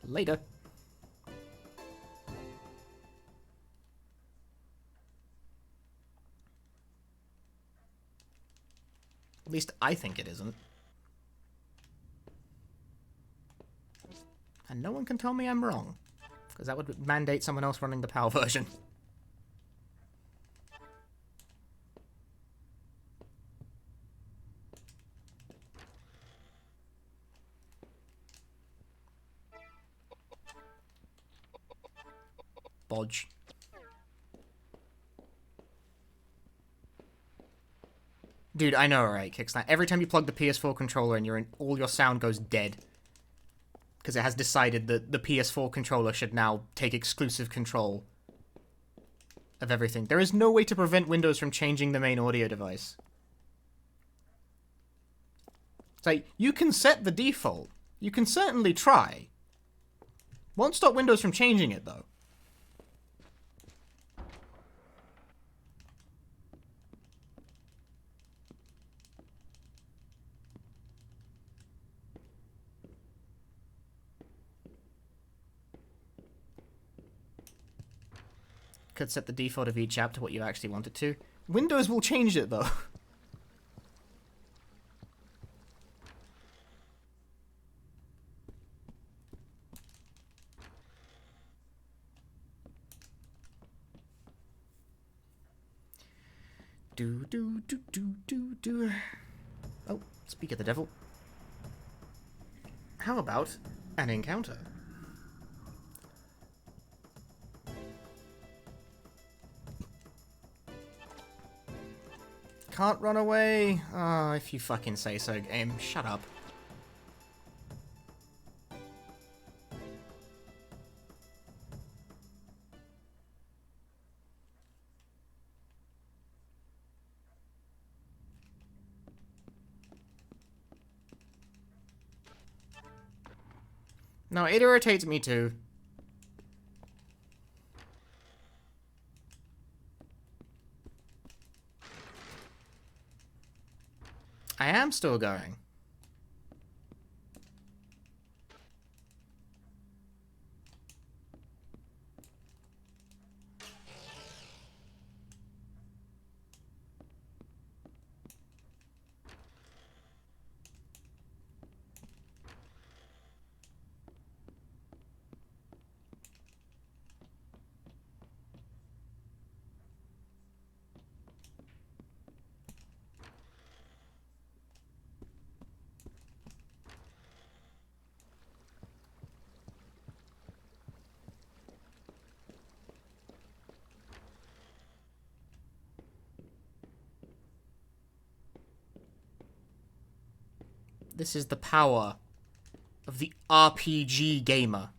Speaker 1: Later. At least I think it isn't. And no one can tell me I'm wrong. Because that would mandate someone else running the PAL version. Bodge. Dude, I know, right, Kicksnap. Every time you plug the PS4 controller in, all your sound goes dead. Because it has decided that the PS4 controller should now take exclusive control of everything. There is no way to prevent Windows from changing the main audio device. It's like, you can set the default. You can certainly try. Won't stop Windows from changing it, though. Could set the default of each app to what you actually want it to. Windows will change it, though. Do. Oh, speak of the devil. How about an encounter? Can't run away. Ah, if you fucking say so, game. Shut up. No, it irritates me too. I am still going. This is the power of the RPG gamer.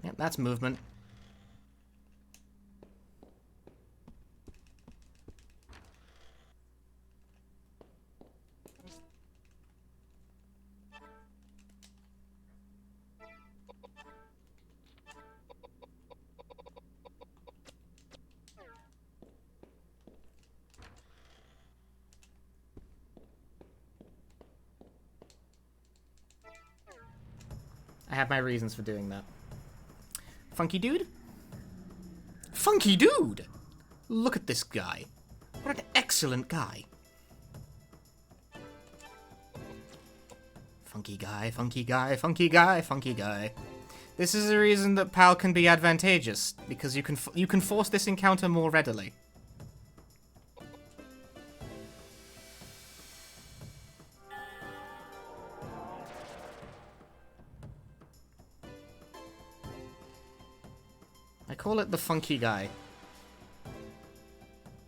Speaker 1: Yep, that's movement. I have my reasons for doing that. Funky dude? funky dude! Look at this guy. What an excellent guy. Funky guy, funky guy, funky guy, funky guy. This is the reason that PAL can be advantageous, because you can force this encounter more readily. I call it the funky guy.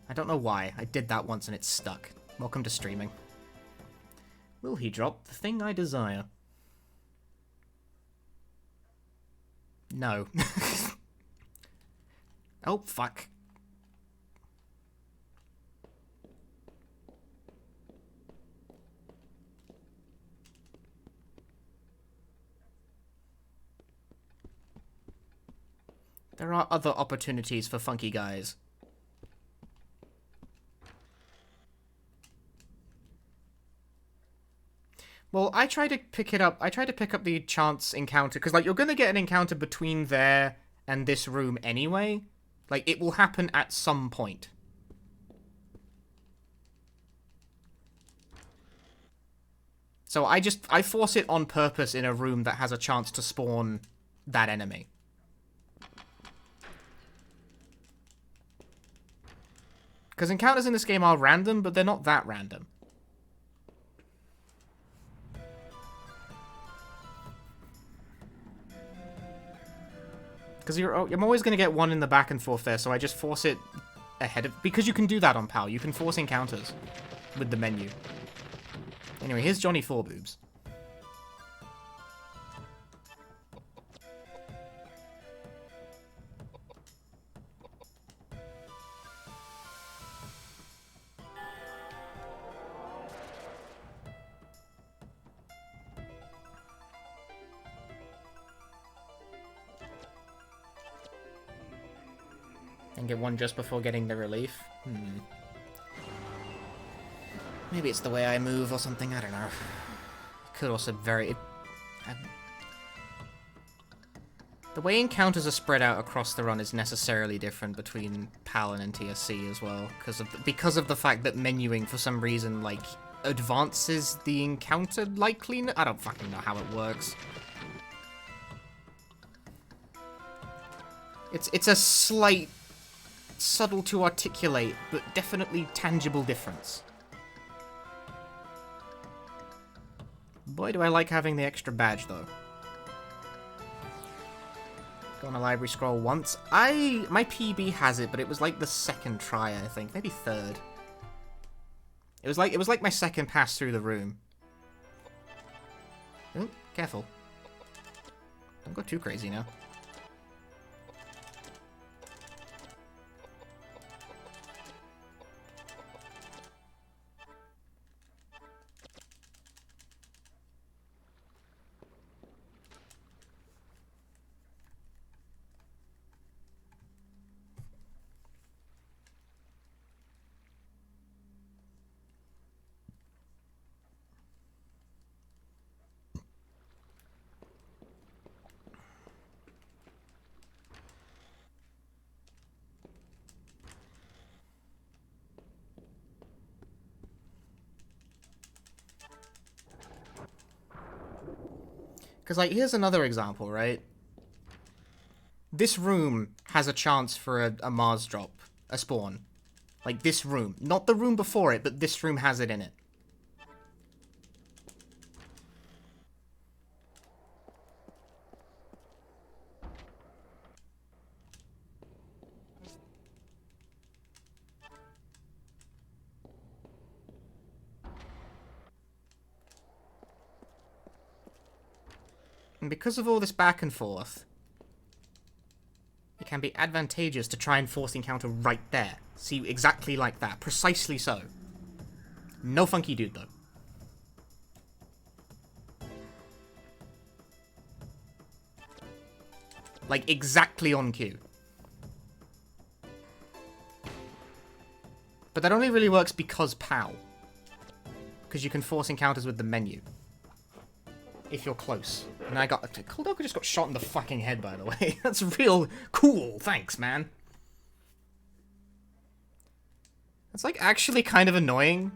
Speaker 1: I don't know why. I did that once and it stuck. Welcome to streaming. Will he drop the thing I desire? No. Oh, fuck. There are other opportunities for funky guys. Well, I try to pick it up. I try to pick up the chance encounter, because, like, you're going to get an encounter between there and this room anyway. Like, it will happen at some point. So I force it on purpose in a room that has a chance to spawn that enemy. Because encounters in this game are random, but they're not that random. Because I'm always going to get one in the back and forth there, so I just force it ahead of... Because you can do that on PAL. You can force encounters with the menu. Anyway, here's Johnny Fourboobs. And get one just before getting the relief. Maybe it's the way I move or something, I don't know. It could also vary. The way encounters are spread out across the run is necessarily different between PAL and NTSC as well, because of the fact that menuing, for some reason, like, advances the encounter likeliness. I don't fucking know how it works. It's a slight, subtle to articulate, but definitely tangible difference. Boy, do I like having the extra badge, though. Go on a library scroll once. My PB has it, but it was like the second try, I think. Maybe third. It was like my second pass through the room. Oh, careful. Don't go too crazy now. Because, like, here's another example, right? This room has a chance for a Mars drop, a spawn. Like, this room. Not the room before it, but this room has it in it. And because of all this back and forth, it can be advantageous to try and force the encounter right there. See, exactly like that. Precisely so. No funky dude, though. Like, exactly on cue. But that only really works because PAL. Because you can force encounters with the menu. If you're close. And I got... Cold just got shot in the fucking head, by the way. That's real cool. Thanks, man. It's like actually kind of annoying.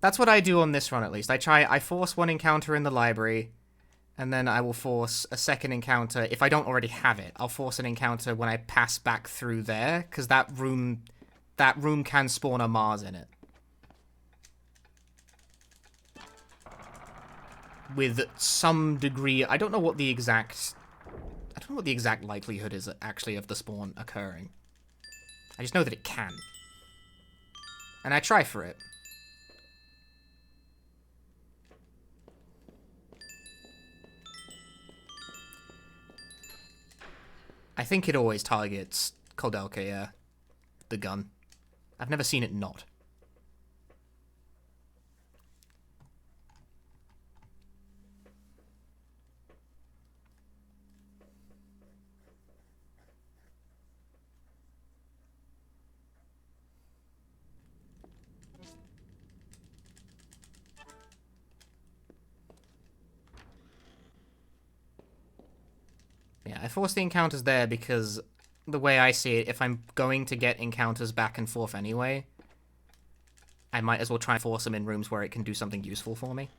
Speaker 1: That's what I do on this run, at least. I force one encounter in the library, and then I will force a second encounter. If I don't already have it, I'll force an encounter when I pass back through there, because that room can spawn a Mars in it. With some degree, I don't know what the exact likelihood is actually of the spawn occurring. I just know that it can. And I try for it. I think it always targets Koldelka, yeah. The gun. I've never seen it not. Yeah, I force the encounters there because the way I see it, if I'm going to get encounters back and forth anyway, I might as well try and force them in rooms where it can do something useful for me.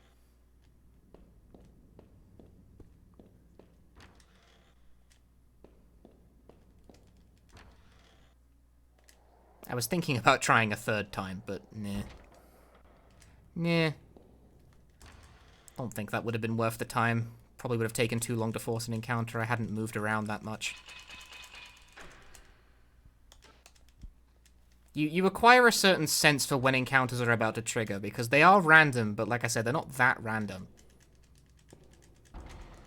Speaker 1: I was thinking about trying a third time, but nah. Nah. Don't think that would have been worth the time. Probably would have taken too long to force an encounter. I hadn't moved around that much. You acquire a certain sense for when encounters are about to trigger, because they are random, but like I said, they're not that random.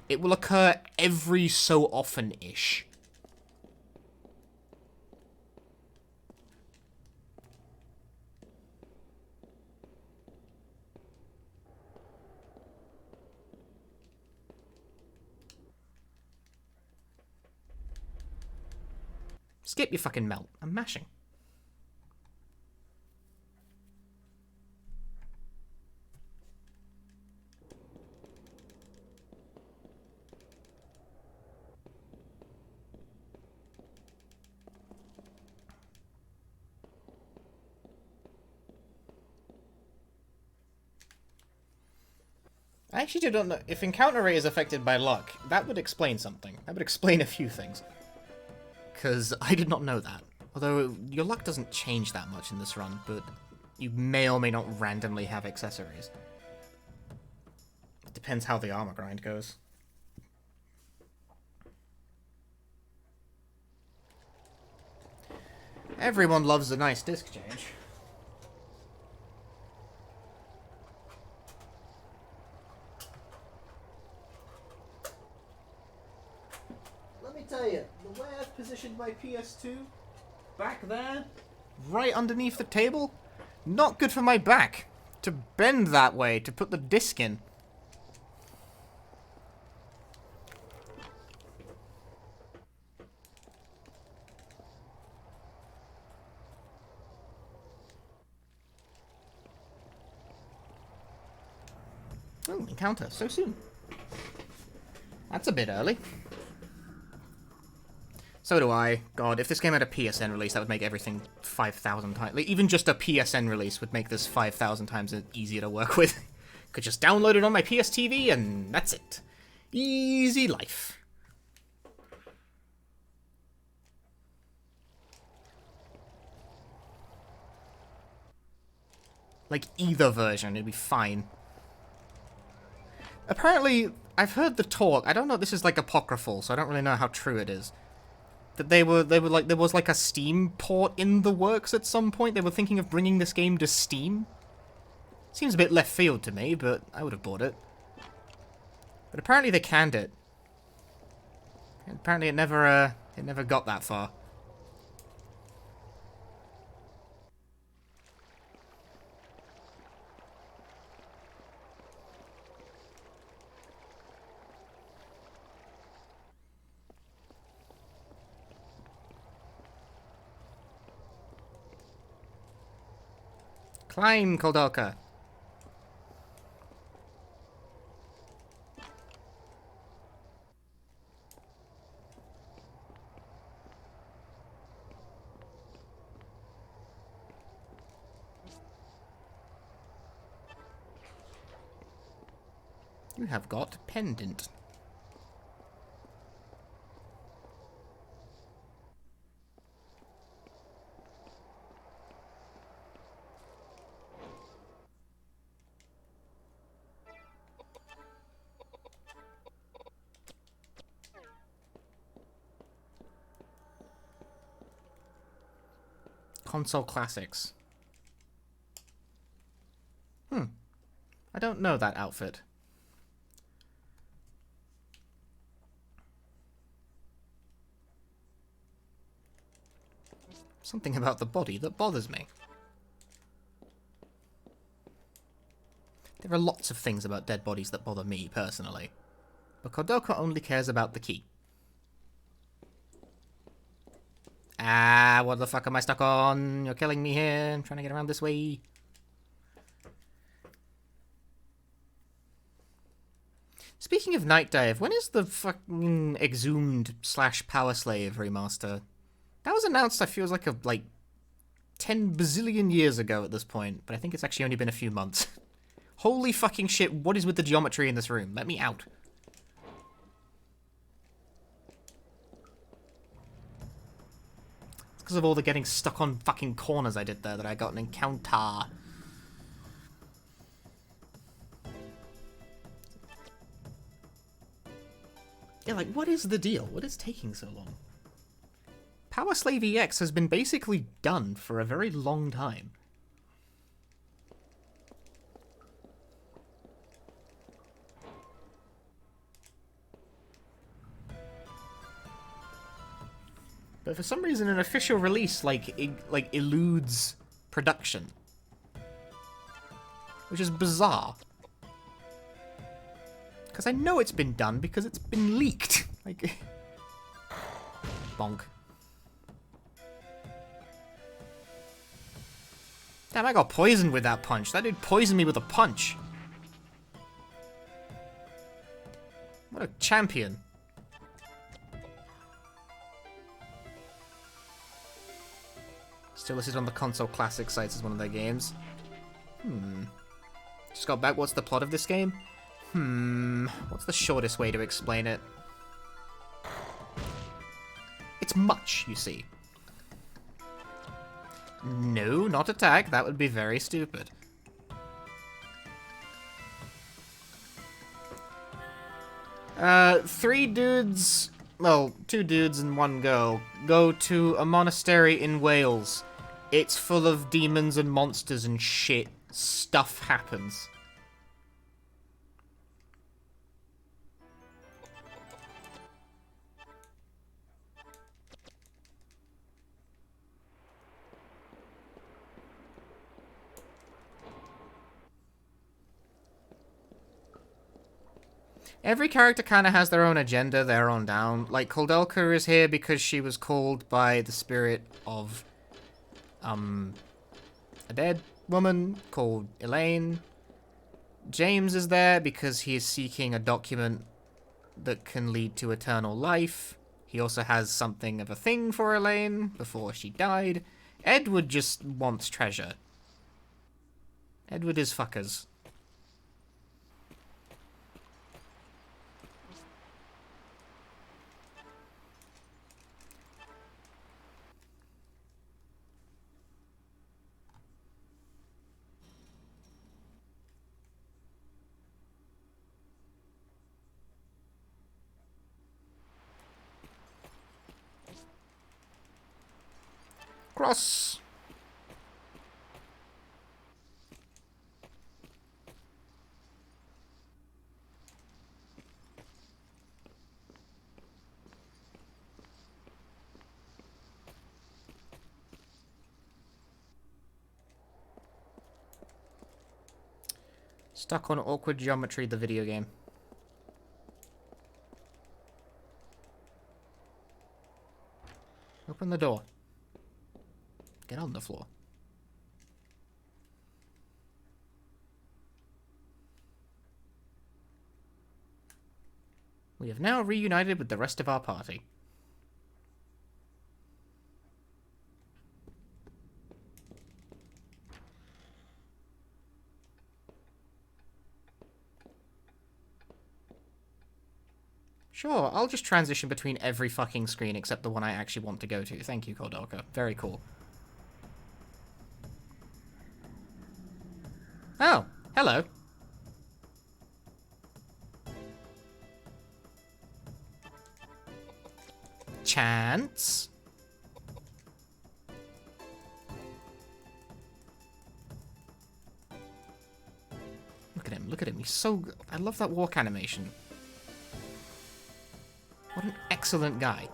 Speaker 1: It will occur every so often-ish. Skip your fucking melt. I'm mashing. I actually don't know. If encounter rate is affected by luck, that would explain something. That would explain a few things. Because I did not know that. Although, your luck doesn't change that much in this run, but you may or may not randomly have accessories. It depends how the armor grind goes. Everyone loves a nice disc change. Let me tell you, the way I've positioned my PS2, back there, right underneath the table, not good for my back. To bend that way, to put the disc in. Oh, encounter, so soon. That's a bit early. So do I. God, if this game had a PSN release, that would make everything 5,000 times. Like, even just a PSN release would make this 5,000 times easier to work with. Could just download it on my PS TV, and that's it. Easy life. Like, either version, it'd be fine. Apparently, I've heard the talk. I don't know, this is like apocryphal, so I don't really know how true it is. That they were like, there was like a Steam port in the works at some point. They were thinking of bringing this game to Steam. Seems a bit left field to me, but I would have bought it. But apparently they canned it. Apparently it never got that far. Climb, Koldelka. You have got pendant. Console classics. I don't know that outfit. Something about the body that bothers me. There are lots of things about dead bodies that bother me, personally. But Kodoko only cares about the key. Ah, what the fuck am I stuck on? You're killing me here. I'm trying to get around this way. Speaking of Night Dive, when is the fucking Exhumed / Power Slave remaster? That was announced, I feel like 10 bazillion years ago at this point, but I think it's actually only been a few months. Holy fucking shit, what is with the geometry in this room? Let me out. It's because of all the getting stuck on fucking corners I did there that I got an encounter. Yeah, like, what is the deal? What is taking so long? Power Slave EX has been basically done for a very long time. But for some reason, an official release, eludes production. Which is bizarre. Because I know it's been done because it's been leaked. Like... Bonk. Damn, I got poisoned with that punch. That dude poisoned me with a punch. What a champion. Still listed on the console classic sites as one of their games. Just got back. What's the plot of this game? What's the shortest way to explain it? It's much, you see. No, not attack. That would be very stupid. Three dudes... Well, two dudes and one girl go to a monastery in Wales. It's full of demons and monsters and shit. Stuff happens. Every character kind of has their own agenda, their own down. Like, Koldelka is here because she was called by the spirit of, a dead woman called Elaine. James is there because he is seeking a document that can lead to eternal life. He also has something of a thing for Elaine before she died. Edward just wants treasure. Edward is fuckers. Cross. Stuck on awkward geometry, the video game. Open the door. Get on the floor. We have now reunited with the rest of our party. Sure, I'll just transition between every fucking screen except the one I actually want to go to. Thank you, Kordelka. Very cool. Oh, hello. Chance. Look at him, look at him. He's so good. I love that walk animation. What an excellent guy.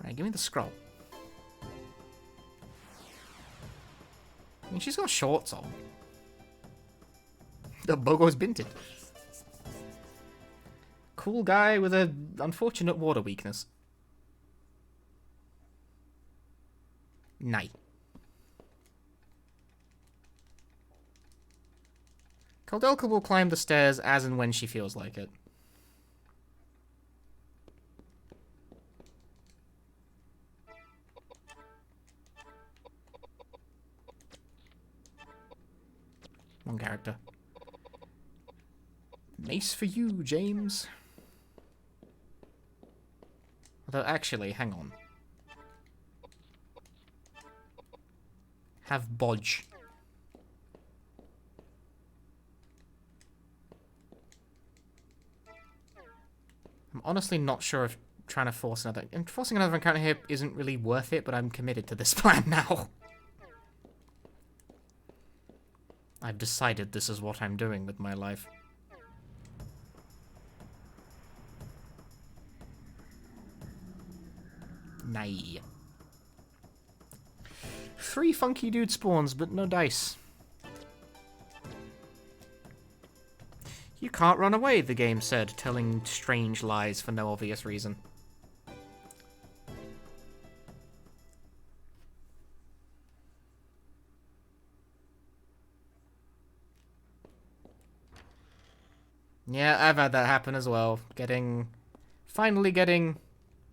Speaker 1: Right, give me the scroll. I mean, she's got shorts on. The Bogo's binted. Cool guy with a unfortunate water weakness. Night. Kordelka will climb the stairs as and when she feels like it. One character. Nice for you, James. Although, actually, hang on. Have Bodge. I'm honestly not sure if trying to force another... And forcing another encounter here isn't really worth it, but I'm committed to this plan now. I've decided this is what I'm doing with my life. Nay. 3 funky dude spawns, but no dice. You can't run away, the game said, telling strange lies for no obvious reason. Yeah, I've had that happen as well. Finally getting...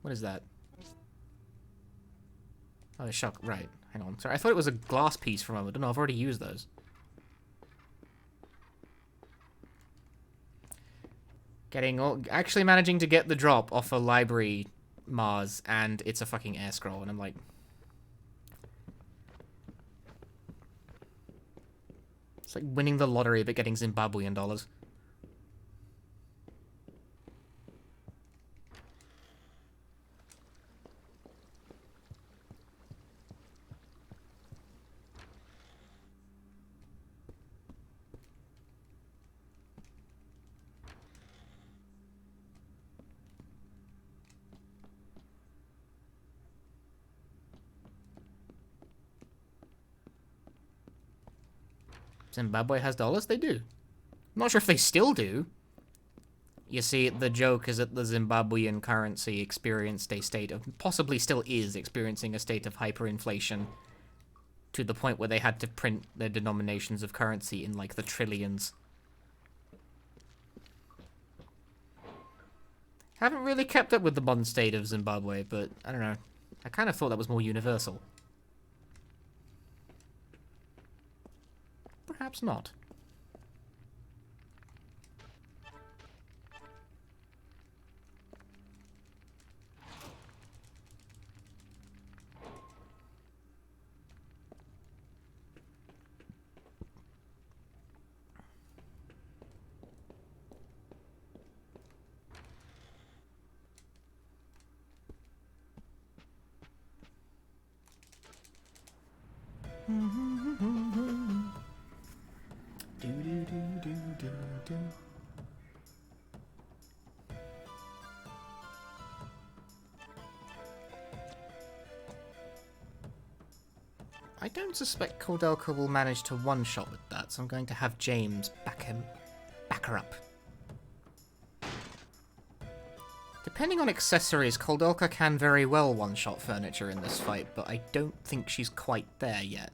Speaker 1: What is that? Oh, the shock. Right. Hang on. Sorry, I thought it was a glass piece for a moment. No, I've already used those. Actually managing to get the drop off a library Mars, and it's a fucking air scroll, and I'm like... It's like winning the lottery but getting Zimbabwean dollars. Zimbabwe has dollars? They do. I'm not sure if they still do. You see, the joke is that the Zimbabwean currency experienced a state of... Possibly still is experiencing a state of hyperinflation to the point where they had to print their denominations of currency in, like, the trillions. Haven't really kept up with the modern state of Zimbabwe, but, I don't know. I kind of thought that was more universal. Perhaps not. I don't suspect Kordelka will manage to one-shot with that, so I'm going to have James back her up. Depending on accessories, Kordelka can very well one-shot furniture in this fight, but I don't think she's quite there yet.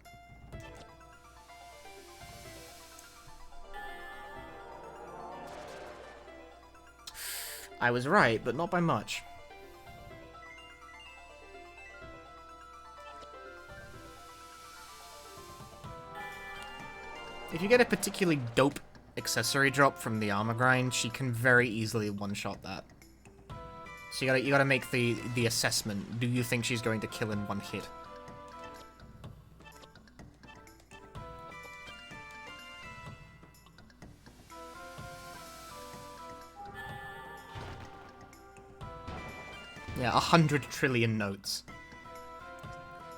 Speaker 1: I was right, but not by much. If you get a particularly dope accessory drop from the armor grind, she can very easily one-shot that. So you gotta make the assessment. Do you think she's going to kill in one hit? Yeah, 100 trillion notes.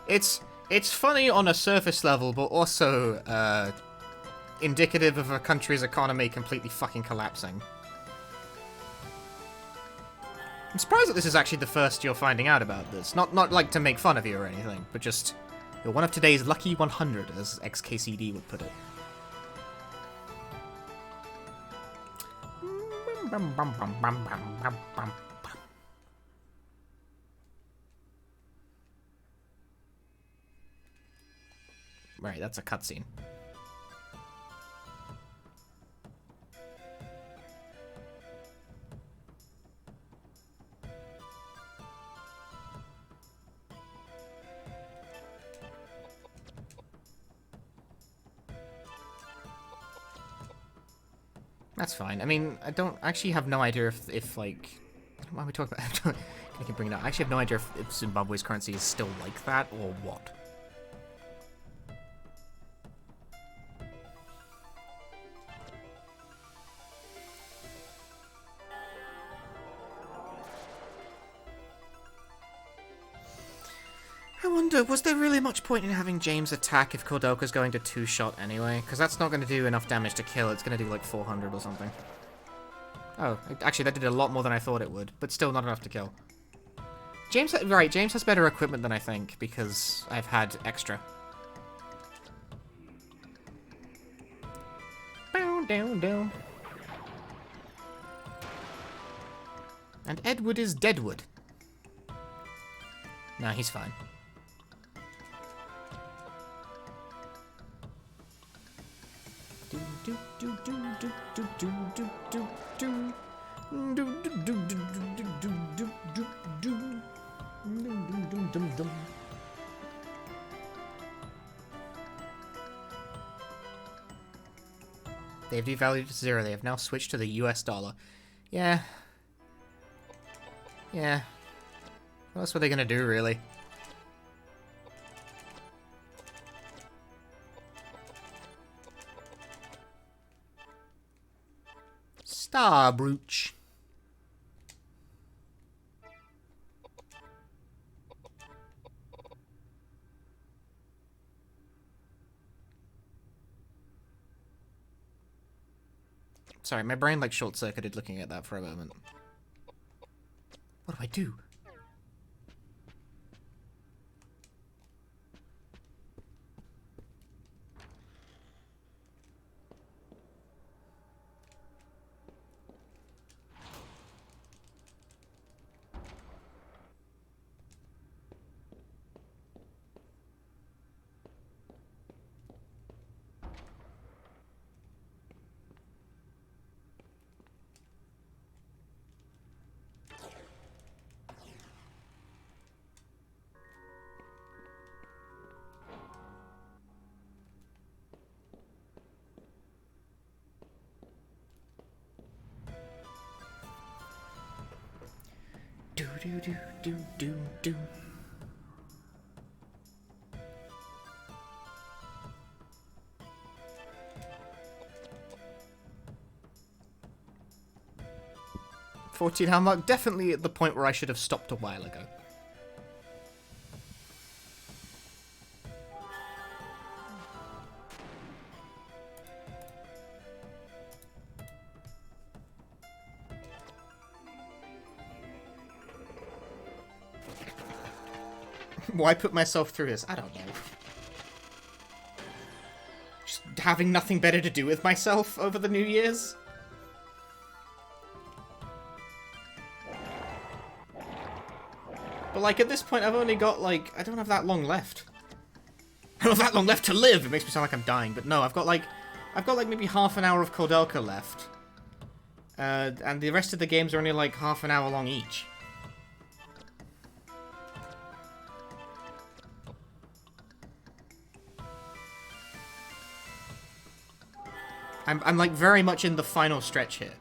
Speaker 1: It's funny on a surface level, but also indicative of a country's economy completely fucking collapsing. I'm surprised that this is actually the first you're finding out about this. Not like to make fun of you or anything, but just you're one of today's lucky 100, as XKCD would put it. Right, that's a cutscene. That's fine. I mean, I don't actually have no idea if like, why are we talking about? I can bring it up. I actually have no idea if Zimbabwe's currency is still like that or what. I wonder, was there really much point in having James attack if Kordelka's going to two-shot anyway? Because that's not going to do enough damage to kill, it's going to do like 400 or something. Oh, actually that did a lot more than I thought it would, but still not enough to kill. James has better equipment than I think, because I've had extra. Bow, down, down. And Edward is Deadwood. Nah, he's fine. They've devalued to 0. They have now switched to the US dollar. Yeah. Yeah. What else were they gonna do, really? Starbrooch. Sorry, my brain like short-circuited looking at that for a moment. What do I do? Do. 14-hour mark, definitely at the point where I should have stopped a while ago. Why put myself through this? I don't know. Just having nothing better to do with myself over the New Year's? But like at this point I've only got like, I don't have that long left. I don't have that long left to live! It makes me sound like I'm dying, but no, I've got like maybe half an hour of Kordelka left. And the rest of the games are only like half an hour long each. I'm like very much in the final stretch here.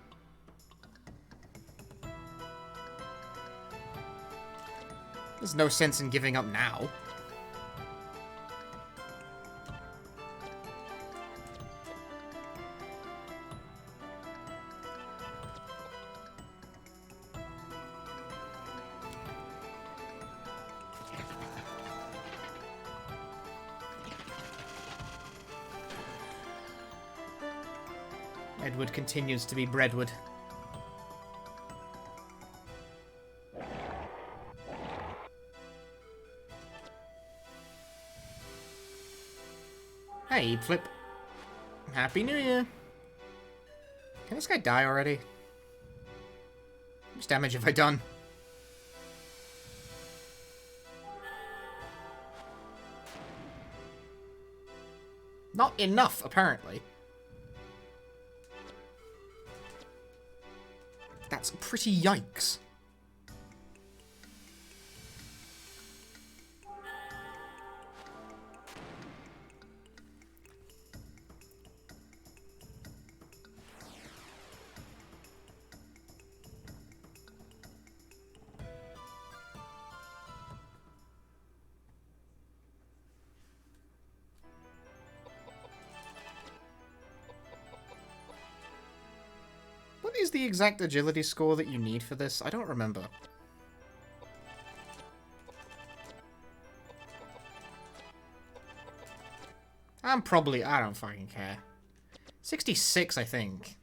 Speaker 1: There's no sense in giving up now. Edward continues to be Breadwood. Hey, Flip. Happy New Year. Can this guy die already? How much damage have I done? Not enough, apparently. That's pretty yikes. What is the exact agility score that you need for this? I don't remember. I don't fucking care. 66, I think.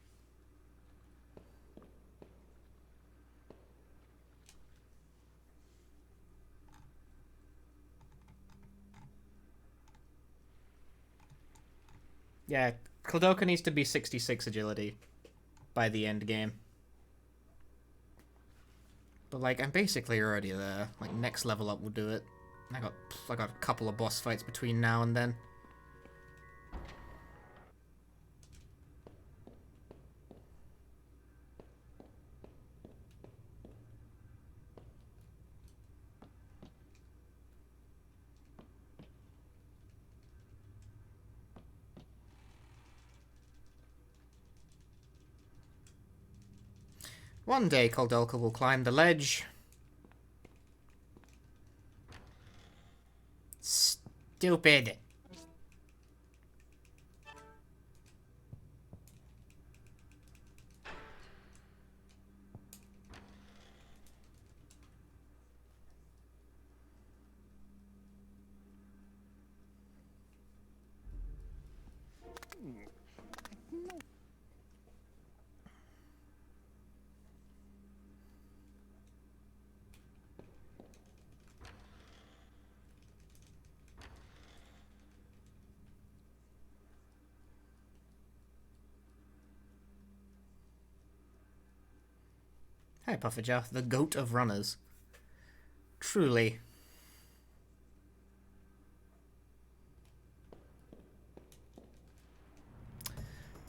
Speaker 1: Yeah, Kladoka needs to be 66 agility by the end game. But like, I'm basically already there. Like, next level up will do it. I got a couple of boss fights between now and then. One day, Koldolka will climb the ledge. Stupid. Hey, Pufferjaw, the goat of runners. Truly.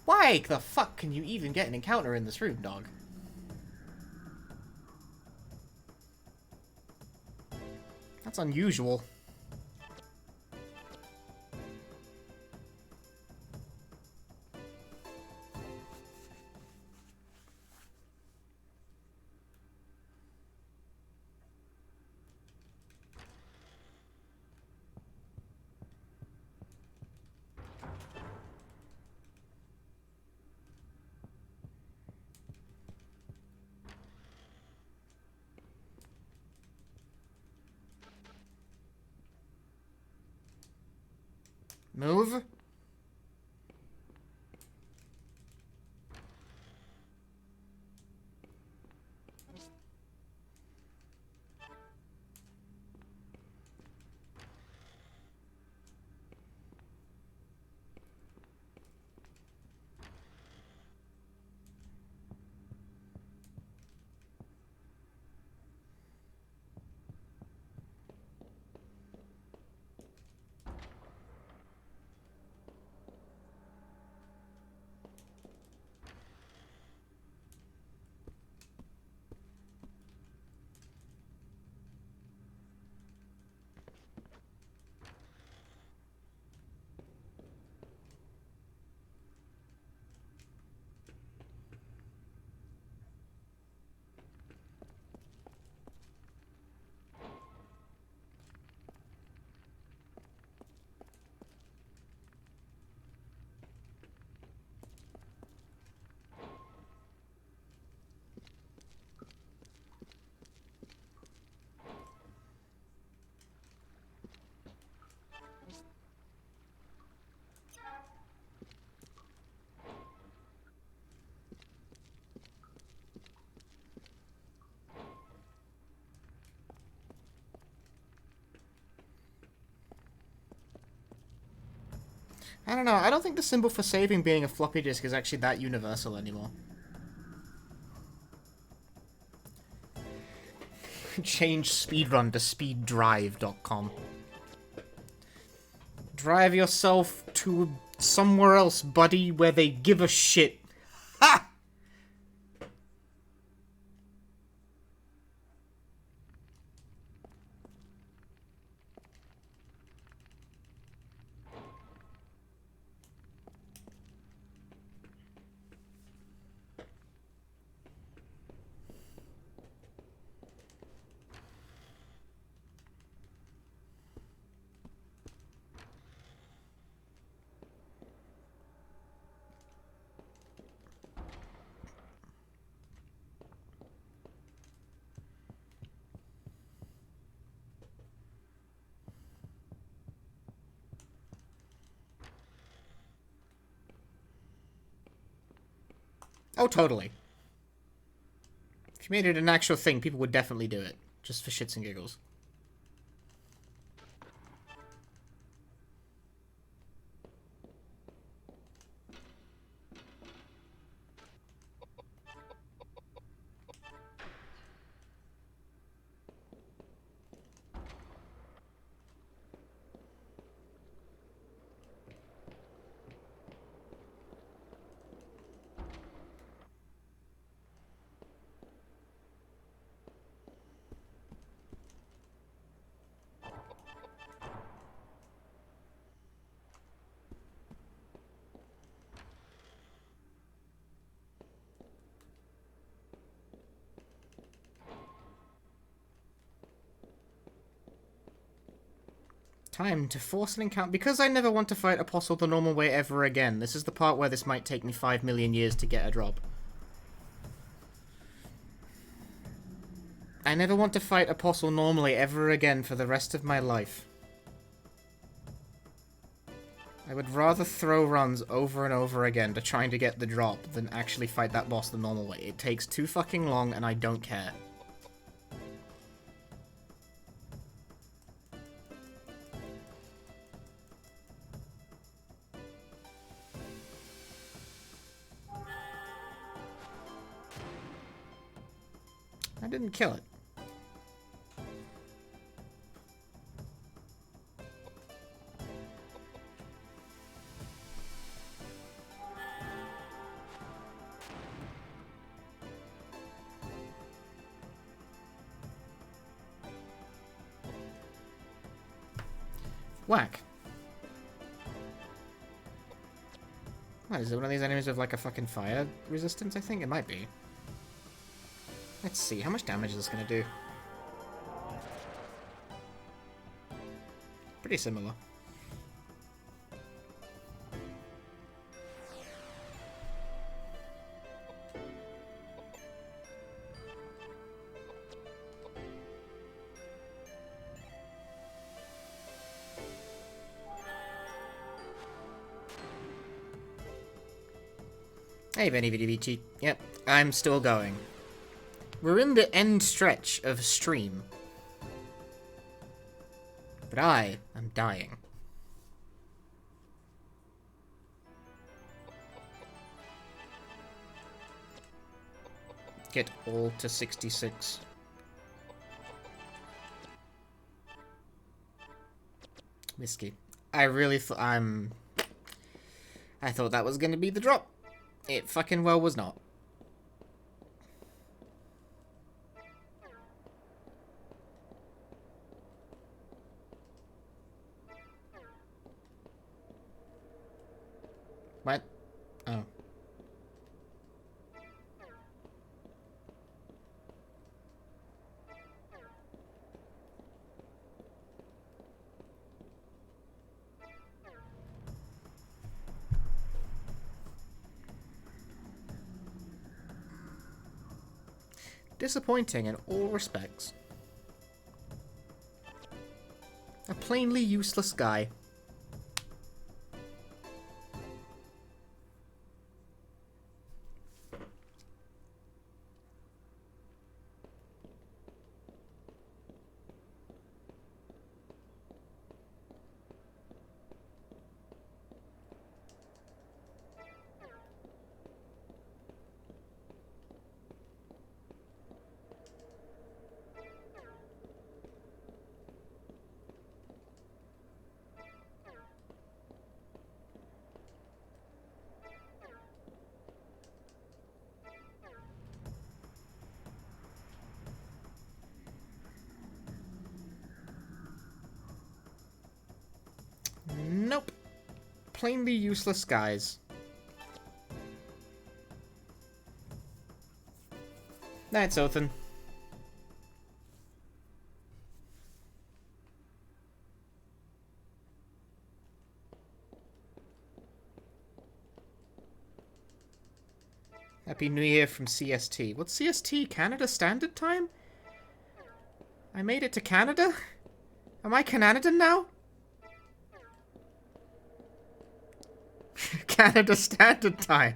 Speaker 1: Why the fuck can you even get an encounter in this room, dog? That's unusual. Move. I don't know, I don't think the symbol for saving being a floppy disk is actually that universal anymore. Change speedrun to speeddrive.com. Drive yourself to somewhere else, buddy, where they give a shit. Ha! Oh, totally. If you made it an actual thing, people would definitely do it. Just for shits and giggles. Time to force an encounter. Because I never want to fight Apostle the normal way ever again, this is the part where this might take me 5 million years to get a drop. I never want to fight Apostle normally ever again for the rest of my life. I would rather throw runs over and over again to trying to get the drop than actually fight that boss the normal way. It takes too fucking long and I don't care. I didn't kill it. Whack. What, is it one of these enemies with like a fucking fire resistance? I think it might be. Let's see, how much damage is this gonna do? Pretty similar. Hey, Benny Viddy Vici. Yep, I'm still going. We're in the end stretch of stream. But I am dying. Get all to 66. Whiskey. I thought that was gonna be the drop. It fucking well was not. What? Oh. Disappointing in all respects. A plainly useless guy. plainly useless guys. Night, Othan. Happy New Year from CST. What's CST? Canada Standard Time? I made it to Canada? Am I Canadian now? Canada Standard Time.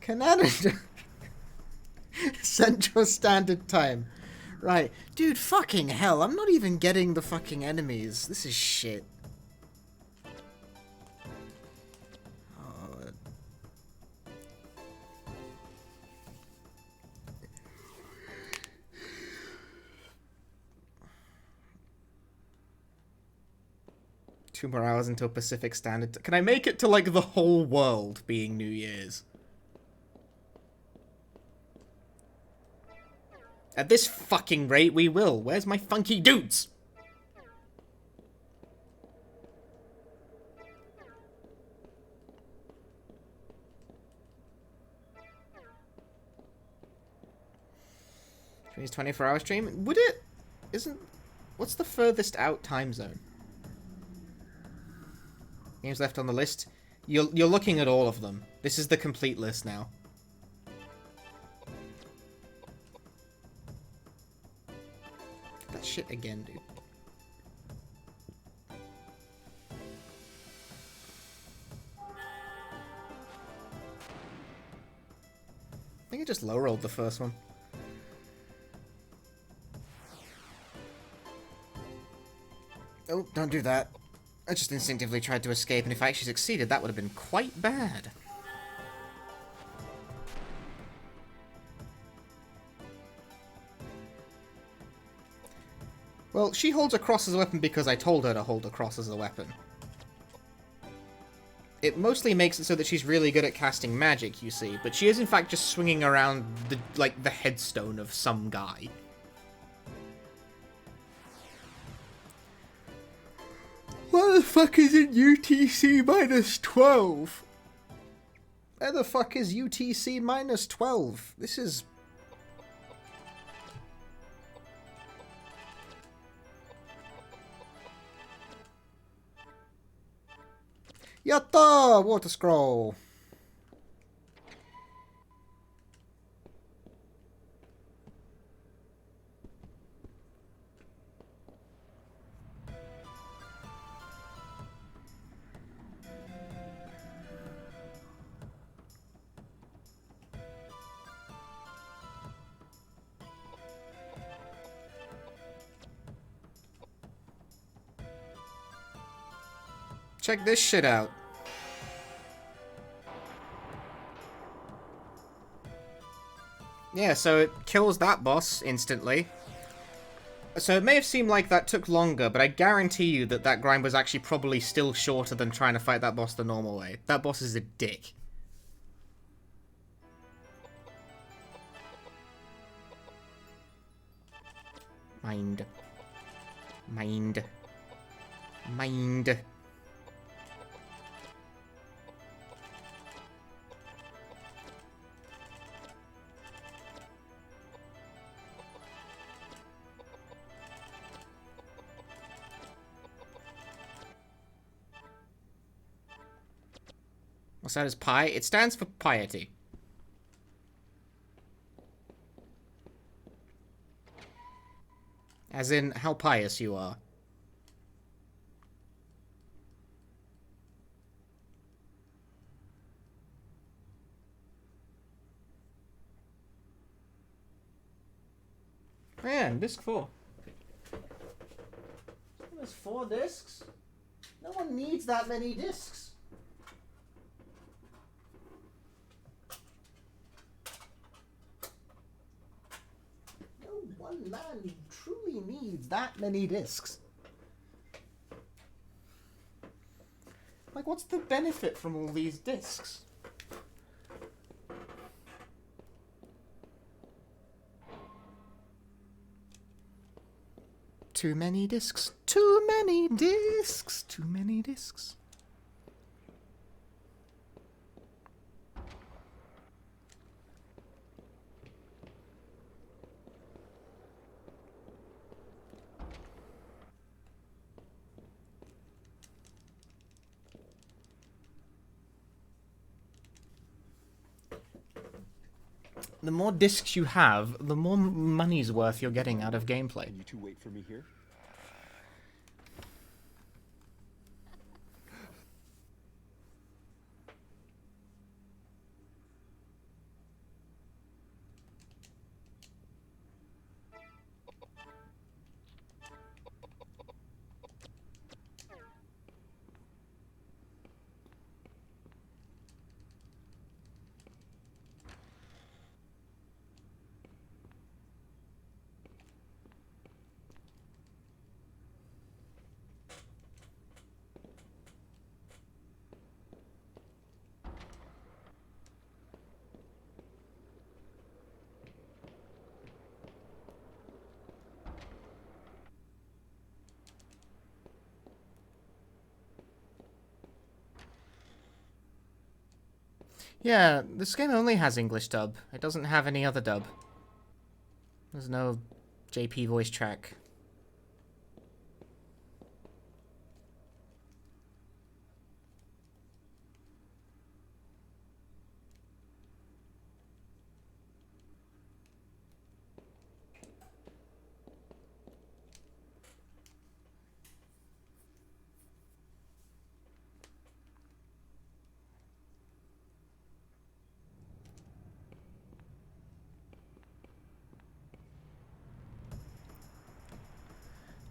Speaker 1: Canada Central Standard Time. Right. Dude, fucking hell. I'm not even getting the fucking enemies. This is shit. Oh. 2 more hours until Pacific Standard. Can I make it to, like, the whole world being New Year's? At this fucking rate, we will. Where's my funky dudes? It's 24-hour stream. Would it? Isn't? What's the furthest out time zone? Games left on the list. You're looking at all of them. This is the complete list now. That shit again, dude. I think I just low rolled the first one. Oh, don't do that. I just instinctively tried to escape, and if I actually succeeded, that would have been quite bad. Well, she holds a cross as a weapon because I told her to hold a cross as a weapon. It mostly makes it so that she's really good at casting magic, you see, but she is in fact just swinging around the headstone of some guy. What the fuck is in UTC minus 12? Where the fuck is UTC minus 12? This is... Yatta! Water scroll! Check this shit out. Yeah, so it kills that boss instantly. So it may have seemed like that took longer, but I guarantee you that that grind was actually probably still shorter than trying to fight that boss the normal way. That boss is a dick. Mind. Mind. Mind. What's that as pi? It stands for piety. As in, how pious you are. Man, disc 4. There's 4 discs? No one needs that many discs. One man truly needs that many discs. Like, what's the benefit from all these discs? Too many discs. Too many discs. Too many discs. The more discs you have, the more money's worth you're getting out of gameplay.
Speaker 7: Can you two wait for me here?
Speaker 1: Yeah, this game only has English dub. It doesn't have any other dub. There's no JP voice track.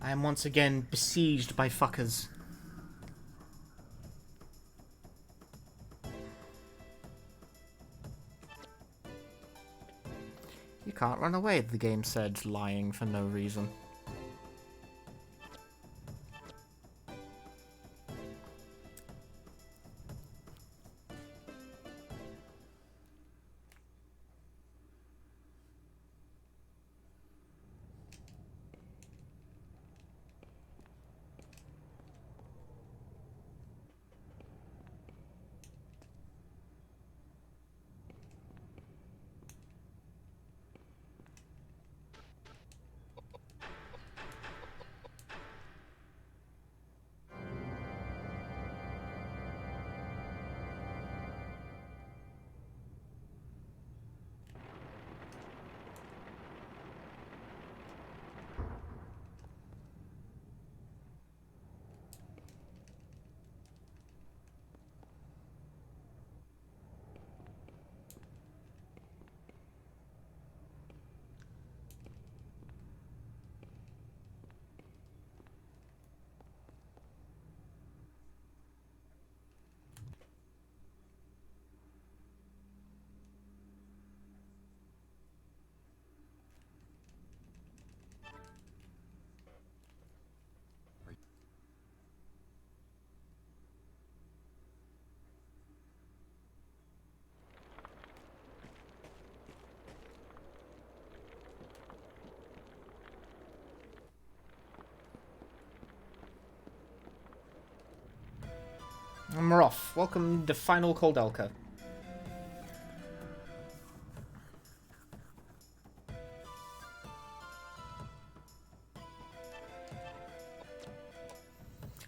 Speaker 1: I am once again besieged by fuckers. You can't run away, the game said, lying for no reason. And we're off. Welcome to Final Koldelka.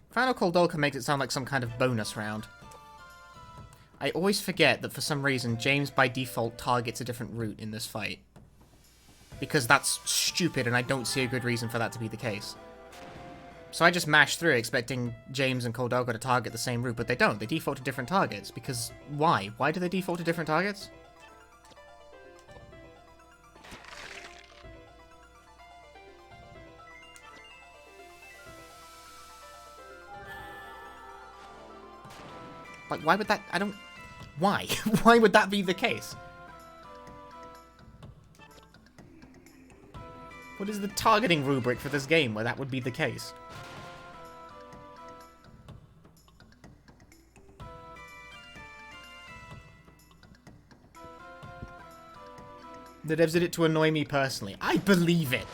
Speaker 1: Final Koldelka makes it sound like some kind of bonus round. I always forget that for some reason James by default targets a different route in this fight. Because that's stupid and I don't see a good reason for that to be the case. So I just mash through expecting James and Koldelka to target the same route, but they don't. They default to different targets. Because why? Why do they default to different targets? Like, why would that... I don't... Why? Why would that be the case? What is the targeting rubric for this game where that would be the case? The devs did it to annoy me personally. I believe it!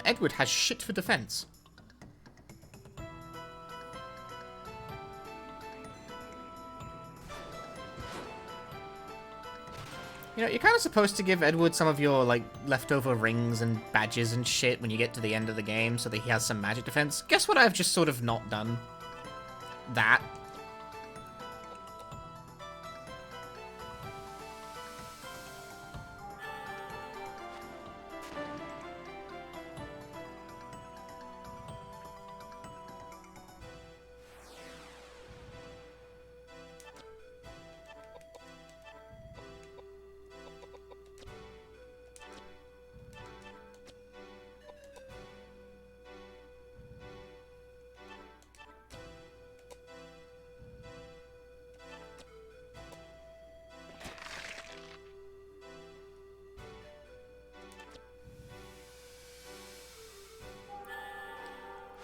Speaker 1: Edward has shit for defense. You know, you're kind of supposed to give Edward some of your, like, leftover rings and badges and shit when you get to the end of the game so that he has some magic defense. Guess what I've just sort of not done? That.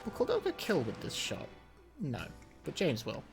Speaker 1: Will Cordova kill with this shot? No, but James will.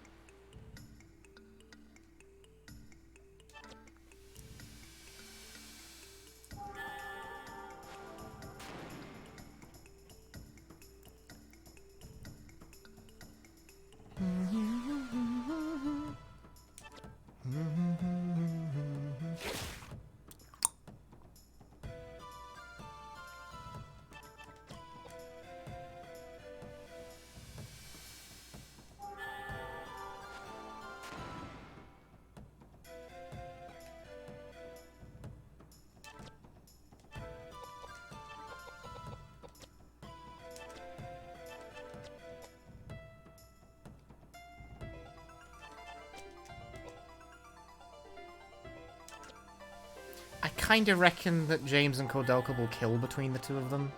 Speaker 1: I kinda reckon that James and Kordelka will kill between the two of them.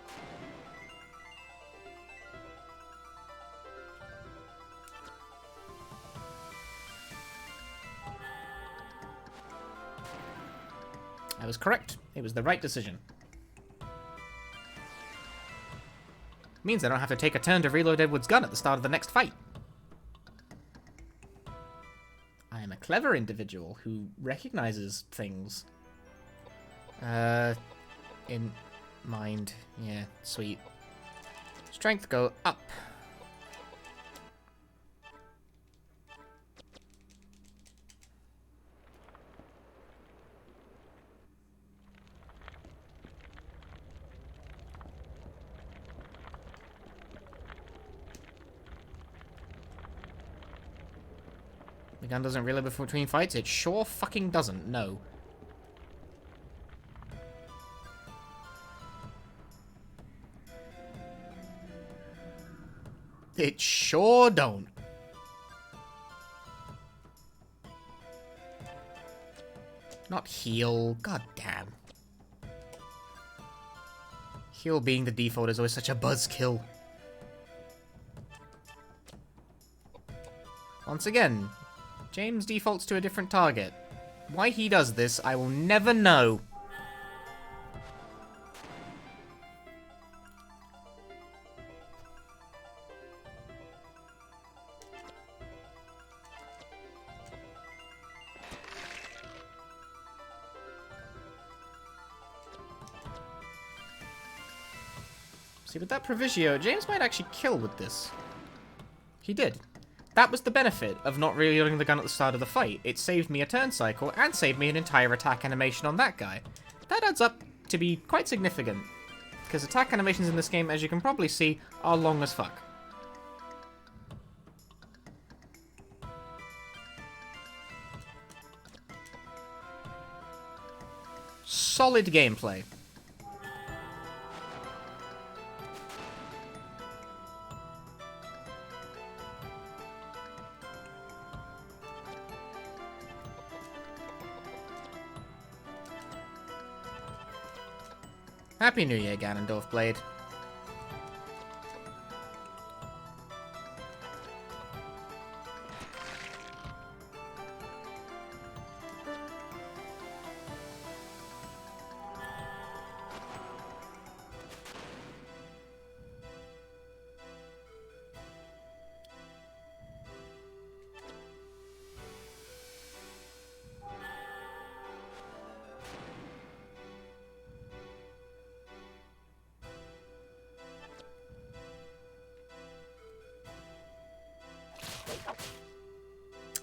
Speaker 1: I was correct. It was the right decision. Means I don't have to take a turn to reload Edward's gun at the start of the next fight. I am a clever individual who recognizes things. In mind. Yeah, sweet. Strength go up. The gun doesn't reload between fights? It sure fucking doesn't, no. It sure don't. Not heal. God damn. Heal being the default is always such a buzzkill. Once again, James defaults to a different target. Why he does this, I will never know. See, with that Provisio, James might actually kill with this. He did. That was the benefit of not reloading the gun at the start of the fight. It saved me a turn cycle and saved me an entire attack animation on that guy. That adds up to be quite significant, because attack animations in this game, as you can probably see, are long as fuck. Solid gameplay. Happy New Year, Ganondorf Blade.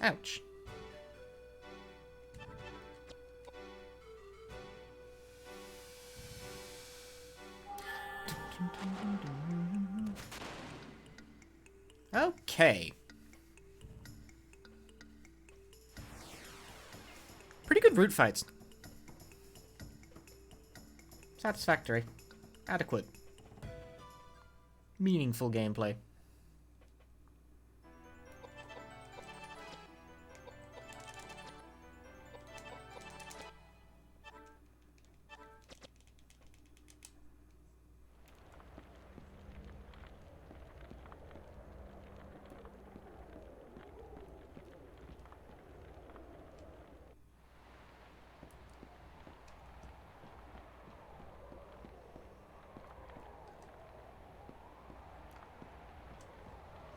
Speaker 1: Ouch. Okay. Pretty good root fights. Satisfactory. Adequate. Meaningful gameplay.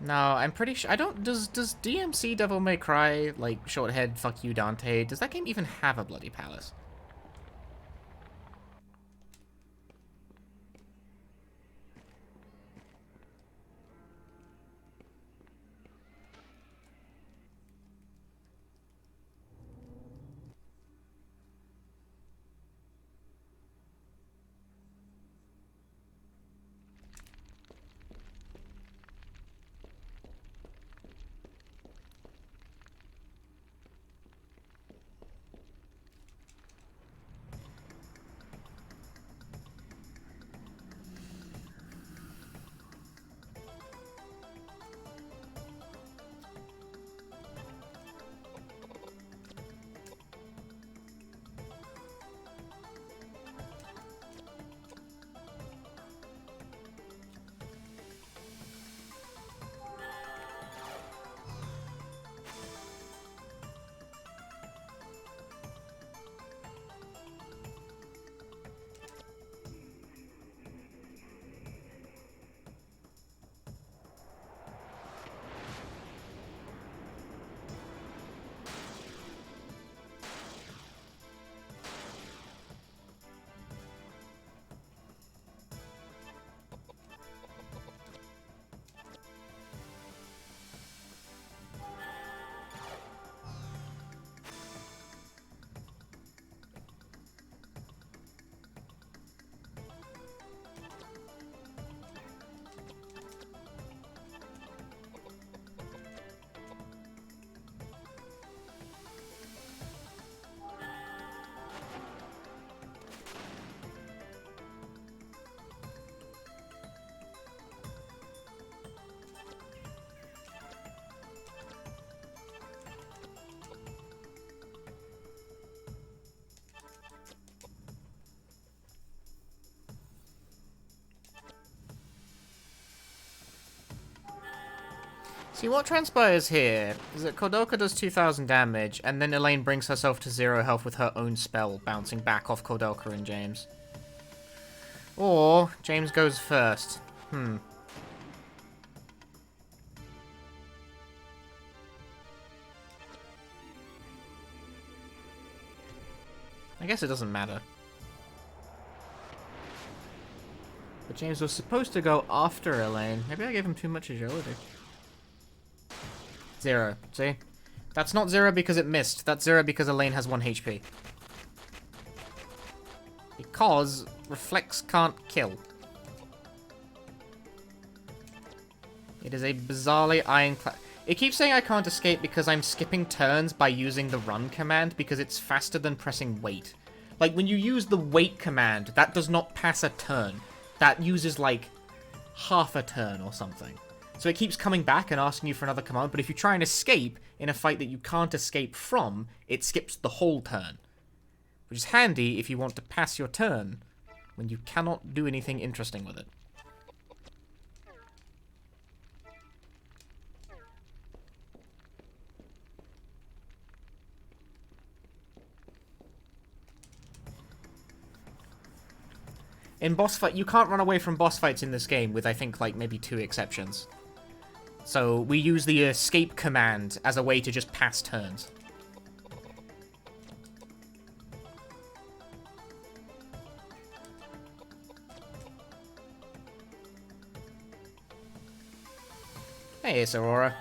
Speaker 1: No, I'm pretty sure. I don't. Does DMC Devil May Cry, like, Shorthead, Fuck You Dante, does that game even have a bloody palace? See, what transpires here is that Kordoka does 2,000 damage, and then Elaine brings herself to 0 health with her own spell, bouncing back off Kordoka and James. Or, James goes first. I guess it doesn't matter. But James was supposed to go after Elaine. Maybe I gave him too much agility. 0. See? That's not 0 because it missed. That's 0 because Elaine has 1 HP. Because Reflex can't kill. It is a bizarrely ironclad... It keeps saying I can't escape because I'm skipping turns by using the run command because it's faster than pressing wait. Like, when you use the wait command, that does not pass a turn. That uses, like, half a turn or something. So it keeps coming back and asking you for another command, but if you try and escape in a fight that you can't escape from, it skips the whole turn. Which is handy if you want to pass your turn when you cannot do anything interesting with it. In boss fight, you can't run away from boss fights in this game with, I think, like, maybe 2 exceptions. So we use the escape command as a way to just pass turns. Hey, it's Aurora.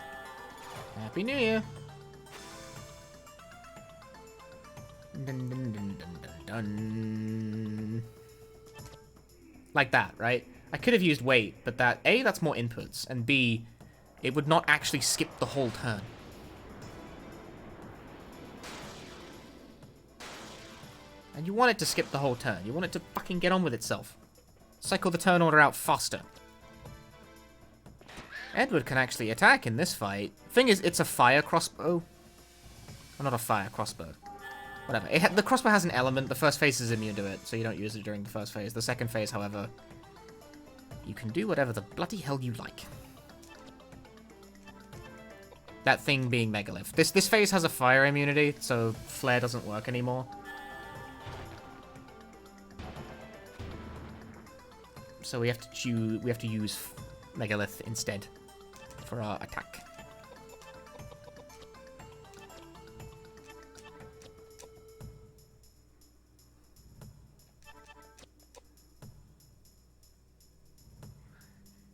Speaker 1: Happy New Year. Dun, dun, dun, dun, dun, dun. Like that, right? I could have used wait, but that A, that's more inputs, and B, it would not actually skip the whole turn. And you want it to skip the whole turn. You want it to fucking get on with itself. Cycle the turn order out faster. Edward can actually attack in this fight. Thing is, it's a fire crossbow. Or not a fire crossbow. Whatever. The crossbow has an element. The first phase is immune to it, so you don't use it during the first phase. The second phase, however, you can do whatever the bloody hell you like. That thing being Megalith. This phase has a fire immunity, so flare doesn't work anymore. So we have to use Megalith instead for our attack.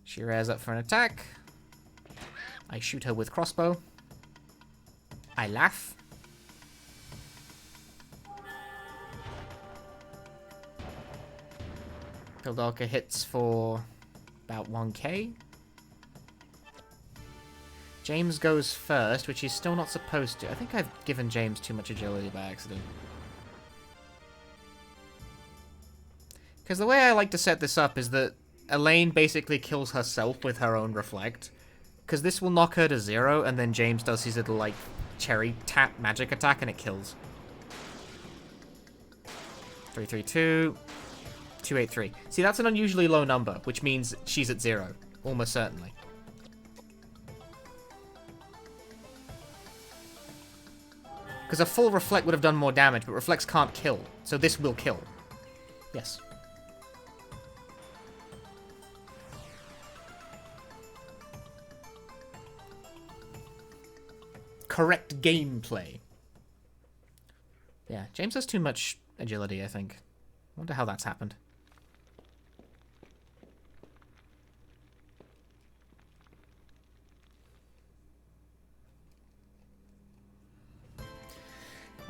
Speaker 1: She rears up for an attack. I shoot her with crossbow. I laugh. Kildalka hits for about 1k. James goes first, which he's still not supposed to. I think I've given James too much agility by accident. Because the way I like to set this up is that Elaine basically kills herself with her own reflect. Because this will knock her to 0, and then James does his little, like, cherry tap magic attack, and it kills. 332. 283. See, that's an unusually low number, which means she's at 0. Almost certainly. Because a full reflect would have done more damage, but reflects can't kill. So this will kill. Yes. Correct gameplay. Yeah, James has too much agility, I think. I wonder how that's happened.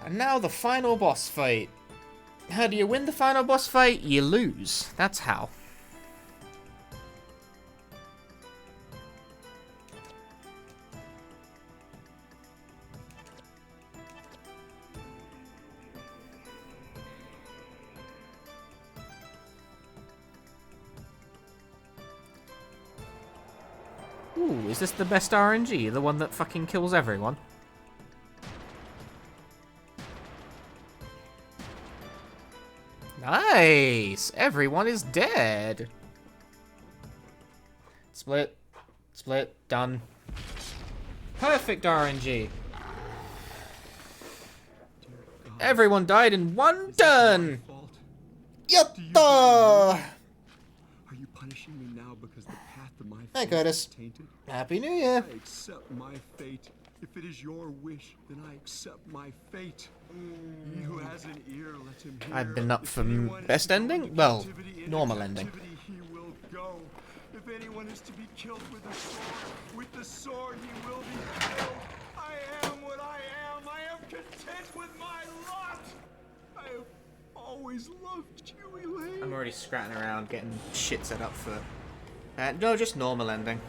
Speaker 1: And now the final boss fight. How do you win the final boss fight? You lose. That's how. Ooh, is this the best RNG? The one that fucking kills everyone? Nice! Everyone is dead! Split. Split. Done. Perfect RNG! Everyone died in one turn! Yatta!
Speaker 7: Are you punishing me now because the path to my
Speaker 1: Hey,
Speaker 7: fate
Speaker 1: Curtis.
Speaker 7: is tainted?
Speaker 1: Happy New Year!
Speaker 7: I accept my fate. If it is your wish, then I accept my fate. He who has an ear, let him hear.
Speaker 1: I've been up
Speaker 7: If
Speaker 1: for
Speaker 7: anyone is
Speaker 1: best
Speaker 7: to go
Speaker 1: ending?
Speaker 7: into
Speaker 1: Well,
Speaker 7: captivity, into
Speaker 1: normal ending.
Speaker 7: captivity he will go. If anyone is to be killed with the sword he will be killed. I am what I am. I am content with my lot. I have always loved you, Elaine.
Speaker 1: I'm already scratching around getting shit set up for... no, just normal ending.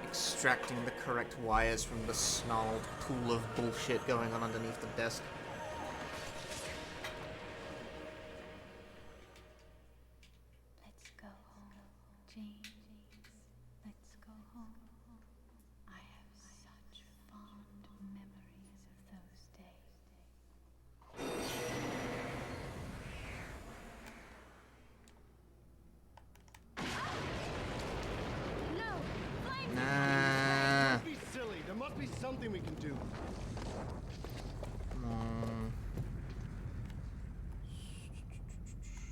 Speaker 1: Extracting the correct wires from the snarled pool of bullshit going on underneath the desk.
Speaker 4: Let's go home, James. Let's go home. I have such fond memories of those days.
Speaker 1: Nah.
Speaker 5: Don't be silly. There must be something we can do.
Speaker 1: Come on.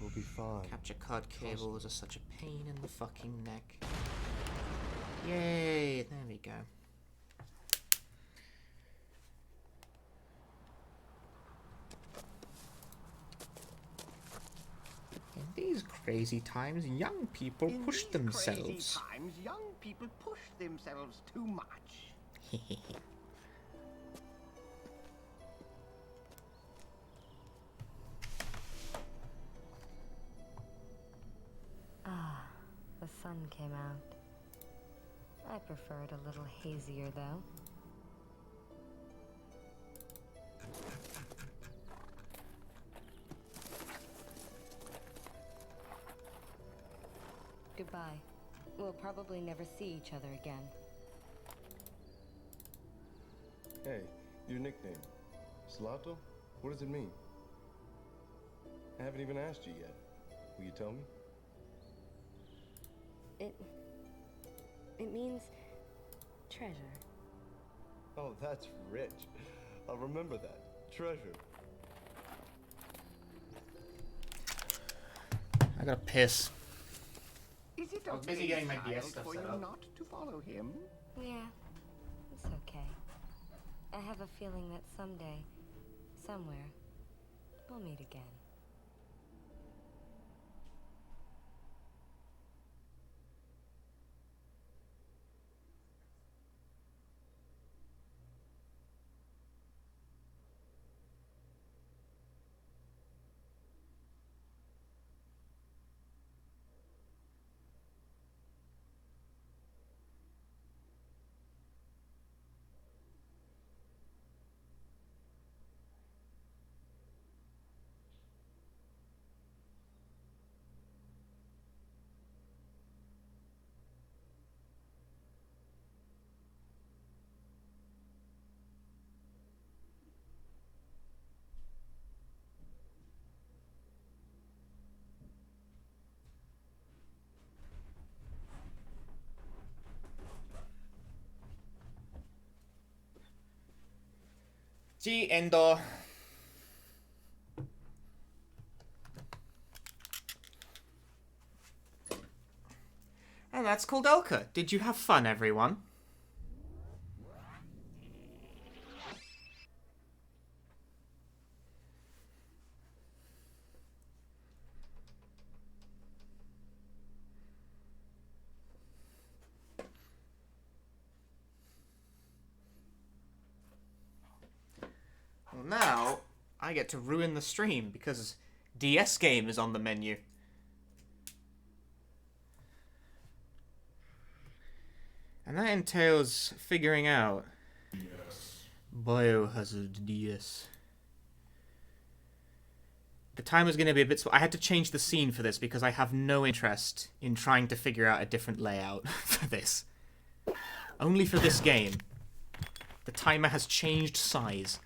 Speaker 5: We'll be fine.
Speaker 1: Capture card cables are such a pain in the fucking neck. Yay, there we go. And These crazy times, young people
Speaker 8: In
Speaker 1: push
Speaker 8: these
Speaker 1: themselves.
Speaker 8: crazy times, young people push themselves too much.
Speaker 9: Ah, the sun came out. I prefer it a little hazier, though. Goodbye. We'll probably never see each other again.
Speaker 5: Hey, your nickname. Slato? What does it mean? I haven't even asked you yet. Will you tell me?
Speaker 9: It means treasure.
Speaker 5: Oh, that's rich. I'll remember that. Treasure.
Speaker 1: I gotta piss.
Speaker 8: Is it
Speaker 1: I was
Speaker 8: okay,
Speaker 1: busy getting my
Speaker 8: child,
Speaker 1: DS stuff
Speaker 8: for
Speaker 1: set
Speaker 8: you
Speaker 1: up.
Speaker 8: not to follow him?
Speaker 9: Yeah, it's okay. I have a feeling that someday, somewhere, we'll meet again.
Speaker 1: G Endo. And that's called Elka. Did you have fun, everyone? Well, now I get to ruin the stream because DS game is on the menu. And that entails figuring out Biohazard DS. The timer's going to be a bit... I had to change the scene for this because I have no interest in trying to figure out a different layout for this. Only for this game. The timer has changed size.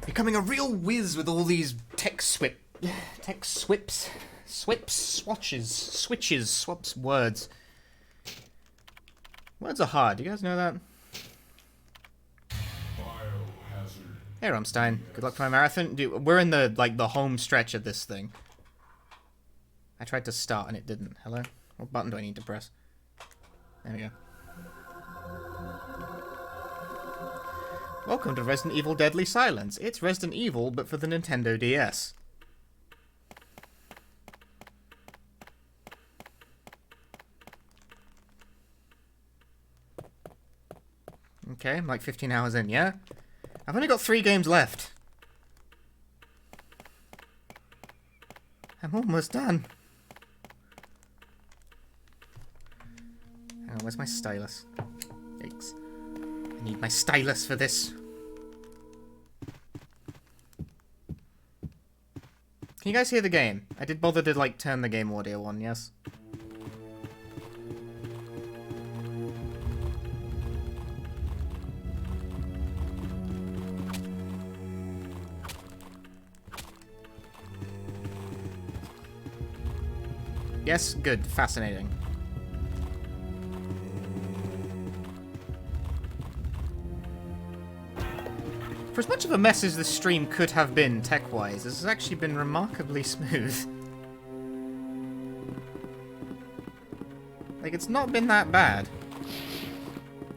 Speaker 1: Becoming a real whiz with all these swaps, words. Words are hard, you guys know that? Hey Rumstein, good luck to my marathon. Dude, we're in the home stretch of this thing. I tried to start and it didn't. Hello? What button do I need to press? There we go. Welcome to Resident Evil Deadly Silence. It's Resident Evil, but for the Nintendo DS. Okay, I'm like 15 hours in, yeah? I've only got 3 games left. I'm almost done. Hang on, where's my stylus? Yikes. I need my stylus for this. Can you guys hear the game? I did bother to, like, turn the game audio on, yes? Yes? Good. Fascinating. For as much of a mess as this stream could have been tech-wise, this has actually been remarkably smooth. Like, it's not been that bad.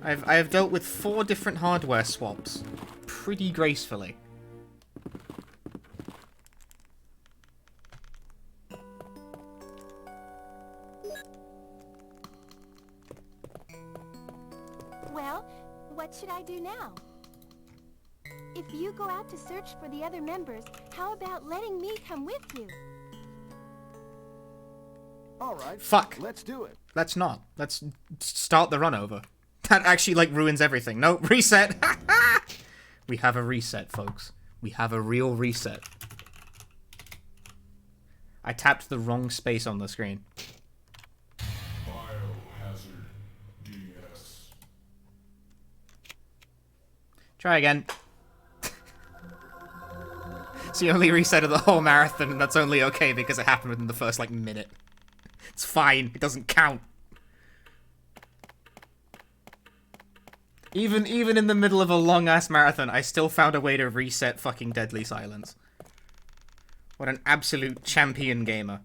Speaker 1: I have dealt with 4 different hardware swaps pretty gracefully.
Speaker 6: Well, what should I do now? If you go out to search for the other members, how about letting me come with you?
Speaker 7: All right.
Speaker 1: Fuck.
Speaker 7: Let's do it.
Speaker 1: Let's not. Let's start the run over. That actually, like, ruins everything. No, reset! We have a reset, folks. We have a real reset. I tapped the wrong space on the screen.
Speaker 10: Biohazard DS.
Speaker 1: Try again. It's the only reset of the whole marathon, and that's only okay because it happened within the first, like, minute. It's fine. It doesn't count. Even in the middle of a long-ass marathon, I still found a way to reset fucking Deadly Silence. What an absolute champion gamer.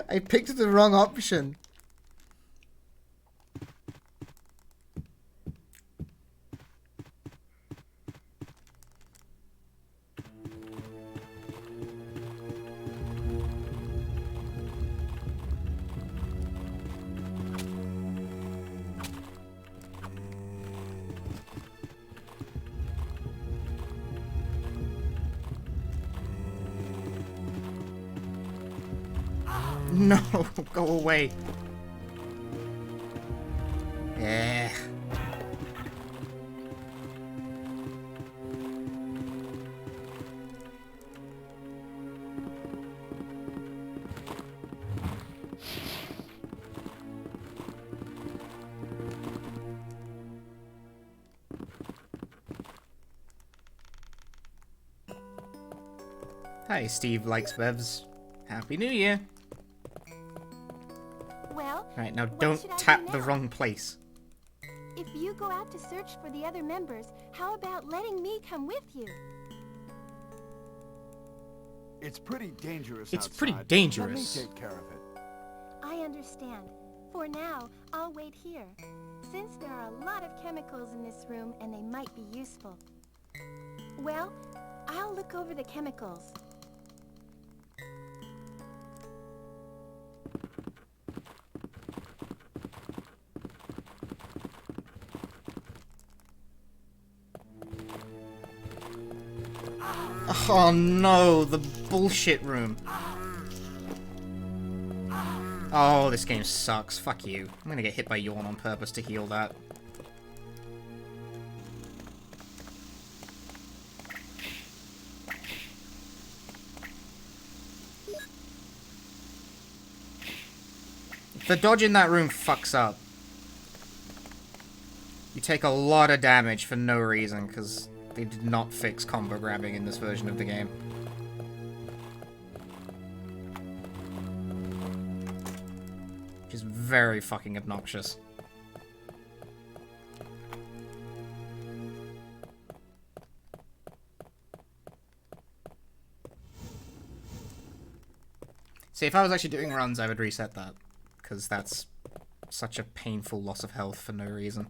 Speaker 1: I picked the wrong option. No, go away. Yeah. Hi, Steve likes Bevs. Happy New Year.
Speaker 6: Well,
Speaker 1: Right, now
Speaker 6: what
Speaker 1: don't
Speaker 6: should I do
Speaker 1: tap the
Speaker 6: now?
Speaker 1: wrong place.
Speaker 6: If you go out to search for the other members, how about letting me come with you?
Speaker 7: It's pretty dangerous
Speaker 1: It's
Speaker 7: outside.
Speaker 1: pretty
Speaker 7: Let
Speaker 1: dangerous.
Speaker 7: me take care of it.
Speaker 6: I understand. For now, I'll wait here, since there are a lot of chemicals in this room and they might be useful. Well, I'll look over the chemicals.
Speaker 1: Oh no, the bullshit room. Oh, this game sucks. Fuck you. I'm gonna get hit by Yawn on purpose to heal that. If the dodge in that room fucks up, you take a lot of damage for no reason, because they did not fix combo grabbing in this version of the game. Which is very fucking obnoxious. See, if I was actually doing runs, I would reset that. Because that's such a painful loss of health for no reason.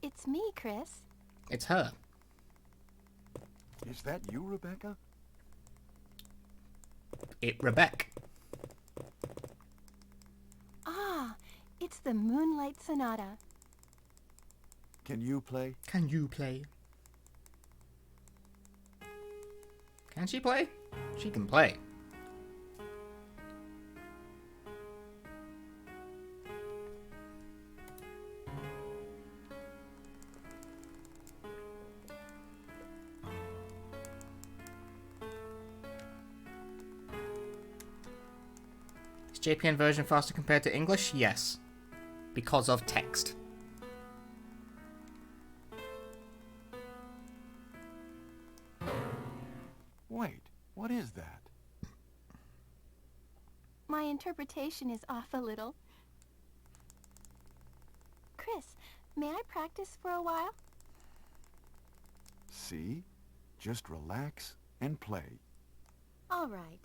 Speaker 6: It's me, Chris.
Speaker 1: It's her.
Speaker 7: Is that you, Rebecca?
Speaker 1: Rebecca.
Speaker 6: Ah, it's the Moonlight Sonata.
Speaker 7: Can you play?
Speaker 1: Can you play? Can she play? She can play. JPN version faster compared to English? Yes. Because of text.
Speaker 7: Wait, what is that?
Speaker 6: My interpretation is off a little. Chris, may I practice for a while?
Speaker 7: See? Just relax and play.
Speaker 6: All right.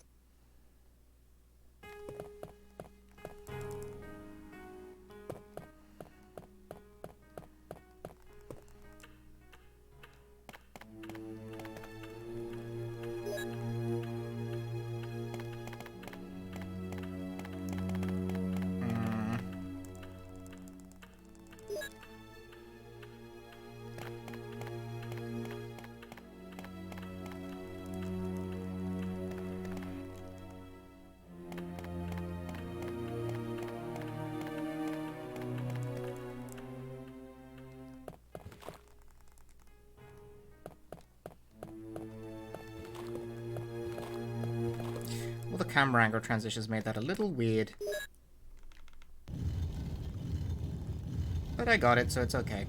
Speaker 1: Well, the camera angle transitions made that a little weird. But I got it, so it's okay.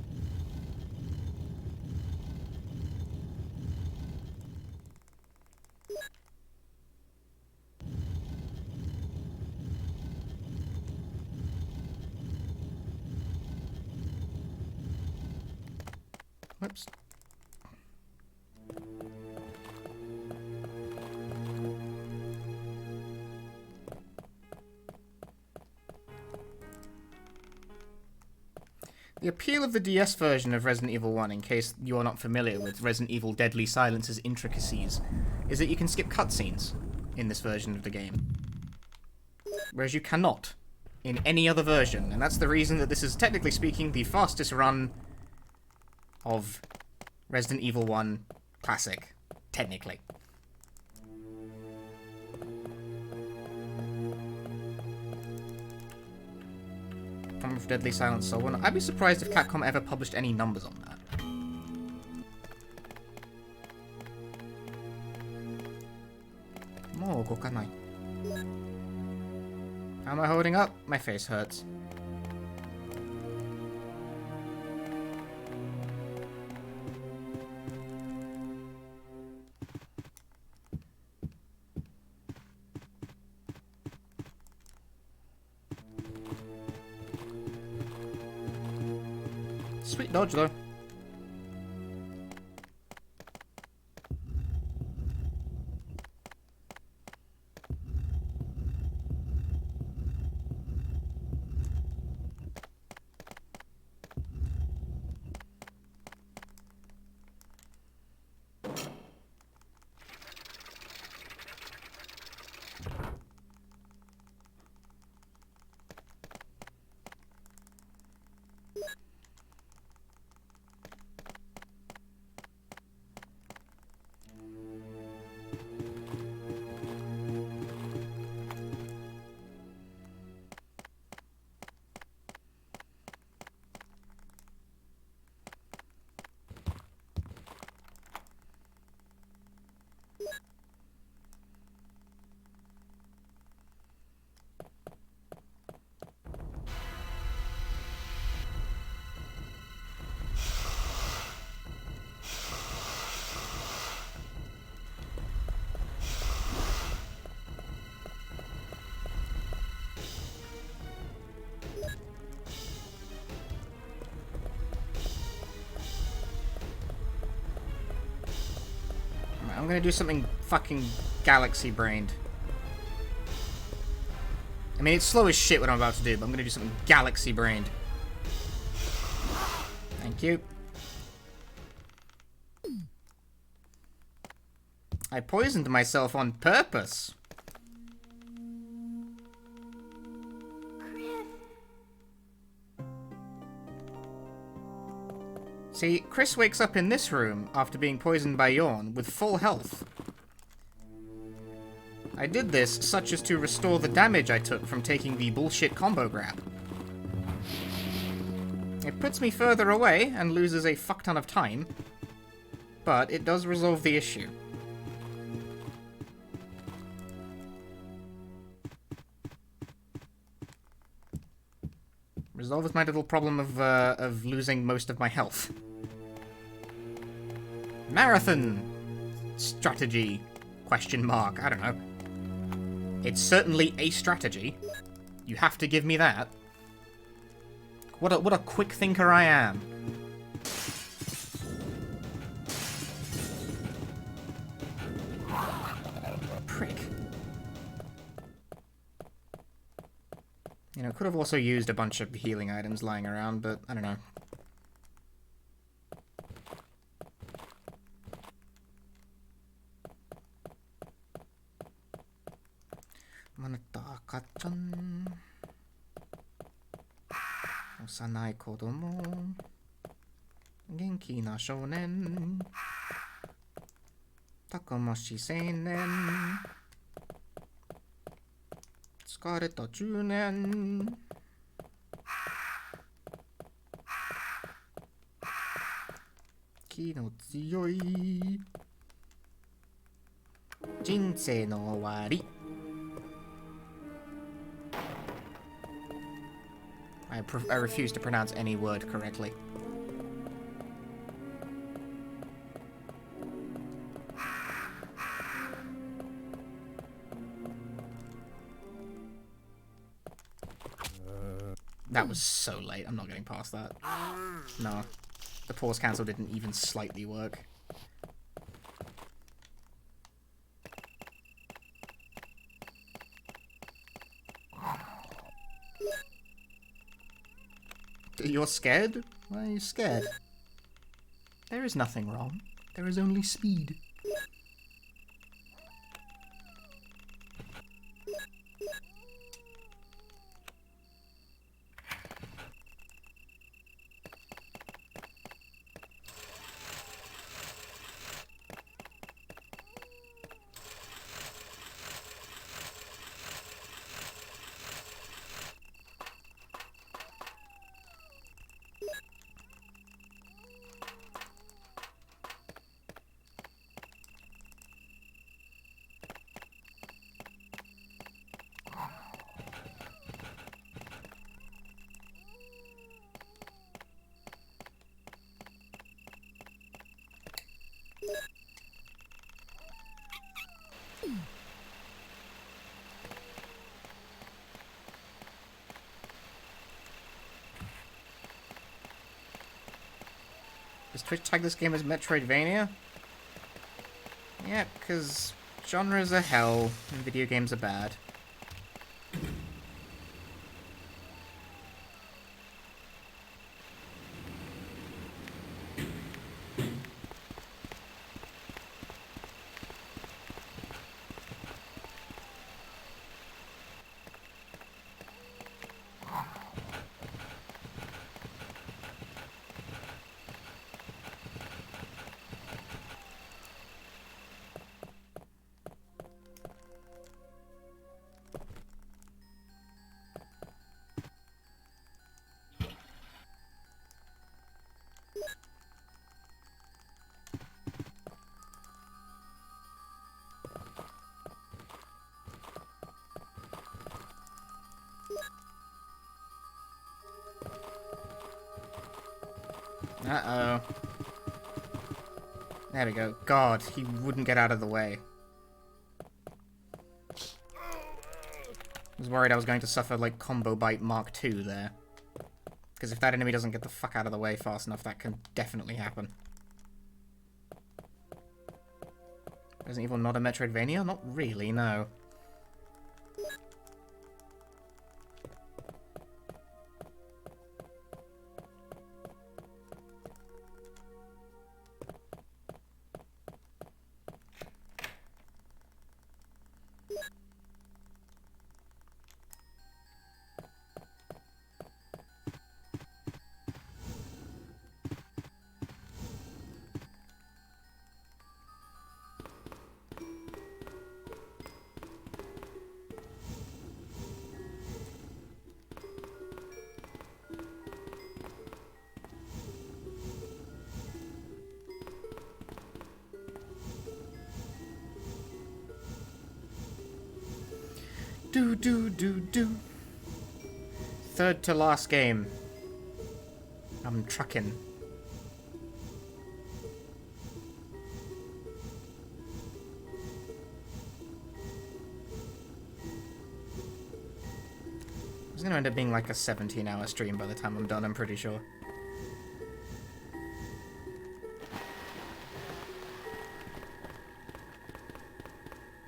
Speaker 1: Whoops. The appeal of the DS version of Resident Evil 1, in case you're not familiar with Resident Evil Deadly Silence's intricacies, is that you can skip cutscenes in this version of the game. Whereas you cannot in any other version, and that's the reason that this is, technically speaking, the fastest run of Resident Evil 1 Classic. Technically. From Deadly Silence Soul 1. I'd be surprised if Capcom ever published any numbers on that. Mo gokanai. How am I holding up? My face hurts. Sweet dodge, though. I'm gonna do something fucking galaxy-brained. I mean, it's slow as shit what I'm about to do, but I'm gonna do something galaxy-brained. Thank you. I poisoned myself on purpose. See, Chris wakes up in this room after being poisoned by Yawn with full health. I did this such as to restore the damage I took from taking the bullshit combo grab. It puts me further away and loses a fuck ton of time, but it does resolve the issue. Resolves my little problem of losing most of my health. Marathon strategy? Question mark. I don't know. It's certainly a strategy. You have to give me that. What a quick thinker I am. Prick. You know, could have also used a bunch of healing items lying around, but I don't know. Manataka-chan. Osanai kodomo. Genki na shounen. Takamoshi seinen. Tsukareta junen. Ki no tsuyoi. Jinsei no owari. I refuse to pronounce any word correctly. That was so late. I'm not getting past that. No. The pause cancel didn't even slightly work. You're scared? Why are you scared? There is nothing wrong. There is only speed. Does Twitch tag this game as Metroidvania? Yeah, because genres are hell and video games are bad. Uh-oh. There we go. God, he wouldn't get out of the way. I was worried I was going to suffer, like, Combo Bite Mark II there. Because if that enemy doesn't get the fuck out of the way fast enough, that can definitely happen. Resident Evil not a Metroidvania? Not really, no. Do do do do. Third to last game. I'm trucking. It's gonna end up being like a 17-hour stream by the time I'm done, I'm pretty sure.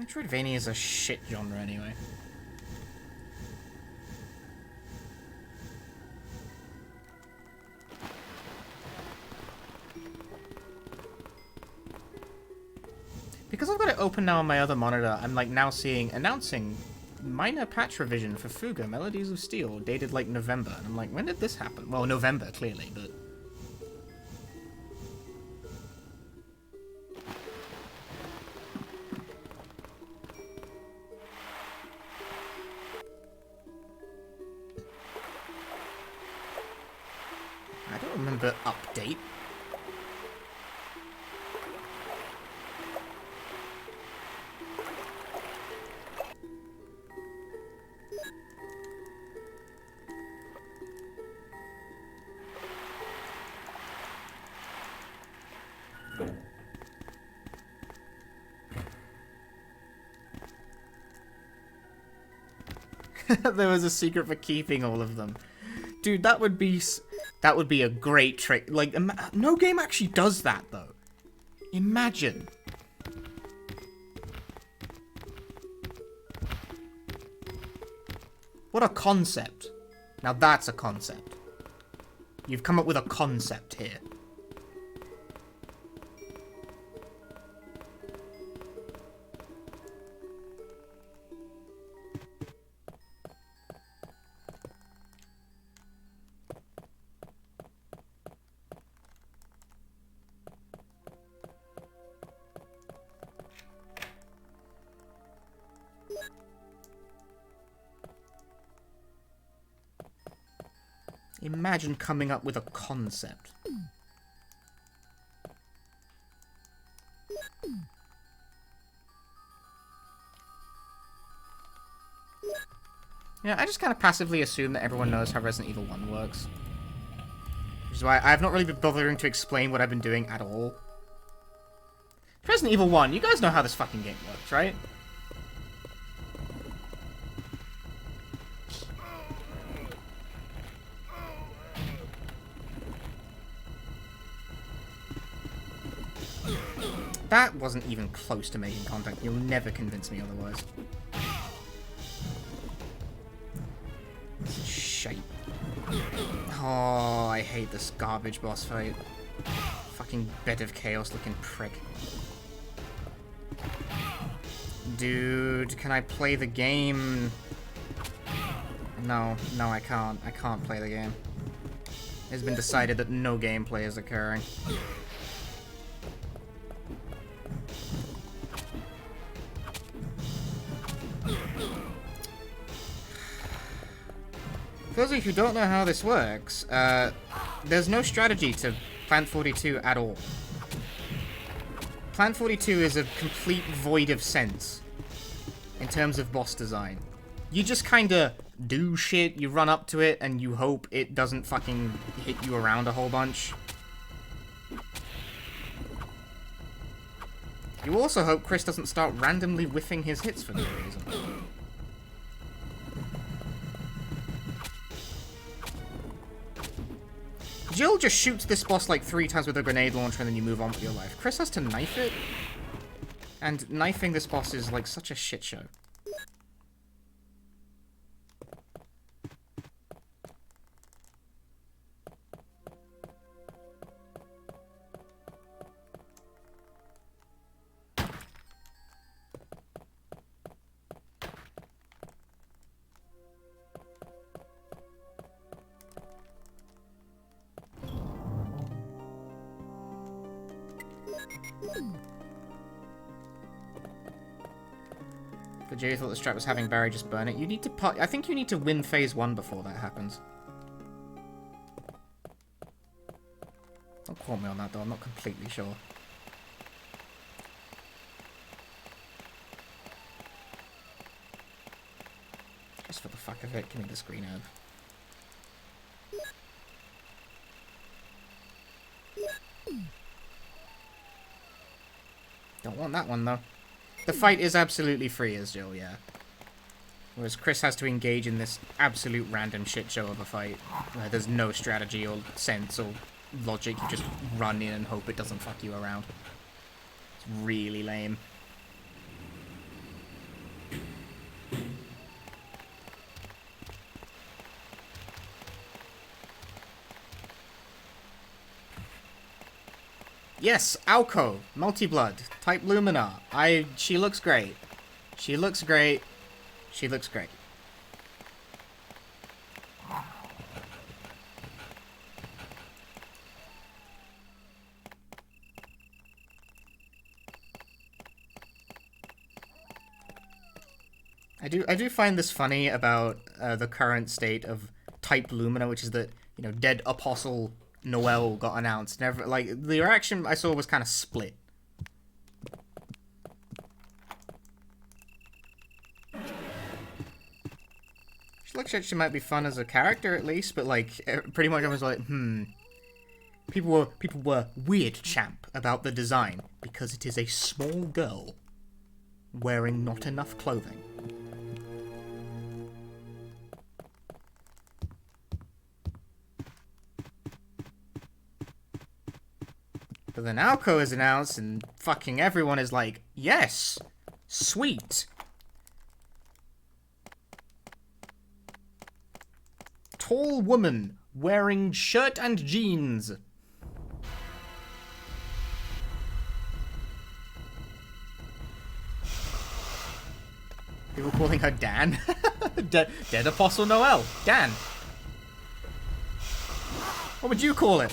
Speaker 1: Metroidvania is a shit genre anyway. Because I've got it open now on my other monitor, I'm like now seeing announcing minor patch revision for Fuga Melodies of Steel, dated like November. And I'm like, when did this happen? Well, November, clearly, but... I don't remember update. There was a secret for keeping all of them. Dude, that would be a great trick. Like, no game actually does that, though. Imagine. What a concept. Now that's a concept. You've come up with a concept here. Imagine coming up with a concept. Yeah, I just kind of passively assume that everyone knows how Resident Evil 1 works. Which is why I've not really been bothering to explain what I've been doing at all. Resident Evil 1, you guys know how this fucking game works, right? That wasn't even close to making contact. You'll never convince me otherwise. Shape. Oh, I hate this garbage boss fight. Fucking bed of chaos looking prick. Dude, can I play the game? No, I can't. I can't play the game. It's been decided that no gameplay is occurring. For those of you who don't know how this works, there's no strategy to Plant 42 at all. Plant 42 is a complete void of sense in terms of boss design. You just kinda do shit, you run up to it, and you hope it doesn't fucking hit you around a whole bunch. You also hope Chris doesn't start randomly whiffing his hits for no reason. Jill just shoots this boss like 3 times with a grenade launcher and then you move on with your life. Chris has to knife it. And knifing this boss is like such a shit show. But Jay thought the strat was having Barry just burn it. You need to I think you need to win phase 1 before that happens. Don't quote me on that though, I'm not completely sure. Just for the fuck of it, give me the screen herb. Don't want that one, though. The fight is absolutely free as Jill, yeah. Whereas Chris has to engage in this absolute random shit show of a fight, where there's no strategy or sense or logic. You just run in and hope it doesn't fuck you around. It's really lame. Yes, Alco, Multi-Blood, Type Lumina. She looks great. She looks great. She looks great. I do find this funny about the current state of Type Lumina, which is that, you know, Dead Apostle Noel got announced. Never, like, the reaction I saw was kind of split. She looks like she might be fun as a character at least, but like pretty much I was like, People were weird champ about the design because it is a small girl wearing not enough clothing. But then Alco is announced and fucking everyone is like, yes, sweet. Tall woman wearing shirt and jeans. People calling her Dan. Dead Apostle Noel. Dan. What would you call it?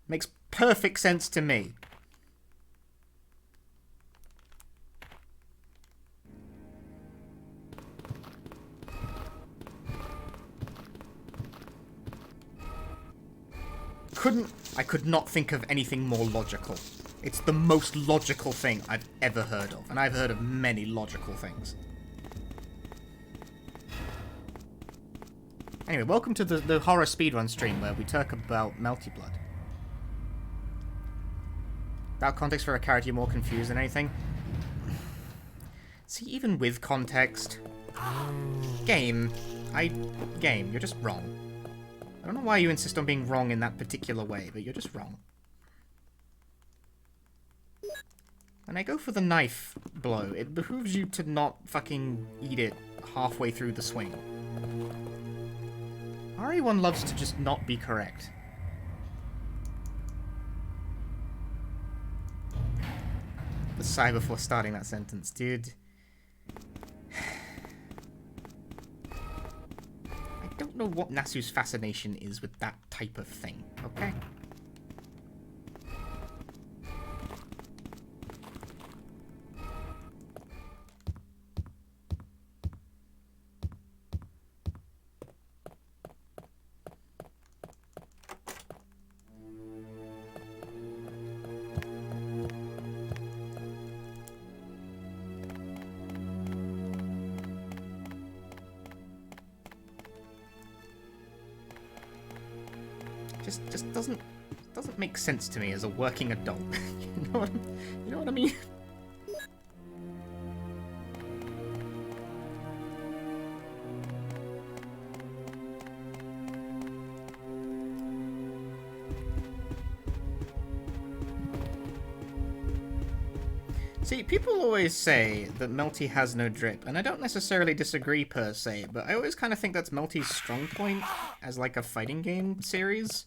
Speaker 1: Makes perfect sense to me. I could not think of anything more logical. It's the most logical thing I've ever heard of, and I've heard of many logical things. Anyway, welcome to the horror speedrun stream where we talk about Multi-Blood. Without context for a character, you're more confused than anything. See, even with context... Game, you're just wrong. I don't know why you insist on being wrong in that particular way, but you're just wrong. When I go for the knife blow, it behooves you to not fucking eat it halfway through the swing. RE1 loves to just not be correct. The sigh before starting that sentence, dude. I don't know what Nasu's fascination is with that type of thing, okay? Just doesn't make sense to me as a working adult. You know what I mean? See, people always say that Melty has no drip, and I don't necessarily disagree per se, but I always kind of think that's Melty's strong point as like a fighting game series.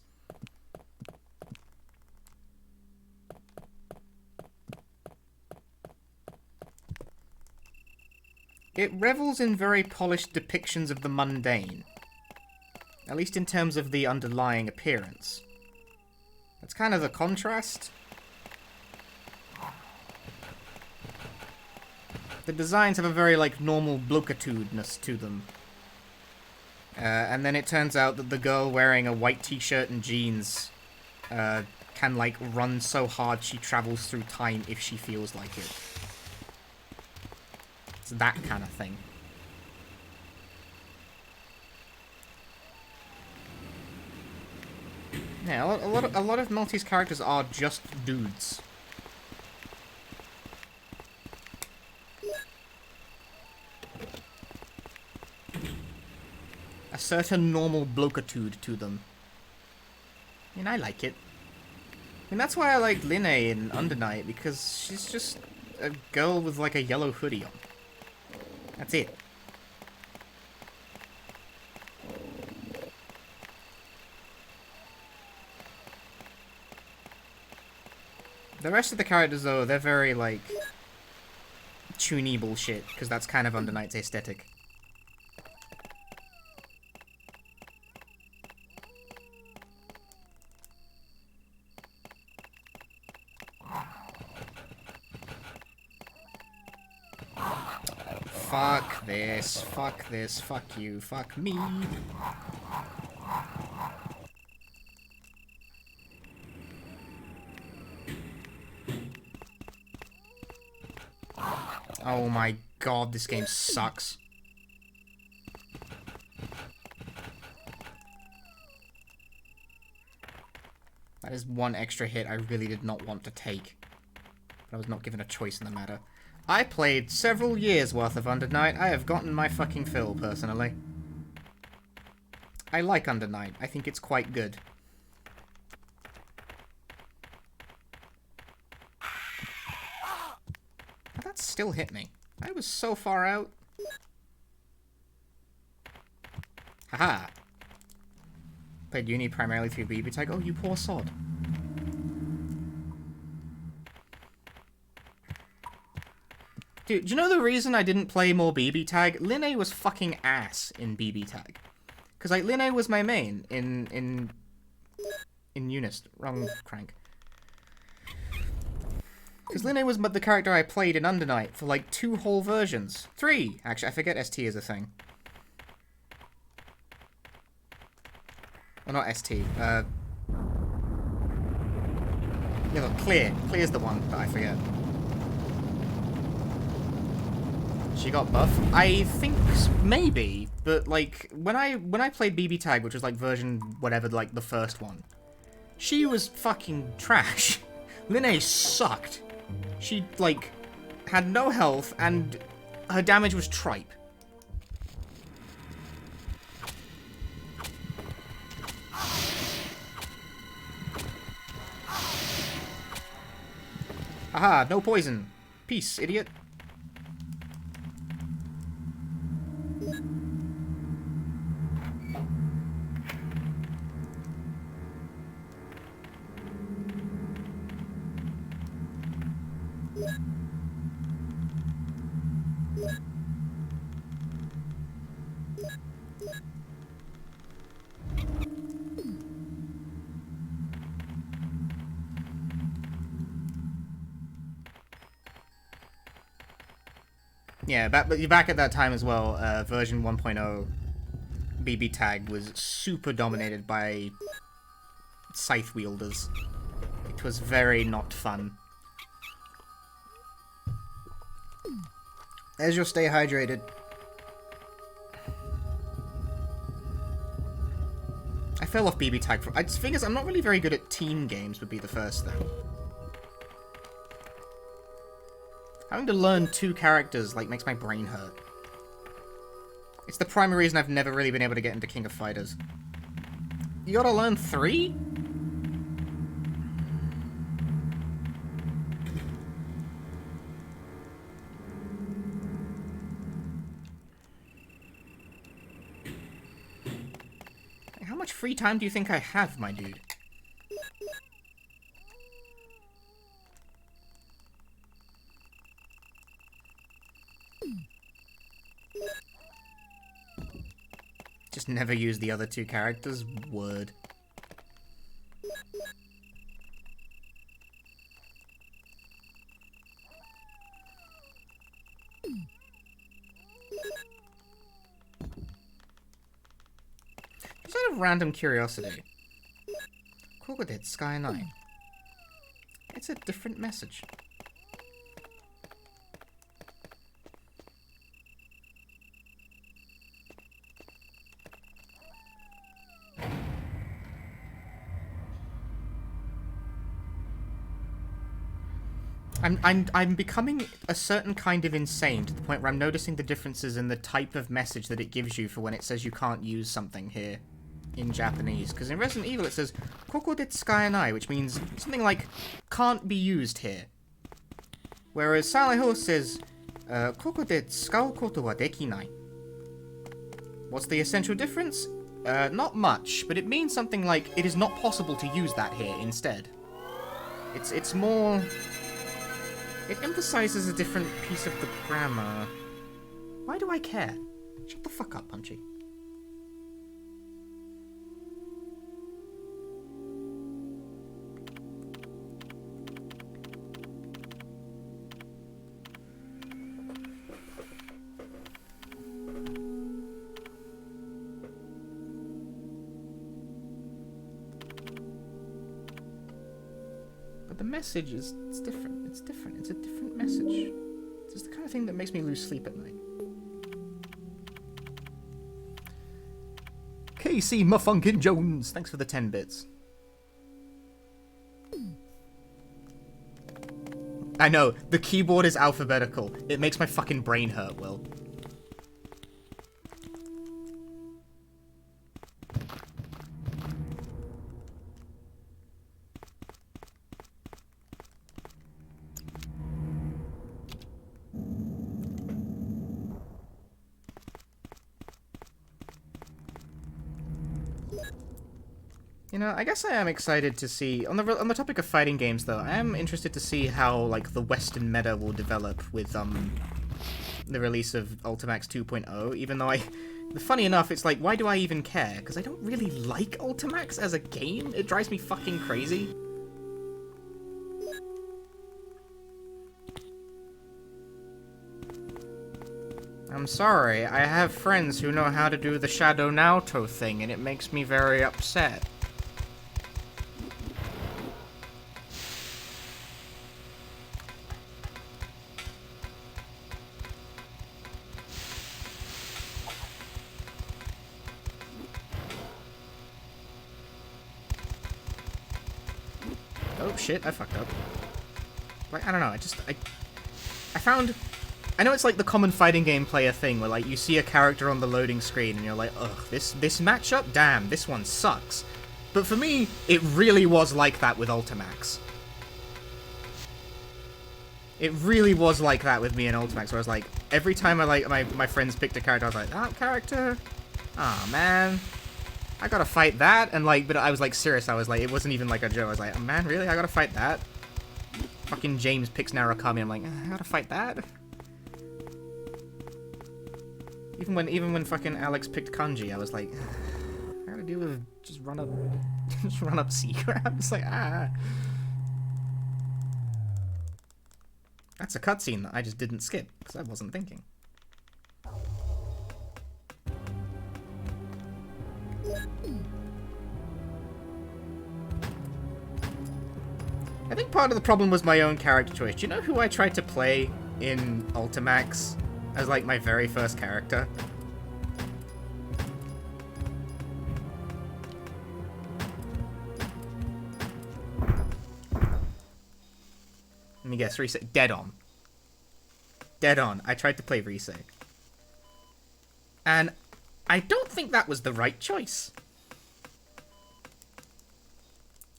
Speaker 1: It revels in very polished depictions of the mundane. At least in terms of the underlying appearance. That's kind of the contrast. The designs have a very, like, normal blokitudeness to them. And then it turns out that the girl wearing a white t-shirt and jeans can, like, run so hard she travels through time if she feels like it. It's that kind of thing. Yeah, a lot of Maltese characters are just dudes. A certain normal blokitude to them. And I like it. And that's why I like Linne in Undernight, because she's just a girl with like a yellow hoodie on. That's it. The rest of the characters, though, they're very, like, toony bullshit, because that's kind of Undernight's aesthetic. Fuck this, fuck you, fuck me. Oh my god, this game sucks. That is one extra hit I really did not want to take. But I was not given a choice in the matter. I played several years worth of Undernight. I have gotten my fucking fill, personally. I like Undernight. I think it's quite good. That still hit me. I was so far out. Haha. Played uni primarily through BB Tag. Oh, you poor sod. Dude, do you know the reason I didn't play more BB Tag? Linne was fucking ass in BB Tag. Because, like, Linne was my main in Unis. Wrong crank. Because Linne was the character I played in Undernight for, like, 2 whole versions. 3! Actually, I forget ST is a thing. Well, not ST. Yeah, look, Clear. Clear's the one that I forget. She got buff? I think maybe, but, like, when I played BB Tag, which was, like, version whatever, like, the first one, she was fucking trash. Linne sucked. She, like, had no health, and her damage was tripe. Aha, no poison. Peace, idiot. Yeah, back at that time as well, version 1.0 BB Tag was super dominated by scythe wielders. It was very not fun. Ezra, stay hydrated. I fell off BB Tag. The thing is, I'm not really very good at team games, would be the first thing. Having to learn 2 characters, like, makes my brain hurt. It's the primary reason I've never really been able to get into King of Fighters. You gotta learn 3? How much free time do you think I have, my dude? Just never use the other 2 characters? Word. of random curiosity. Kogodit Sky 9. It's a different message. I'm becoming a certain kind of insane to the point where I'm noticing the differences in the type of message that it gives you for when it says you can't use something here in Japanese. Because in Resident Evil it says Koko de tsukaenai, which means something like can't be used here. Whereas Silent Hill says Koko de tsukau koto wa dekinai. What's the essential difference? Not much, but it means something like it is not possible to use that here instead. It's more... It emphasizes a different piece of the grammar. Why do I care? Shut the fuck up, Punchy. But the message is it's different. It's different. It's a different message. It's the kind of thing that makes me lose sleep at night. Casey Muffunkin Jones, thanks for the 10 bits. I know, the keyboard is alphabetical. It makes my fucking brain hurt, Will. You know, I guess I am excited to see... On the topic of fighting games, though, I am interested to see how, like, the Western meta will develop with, the release of Ultimax 2.0, even though funny enough, it's like, why do I even care? Because I don't really like Ultimax as a game. It drives me fucking crazy. I'm sorry, I have friends who know how to do the Shadow Naoto thing, and it makes me very upset. Oh shit, I fucked up. Like, I don't know, I found... I know it's like the common fighting game player thing where, like, you see a character on the loading screen and you're like, ugh, this matchup? Damn, this one sucks. But for me, it really was like that with Ultimax. It really was like that with me in Ultimax, where I was like, every time my friends picked a character, I was like, that character? Aw, man. I gotta fight that? And, like, but I was, like, serious. I was like, it wasn't even, like, a joke. I was like, oh, man, really? I gotta fight that? Fucking James picks Narukami. I'm like, I gotta fight that? Even when fucking Alex picked Kanji, I was like, I gotta deal with just run up secret. I'm just like, ah. That's a cutscene that I just didn't skip because I wasn't thinking. I think part of the problem was my own character choice. Do you know who I tried to play in Ultimax as, like, my very first character? Let me guess, Rise. Dead on. Dead on. I tried to play Rise. And I don't think that was the right choice.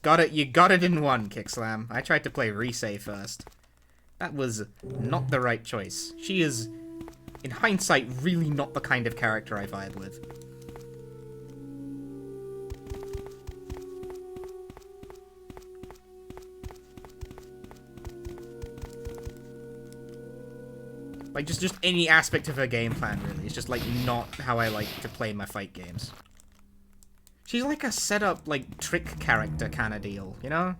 Speaker 1: Got it. You got it in one, Kickslam. I tried to play Rise first. That was not the right choice. She is, in hindsight, really not the kind of character I vibe with. Like, just any aspect of her game plan, really. It's just, like, not how I like to play my fight games. She's like a setup, like, trick character kind of deal, you know?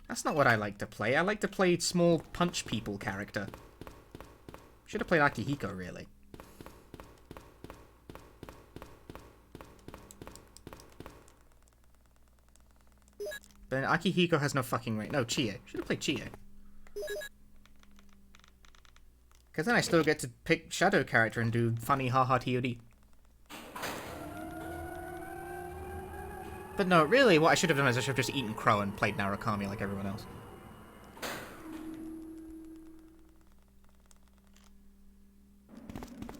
Speaker 1: That's not what I like to play. I like to play small punch people character. Should have played Akihiko, really. But Akihiko has no fucking range. No, Chie. Should have played Chie. Because then I still get to pick Shadow character and do funny haha TOD. But no, really, what I should have done is I should have just eaten crow and played Narukami like everyone else.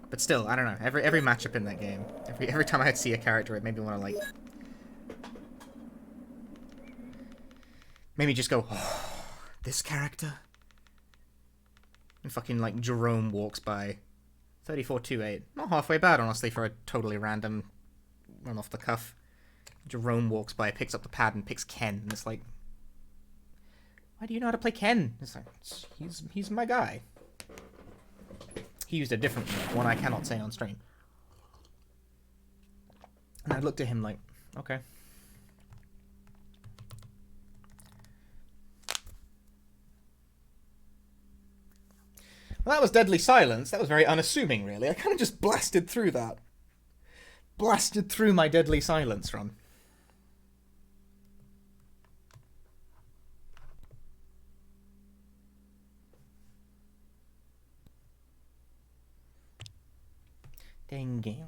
Speaker 1: But still, I don't know. Every matchup in that game, every time I'd see a character, it made me want to like, made me just go, oh, this character. And fucking like Jerome walks by, 3428. Not halfway bad, honestly, for a totally random, run off the cuff. Jerome walks by, picks up the pad, and picks Ken. And it's like, why do you know how to play Ken? It's like, he's my guy. He used a different one I cannot say on stream. And I looked at him like, okay. Well, that was Deadly Silence. That was very unassuming, really. I kind of just blasted through that. Blasted through my Deadly Silence run. Dang game.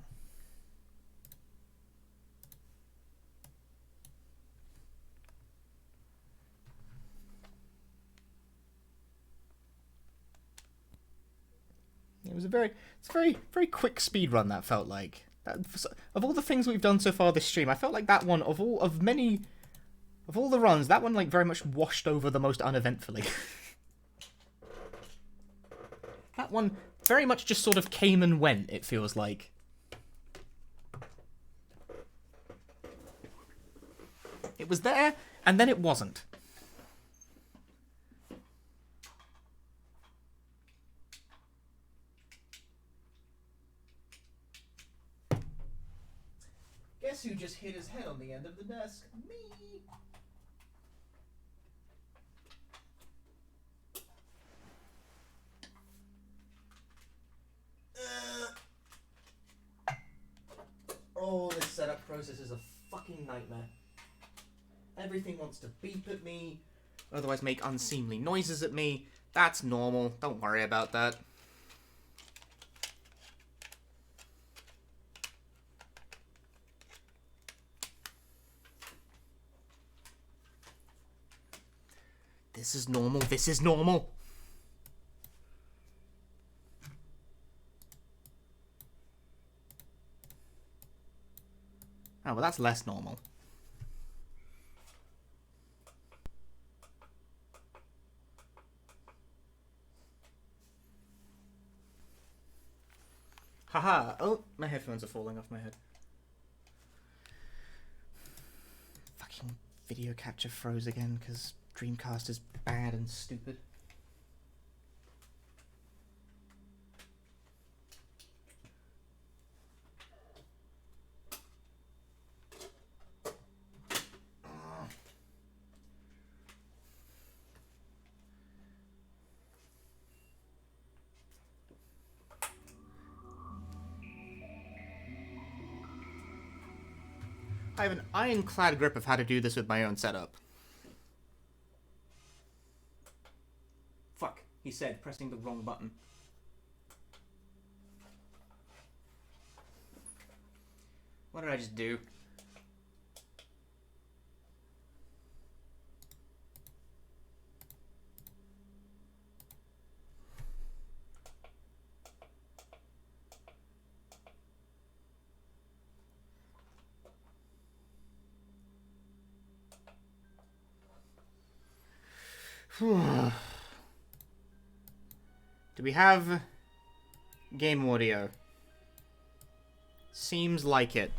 Speaker 1: It was a very quick speed run. That felt like of all the things we've done so far this stream, I felt like that one of all the runs, that one like very much washed over the most uneventfully. That one very much just sort of came and went, it feels like. It was there, and then it wasn't. Guess who just hit his head on the end of the desk? Me! Oh, this setup process is a fucking nightmare. Everything wants to beep at me, otherwise make unseemly noises at me. That's normal. Don't worry about that. This is normal. This is normal. Oh, well, that's less normal. Haha. Oh, my headphones are falling off my head. Fucking video capture froze again because Dreamcast is bad and stupid. I have an ironclad grip of how to do this with my own setup. Fuck, he said, pressing the wrong button. What did I just do? Do we have game audio? Seems like it.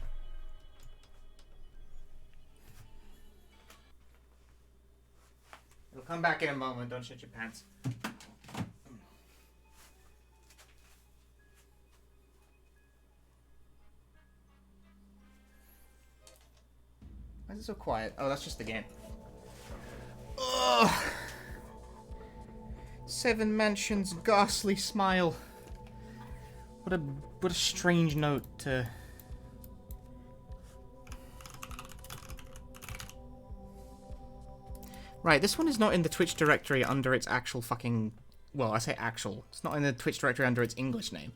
Speaker 1: It'll come back in a moment, don't shit your pants. Why is it so quiet? Oh, that's just the game. Ugh. Seven Mansions ghastly smile. What a strange note to... Right, this one is not in the Twitch directory under its actual fucking... Well, I say actual. It's not in the Twitch directory under its English name.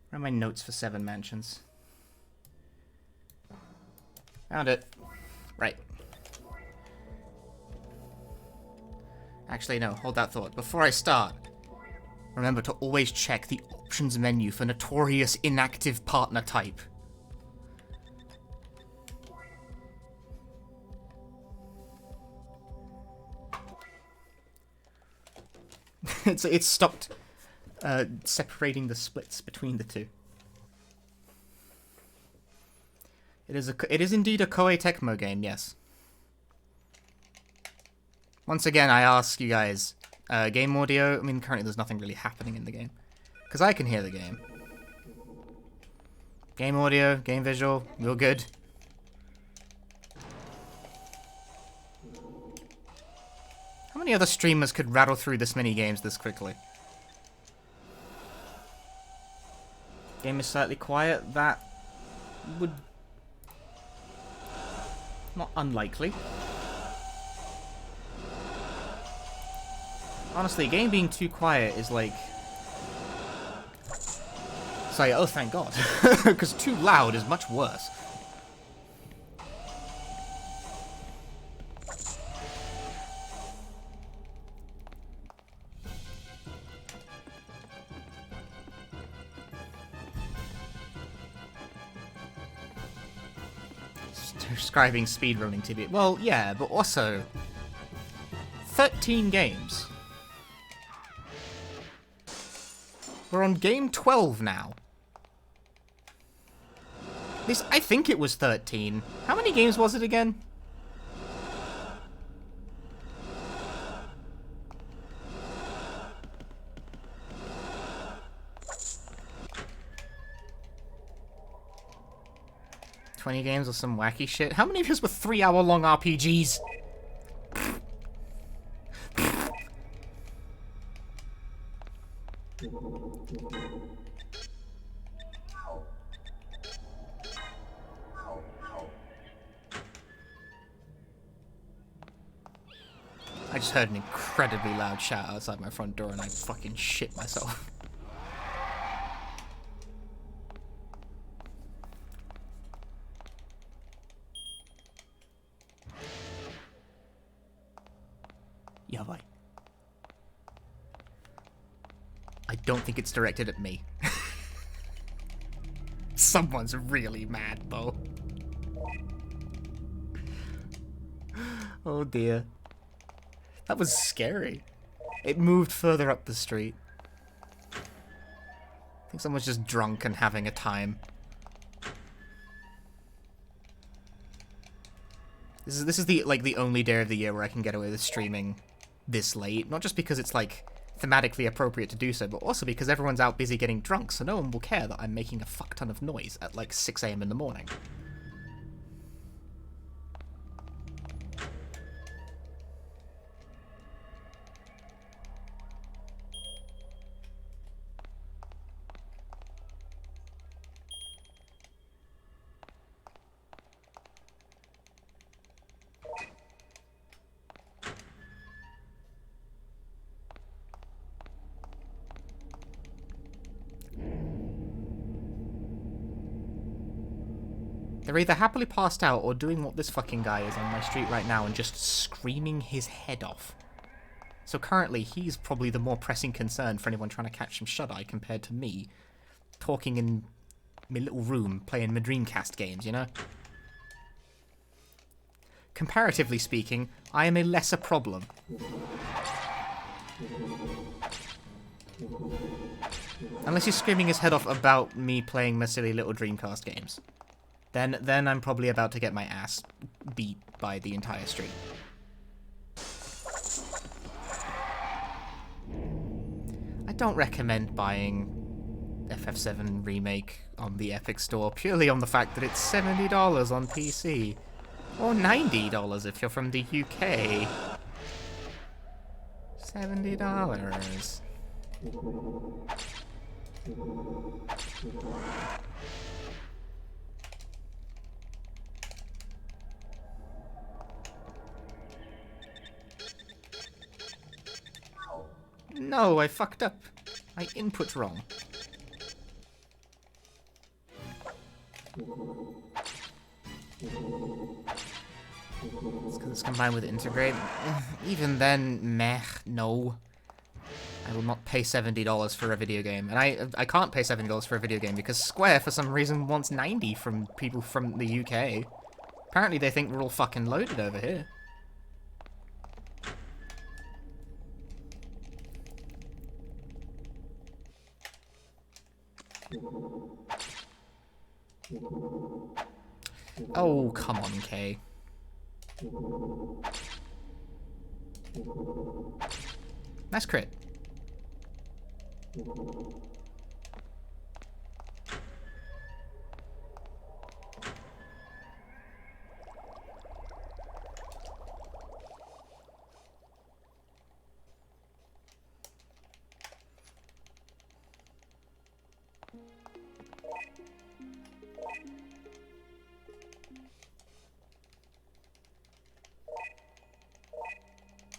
Speaker 1: Where are my notes for 7 Mansions? Found it. Right. Actually, no, hold that thought. Before I start, remember to always check the options menu for notorious inactive partner type. It's stopped separating the splits between the two. It is indeed a Koei Tecmo game, yes. Once again, I ask you guys, game audio. I mean, currently there's nothing really happening in the game, because I can hear the game. Game audio, game visual, real good. How many other streamers could rattle through this many games this quickly? Game is slightly quiet. That would... not unlikely. Honestly, a game being too quiet is like... Sorry, oh thank God. Because too loud is much worse. Describing speedrunning to be... Well, yeah, but also... 13 games. We're on game 12 now. At least, I think it was 13. How many games was it again? "20 games or some wacky shit." How many of us were 3-hour-long RPGs? I just heard an incredibly loud shout outside my front door and I fucking shit myself. Yabai. I don't think it's directed at me. Someone's really mad, though. Oh dear. That was scary. It moved further up the street. I think someone's just drunk and having a time. This is the only day of the year where I can get away with streaming this late. Not just because it's like thematically appropriate to do so, but also because everyone's out busy getting drunk, so no one will care that I'm making a fuck ton of noise at like 6 AM in the morning. They're either happily passed out or doing what this fucking guy is on my street right now and just screaming his head off. So currently, he's probably the more pressing concern for anyone trying to catch some shut-eye compared to me, talking in my little room, playing my Dreamcast games, you know? Comparatively speaking, I am a lesser problem. Unless he's screaming his head off about me playing my silly little Dreamcast games. Then I'm probably about to get my ass beat by the entire street. I don't recommend buying FF7 Remake on the Epic Store purely on the fact that it's $70 on PC. Or $90 if you're from the UK. $70. No, I fucked up. I input wrong. It's because it's combined with integrate. Even then, meh, no. I will not pay $70 for a video game. And I can't pay $70 for a video game because Square, for some reason, wants 90 from people from the UK. Apparently they think we're all fucking loaded over here. Oh, come on, Kay. Nice crit.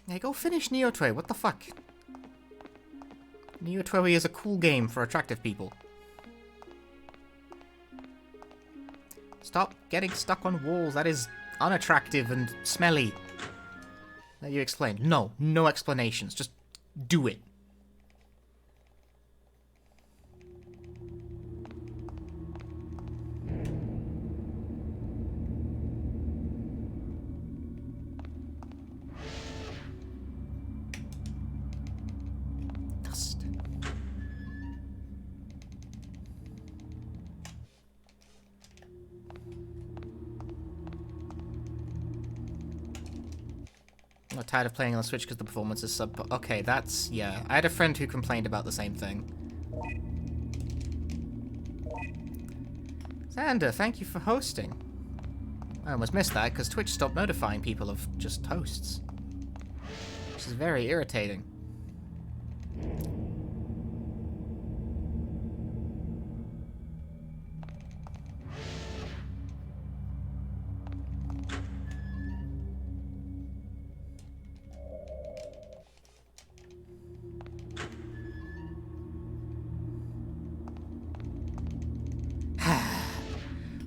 Speaker 1: Yeah, go finish Neo Tway, what the fuck? Neo Tway is a cool game for attractive people. Stop getting stuck on walls, that is unattractive and smelly. Now you explain. No, no explanations, just do it. I'm not tired of playing on the Switch because the performance is sub. Okay, that's... yeah. I had a friend who complained about the same thing. Xander, thank you for hosting. I almost missed that because Twitch stopped notifying people of just hosts. Which is very irritating.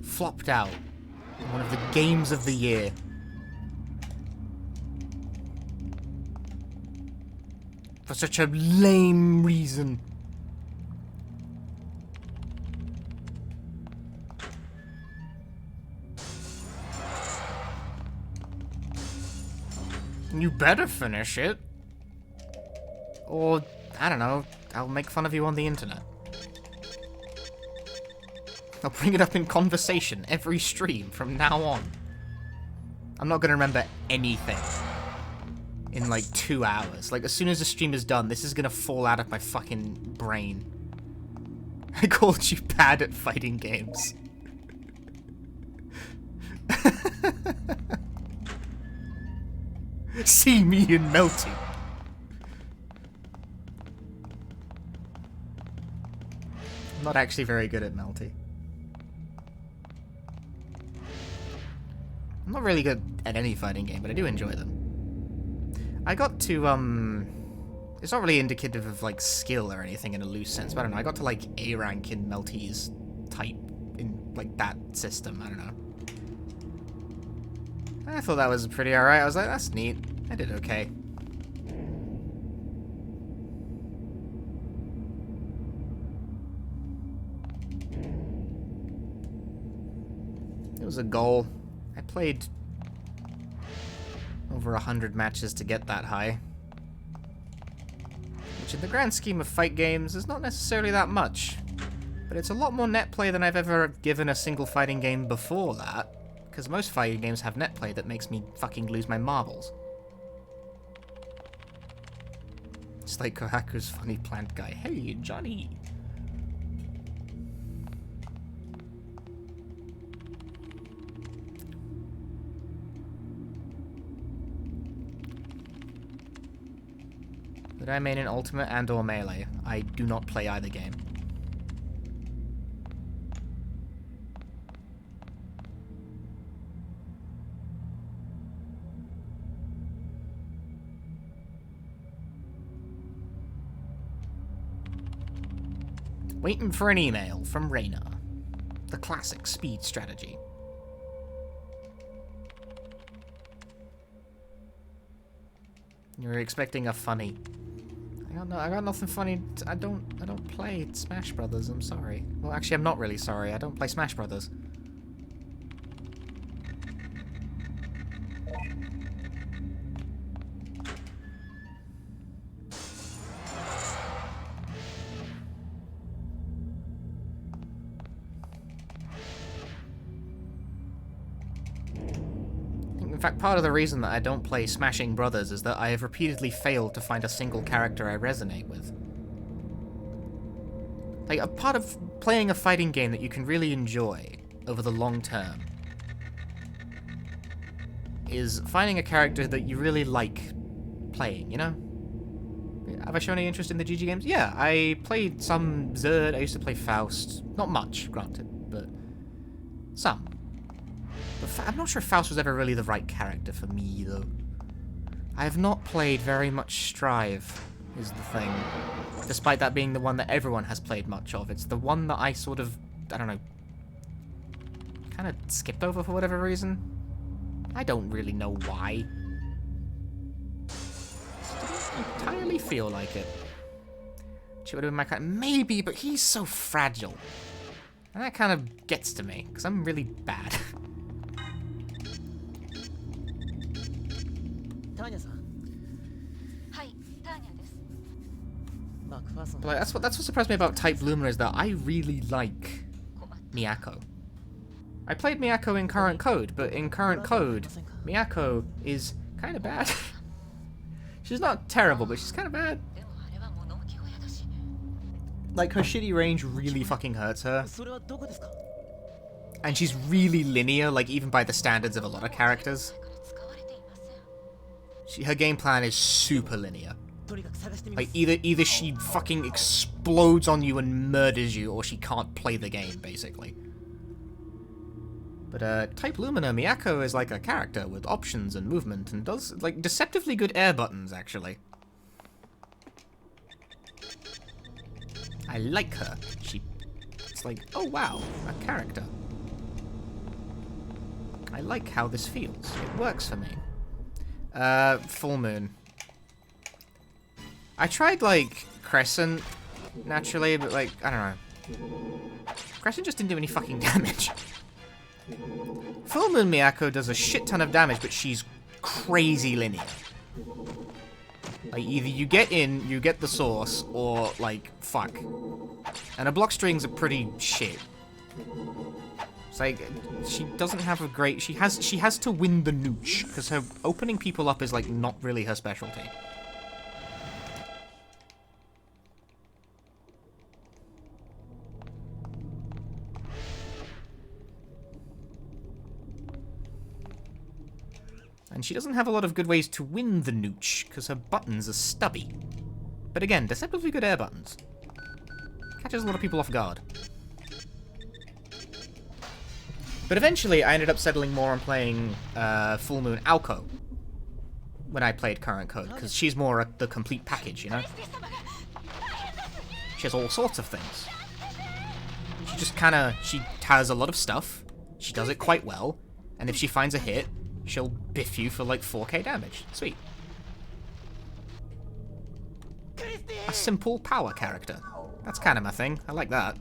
Speaker 1: Flopped out. One of the games of the year. For such a lame reason. You better finish it. Or, I don't know, I'll make fun of you on the internet. I'll bring it up in conversation every stream from now on. I'm not gonna remember anything in like 2 hours. Like, as soon as the stream is done, this is gonna fall out of my fucking brain. I called you bad at fighting games. See me in Melty. I'm not actually very good at Melty. I'm not really good at any fighting game, but I do enjoy them. I got to, it's not really indicative of, like, skill or anything in a loose sense, but I don't know, I got to, like, A rank in Melty's type, in, like, that system, I don't know. I thought that was pretty alright, I was like, that's neat. I did okay. It was a goal. I played over 100 matches to get that high. Which in the grand scheme of fight games is not necessarily that much. But it's a lot more net play than I've ever given a single fighting game before that. Because most fighting games have net play that makes me fucking lose my marbles. It's like Kohaku's funny plant guy. Hey, Johnny! Did I main in Ultimate and or Melee? I do not play either game. Waiting for an email from Reyna. The classic speed strategy. You were expecting a funny. I got nothing funny. I don't play Smash Brothers. I'm sorry. Well, actually, I'm not really sorry. I don't play Smash Brothers. In fact, part of the reason that I don't play Smashing Brothers is that I have repeatedly failed to find a single character I resonate with. Like, a part of playing a fighting game that you can really enjoy over the long term is finding a character that you really like playing, you know? Have I shown any interest in the GG games? Yeah, I played some Zerd, I used to play Faust. Not much, granted, but some. But I'm not sure Faust was ever really the right character for me, though. I have not played very much Strive, is the thing. Despite that being the one that everyone has played much of. It's the one that I sort of, I don't know, kind of skipped over for whatever reason. I don't really know why. Just didn't entirely feel like it. She would have been my kind. Maybe, but he's so fragile. And that kind of gets to me, because I'm really bad. But like, that's what surprised me about Type Lumina is that I really like Miyako. I played Miyako in Current Code, but in Current Code, Miyako is kind of bad. She's not terrible, but she's kind of bad. Like, her shitty range really fucking hurts her. And she's really linear, like, even by the standards of a lot of characters. Her game plan is super linear. Like, either she fucking explodes on you and murders you, or she can't play the game, basically. But, Type Lumina, Miyako is like a character with options and movement, and does, like, deceptively good air buttons, actually. I like her. It's like, oh wow, a character. I like how this feels. It works for me. Full Moon. I tried, like, Crescent, naturally, but, like, I don't know. Crescent just didn't do any fucking damage. Full Moon Miyako does a shit ton of damage, but she's crazy linear. Like, either you get in, you get the source, or, like, fuck. And her block strings are pretty shit. It's like, she doesn't have a great... She has to win the nooch, because her opening people up is, like, not really her specialty. And she doesn't have a lot of good ways to win the nooch, because her buttons are stubby. But again, deceptively good air buttons. Catches a lot of people off guard. But eventually, I ended up settling more on playing Full Moon Alco when I played Current Code, because she's more the complete package, you know? She has all sorts of things. She just she has a lot of stuff, she does it quite well, and if she finds a hit, she'll biff you for like 4k damage. Sweet. A simple power character. That's kind of my thing. I like that.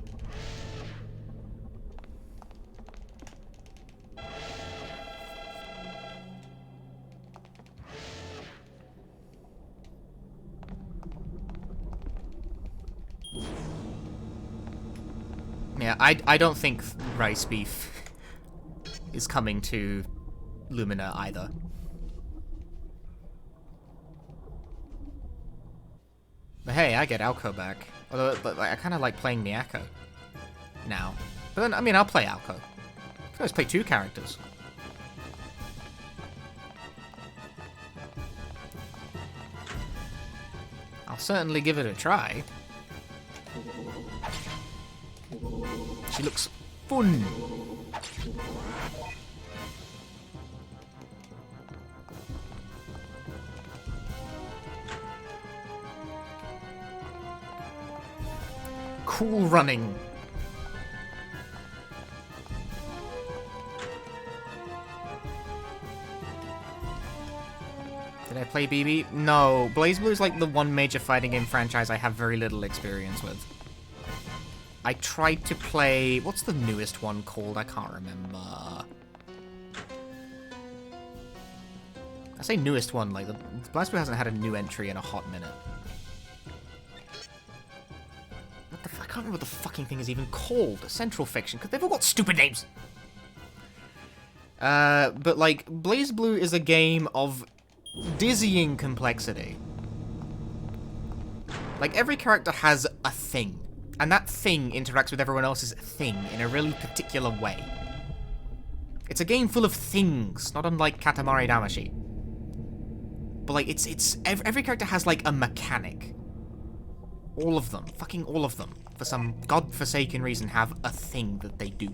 Speaker 1: Yeah, I don't think Rice Beef is coming to Lumina either. But hey, I get Alco back. Although, but I kind of like playing Miyako now. But then, I mean, I'll play Alco. I can always play two characters. I'll certainly give it a try. She looks fun. Cool running. Did I play BB? No. BlazBlue is like the one major fighting game franchise I have very little experience with. I tried to play... What's the newest one called? I can't remember. I say newest one, like, BlazBlue hasn't had a new entry in a hot minute. What the fuck? I can't remember what the fucking thing is even called. Central Fiction, because they've all got stupid names! But, like, BlazBlue is a game of dizzying complexity. Like, every character has a thing, and that thing interacts with everyone else's thing in a really particular way. It's a game full of things, not unlike Katamari Damacy. But, like, every character has, like, a mechanic. All of them, fucking all of them, for some godforsaken reason, have a thing that they do.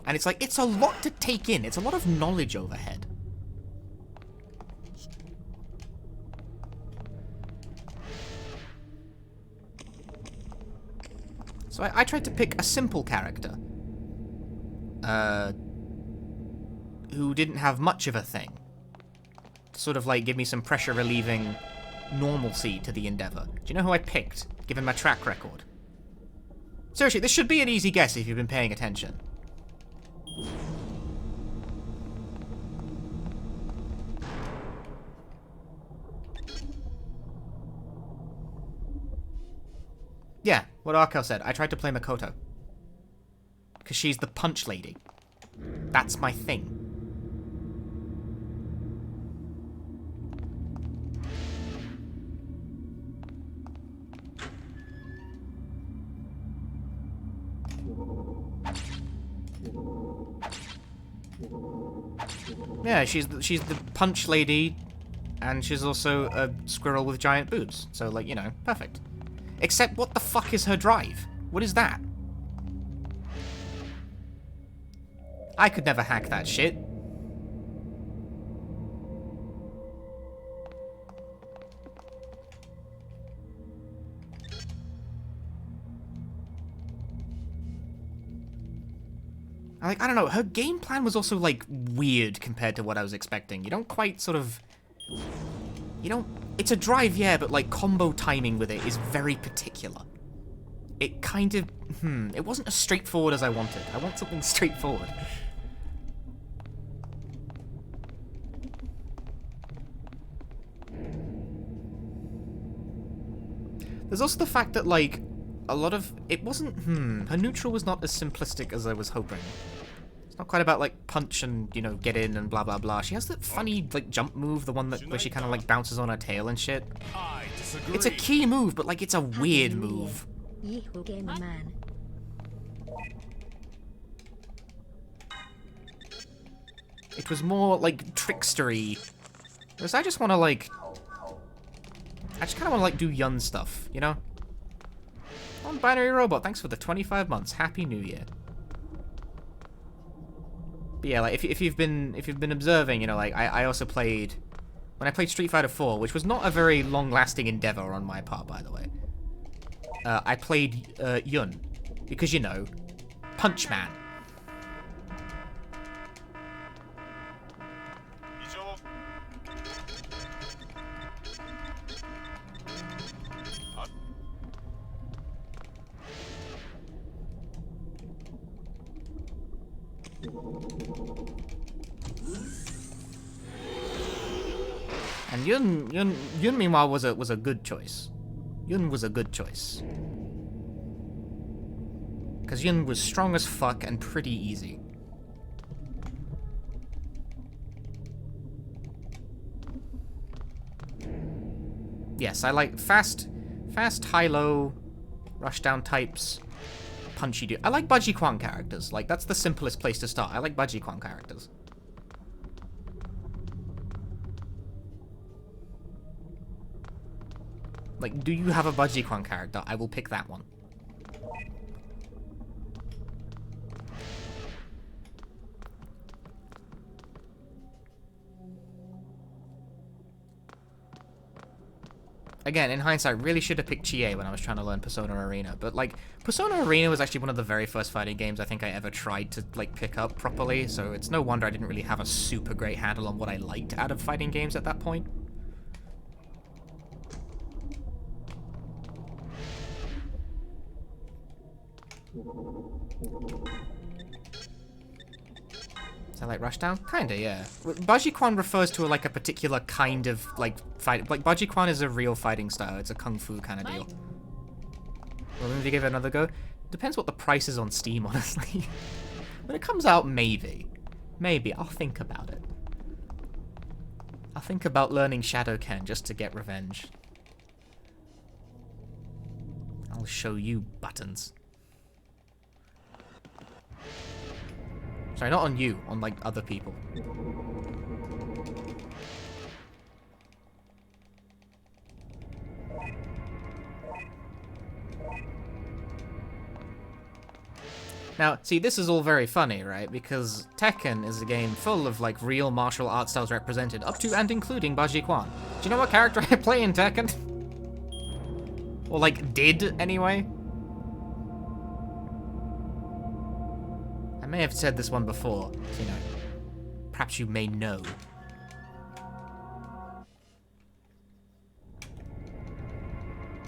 Speaker 1: And it's like, it's a lot to take in. It's a lot of knowledge overhead. So I tried to pick a simple character. Who didn't have much of a thing. To sort of, like, give me some pressure-relieving normalcy to the endeavor. Do you know who I picked, given my track record? Seriously, this should be an easy guess if you've been paying attention. Yeah, what Arkel said. I tried to play Makoto. Because she's the punch lady. That's my thing. Yeah, she's the punch lady, and she's also a squirrel with giant boobs. So, like, you know, perfect. Except, what the fuck is her drive? What is that? I could never hack that shit. Like, I don't know, her game plan was also, like, weird compared to what I was expecting. You don't quite sort of... You don't... It's a drive, yeah, but, like, combo timing with it is very particular. It kind of... It wasn't as straightforward as I wanted. I want something straightforward. There's also the fact that, like, a lot of... It wasn't... Her neutral was not as simplistic as I was hoping. It's not quite about, like, punch and, you know, get in and blah, blah, blah. She has that funny, like, jump move, the one that where she kind of, like, bounces on her tail and shit.
Speaker 10: I disagree.
Speaker 1: It's a key move, but, like, it's a weird move.
Speaker 2: Yeehaw gamer man.
Speaker 1: It was more, like, trickstery. Whereas I just want to, like... I just kind of want to, like, do Yun stuff, you know? Non-binary robot, thanks for the 25 months. Happy New Year. But yeah, like, if you've been observing, you know, like, I also played... When I played Street Fighter 4, which was not a very long-lasting endeavor on my part, by the way. I played Yun. Because, you know, Punch Man. And Yun meanwhile was a good choice. Yun was a good choice. Because Yun was strong as fuck and pretty easy. Yes, I like fast, high-low, rush-down types, punchy dude. I like Budgie Quan characters. Like, that's the simplest place to start. I like Budgie Quan characters. Like, do you have a Budgie Quan character? I will pick that one. again, in hindsight, really should have picked Chie when I was trying to learn Persona Arena. But, like, Persona Arena was actually one of the very first fighting games I think I ever tried to, like, pick up properly, so it's no wonder I didn't really have a super great handle on what I liked out of fighting games at that point. Is that like Rushdown? Kinda, yeah. Bajikwan refers to like a particular kind of like fight. Like Bajikwan is a real fighting style. It's a kung fu kind of deal. Well, maybe give it another go. Depends what the price is on Steam, honestly. When it comes out, maybe. Maybe. I'll think about it. I'll think about learning Shadowken just to get revenge. I'll show you buttons. Sorry, not on you, on, like, other people. Now, see, this is all very funny, right? Because Tekken is a game full of, like, real martial art styles represented, up to and including Bajikwan. Do you know what character I play in Tekken? Or, like, did, anyway? I may have said this one before, so, you know, perhaps you may know.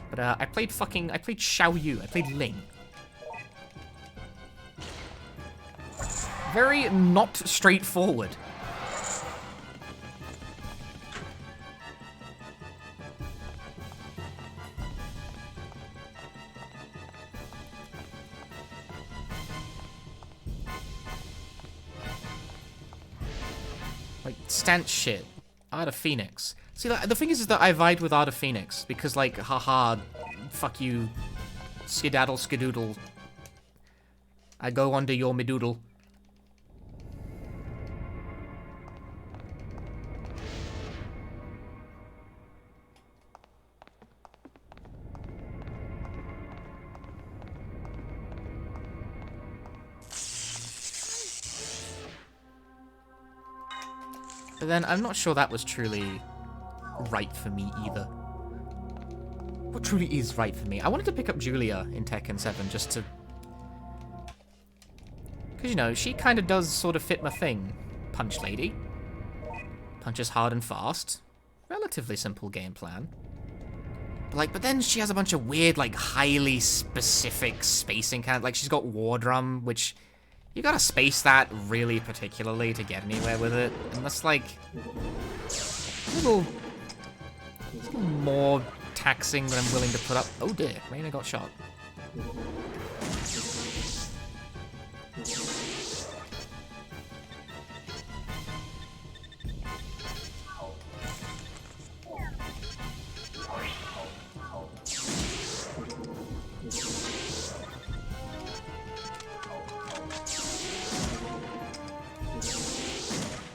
Speaker 1: But, I played Xiao Yu, I played Ling. Very not straightforward. Like, stance shit. Art of Phoenix. See, like, the thing is that I vibed with Art of Phoenix, because, like, haha, fuck you, skedaddle, skedoodle. I go under your medoodle. But then, I'm not sure that was truly right for me either. What truly is right for me? I wanted to pick up Julia in Tekken 7 just to... Because, you know, she kind of does sort of fit my thing. Punch lady. Punches hard and fast. Relatively simple game plan. But then she has a bunch of weird, like, highly specific spacing kind of... Like, she's got War Drum, which... You gotta space that really particularly to get anywhere with it. And that's like a little more taxing than I'm willing to put up. Oh dear, Reina got shot.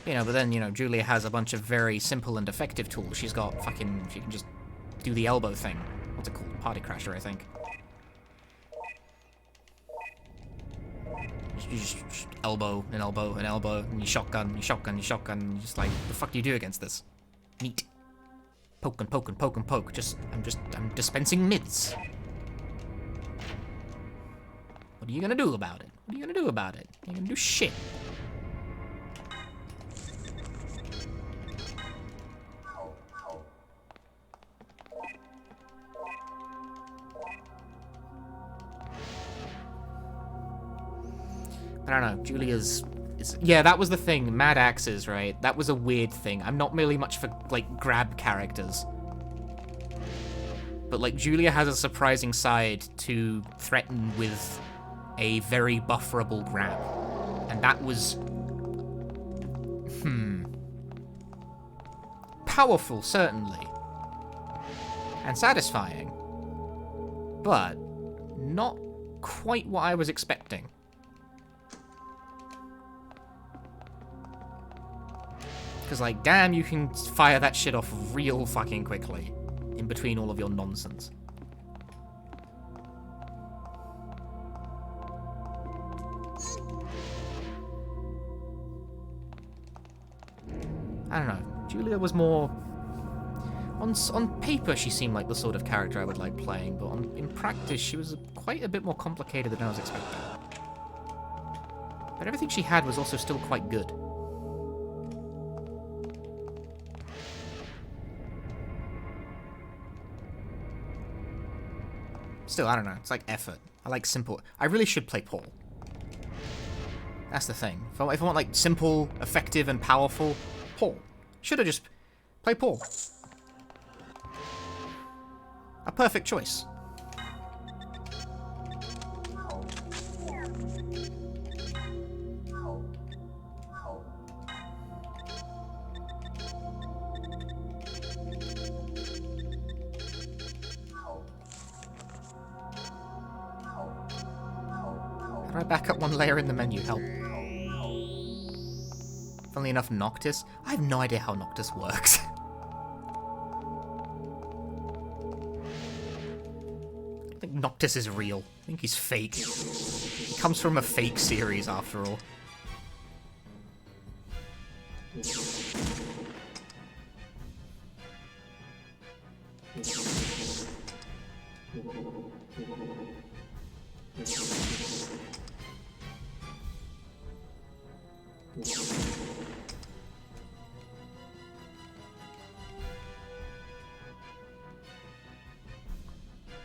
Speaker 1: You know, but then, you know, Julia has a bunch of very simple and effective tools. She's got fucking... She can just do the elbow thing. What's it called? Party Crasher, I think. You just elbow, and elbow, and elbow, and you shotgun, you shotgun, you shotgun, and you're just like, the fuck do you do against this? Neat. Poke and poke and poke and poke. I'm dispensing mids. What are you gonna do about it? What are you gonna do about it? You're gonna do shit. I don't know, Julia's... Yeah, that was the thing, Mad Axes, right? That was a weird thing. I'm not really much for, like, grab characters. But, like, Julia has a surprising side to threaten with a very bufferable grab. And that was... Powerful, certainly. And satisfying. But not quite what I was expecting. Because, like, damn, you can fire that shit off real fucking quickly. In between all of your nonsense. I don't know. Julia was more On paper, she seemed like the sort of character I would like playing, but in practice, she was quite a bit more complicated than I was expecting. But everything she had was also still quite good. Still, I don't know. It's like effort. I like simple. I really should play Paul. That's the thing. If I want like simple, effective, and powerful, Paul. Should have just played Paul. A perfect choice. How do I back up one layer in the menu? Help. Funnily enough, Noctis. I have no idea how Noctis works. I think Noctis is real. I think he's fake. He comes from a fake series, after all.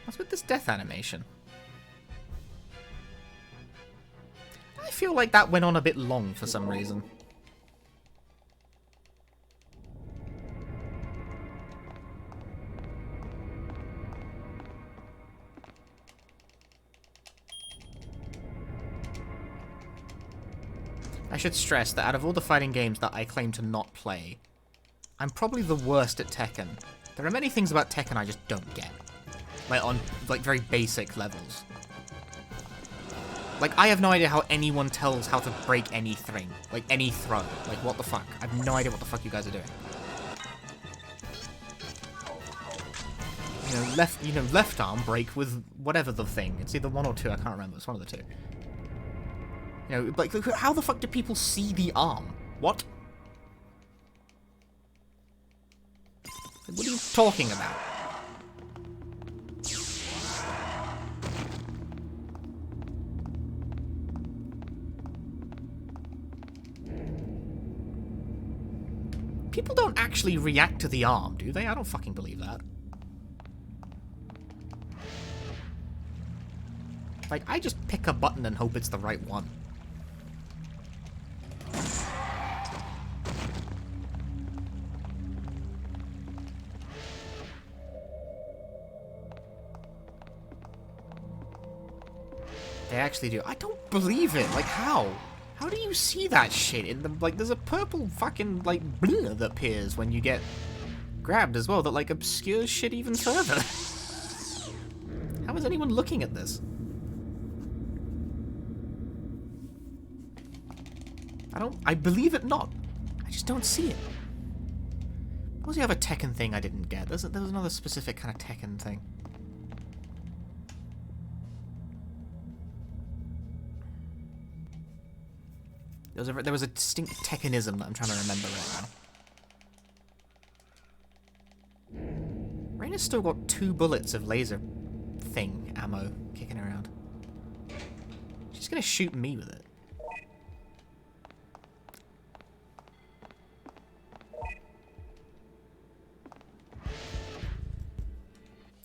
Speaker 1: What's with this death animation? I feel like that went on a bit long for some reason. I should stress that out of all the fighting games that I claim to not play, I'm probably the worst at Tekken. There are many things about Tekken I just don't get. Like, on, like, very basic levels. Like, I have no idea how anyone tells how to break anything. Like, any throw. Like, what the fuck? I have no idea what the fuck you guys are doing. Left arm break with whatever the thing. It's either one or two, I can't remember. It's one of the two. You know, like, how the fuck do people see the arm? What? What are you talking about? People don't actually react to the arm, do they? I don't fucking believe that. Like, I just pick a button and hope it's the right one. They actually do. I don't believe it. Like, how? How do you see that shit in the, like, there's a purple fucking, like, blur that appears when you get grabbed as well that, like, obscures shit even further. How is anyone looking at this? I believe it not. I just don't see it. What was the other Tekken thing I didn't get? There was another specific kind of Tekken thing. There was a distinct Tekkenism that I'm trying to remember right now. Raina's still got 2 bullets of laser thing ammo kicking around. She's gonna shoot me with it.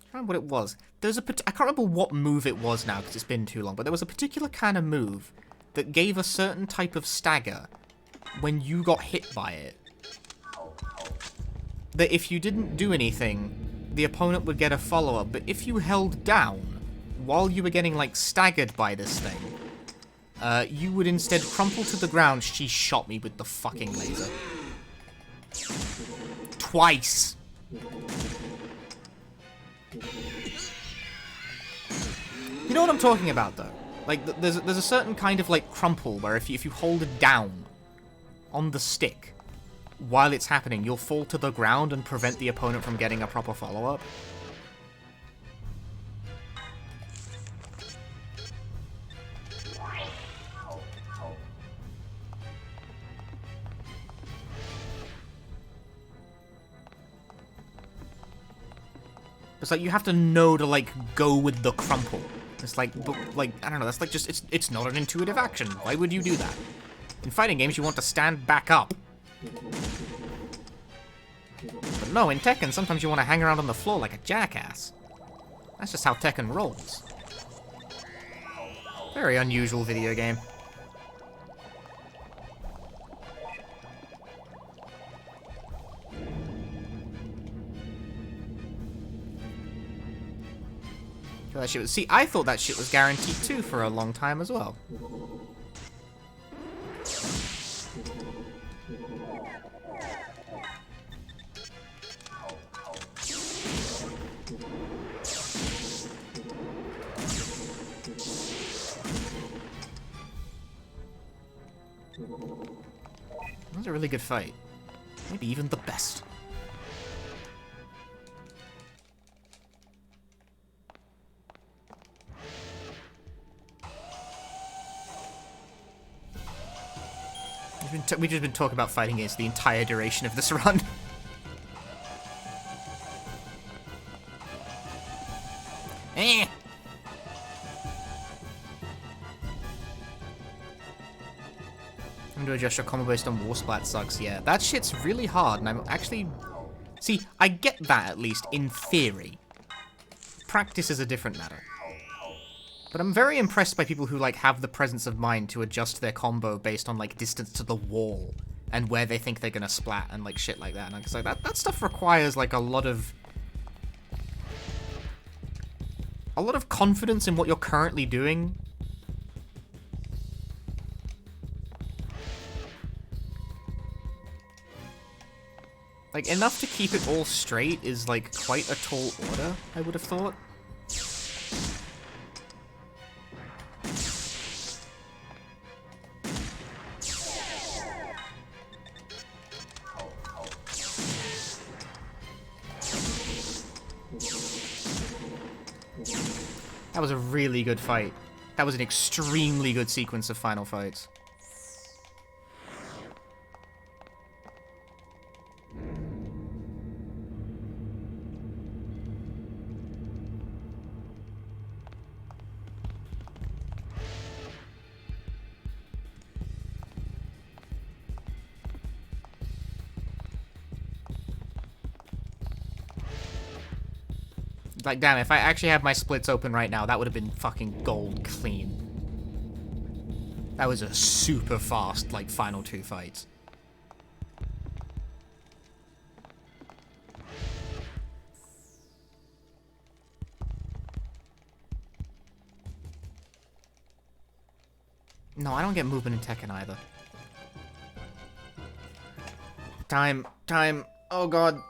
Speaker 1: I can't remember what it was. I can't remember what move it was now because it's been too long, but there was a particular kind of move that gave a certain type of stagger when you got hit by it. That if you didn't do anything, the opponent would get a follow-up, but if you held down while you were getting, like, staggered by this thing, you would instead crumple to the ground. She shot me with the fucking laser. Twice! You know what I'm talking about, though? Like, there's a certain kind of, like, crumple where if you hold it down on the stick while it's happening, you'll fall to the ground and prevent the opponent from getting a proper follow-up. It's like you have to know to like go with the crumple. It's like, I don't know, that's like just, it's not an intuitive action. Why would you do that? In fighting games, you want to stand back up. But no, in Tekken, sometimes you want to hang around on the floor like a jackass. That's just how Tekken rolls. Very unusual video game. That shit was, see, I thought that shit was guaranteed too for a long time as well. That was a really good fight. Maybe even the best. We've just been talking about fighting games the entire duration of this run. Eh. I'm gonna adjust your combo based on war splat sucks, yeah. That shit's really hard, and I'm actually... See, I get that, at least, in theory. Practice is a different matter. But I'm very impressed by people who, like, have the presence of mind to adjust their combo based on, like, distance to the wall and where they think they're gonna splat and, like, shit like that. And I'm just like, that stuff requires, like, a lot of confidence in what you're currently doing. Like, enough to keep it all straight is, like, quite a tall order, I would have thought. That was a really good fight. That was an extremely good sequence of final fights. Like, damn, if I actually had my splits open right now, that would have been fucking gold clean. That was a super fast, like, final two fights. No, I don't get movement in Tekken either. Time. Oh god.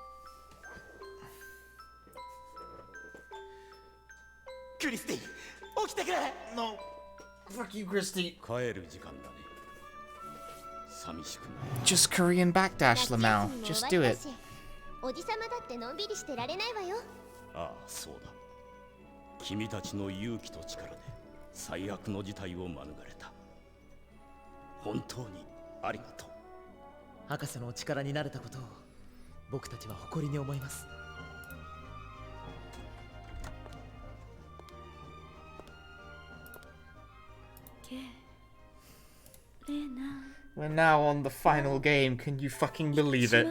Speaker 1: Christy! No. Fuck you, Christy. Just Korean backdash, Lamau. Just do it. We're now on the final game. Can you fucking believe it?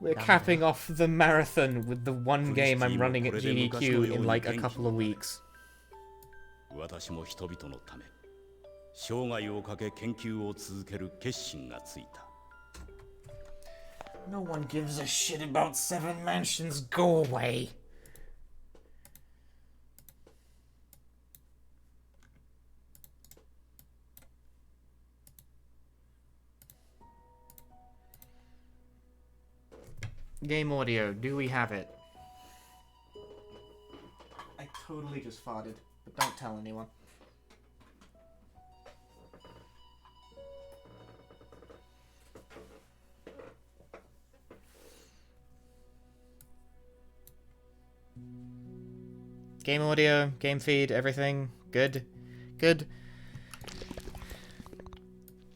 Speaker 1: We're capping off the marathon with the one game I'm running at GDQ in like a couple of weeks. No one gives a shit about 7 mansions. Go away. Game audio, do we have it? I totally just farted, but don't tell anyone. Game audio, game feed, everything. Good. Good.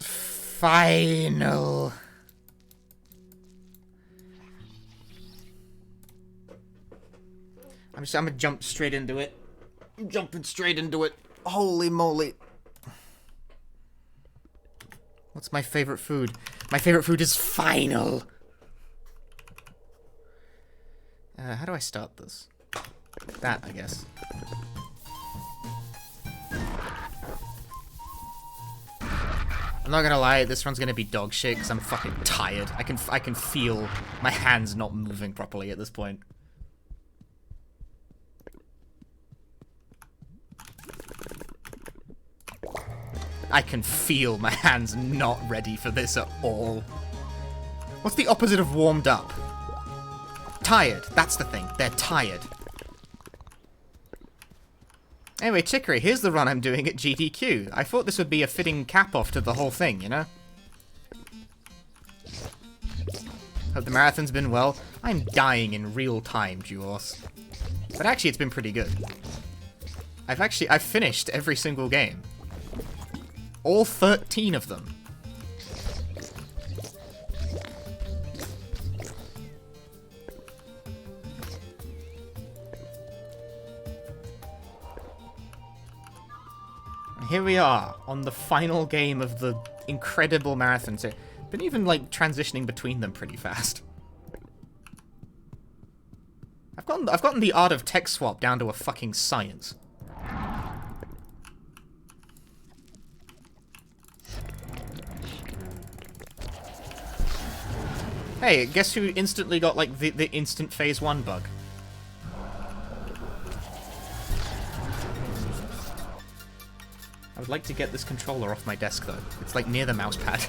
Speaker 1: Final. I'm gonna jump straight into it. I'm jumping straight into it. Holy moly. What's my favorite food? My favorite food is final. How do I start this? That, I guess. I'm not gonna lie, this one's gonna be dog shit because I'm fucking tired. I can feel my hands not moving properly at this point. I can feel my hands not ready for this at all. What's the opposite of warmed up? Tired. That's the thing. They're tired. Anyway, Chicory, here's the run I'm doing at GDQ. I thought this would be a fitting cap-off to the whole thing, you know? Hope the marathon's been well. I'm dying in real time, Duos. But actually, it's been pretty good. I've finished every single game. All 13 of them. Here we are, on the final game of the incredible marathon. So, been even, like, transitioning between them pretty fast. I've gotten the art of text swap down to a fucking science. Hey, guess who instantly got, like, the instant phase 1 bug? I would like to get this controller off my desk, though. It's, like, near the mouse pad.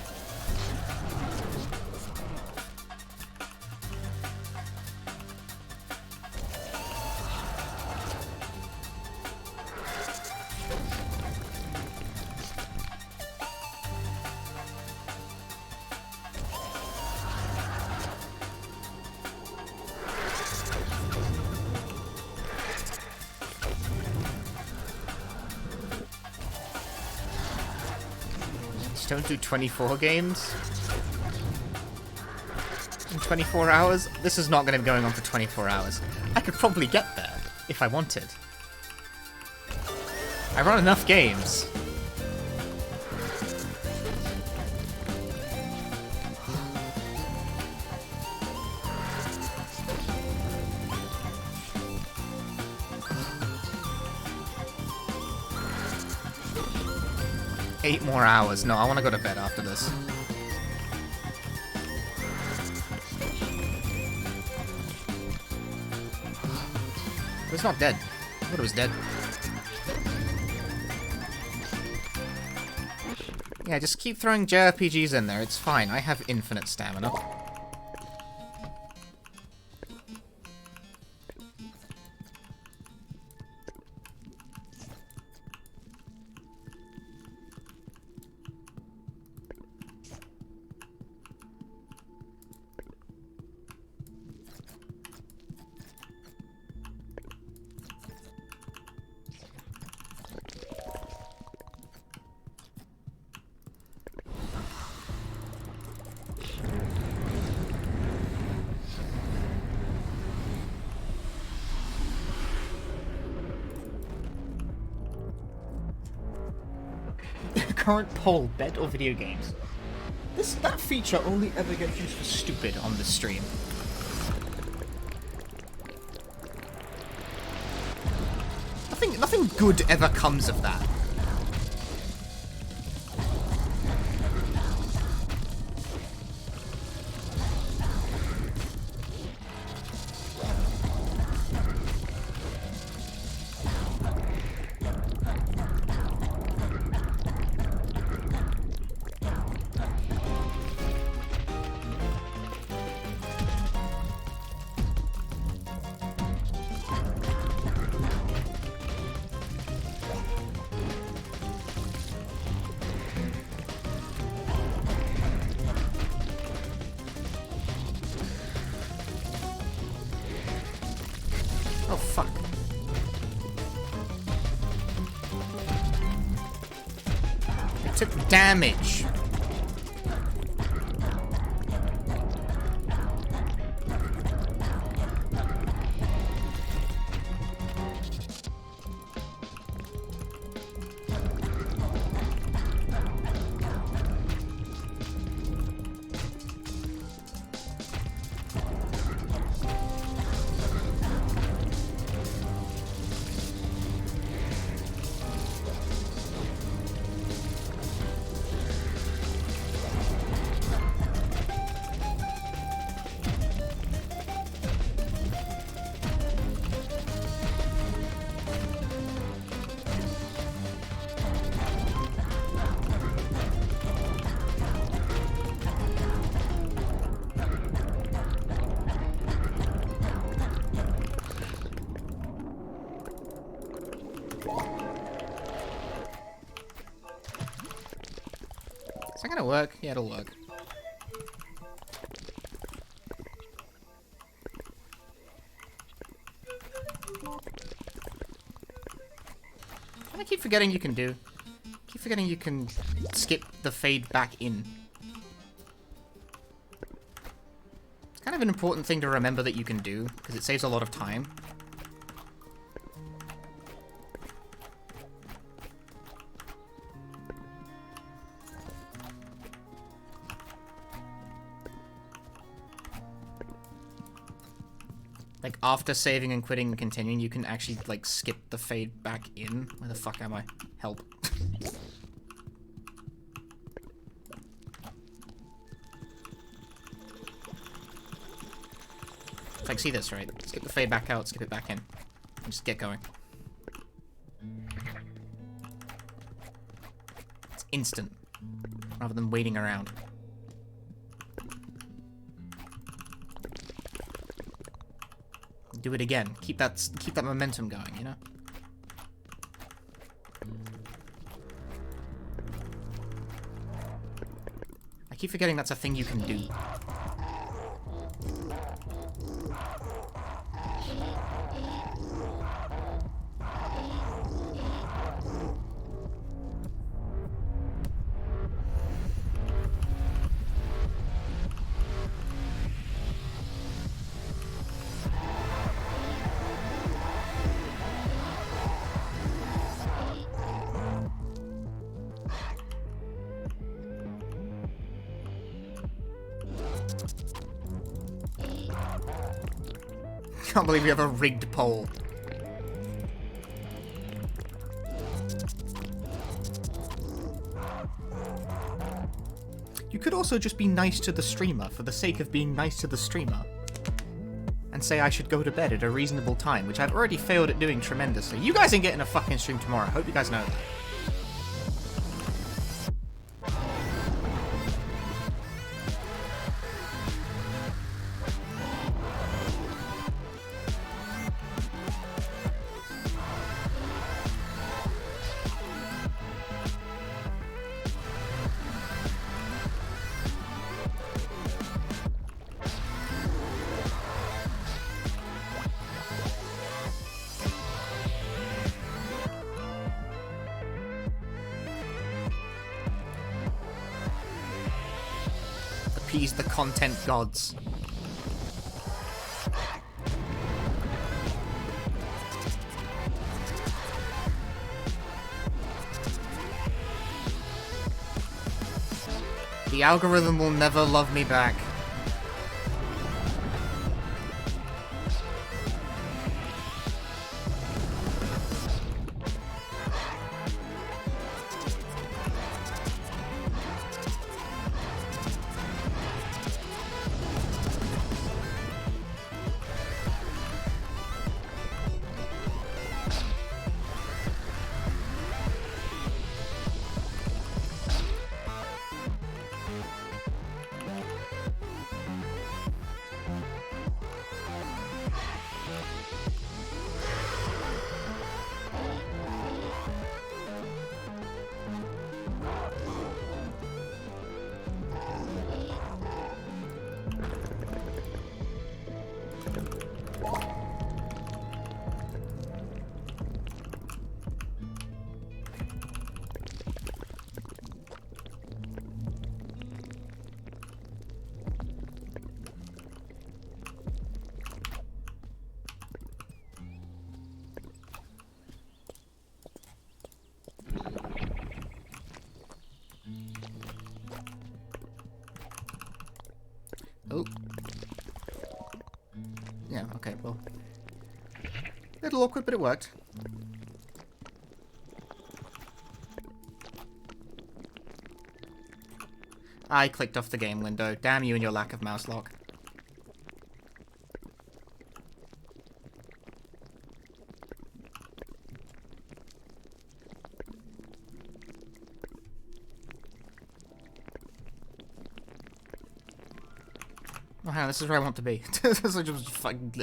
Speaker 1: Don't do 24 games in 24 hours. This is not going to be going on for 24 hours. I could probably get there if I wanted. I run enough games. Eight more hours. No, I want to go to bed after this. It's not dead. I thought it was dead. Yeah, just keep throwing JRPGs in there. It's fine. I have infinite stamina. Current poll, bet or video games? That feature only ever gets used for stupid on this stream. Nothing good ever comes of that. Oh, fuck. I took damage. gonna work? Yeah, it'll work. I keep forgetting you can do. Keep forgetting you can skip the fade back in. It's kind of an important thing to remember that you can do, because it saves a lot of time. Like, after saving and quitting and continuing, you can actually, like, skip the fade back in. Where the fuck am I? Help. Like, see this, right? Skip the fade back out, skip it back in. And just get going. It's instant. Rather than waiting around. Do it again. Keep that momentum going, you know? I keep forgetting that's a thing you can do. Can't believe we have a rigged pole. You could also just be nice to the streamer for the sake of being nice to the streamer. And say I should go to bed at a reasonable time, which I've already failed at doing tremendously. You guys ain't getting a fucking stream tomorrow. I hope you guys know that. Appease the content gods. The algorithm will never love me back. Oh. Yeah, okay, well. Little awkward, but it worked. I clicked off the game window. Damn you and your lack of mouse lock. Oh, hang on, this is where I want to be. This is just fucking,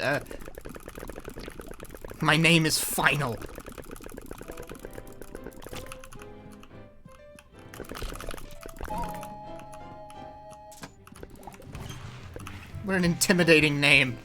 Speaker 1: my name is Final. What an intimidating name.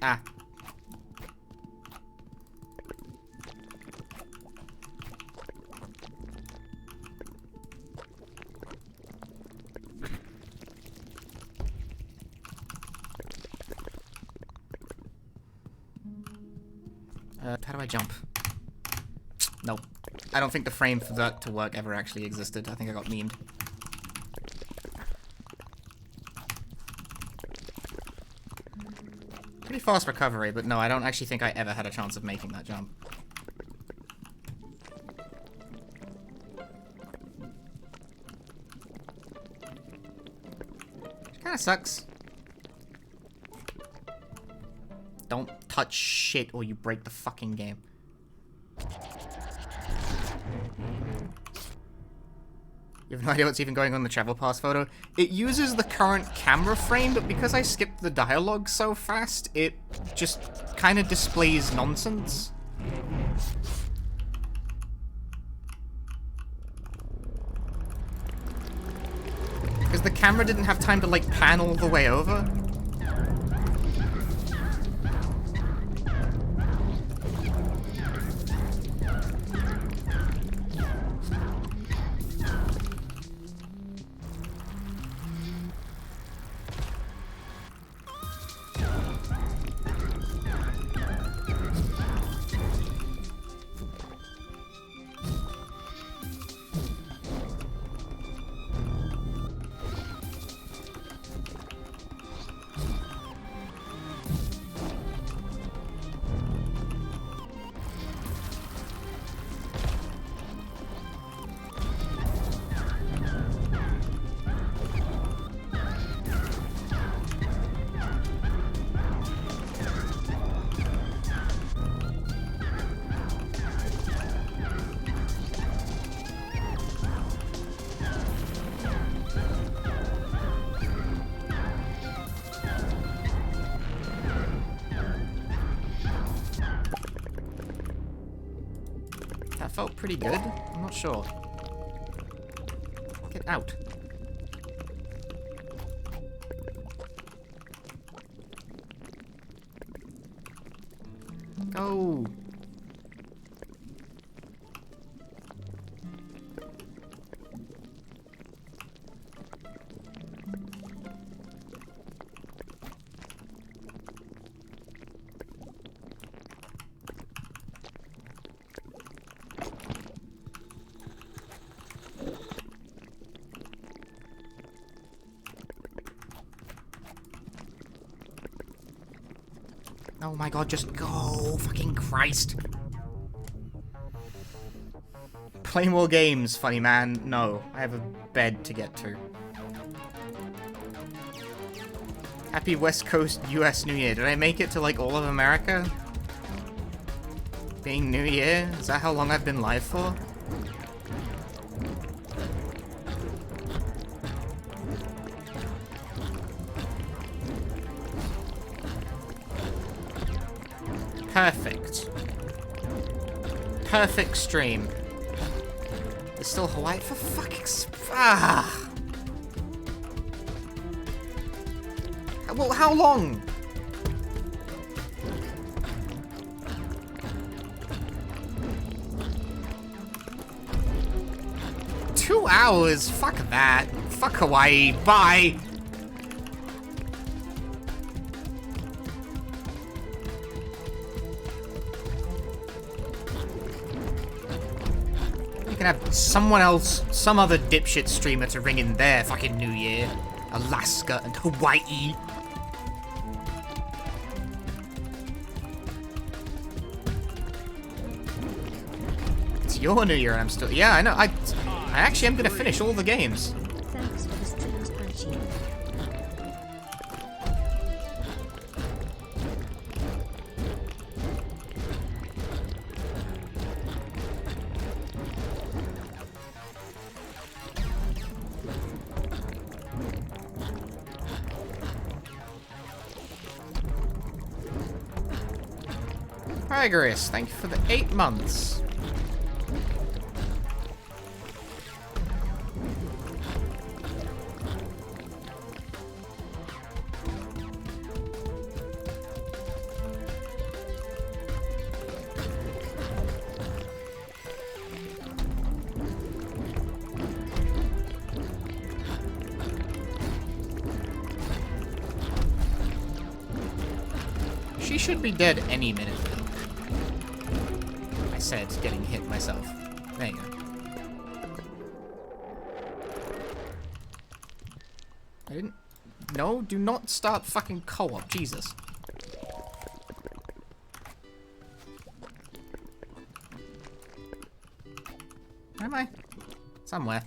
Speaker 1: Ah. How do I jump? Nope. I don't think the frame for that to work ever actually existed. I think I got memed. Pretty fast recovery, but no, I don't actually think I ever had a chance of making that jump. Which kinda sucks. Don't touch shit or you break the fucking game. You have no idea what's even going on in the travel pass photo? It uses the current camera frame, but because I skipped the dialogue so fast, it just kind of displays nonsense. Because the camera didn't have time to, like, pan all the way over. That felt pretty good. I'm not sure. Get out. Go. Oh my god, just go! Fucking Christ! Play more games, funny man. No, I have a bed to get to. Happy West Coast US New Year. Did I make it to, like, all of America? Being New Year? Is that how long I've been live for? Perfect. Perfect stream. There's still Hawaii for fucking Well, how long? Two hours? Fuck that. Fuck Hawaii. Bye. Can have someone else, some other dipshit streamer to ring in their fucking New Year. Alaska and Hawaii. It's your New Year and I'm still... Yeah, I know. I actually am gonna finish all the games.
Speaker 2: Thanks for the streams, Punchy.
Speaker 1: Tigris, thank you for the 8 months. She should be dead any minute now. I said getting hit myself. There you go. I didn't... No, do not start fucking co-op. Jesus. Where am I? Somewhere.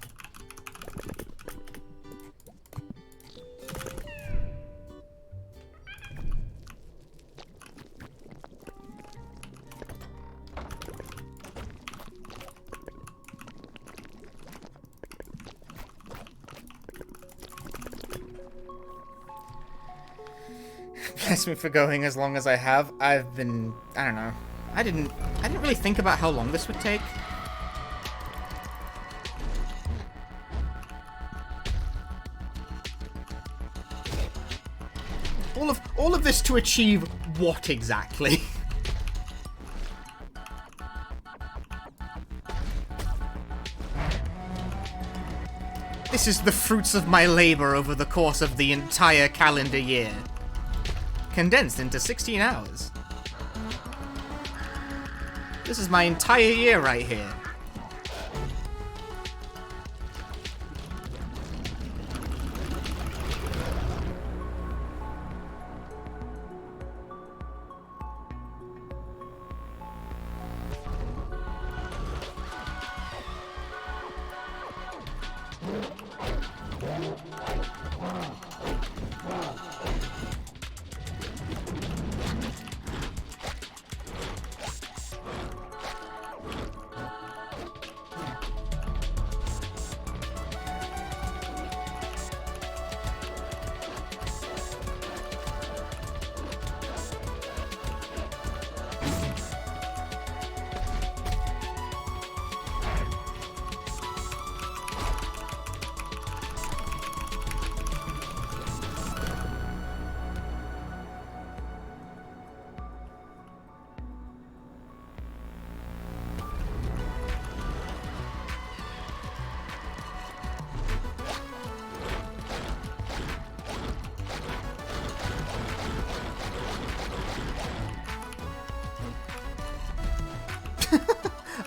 Speaker 1: Bless me for going as long as I have. I've been... I don't know. I didn't really think about how long this would take. All of this to achieve what exactly? This is the fruits of my labor over the course of the entire calendar year. Condensed into 16 hours. This is my entire year right here.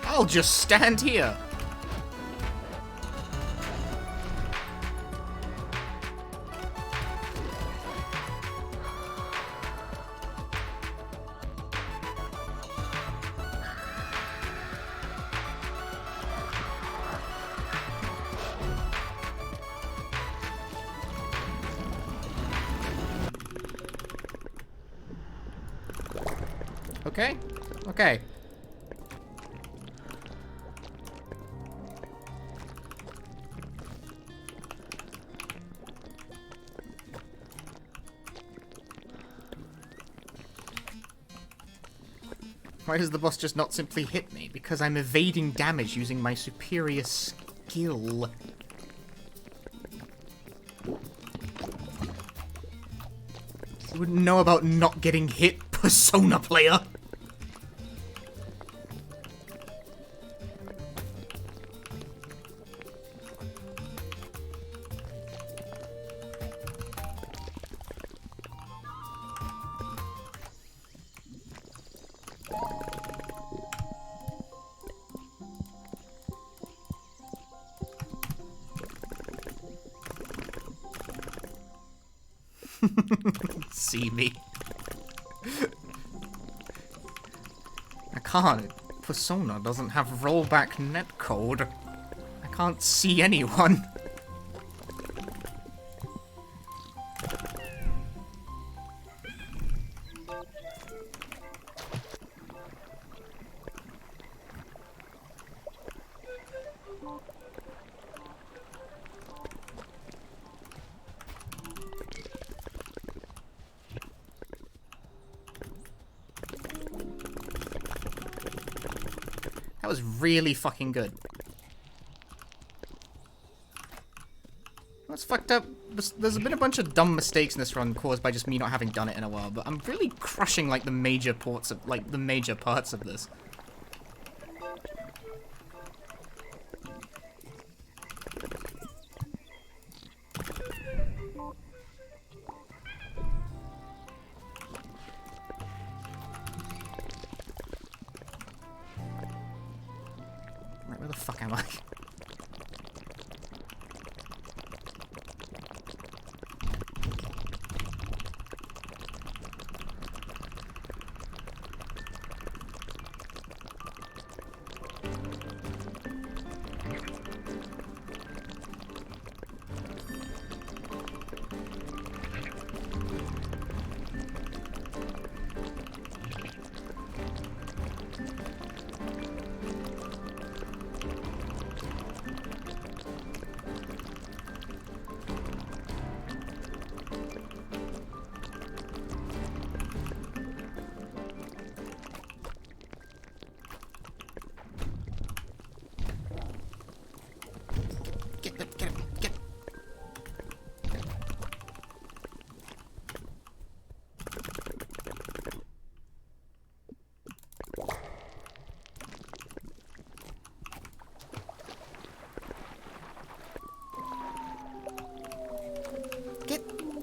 Speaker 1: I'll just stand here. Okay? Okay. Why does the boss just not simply hit me? Because I'm evading damage using my superior skill. You wouldn't know about not getting hit, Persona player. See me. I can't. Persona doesn't have rollback netcode. I can't see anyone. That was really fucking good. What's fucked up? There's been a bunch of dumb mistakes in this run caused by just me not having done it in a while, but I'm really crushing like the major parts of this. Right, where the fuck am I?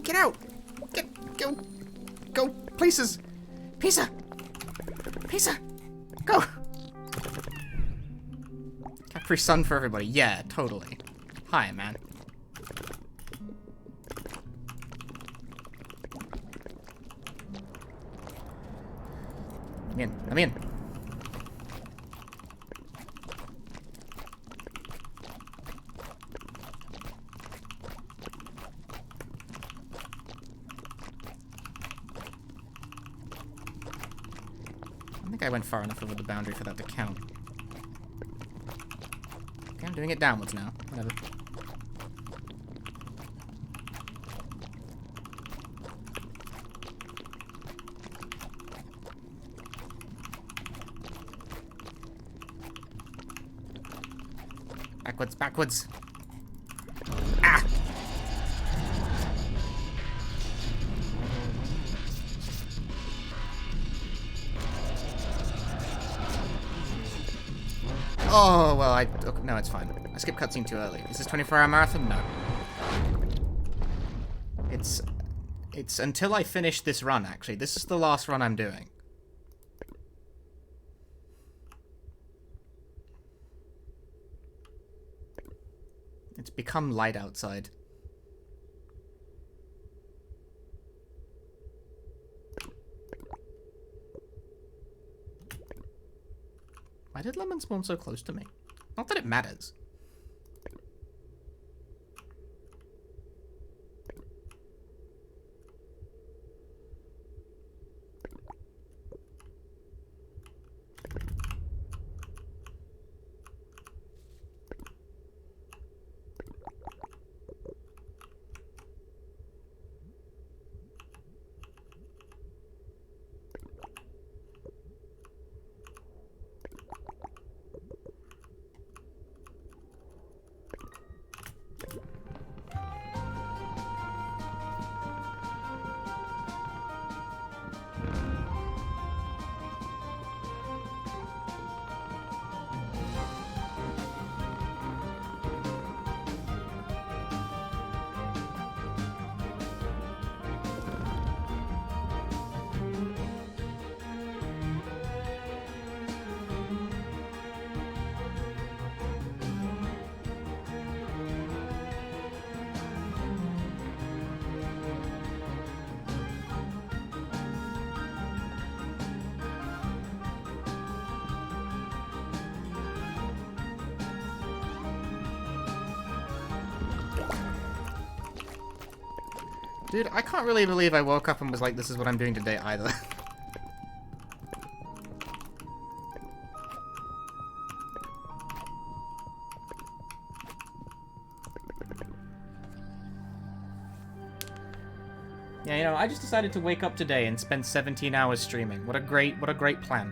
Speaker 1: Get out! Go! Places! Pizza! Go! Capri Sun for everybody. Yeah, totally. Hi, man. I'm in. I think I went far enough over the boundary for that to count. Okay, I'm doing it downwards now. Whatever. Backwards. Ah! Oh, well, okay, no, it's fine. I skipped cutscene too early. Is this 24-hour marathon? No. It's until I finish this run, actually. This is the last run I'm doing. It's become light outside. Why did Lemon spawn so close to me? Not that it matters. Dude, I can't really believe I woke up and was like, this is what I'm doing today either. Yeah, you know, I just decided to wake up today and spend 17 hours streaming. What a great plan.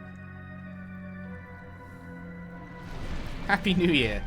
Speaker 1: Happy New Year.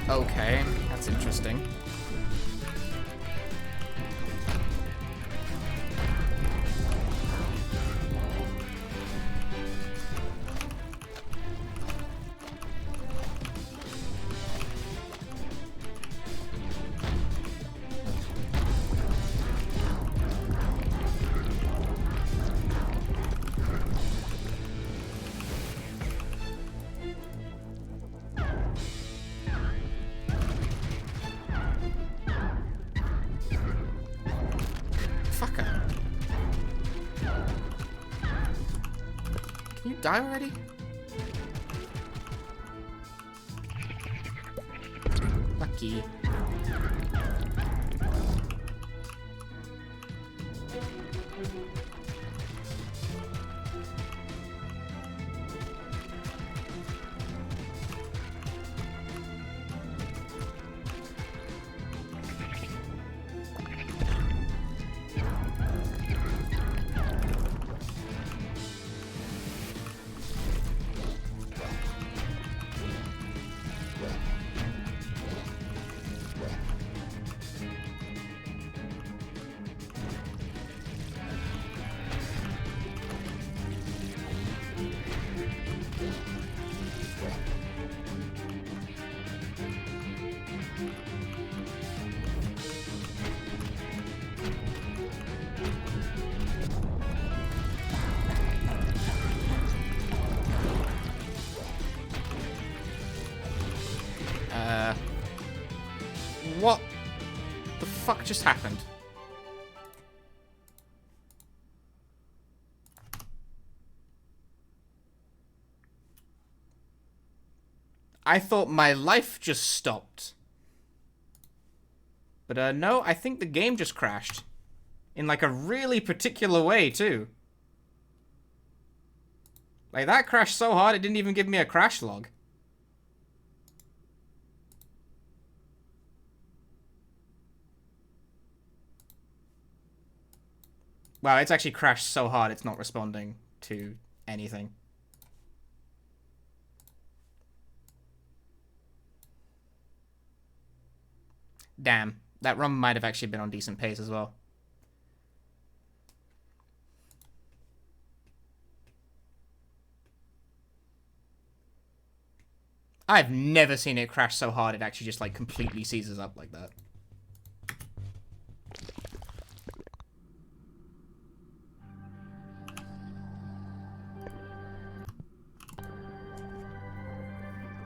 Speaker 1: Okay, that's interesting. Fucker. Can you die already? Lucky. What the fuck just happened? I thought my life just stopped. But no, I think the game just crashed. In like a really particular way too. Like that crashed so hard it didn't even give me a crash log. Wow, it's actually crashed so hard it's not responding to anything. Damn, that run might have actually been on decent pace as well. I've never seen it crash so hard it actually just like completely seizes up like that.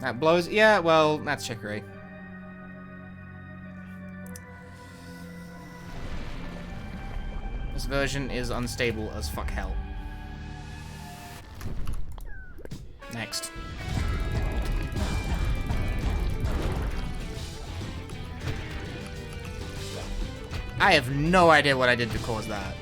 Speaker 1: That blows. Yeah, well, that's chicory. This version is unstable as fuck hell. Next. I have no idea what I did to cause that.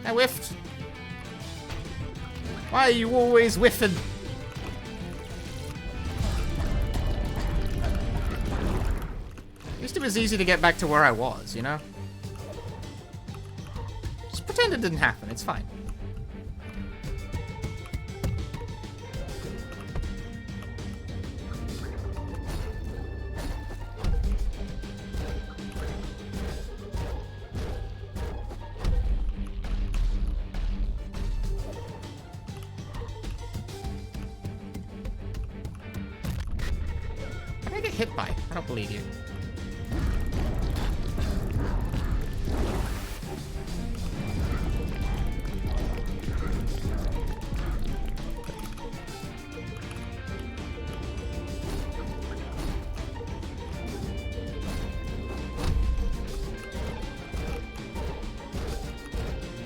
Speaker 1: I whiffed. Why are you always whiffing? Used to as easy to get back to where I was, you know? Just pretend it didn't happen, it's fine. What did I get hit by? I don't believe you.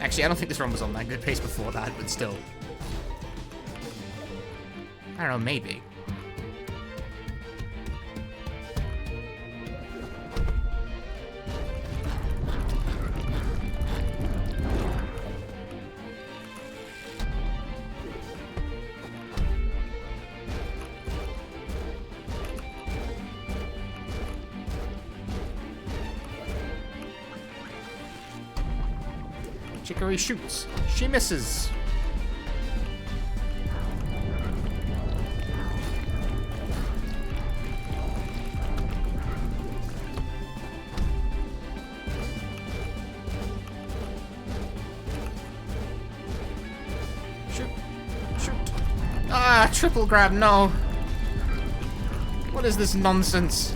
Speaker 1: Actually, I don't think this run was on that good pace before that, but still. I don't know, maybe. Chicory shoots. She misses. Shoot. Shoot. Ah, triple grab, no. What is this nonsense?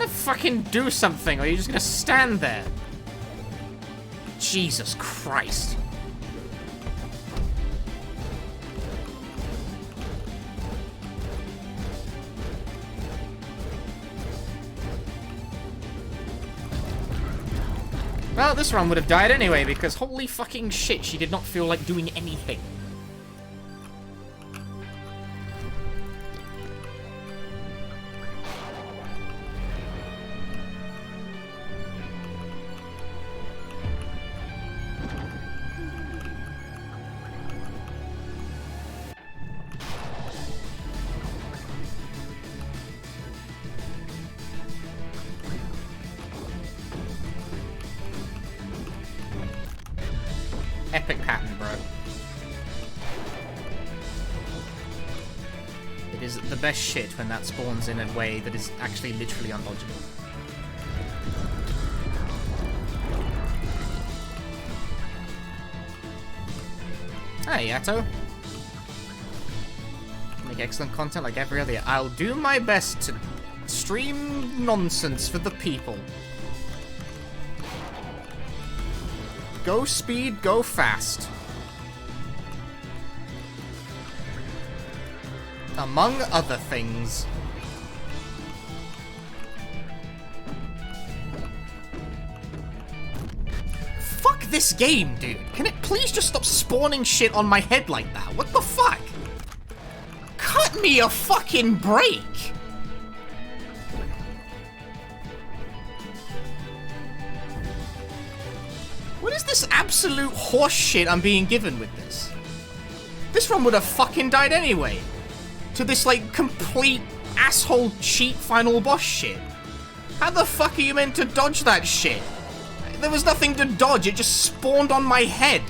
Speaker 1: Fucking do something, or are you just gonna stand there? Jesus Christ. Well, this run would have died anyway, because holy fucking shit, she did not feel like doing anything. Epic pattern, bro. It is the best shit when that spawns in a way that is actually literally undodgeable. Hey, Yato. Make excellent content like every other year. I'll do my best to stream nonsense for the people. Go speed, go fast. Among other things. Fuck this game, dude. Can it please just stop spawning shit on my head like that? What the fuck? Cut me a fucking break. What is this absolute horse shit I'm being given with this? This run would have fucking died anyway. To this, like, complete asshole cheat final boss shit. How the fuck are you meant to dodge that shit? There was nothing to dodge, it just spawned on my head.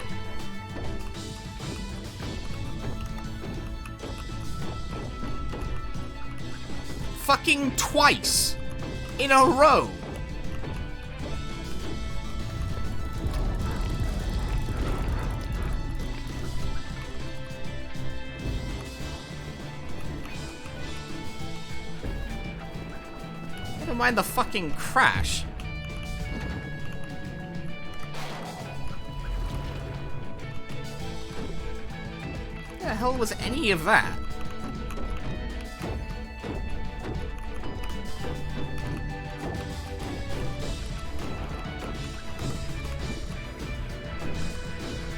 Speaker 1: Fucking twice. In a row. Never mind the fucking crash. What the hell was any of that?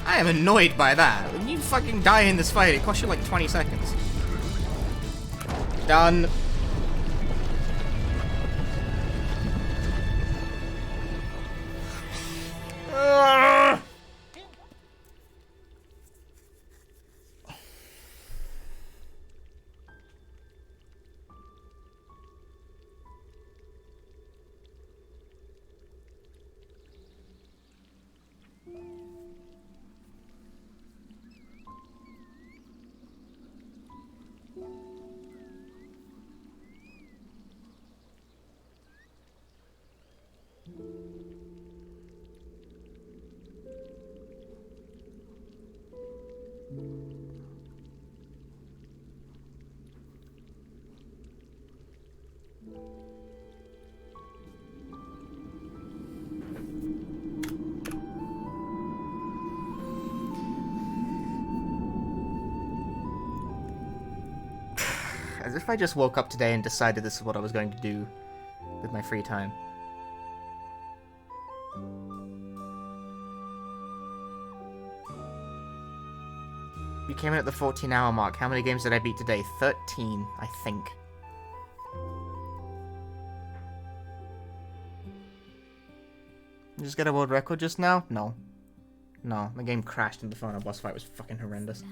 Speaker 1: I am annoyed by that. When you fucking die in this fight, it costs you like 20 seconds. Done. As if I just woke up today and decided this is what I was going to do with my free time. We came in at the 14-hour mark. How many games did I beat today? 13, I think. You just get a world record just now? No. No, the game crashed and the final boss fight was fucking horrendous.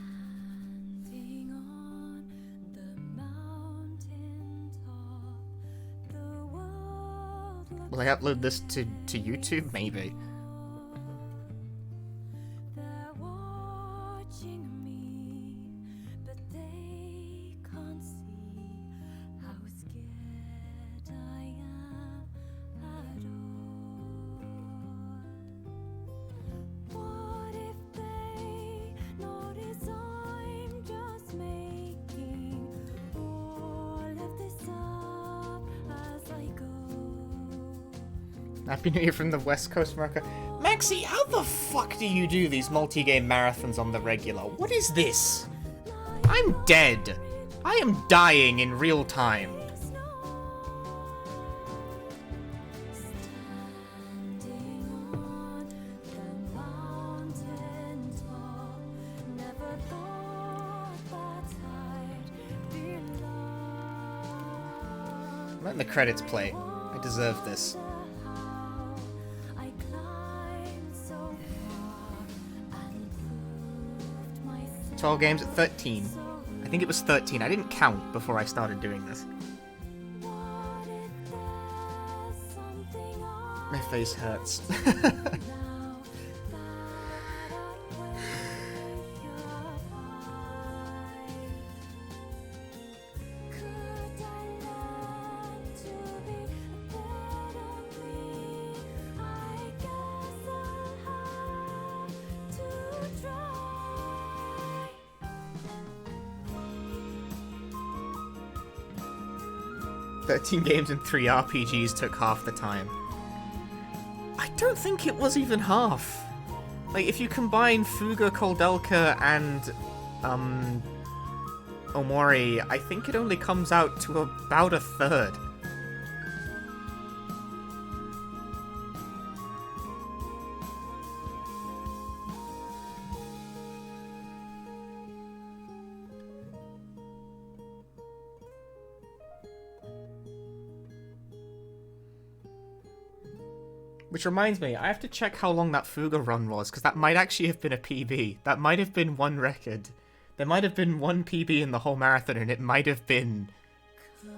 Speaker 1: Will I upload this to YouTube? Maybe. Happy New Year from the West Coast, America. Maxi, how the fuck do you do these multi-game marathons on the regular? What is this? I'm dead. I am dying in real time. I'm letting the credits play. I deserve this. 12 games at 13. I think it was 13. I didn't count before I started doing this. My face hurts. Games and 3 RPGs took half the time. I don't think it was even half. Like, if you combine Fuga, Koldelka, and Omori, I think it only comes out to about a third. Which reminds me, I have to check how long that Fuga run was, because that might actually have been a PB. That might have been one record. There might have been one PB in the whole marathon, and it might have been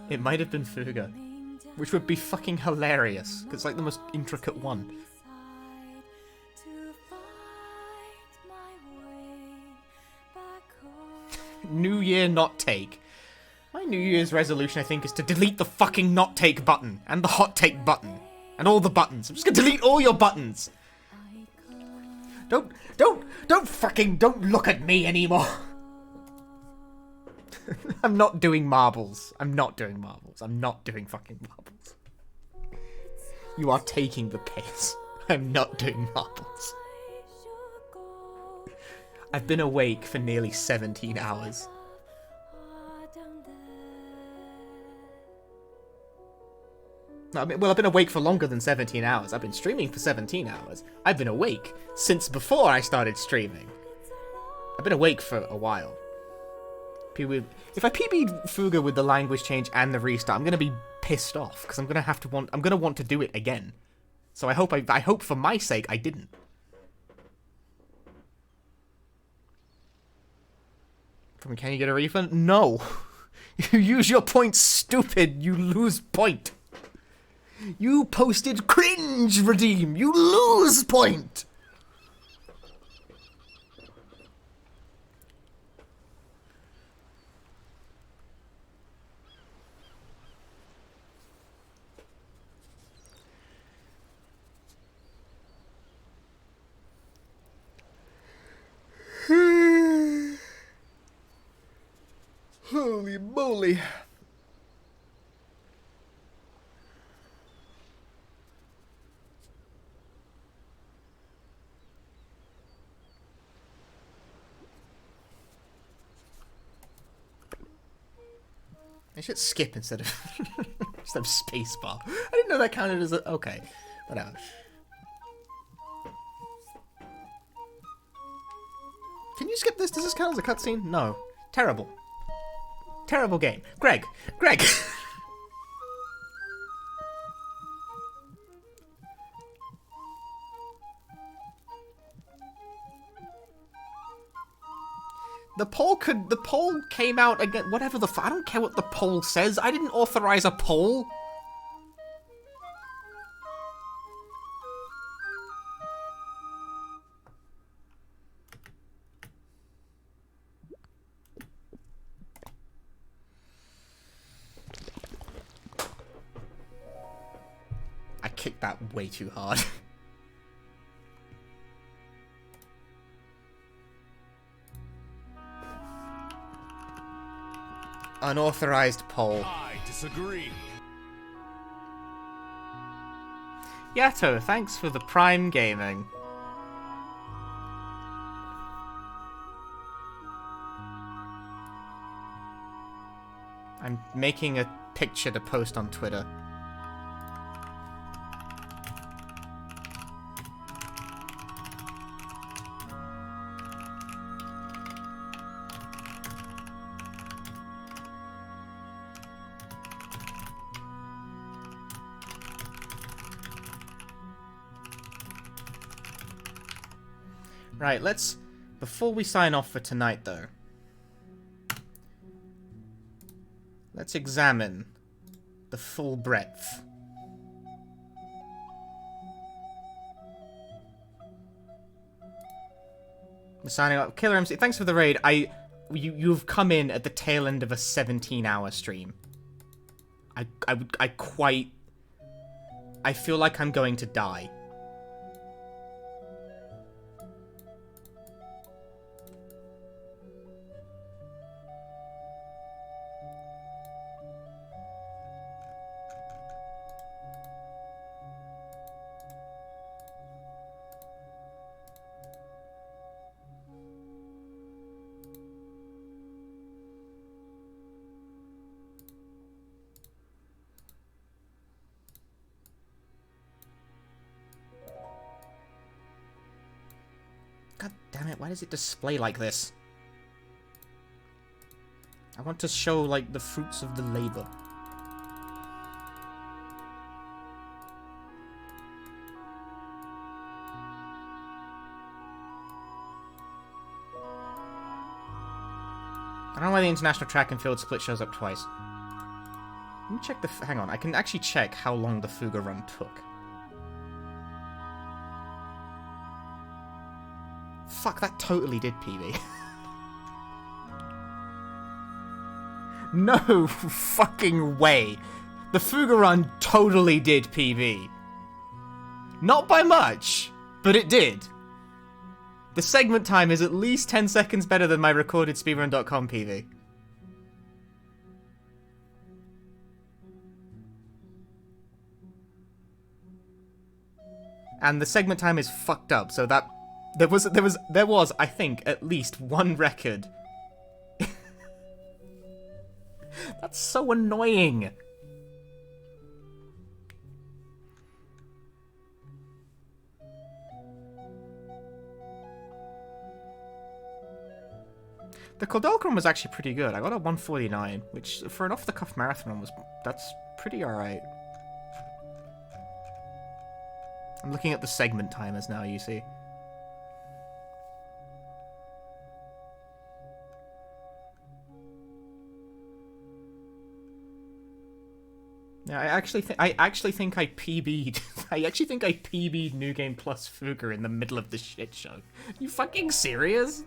Speaker 1: Fuga. Which would be fucking hilarious, because it's like the most intricate one. New Year not take. My New Year's resolution, I think, is to delete the fucking not take button, and the hot take button. And all the buttons. I'm just gonna delete all your buttons. Don't look at me anymore. I'm not doing marbles. I'm not doing marbles. I'm not doing fucking marbles. You are taking the piss. I'm not doing marbles. I've been awake for nearly 17 hours. I mean, well, I've been awake for longer than 17 hours. I've been streaming for 17 hours. I've been awake since before I started streaming. I've been awake for a while. If I PB'd Fuga with the language change and the restart, I'm gonna be pissed off because I'm gonna want to do it again. So I hope for my sake I didn't. From can you get a refund? No. You use your points, stupid. You lose point. You posted cringe redeem. You lose point. Holy moly. I should skip instead of spacebar. I didn't know that counted as a... Okay, whatever. Can you skip this? Does this count as a cutscene? No. Terrible. Terrible game. Greg! Greg! The poll came out again. Whatever I don't care what the poll says. I didn't authorize a poll. I kicked that way too hard. Unauthorized poll.
Speaker 10: I disagree.
Speaker 1: Yato, thanks for the Prime Gaming. I'm making a picture to post on Twitter. Right, let's... Before we sign off for tonight, though, let's examine the full breadth. We're signing off. Killer MC, thanks for the raid. You've come in at the tail end of a 17-hour stream. I feel like I'm going to die. God damn it, why does it display like this? I want to show, like, the fruits of the labor. I don't know why the International Track and Field Split shows up twice. Let me check the... Hang on, I can actually check how long the Fuga run took. Fuck, that totally did PB. No fucking way. The Fuga run totally did PB. Not by much, but it did. The segment time is at least 10 seconds better than my recorded speedrun.com PV. And the segment time is fucked up, so that there was, I think, at least one record. That's so annoying. The Kodolkron was actually pretty good. I got a 149, which for an off-the-cuff marathon that's pretty alright. I'm looking at the segment timers now, you see. Yeah, I actually think I PB'ed. I actually think I PB'ed New Game Plus Fuga in the middle of the shit show. You fucking serious?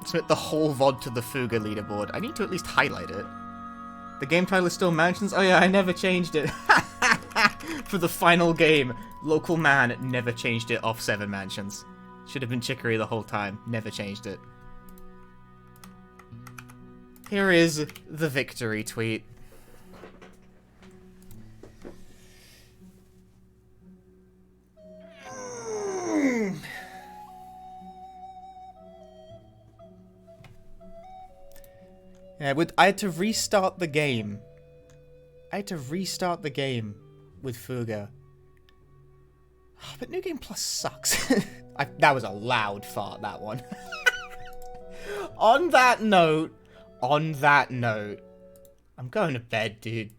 Speaker 1: Submit the whole VOD to the Fuga leaderboard. I need to at least highlight it. The game title is still Mansions? Oh yeah, I never changed it. For the final game, Local Man never changed it off 7 Mansions. Should have been Chicory the whole time. Never changed it. Here is the victory tweet. Yeah, I had to restart the game. I had to restart the game with Fuga. But New Game Plus sucks. That was a loud fart, that one. On that note, I'm going to bed, dude.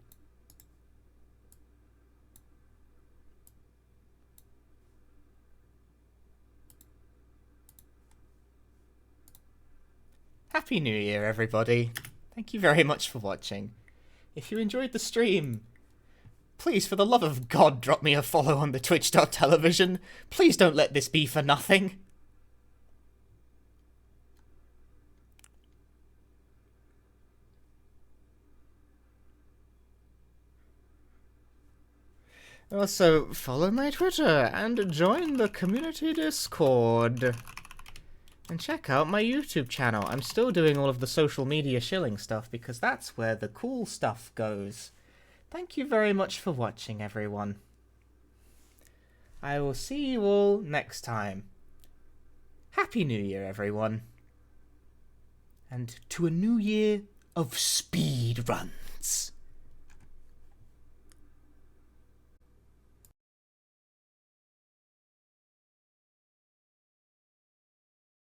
Speaker 1: Happy New Year, everybody. Thank you very much for watching. If you enjoyed the stream, please, for the love of God, drop me a follow on the twitch.tv. Please don't let this be for nothing. Also, follow my Twitter and join the community Discord. And check out my YouTube channel. I'm still doing all of the social media shilling stuff because that's where the cool stuff goes. Thank you very much for watching, everyone. I will see you all next time. Happy New Year, everyone. And to a new year of speed runs.